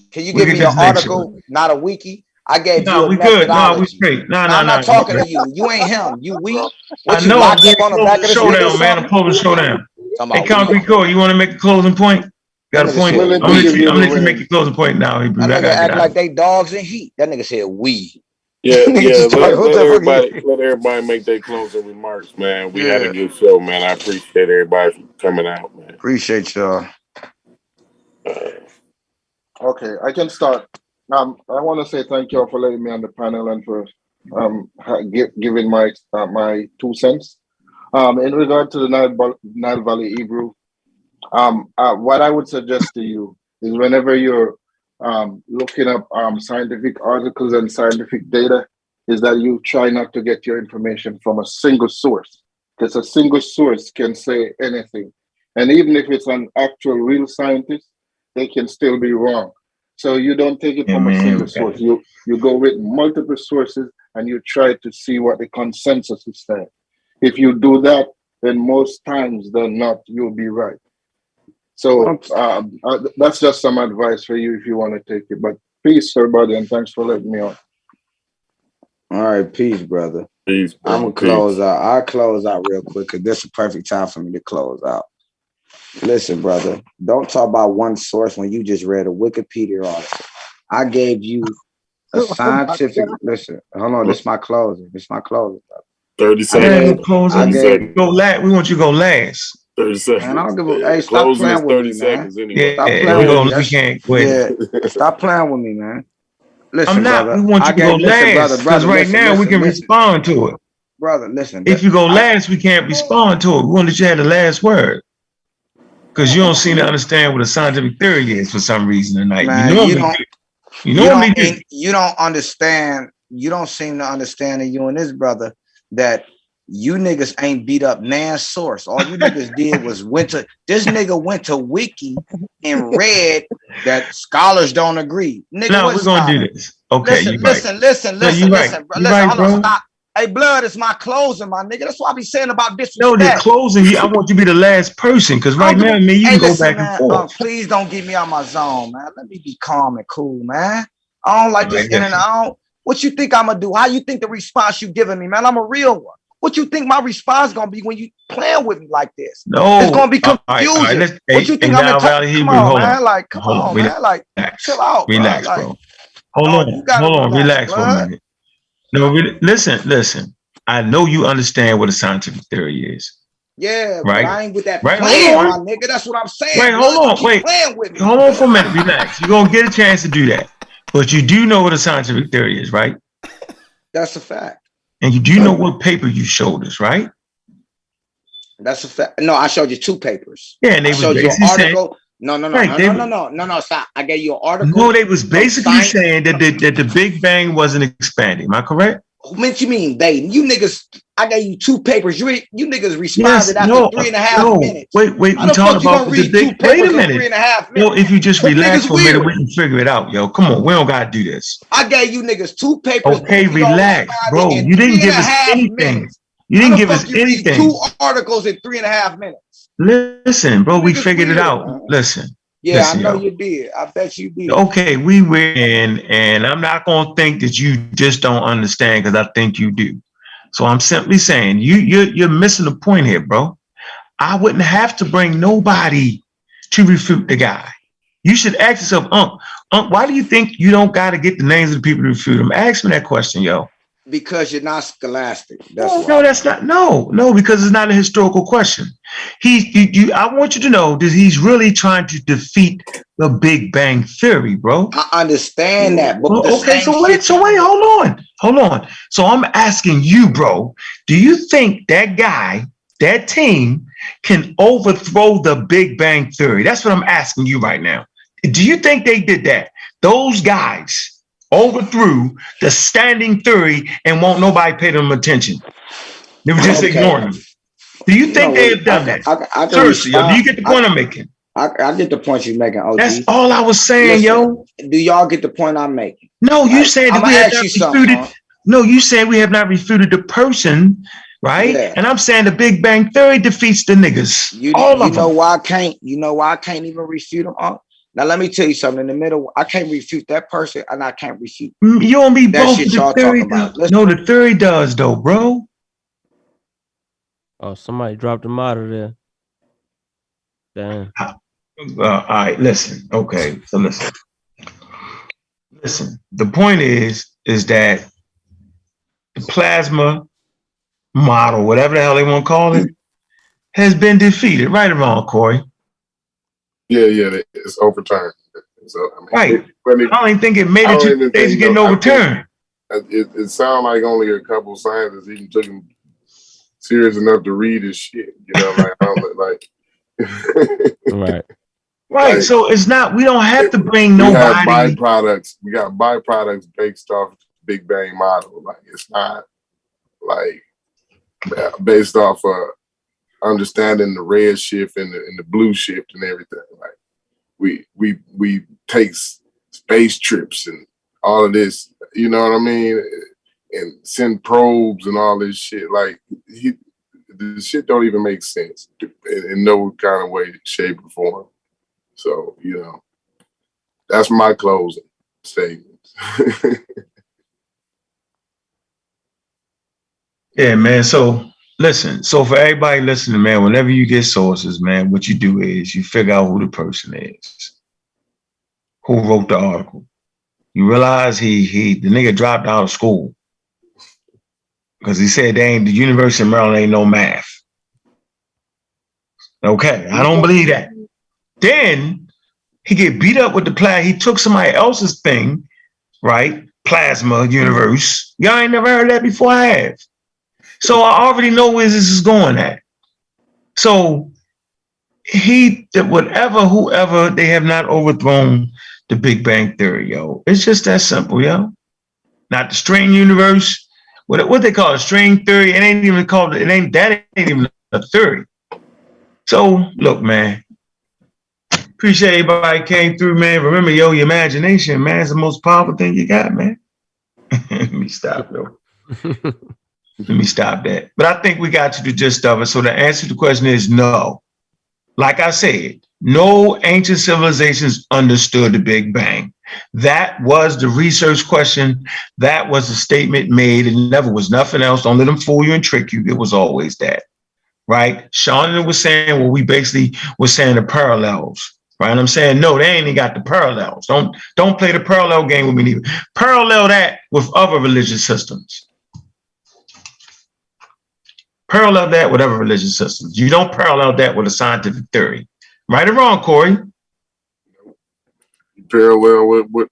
Can you give me an article, not a wiki? I gave you a we methodology. good. No, we straight. No, I'm not talking to you. You ain't him. You weak. What, I you know. locked up on the back of this showdown, man. I'm pulling showdown. Hey, Concrete Core, you want to make a closing point? Got a point? I'm gonna let you make a closing point now. That nigga act like they dogs in heat. That nigga said we. Yeah. Let everybody make their closing remarks, man. We had a good show, man. I appreciate everybody for coming out, man. Appreciate y'all. Okay, I can start. I want to say thank you all for letting me on the panel and for giving my 2 cents. In regard to the Nile Valley Hebrew, what I would suggest to you is, whenever you're looking up scientific articles and scientific data, is that you try not to get your information from a single source, because a single source can say anything. And even if it's an actual real scientist, they can still be wrong. So you don't take it from a single source. You go with multiple sources and you try to see what the consensus is saying. If you do that, then most times than not, you'll be right. So that's just some advice for you if you want to take it. But peace, everybody, and thanks for letting me on. All right, peace, brother. Peace, bro. I'm gonna close out. I'll close out real quick because this is a perfect time for me to close out. Listen, brother, don't talk about one source when you just read a Wikipedia article. I gave you a scientific. Listen, hold on. This is my closing. Brother. 30 seconds. We want you to go last. 30 seconds. Man, I don't give a. Hey, stop playing with me, man. Anyway. Stop playing with me. We can't go ahead. Yeah, stop playing with me, man. Listen, I'm not. brother. We want you to go last because right now we can respond to it. Brother, listen. If you go last, we can't respond to it. We want you to have the last word because you don't seem to understand what a scientific theory is for some reason tonight. Man, you don't understand. You don't seem to understand that you and this brother that you niggas ain't beat up Nan source. All you niggas did was this nigga went to Wiki and read that scholars don't agree. Nigga, no, we're gonna do this. Okay, listen, hold on, stop. Hey, blood is my closing, my nigga. That's what I be saying about disrespect. No, the closing. I want you to be the last person because right now, man, you can go back and forth. Please don't get me out my zone, man. Let me be calm and cool, man. I don't like this in and out. What you think I'm gonna do? How you think the response you giving me, man? I'm a real one. What you think my response gonna be when you playing with me like this? No, it's gonna be confusing. What you think I'm gonna talk? Come on, man. Like, come on, man. Like, chill out, relax, bro. Like, hold on, relax for a minute. No, listen. I know you understand what a scientific theory is. Yeah, right. But I ain't with that right. playing, my nigga. That's what I'm saying. Wait, hold on, wait. Playing with me. Hold on for a minute. Relax. You're gonna get a chance to do that, but you do know what a scientific theory is, right? That's a fact. And you do know what paper you showed us, right? That's a fact. No, I showed you 2 papers. Yeah, and they showed you an article. No. I gave you an article. No, they was basically saying that the Big Bang wasn't expanding. Am I correct? What you mean, they? You niggas, I gave you 2 papers. You niggas responded after 3.5 minutes. Wait, we talking about the big. Wait a minute. 3.5 minutes. Yo, if you just relax for a minute, we can figure it out, yo. Come on, we don't gotta do this. I gave you niggas 2 papers. Okay, relax, bro. You didn't give us anything. You didn't give us anything. 2 articles in 3.5 minutes. Listen, bro, we figured it out. Man. Listen. Yeah, listen, I know you did. I bet you did. Okay, we win, and I'm not gonna think that you just don't understand because I think you do. So I'm simply saying you're missing the point here, bro. I wouldn't have to bring nobody to refute the guy. You should ask yourself, Unc, why do you think you don't got to get the names of the people to refute them? Ask me that question, yo. Because you're not scholastic. That's not. No, because it's not a historical question. I want you to know that he's really trying to defeat the Big Bang Theory, bro. I understand that. But okay, so wait, hold on. So I'm asking you, bro, do you think that guy, that team, can overthrow the Big Bang Theory? That's what I'm asking you right now. Do you think they did that? Those guys overthrew the standing theory and won't nobody pay them attention. They were just ignoring them. Do you think they have done that? Seriously, yo, do you get the point I'm making? I get the point you're making, OG. That's all I was saying, yo. Do y'all get the point I'm making? No, you said that we have not refuted. No, you said we have not refuted the person, right? Yeah. And I'm saying the Big Bang Theory defeats the niggas. You know why I can't even refute them? Now let me tell you something. In the middle, I can't refute that person, and I can't refute. You don't be that both. Shit y'all talking about. No, the theory does though, bro. Oh, somebody dropped him out of there. Damn. All right, listen. Okay, so listen. The point is that the plasma model, whatever the hell they want to call it, has been defeated. Right or wrong, Corey? Yeah, it's overturned. So, I don't even think it made it to the stage of getting overturned. It sounds like only a couple scientists even took him serious enough to read his shit. You know, right. Like, so it's not. We don't have to bring nobody. We got byproducts based off Big Bang model. Like it's not like based off understanding the red shift and the blue shift and everything. Like we take space trips and all of this, you know what I mean? And send probes and all this shit. Like The shit don't even make sense in no kind of way, shape, or form. So, that's my closing statement. Yeah, man. So listen, so for everybody listening, man, whenever you get sources, man, what you do is you figure out who the person is, who wrote the article. You realize the nigga dropped out of school because he said the University of Maryland ain't no math. Okay, I don't believe that. Then he get beat up with the plasma. He took somebody else's thing, right? Plasma universe. Y'all ain't never heard that before. I have. So I already know where this is going at. So whoever, they have not overthrown the Big Bang Theory, yo. It's just that simple, yo. Not the string universe. What they call it, string theory. It ain't even called. That ain't even a theory. So look, man. Appreciate everybody came through, man. Remember, yo, your imagination, man, is the most powerful thing you got, man. Let me stop, yo. Let me stop that. But I think we got to the gist of it. So the answer to the question is no. Like I said, no ancient civilizations understood the Big Bang. That was the research question. That was the statement made. It never was nothing else. Don't let them fool you and trick you. It was always that, right? Sean was saying, well, we basically were saying the parallels, right? I'm saying, no, they ain't even got the parallels. Don't play the parallel game with me neither. Parallel that with other religious systems. Parallel that with other religious systems. You don't parallel that with a scientific theory. Right or wrong, Corey? Parallel with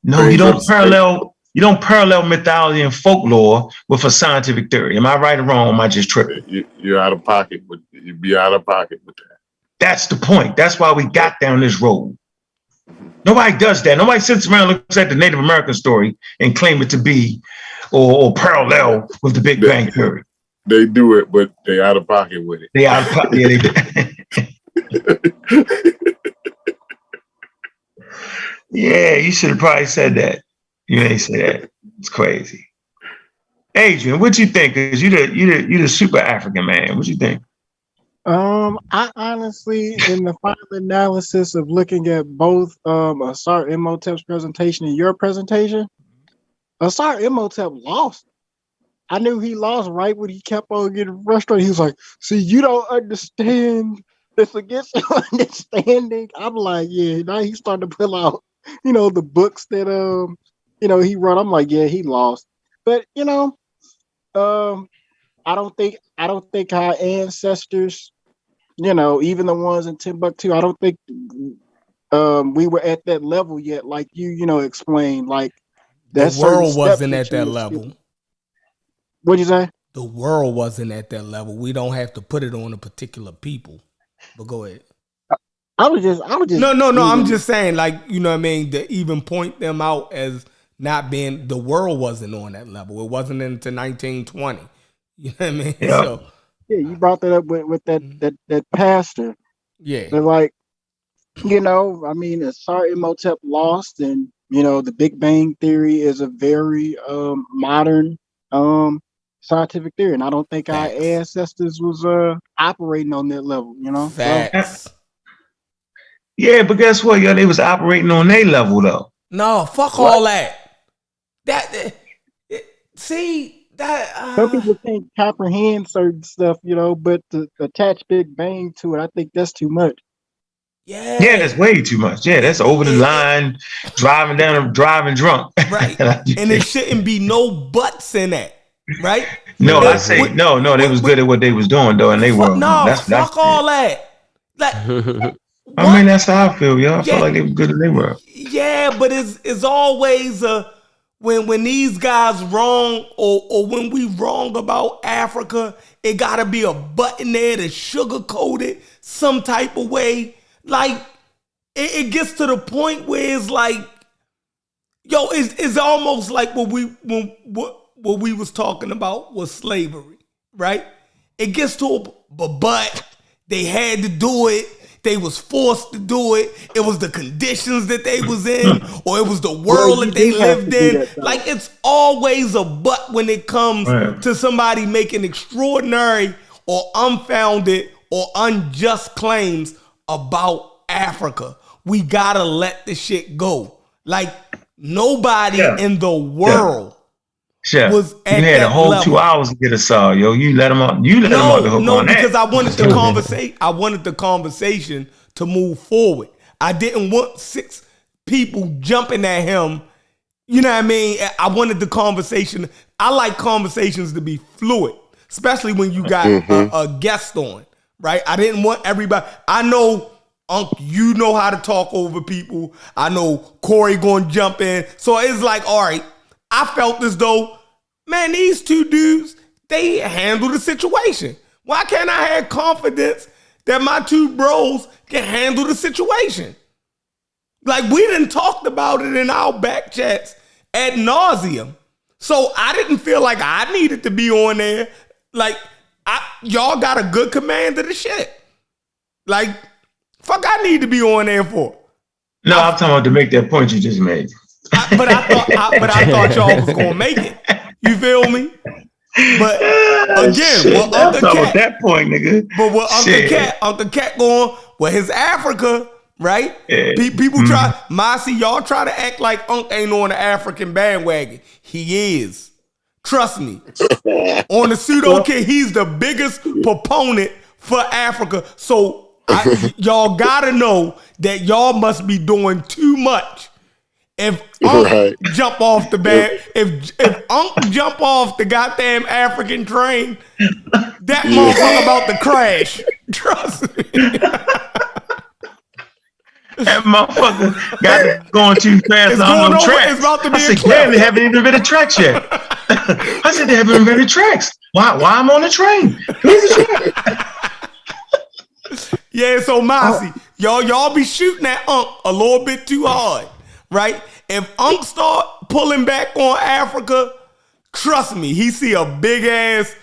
No, you don't parallel mythology and folklore with a scientific theory. Am I right or wrong? Or am I just tripping? You're out of pocket. You'd be out of pocket with that. That's the point. That's why we got down this road. Nobody does that. Nobody sits around and looks at the Native American story and claim it to be or parallel with the Big Bang Theory. They do it, but they out of pocket with it. They out of pocket. Yeah, they do. Yeah, you should have probably said that. You ain't say that. It's crazy. Adrian, what you think? Cause you the super African man. What you think? I honestly, in the final analysis of looking at both Asar Imhotep's presentation and your presentation, Asar Imhotep lost. I knew he lost right when he kept on getting frustrated. He was like, see, you don't understand. It's against your understanding. I'm like, yeah, now he's starting to pull out, the books that he wrote. I'm like, yeah, he lost. But I don't think our ancestors, even the ones in Timbuktu, I don't think we were at that level yet, like you explained. Like the world wasn't at that level. What'd you say? The world wasn't at that level. We don't have to put it on a particular people. But go ahead. I was just No. I'm just saying, like, you know what I mean, to even point them out as not being, the world wasn't on that level. It wasn't into 1920. You know what I mean? Yeah. So yeah, you brought that up with that pastor. Yeah. But like, Asar Imhotep lost, and the Big Bang Theory is a very modern scientific theory, and I don't think our ancestors was operating on that level. Facts. So. Yeah, but guess what? Yo, they was operating on their level though. No, fuck all that. Some people can't comprehend certain stuff, but to attach Big Bang to it, I think that's too much. Yeah, that's way too much. Yeah, that's over the line, driving drunk. Right. And there shouldn't be no buts in that. Right? No, I say no, they was good at what they was doing though, and they were. No, fuck all that. Like, I mean, that's how I feel, yo. I feel like they were good as they were. Yeah, but it's always when these guys wrong or when we wrong about Africa, it gotta be a button there to sugarcoat it some type of way. Like it gets to the point where it's like, yo, it's almost like what we was talking about was slavery, right? It gets to but they had to do it. they was forced to do it, it was the conditions that they was in, or it was the world that they lived in. Like, it's always a but when it comes to somebody making extraordinary or unfounded or unjust claims about Africa. We gotta let the shit go. Like, nobody in the world was at you had that a whole level. 2 hours to get us all, yo. You let them off. You let them off the hook on that. Because I wanted the conversation. I wanted the conversation to move forward. I didn't want 6 people jumping at him. You know what I mean? I wanted the conversation. I like conversations to be fluid, especially when you got a guest on, right? I didn't want everybody. I know, Unc, you know how to talk over people. I know Corey going to jump in. So it's like, all right, I felt as though, man, these 2 dudes, they handle the situation. Why can't I have confidence that my 2 bros can handle the situation? Like, we done talked about it in our back chats ad nauseum. So I didn't feel like I needed to be on there. Like, y'all got a good command of the shit. Like, fuck I need to be on there for? No, I'm talking about to make that point you just made. But I thought y'all was gonna make it. You feel me? But again, what Uncle Cat, about that point, nigga. But what Uncle Cat going? Well, his Africa, right? Yeah. People try, Marcy, y'all try to act like Unc ain't on the African bandwagon. He is. Trust me. On the pseudo kid, he's the biggest proponent for Africa. So y'all gotta know that y'all must be doing too much. If Unc jump off the if Unc jump off the goddamn African train, that motherfucker about to crash. Trust me. That motherfucker got going too fast on them tracks. It's about to be I said, damn, they haven't even been a tracks yet. I said, they haven't even been a tracks. Why I'm on the train? Where's the track? Yeah, so Marcy, y'all be shooting at Unc a little bit too hard, right? If Unc start pulling back on Africa, trust me, he see a big ass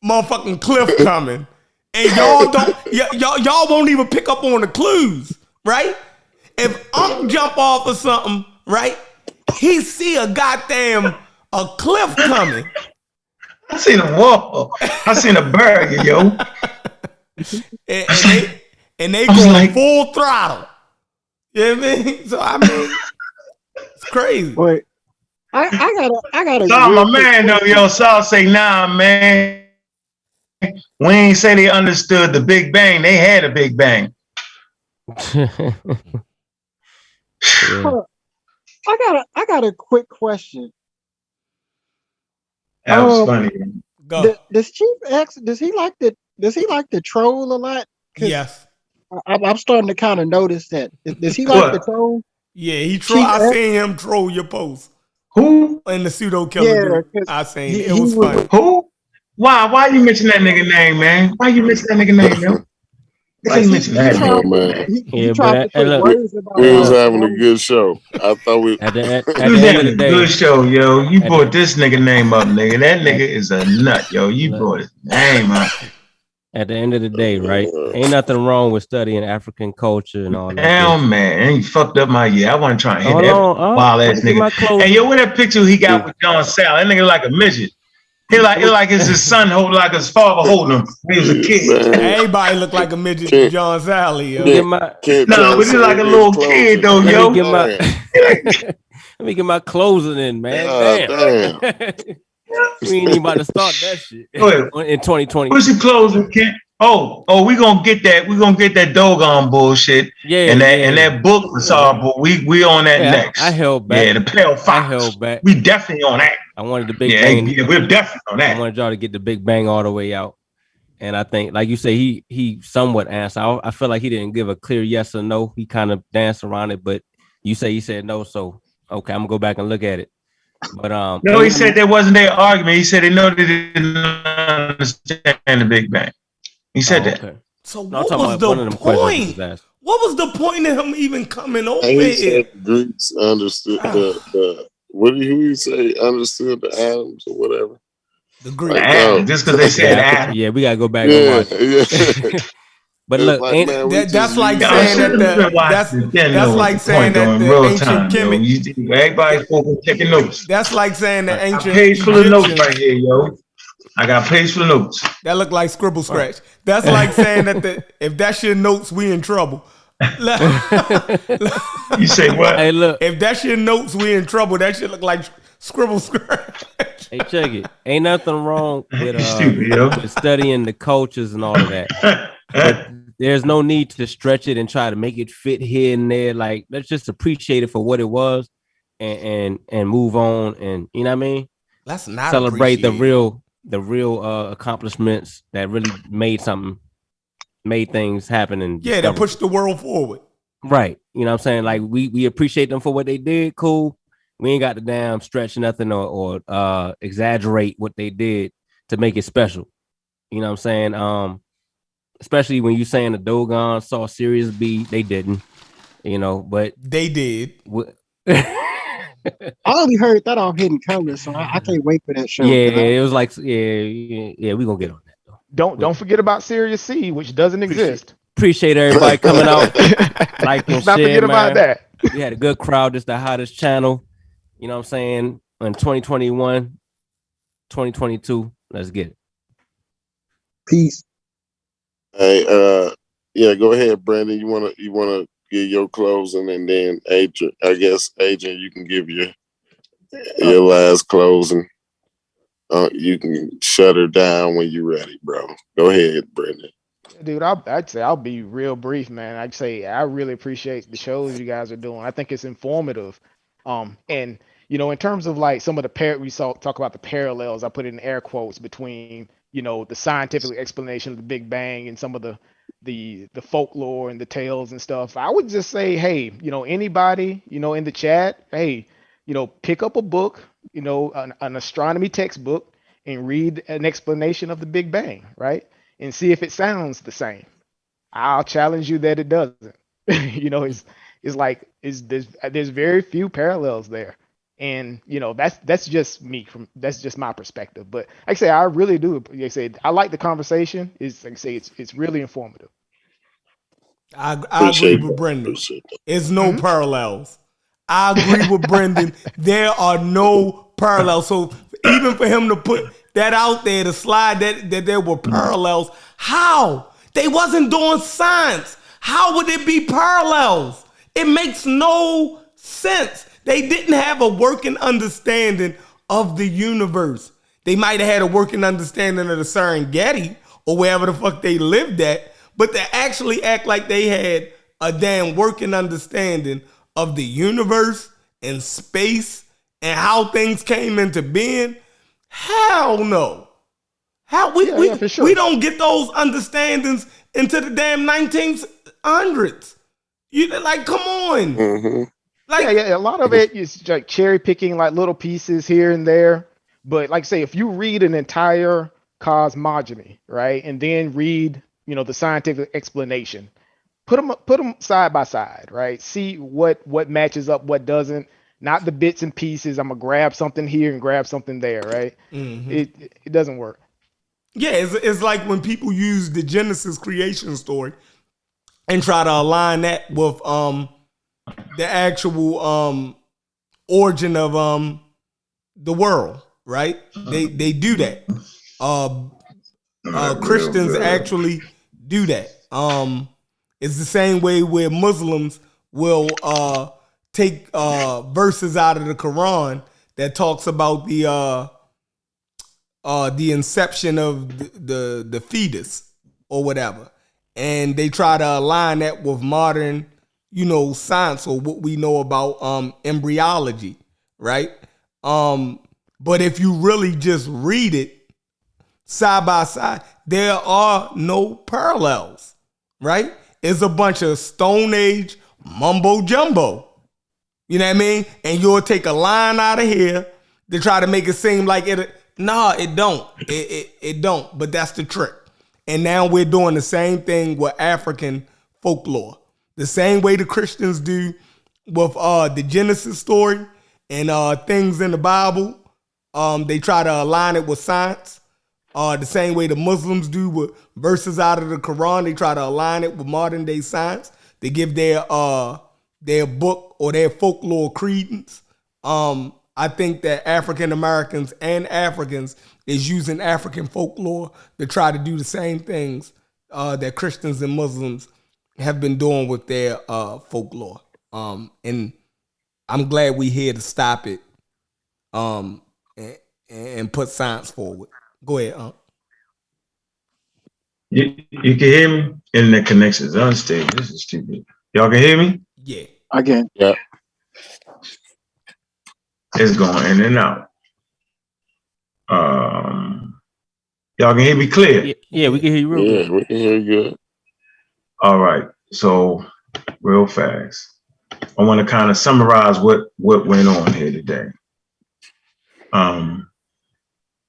motherfucking cliff coming, and y'all won't even pick up on the clues, right? If Unc jump off of something, right, he see a cliff coming. I seen a wall. I seen a burger, yo. and they going like, full throttle. You know what I mean? So I mean, it's crazy. Wait, I gotta. Saul, my man, though, yo. Saul say, nah, man. We ain't say they understood the Big Bang. They had a Big Bang. I got a quick question. That was funny. Does Chief X does he like to troll a lot? Yes. I'm starting to kind of notice that. Does he like to troll? Yeah, he troll. I seen him troll your post. Who? In the pseudo killer group. I seen it. It was funny. Who? Why you mention that nigga name, man? Why you mention that nigga name, yo? Why you mention that name, man? He tried to put words about we was having a good show. I thought we at the end of the day, good show, yo. You brought this nigga name up, nigga. That nigga is a nut, yo. You brought his name up. At the end of the day, right? Ain't nothing wrong with studying African culture and all that. Hell, man, he fucked up my year. I wasn't trying to hit that wild ass nigga. Hey, yo, what that picture he got with John Sal? That nigga like a midget. He like it's his son holding, like his father holding him when he was a kid. Everybody look like a midget to John Sally, yo. But he's like a little kid though, yo. Let me get my closing in, man. Damn. We ain't even about to start that shit in 2020. What's your closing, kid? Oh, we gonna get that. We gonna get that doggone bullshit. Yeah, and that book was horrible. We on that next. I held back. Yeah, the Pale Fox. I held back. We definitely on that. I wanted the Big Bang. Yeah, we're definitely on that. I wanted y'all to get the Big Bang all the way out. And I think, like you say, he somewhat answered. I feel like he didn't give a clear yes or no. He kind of danced around it, but you say he said no, so okay, I'm gonna go back and look at it. But no, he said there wasn't their argument. He said they know they didn't understand the Big Bang. He said that. Okay. So what was the point? What was the point of him even coming over here? He said the Greeks understood the what did he say? Understood the atoms or whatever. The Greeks, just because they said atoms. Yeah, we gotta go back and watch it. But look, like, man, that's like Y'all saying should that have been watching that's like saying that in the real ancient time, yo. Kemet. Everybody's supposed to be taking notes. That's like saying the I got ancient page full of notes Egyptians. right here, yo. I got page full of notes. That look like scribble scratch. That's like saying that if that's your notes, we in trouble. You say what? Hey, look. If that's your notes, we in trouble. That shit look like scribble scratch. Hey, check it. Ain't nothing wrong with stupid, yo. with studying the cultures and all of that. But there's no need to stretch it and try to make it fit here and there. Like, let's just appreciate it for what it was and move on. And you know what I mean? Let's not celebrate the real accomplishments that really made things happen and that pushed the world forward. Right. You know what I'm saying? Like we appreciate them for what they did. Cool. We ain't got to damn stretch nothing or exaggerate what they did to make it special. You know what I'm saying? Especially when you saying the Dogon saw Sirius B, they didn't. You know, but they did. I only heard that on Hidden Colors, so I can't wait for that show. Yeah, it was like we gonna get on that though. Don't forget about Sirius C, which doesn't exist. Appreciate everybody coming out. Like and Not share, forget about that. We had a good crowd. It's the hottest channel. You know what I'm saying? In 2021, 2022. Let's get it. Peace. Hey, yeah, go ahead, Brandon. You wanna give your closing, and then Adrian, you can give your last closing. You can shut her down when you're ready, bro. Go ahead, Brandon. Dude, I'd say I'll be real brief, man. I'd say I really appreciate the shows you guys are doing. I think it's informative. And you know, in terms of like some of the we talk about the parallels, I put it in air quotes between, you know, the scientific explanation of the Big Bang and some of the folklore and the tales and stuff. I would just say, hey, you know, anybody, you know, in the chat, hey, you know, pick up a book, you know, an astronomy textbook and read an explanation of the Big Bang, right? And see if it sounds the same. I'll challenge you that it doesn't. You know, there's very few parallels there. And you know, that's just that's just my perspective. But like I say, I really do. Like I said, I like the conversation. It's like I say, it's really informative. I agree with Brendan. There's no parallels. I agree with Brendan. There are no parallels. So even for him to put that out there, to slide that there were parallels, how? They wasn't doing science. How would it be parallels? It makes no sense. They didn't have a working understanding of the universe. They might have had a working understanding of the Serengeti or wherever the fuck they lived at, but to actually act like they had a damn working understanding of the universe and space and how things came into being, hell no. We don't get those understandings into the damn 1900s. You like, come on. Mm-hmm. Like, yeah, a lot of it is like cherry picking like little pieces here and there. But like I say, if you read an entire cosmogony, right, and then read, you know, the scientific explanation, put them side by side, right? See what matches up, what doesn't. Not the bits and pieces. I'm gonna grab something here and grab something there, right? Mm-hmm. It doesn't work. Yeah, it's like when people use the Genesis creation story and try to align that with the actual origin of the world, right? They do that. Christians actually do that. It's the same way where Muslims will take verses out of the Quran that talks about the inception of the fetus or whatever, and they try to align that with modern, you know, science or what we know about embryology, right? But if you really just read it side by side, there are no parallels, right? It's a bunch of Stone Age mumbo jumbo. You know what I mean? And you'll take a line out of here to try to make it seem like it. Nah, it don't. It don't. But that's the trick. And now we're doing the same thing with African folklore. The same way the Christians do with the Genesis story and things in the Bible. They try to align it with science. the same way the Muslims do with verses out of the Quran. They try to align it with modern day science. They give their book or their folklore credence. I think that African Americans and Africans is using African folklore to try to do the same things that Christians and Muslims have been doing with their folklore. And I'm glad we're here to stop it and put science forward. Go ahead, You can hear me? Internet connections unstable. This is stupid. Y'all can hear me? Yeah. I can. Yeah. It's going in and out. Y'all can hear me clear? Yeah, we can hear you real good. Yeah, we can hear you good. All right. So real fast. I want to kind of summarize what went on here today.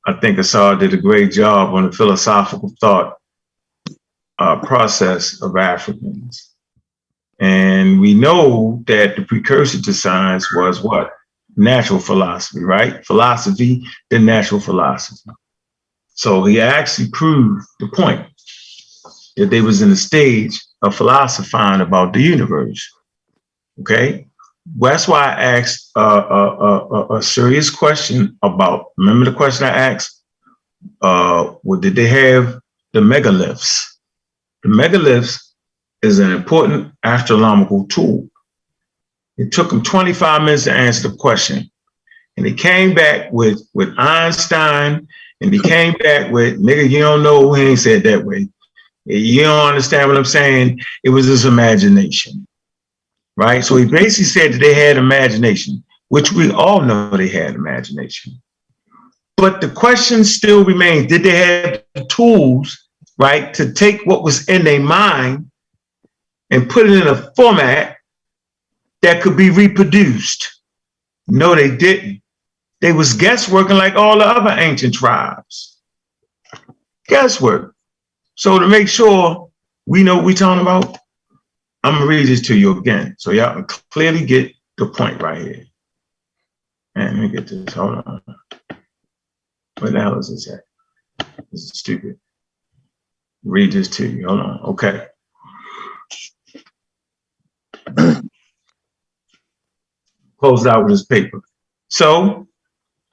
I think Asar did a great job on the philosophical thought process of Africans. And we know that the precursor to science was what? Natural philosophy, right? Philosophy, then natural philosophy. So he actually proved the point that they was in a stage of philosophizing about the universe. Okay? Well, that's why I asked a serious question about, remember the question I asked? Well, did they have the megaliths? The megaliths is an important astronomical tool. It took them 25 minutes to answer the question. And they came back with Einstein, and they came back with, nigga, you don't know, he ain't said that way. You don't understand what I'm saying? It was his imagination, right? So he basically said that they had imagination, which we all know they had imagination. But the question still remains, did they have the tools, right, to take what was in their mind and put it in a format that could be reproduced? No, they didn't. They was guessworking like all the other ancient tribes. Guesswork. So to make sure we know what we're talking about, I'm gonna read this to you again so y'all can clearly get the point right here. And let me get this, hold on. Where the hell is this at? This is stupid. Read this to you, hold on, okay. Close it out with this paper. So,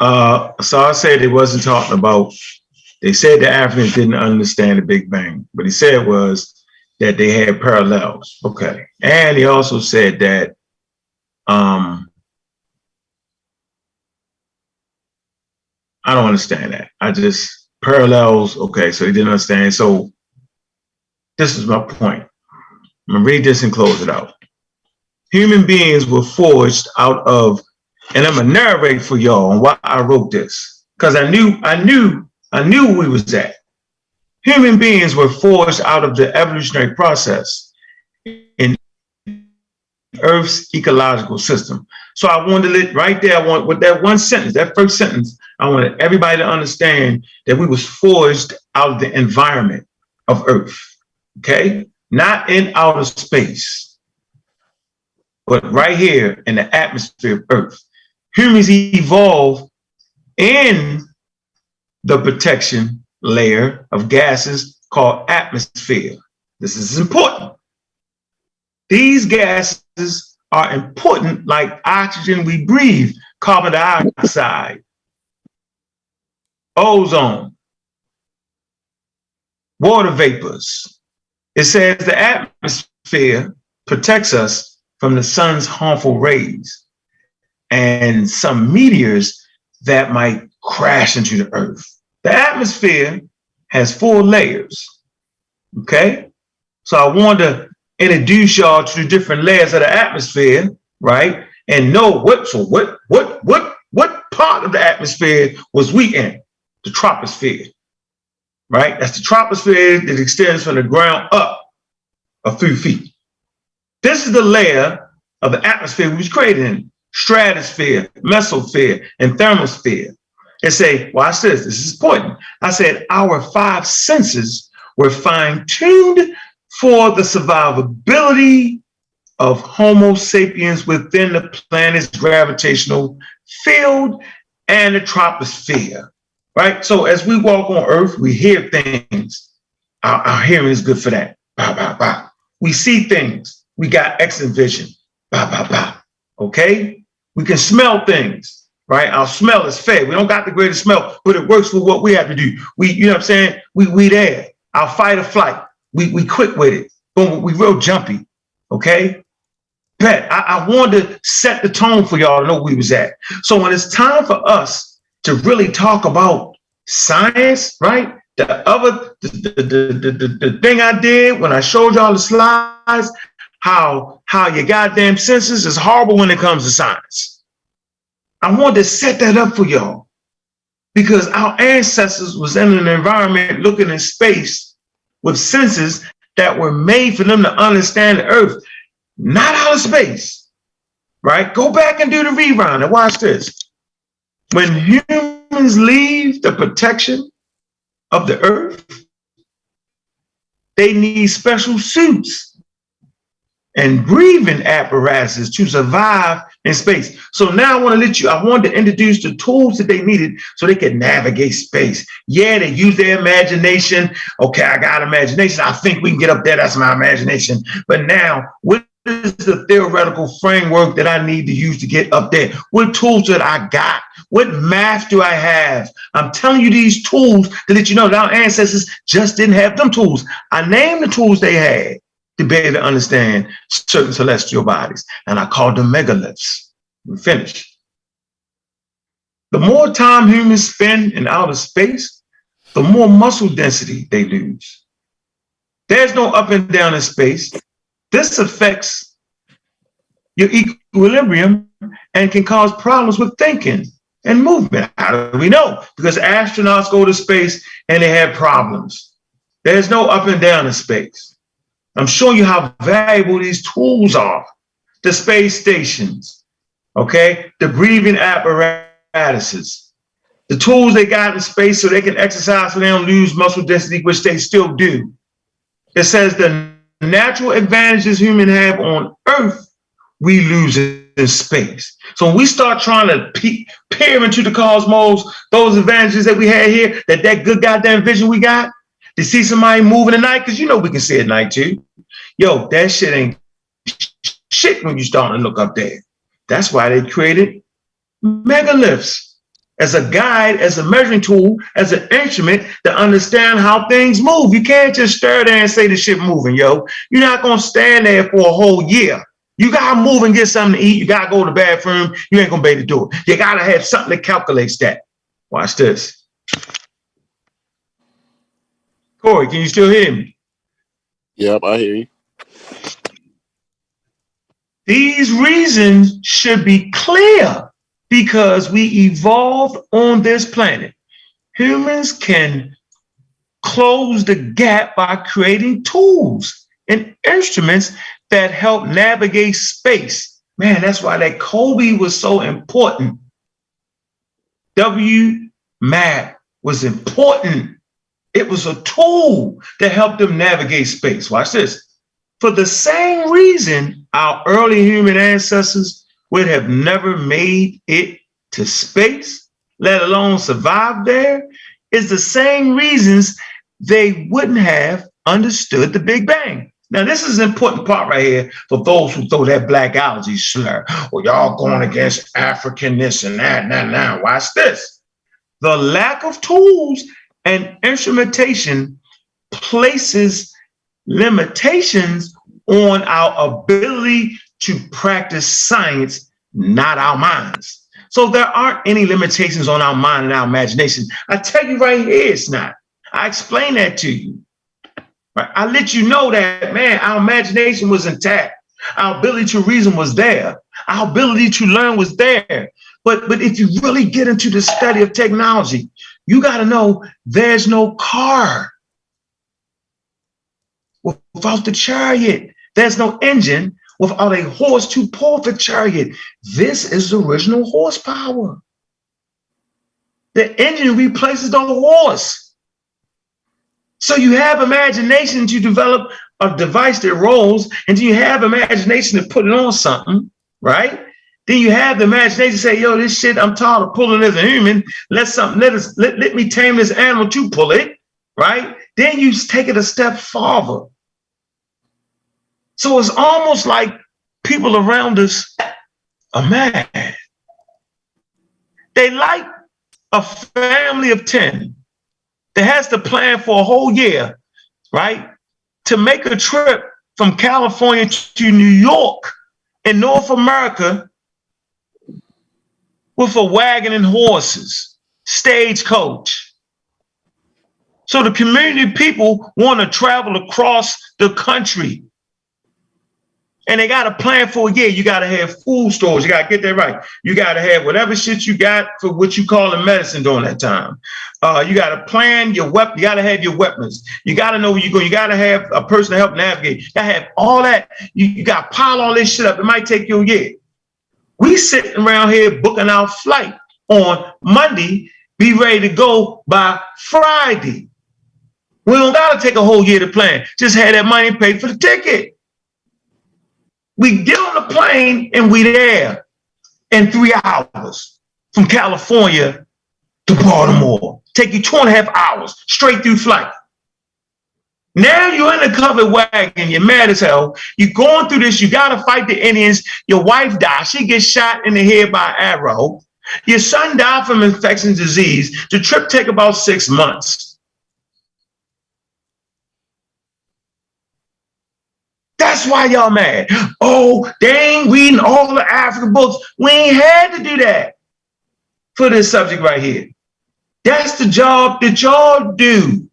Asar said they wasn't talking about, they said the Africans didn't understand the Big Bang. What he said was that they had parallels. Okay. And he also said that I don't understand that. Parallels, okay, so he didn't understand. So this is my point. I'm gonna read this and close it out. Human beings were forged out of, and I'm gonna narrate for y'all on why I wrote this, because I knew we was at. Human beings were forged out of the evolutionary process in Earth's ecological system. So I wanted it right there. With that one sentence, that first sentence, I wanted everybody to understand that we was forged out of the environment of Earth. Okay, not in outer space, but right here in the atmosphere of Earth. Humans evolved in the protection layer of gases called atmosphere. This is important. These gases are important like oxygen we breathe, carbon dioxide, ozone, water vapors. It says the atmosphere protects us from the sun's harmful rays and some meteors that might crash into the earth. The atmosphere has 4 layers, okay? So I wanted to introduce y'all to the different layers of the atmosphere, right? And know what part of the atmosphere was we in? The troposphere, right? That's the troposphere that extends from the ground up a few feet. This is the layer of the atmosphere we was created in: stratosphere, mesosphere, and thermosphere. And say, watch this, this is important. I said our 5 senses were fine-tuned for the survivability of Homo sapiens within the planet's gravitational field and the troposphere. right? So as we walk on earth, we hear things. Our hearing is good for that. Bah, bah, bah. We see things. We got excellent vision. Bah, bah, bah. Okay? We can smell things, right? Our smell is fair. We don't got the greatest smell, but it works for what we have to do. You know what I'm saying? We there. Our fight or flight. We quick with it. Boom, we real jumpy. Okay? Bet. I wanted to set the tone for y'all to know where we was at. So when it's time for us to really talk about science, right? The thing I did when I showed y'all the slides, how your goddamn senses is horrible when it comes to science. I wanted to set that up for y'all because our ancestors was in an environment looking in space with senses that were made for them to understand the earth, not outer space, right? Go back and do the rewind and watch this. When humans leave the protection of the earth, they need special suits and breathing apparatuses to survive in space. So now I wanted to introduce the tools that they needed so they could navigate space. Yeah, they use their imagination. Okay, I got imagination. I think we can get up there. That's my imagination. But now, what is the theoretical framework that I need to use to get up there? What tools that I got? What math do I have? I'm telling you these tools to let you know that our ancestors just didn't have them tools. I named the tools they had to be able to understand certain celestial bodies, and I called them megaliths. We finished. The more time humans spend in outer space, the more muscle density they lose. There's no up and down in space. This affects your equilibrium and can cause problems with thinking and movement. How do we know? Because astronauts go to space and they have problems. There's no up and down in space. I'm showing you how valuable these tools are. The space stations, okay? The breathing apparatuses, the tools they got in space so they can exercise so they don't lose muscle density, which they still do. It says the natural advantages humans have on Earth, we lose in space. So when we start trying to peer into the cosmos, those advantages that we had here, that good goddamn vision we got, to see somebody moving at night, because you know we can see at night too. Yo, that shit ain't shit when you start to look up there. That's why they created megaliths as a guide, as a measuring tool, as an instrument to understand how things move. You can't just stare there and say the shit moving, yo. You're not gonna stand there for a whole year. You gotta move and get something to eat. You gotta go to the bathroom. You ain't gonna be able to do it. You gotta have something that calculates that. Watch this. Corey, can you still hear me? Yep, I hear you. These reasons should be clear because we evolved on this planet. Humans can close the gap by creating tools and instruments that help navigate space. Man, that's why that Kobe was so important. WMAP was important. It was a tool that helped them navigate space. Watch this. For the same reason, our early human ancestors would have never made it to space, let alone survive there, is the same reasons they wouldn't have understood the Big Bang. Now, this is an important part right here for those who throw that black allergy slur. Well, y'all going against African this and that. Now, watch this. The lack of tools and instrumentation places limitations on our ability to practice science, not our minds. So there aren't any limitations on our mind and our imagination. I tell you right here, it's not. I explain that to you. Right? I let you know that, man, our imagination was intact. Our ability to reason was there. Our ability to learn was there. But if you really get into the study of technology, you got to know there's no car without the chariot. There's no engine without a horse to pull the chariot. This is the original horsepower. The engine replaces the horse. So you have imagination to develop a device that rolls, and you have imagination to put it on something, right? Then you have the imagination say, yo, this shit, I'm tired of pulling as a human. Let me tame this animal to pull it, right? Then you take it a step farther. So it's almost like people around us are mad. They like a family of 10 that has to plan for a whole year, right? To make a trip from California to New York in North America with a wagon and horses, stagecoach. So the community people want to travel across the country. And they got to plan for a year. You got to have food stores. You got to get that right. You got to have whatever shit you got for what you call a medicine during that time. You got to plan your weapon. You got to have your weapons. You got to know where you're going. You got to have a person to help navigate. You got to have all that. You got to pile all this shit up. It might take you a year. We sitting around here booking our flight on Monday, be ready to go by Friday. We don't got to take a whole year to plan. Just have that money and pay for the ticket. We get on the plane and we there in 3 hours from California to Baltimore. Take you 2.5 hours straight through flight. Now you're in a covered wagon. You're mad as hell. You're going through this. You got to fight the Indians. Your wife dies. She gets shot in the head by an arrow. Your son died from infectious disease. The trip take about 6 months. That's why y'all mad. Oh, they ain't reading all the African books. We ain't had to do that for this subject right here. That's the job that y'all do.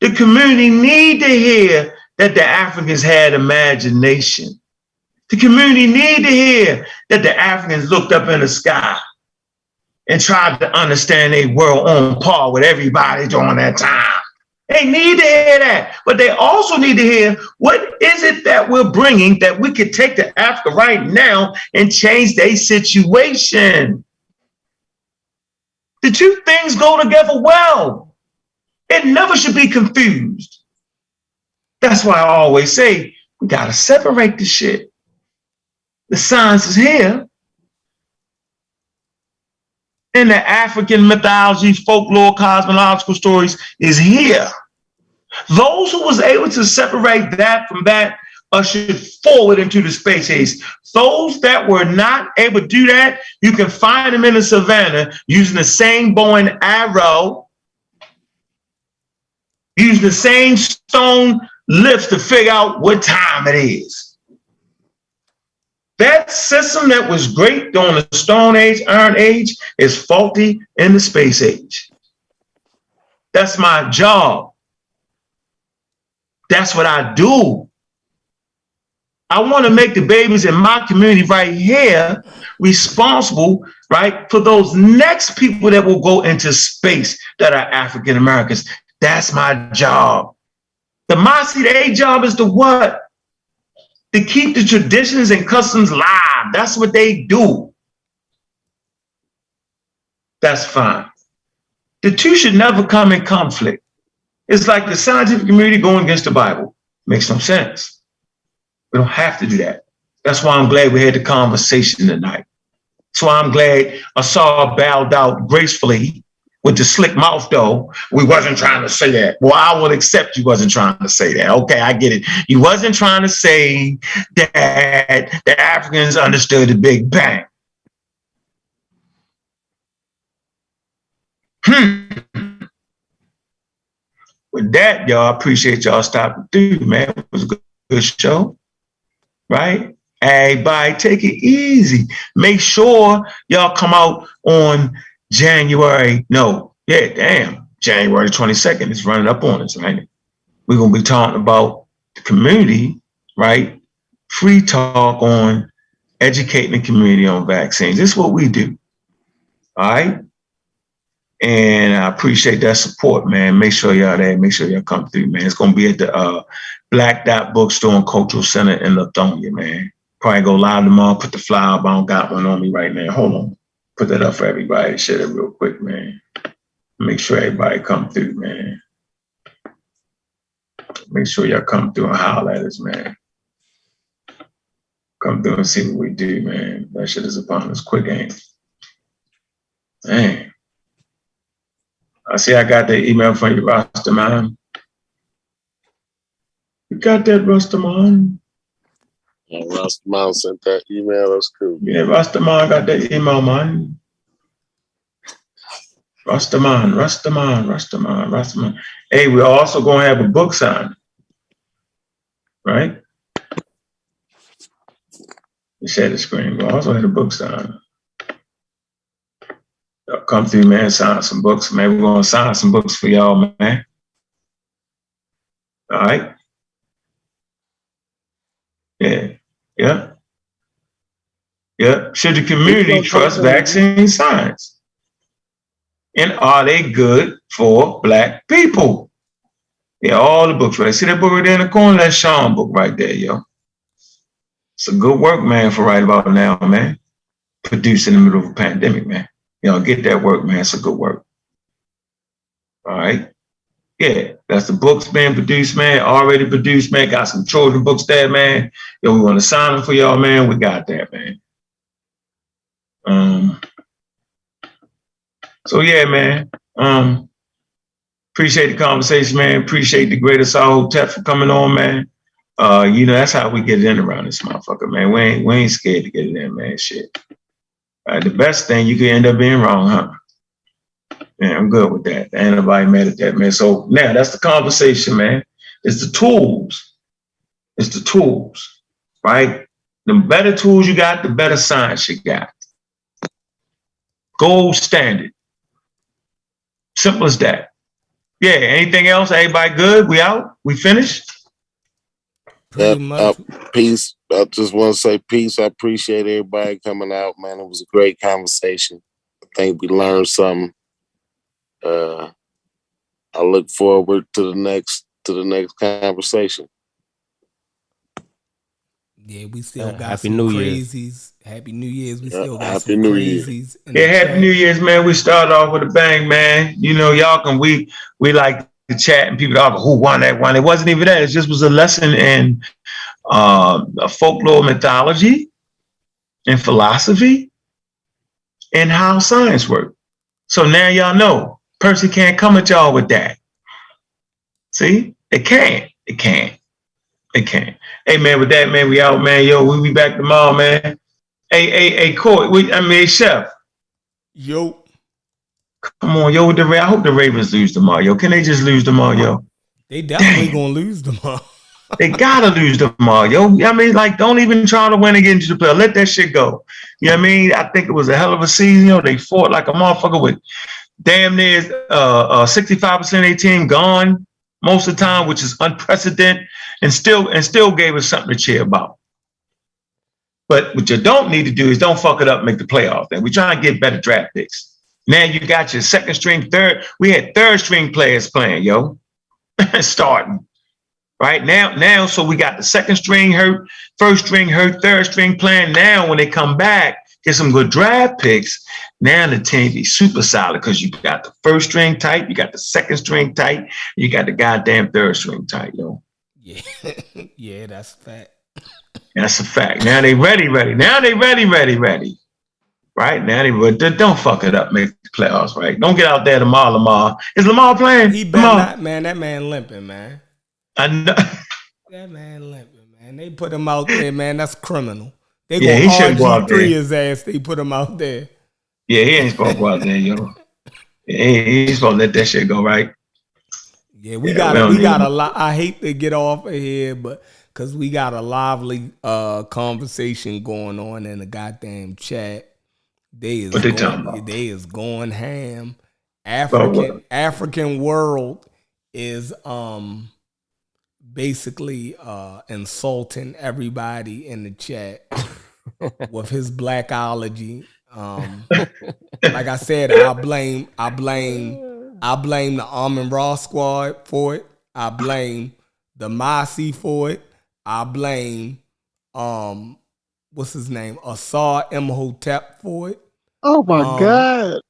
The community need to hear that the Africans had imagination. The community need to hear that the Africans looked up in the sky and tried to understand their world on par with everybody during that time. They need to hear that, but they also need to hear what is it that we're bringing that we could take to Africa right now and change their situation. The two things go together well. It never should be confused. That's why I always say we got to separate the shit. The science is here. And the African mythology, folklore, cosmological stories is here. Those who was able to separate that from that ushered forward into the space age. Those that were not able to do that, you can find them in the savannah using the same bow and arrow, using the same stone lifts to figure out what time it is. That system that was great during the Stone Age, Iron Age, is faulty in the space age. That's my job. That's what I do. I want to make the babies in my community right here responsible, right, for those next people that will go into space that are African Americans. That's my job. The Masi, their job is to what? To keep the traditions and customs live. That's what they do. That's fine. The two should never come in conflict. It's like the scientific community going against the Bible. Makes no sense. We don't have to do that. That's why I'm glad we had the conversation tonight. That's why I'm glad Asar bowed out gracefully with the slick mouth, though. We wasn't trying to say that. Well, I will accept you wasn't trying to say that. Okay, I get it. You wasn't trying to say that the Africans understood the Big Bang. With that, y'all, I appreciate y'all stopping through, man. It was a good show, right? Everybody take it easy. Make sure y'all come out on January 22nd. It's running up on us, right? We're going to be talking about the community, right? Free talk on educating the community on vaccines. This is what we do, all right? And I appreciate that support, man. Make sure y'all there. Make sure y'all come through, man. It's going to be at the Black Dot Bookstore and Cultural Center in Lithonia, man. Probably go live tomorrow, put the flyer up. I don't got one on me right now. Hold on. Put that up for everybody. Share it real quick, man. Make sure everybody come through, man. Make sure y'all come through and holler at us, man. Come through and see what we do, man. That shit is upon us quick, ain't it? Dang. I see I got the email from you, Rastaman. You got that, Rastaman? Yeah, Rastaman sent that email. That's cool. Yeah, Rastaman got that email, man. Rastaman. Hey, we're also going to have a book signing, right? You share the screen. We'll also have a book signing. Come through, man, sign some books, man. We're going to sign some books for y'all, man. All right? Yeah. Should the community trust vaccine science? And are they good for Black people? Yeah, all the books right. See that book right there in the corner? That's Sean book right there, yo. It's a good work, man, for right about now, man. Produced in the middle of a pandemic, man. Y'all get that work, man. It's a good work. All right. Yeah, that's the books being produced, man. Already produced, man. Got some children books there, man. Yo, we want to sign them for y'all, man. We got that, man. So yeah, man. Appreciate the conversation, man. Appreciate the great Asar Hotep for coming on, man. You know, that's how we get it in around this motherfucker, man. We ain't scared to get it in, man. Shit. The best thing, you can end up being wrong, huh? Yeah, I'm good with that. Ain't nobody mad at that, man. So now that's the conversation, man. It's the tools. It's the tools, right? The better tools you got, the better science you got. Gold standard. Simple as that. Yeah, anything else? Everybody good? We out? We finished? Pretty much. Peace. I just want to say peace. I appreciate everybody coming out, man. It was a great conversation. I think we learned something. I look forward to the next conversation. Yeah, we still got Happy some New crazies. Year's. Happy New Year's. We still got Happy some New crazies. Yeah, Happy New Year's, man. We started off with a bang, man. You know, y'all can we like to chat and people talk about who won that one. It wasn't even that. It just was a lesson in folklore mythology and philosophy and how science works. So now y'all know Percy can't come at y'all with that. See? It can't. Hey man, with that, man, we out, man. Yo, we be back tomorrow, man. Hey, Court. Chef. Yo. Come on, yo. I hope the Ravens lose tomorrow, yo. Can they just lose tomorrow, yo? They definitely gonna lose tomorrow. They gotta lose tomorrow, yo. I mean, like, don't even try to win against the player. Let that shit go. You know what I mean? I think it was a hell of a season, yo. They fought like a motherfucker with damn near 65% of their team gone most of the time, which is unprecedented, and still gave us something to cheer about. But what you don't need to do is don't fuck it up and make the playoffs. And we're trying to get better draft picks. Now you got your second string, third. We had third string players playing, yo, starting. Right now, so we got the second string hurt, first string hurt, third string playing. Now when they come back, get some good draft picks. Now the team be super solid because you got the first string tight, you got the second string tight, you got the goddamn third string tight, yo. Yeah, yeah, that's a fact. That's a fact. Now they ready. Now they ready. Right now don't fuck it up. Make the playoffs. Right. Don't get out there tomorrow. Lamar is Lamar playing? He better not, man. That man limping, man. I know. That man limping, man. They put him out there, man. That's criminal. They yeah, gonna RG3 his ass. They put him out there. Yeah, he ain't supposed to go out there, yo. Yeah, he ain't supposed to let that shit go, right? Yeah, we got a lot. I hate to get off of here, but because we got a lively conversation going on in the goddamn chat. They is going ham. African world is basically insulting everybody in the chat with his blackology. Like I said, I blame the Almond Raw squad for it. I blame the Masi for it. I blame what's his name? Asar Imhotep for it. Oh my God.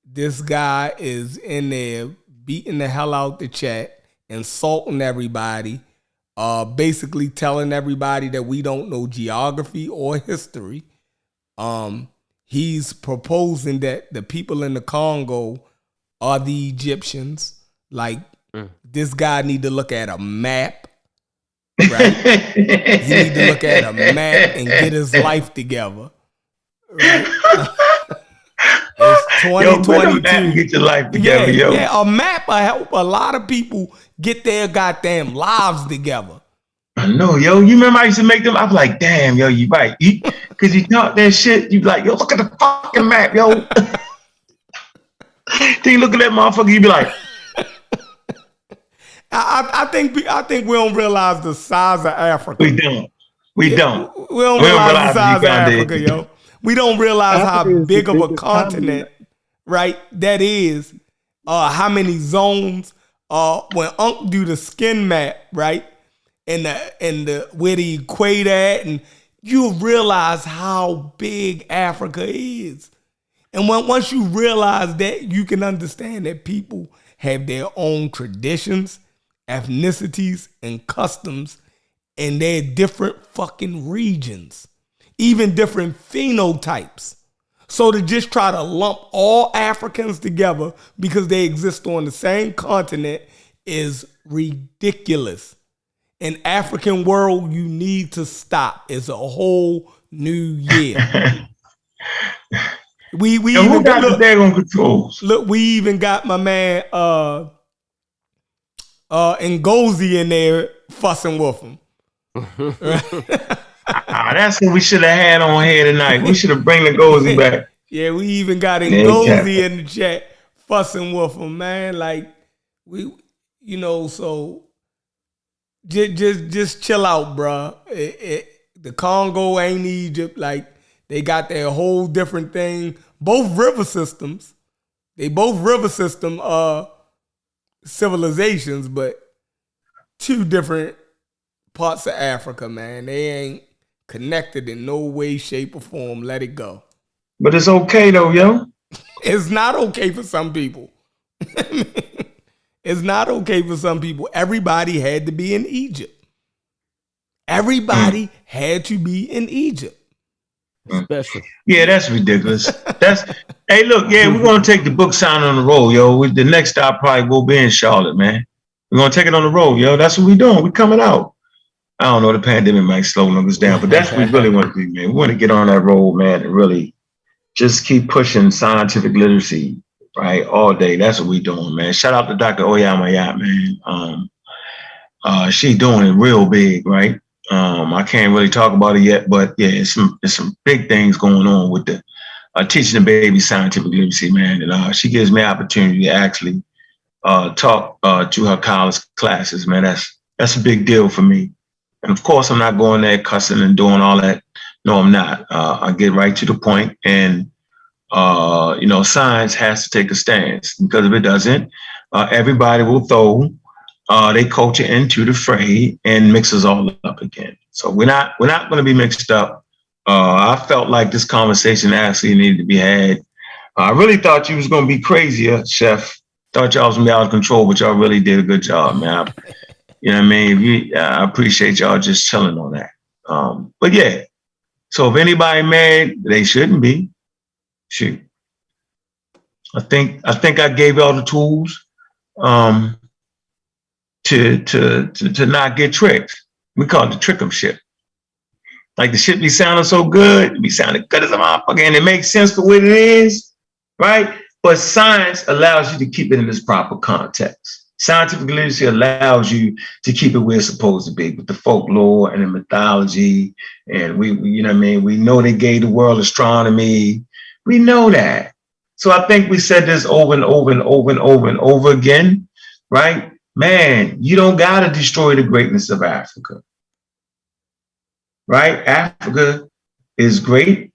This guy is in there beating the hell out the chat, insulting everybody. basically telling everybody that we don't know geography or history. He's proposing that the people in the Congo are the Egyptians. Like, this guy need to look at a map, right? He need to look at a map and get his life together, right? It's 2022. Get your life together, Yeah, a map will help a lot of people get their goddamn lives together. I know, yo. You remember I used to make them? I was like, damn, yo, you right. Because you talk that shit, you be like, yo, look at the fucking map, yo. Then you look at that motherfucker, you be like, I think we don't realize the size of Africa. We don't realize the size of Africa, yo. We don't realize how big of a continent, right? That is. How many zones? When Ankh do the skin map, right? And the where the equator at, and you realize how big Africa is. And once you realize that, you can understand that people have their own traditions, ethnicities, and customs, and they're different fucking regions, even different phenotypes. So to just try to lump all Africans together because they exist on the same continent is ridiculous. In African world, you need to stop. It's a whole new year. we even got the daggone controls. Look, we even got my man Ngozi in there fussing with him. That's what we should have had on here tonight. We should have bring Ngozi back. Yeah, we even got Ngozi in the chat fussing with him, man. Like so just chill out, bruh. The Congo ain't Egypt. Like, they got their whole different thing. Both river systems. They both river system civilizations, but two different parts of Africa, man. They ain't connected in no way, shape, or form. Let it go. But it's okay though, yo. It's not okay for some people. It's not okay for some people. Everybody had to be in Egypt. Everybody had to be in Egypt. Special. Yeah, that's ridiculous. Hey, look, yeah, we're gonna take the book signing on the road, yo. The next stop probably will be in Charlotte, man. We're gonna take it on the road, yo. That's what we're doing. We're coming out. I don't know, the pandemic might slow numbers down, but that's what we really want to do, man. We want to get on that road, man, and really just keep pushing scientific literacy, right, all day. That's what we doing, man. Shout out to Dr. Oyamayat, man. She doing it real big, right? I can't really talk about it yet, but yeah, it's some big things going on with the teaching the baby scientific literacy, man. And she gives me opportunity to actually talk to her college classes, man. That's a big deal for me. And of course, I'm not going there cussing and doing all that. No, I'm not. I get right to the point, and science has to take a stance, because if it doesn't, everybody will throw their culture into the fray and mix us all up again. So we're not going to be mixed up. I felt like this conversation actually needed to be had. I really thought you was going to be crazier, Chef. Thought y'all was going to be out of control, but y'all really did a good job, man. You know what I mean? I appreciate y'all just chilling on that. But yeah, so if anybody mad, they shouldn't be. Shoot. I think I gave y'all the tools to not get tricked. We call it the trick 'em shit. Like, the shit be sounding so good, it be sounding good as a motherfucker, and it makes sense for what it is, right? But science allows you to keep it in its proper context. Scientific literacy allows you to keep it where it's supposed to be, with the folklore and the mythology. And we you know what I mean? We know they gave the world astronomy. We know that. So I think we said this over and over and over and over and over again, right? Man, you don't got to destroy the greatness of Africa, right? Africa is great,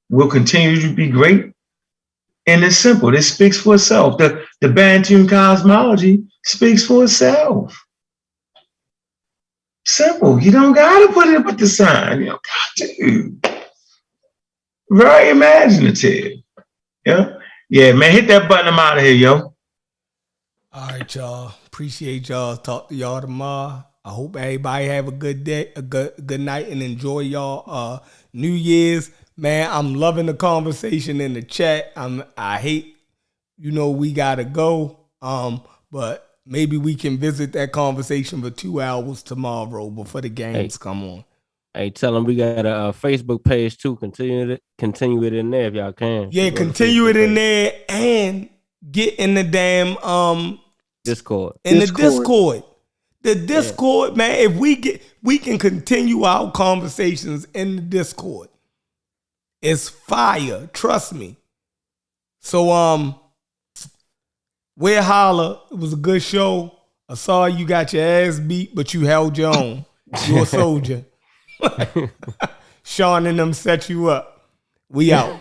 will continue to be great. And it's simple. It speaks for itself. The Bantu cosmology speaks for itself. Simple. You don't got to put it up with the sign. You don't got to. Very imaginative. Yeah. Yeah, man. Hit that button. I'm out of here, yo. All right, y'all. Appreciate y'all. Talk to y'all tomorrow. hope everybody have a good day, a good night, and enjoy y'all New Year's. Man, I'm loving the conversation in the chat. I hate, we gotta go. But maybe we can visit that conversation for 2 hours tomorrow before the games come on. Hey, tell them we got a Facebook page too. Continue it in there if y'all can. Yeah, continue it in there and get in the damn Discord. The Discord. The Discord, man. If we can continue our conversations in the Discord. It's fire. Trust me. So we'll holler. It was a good show. I saw you got your ass beat, but you held your own. You're a soldier. Sean and them set you up. We out.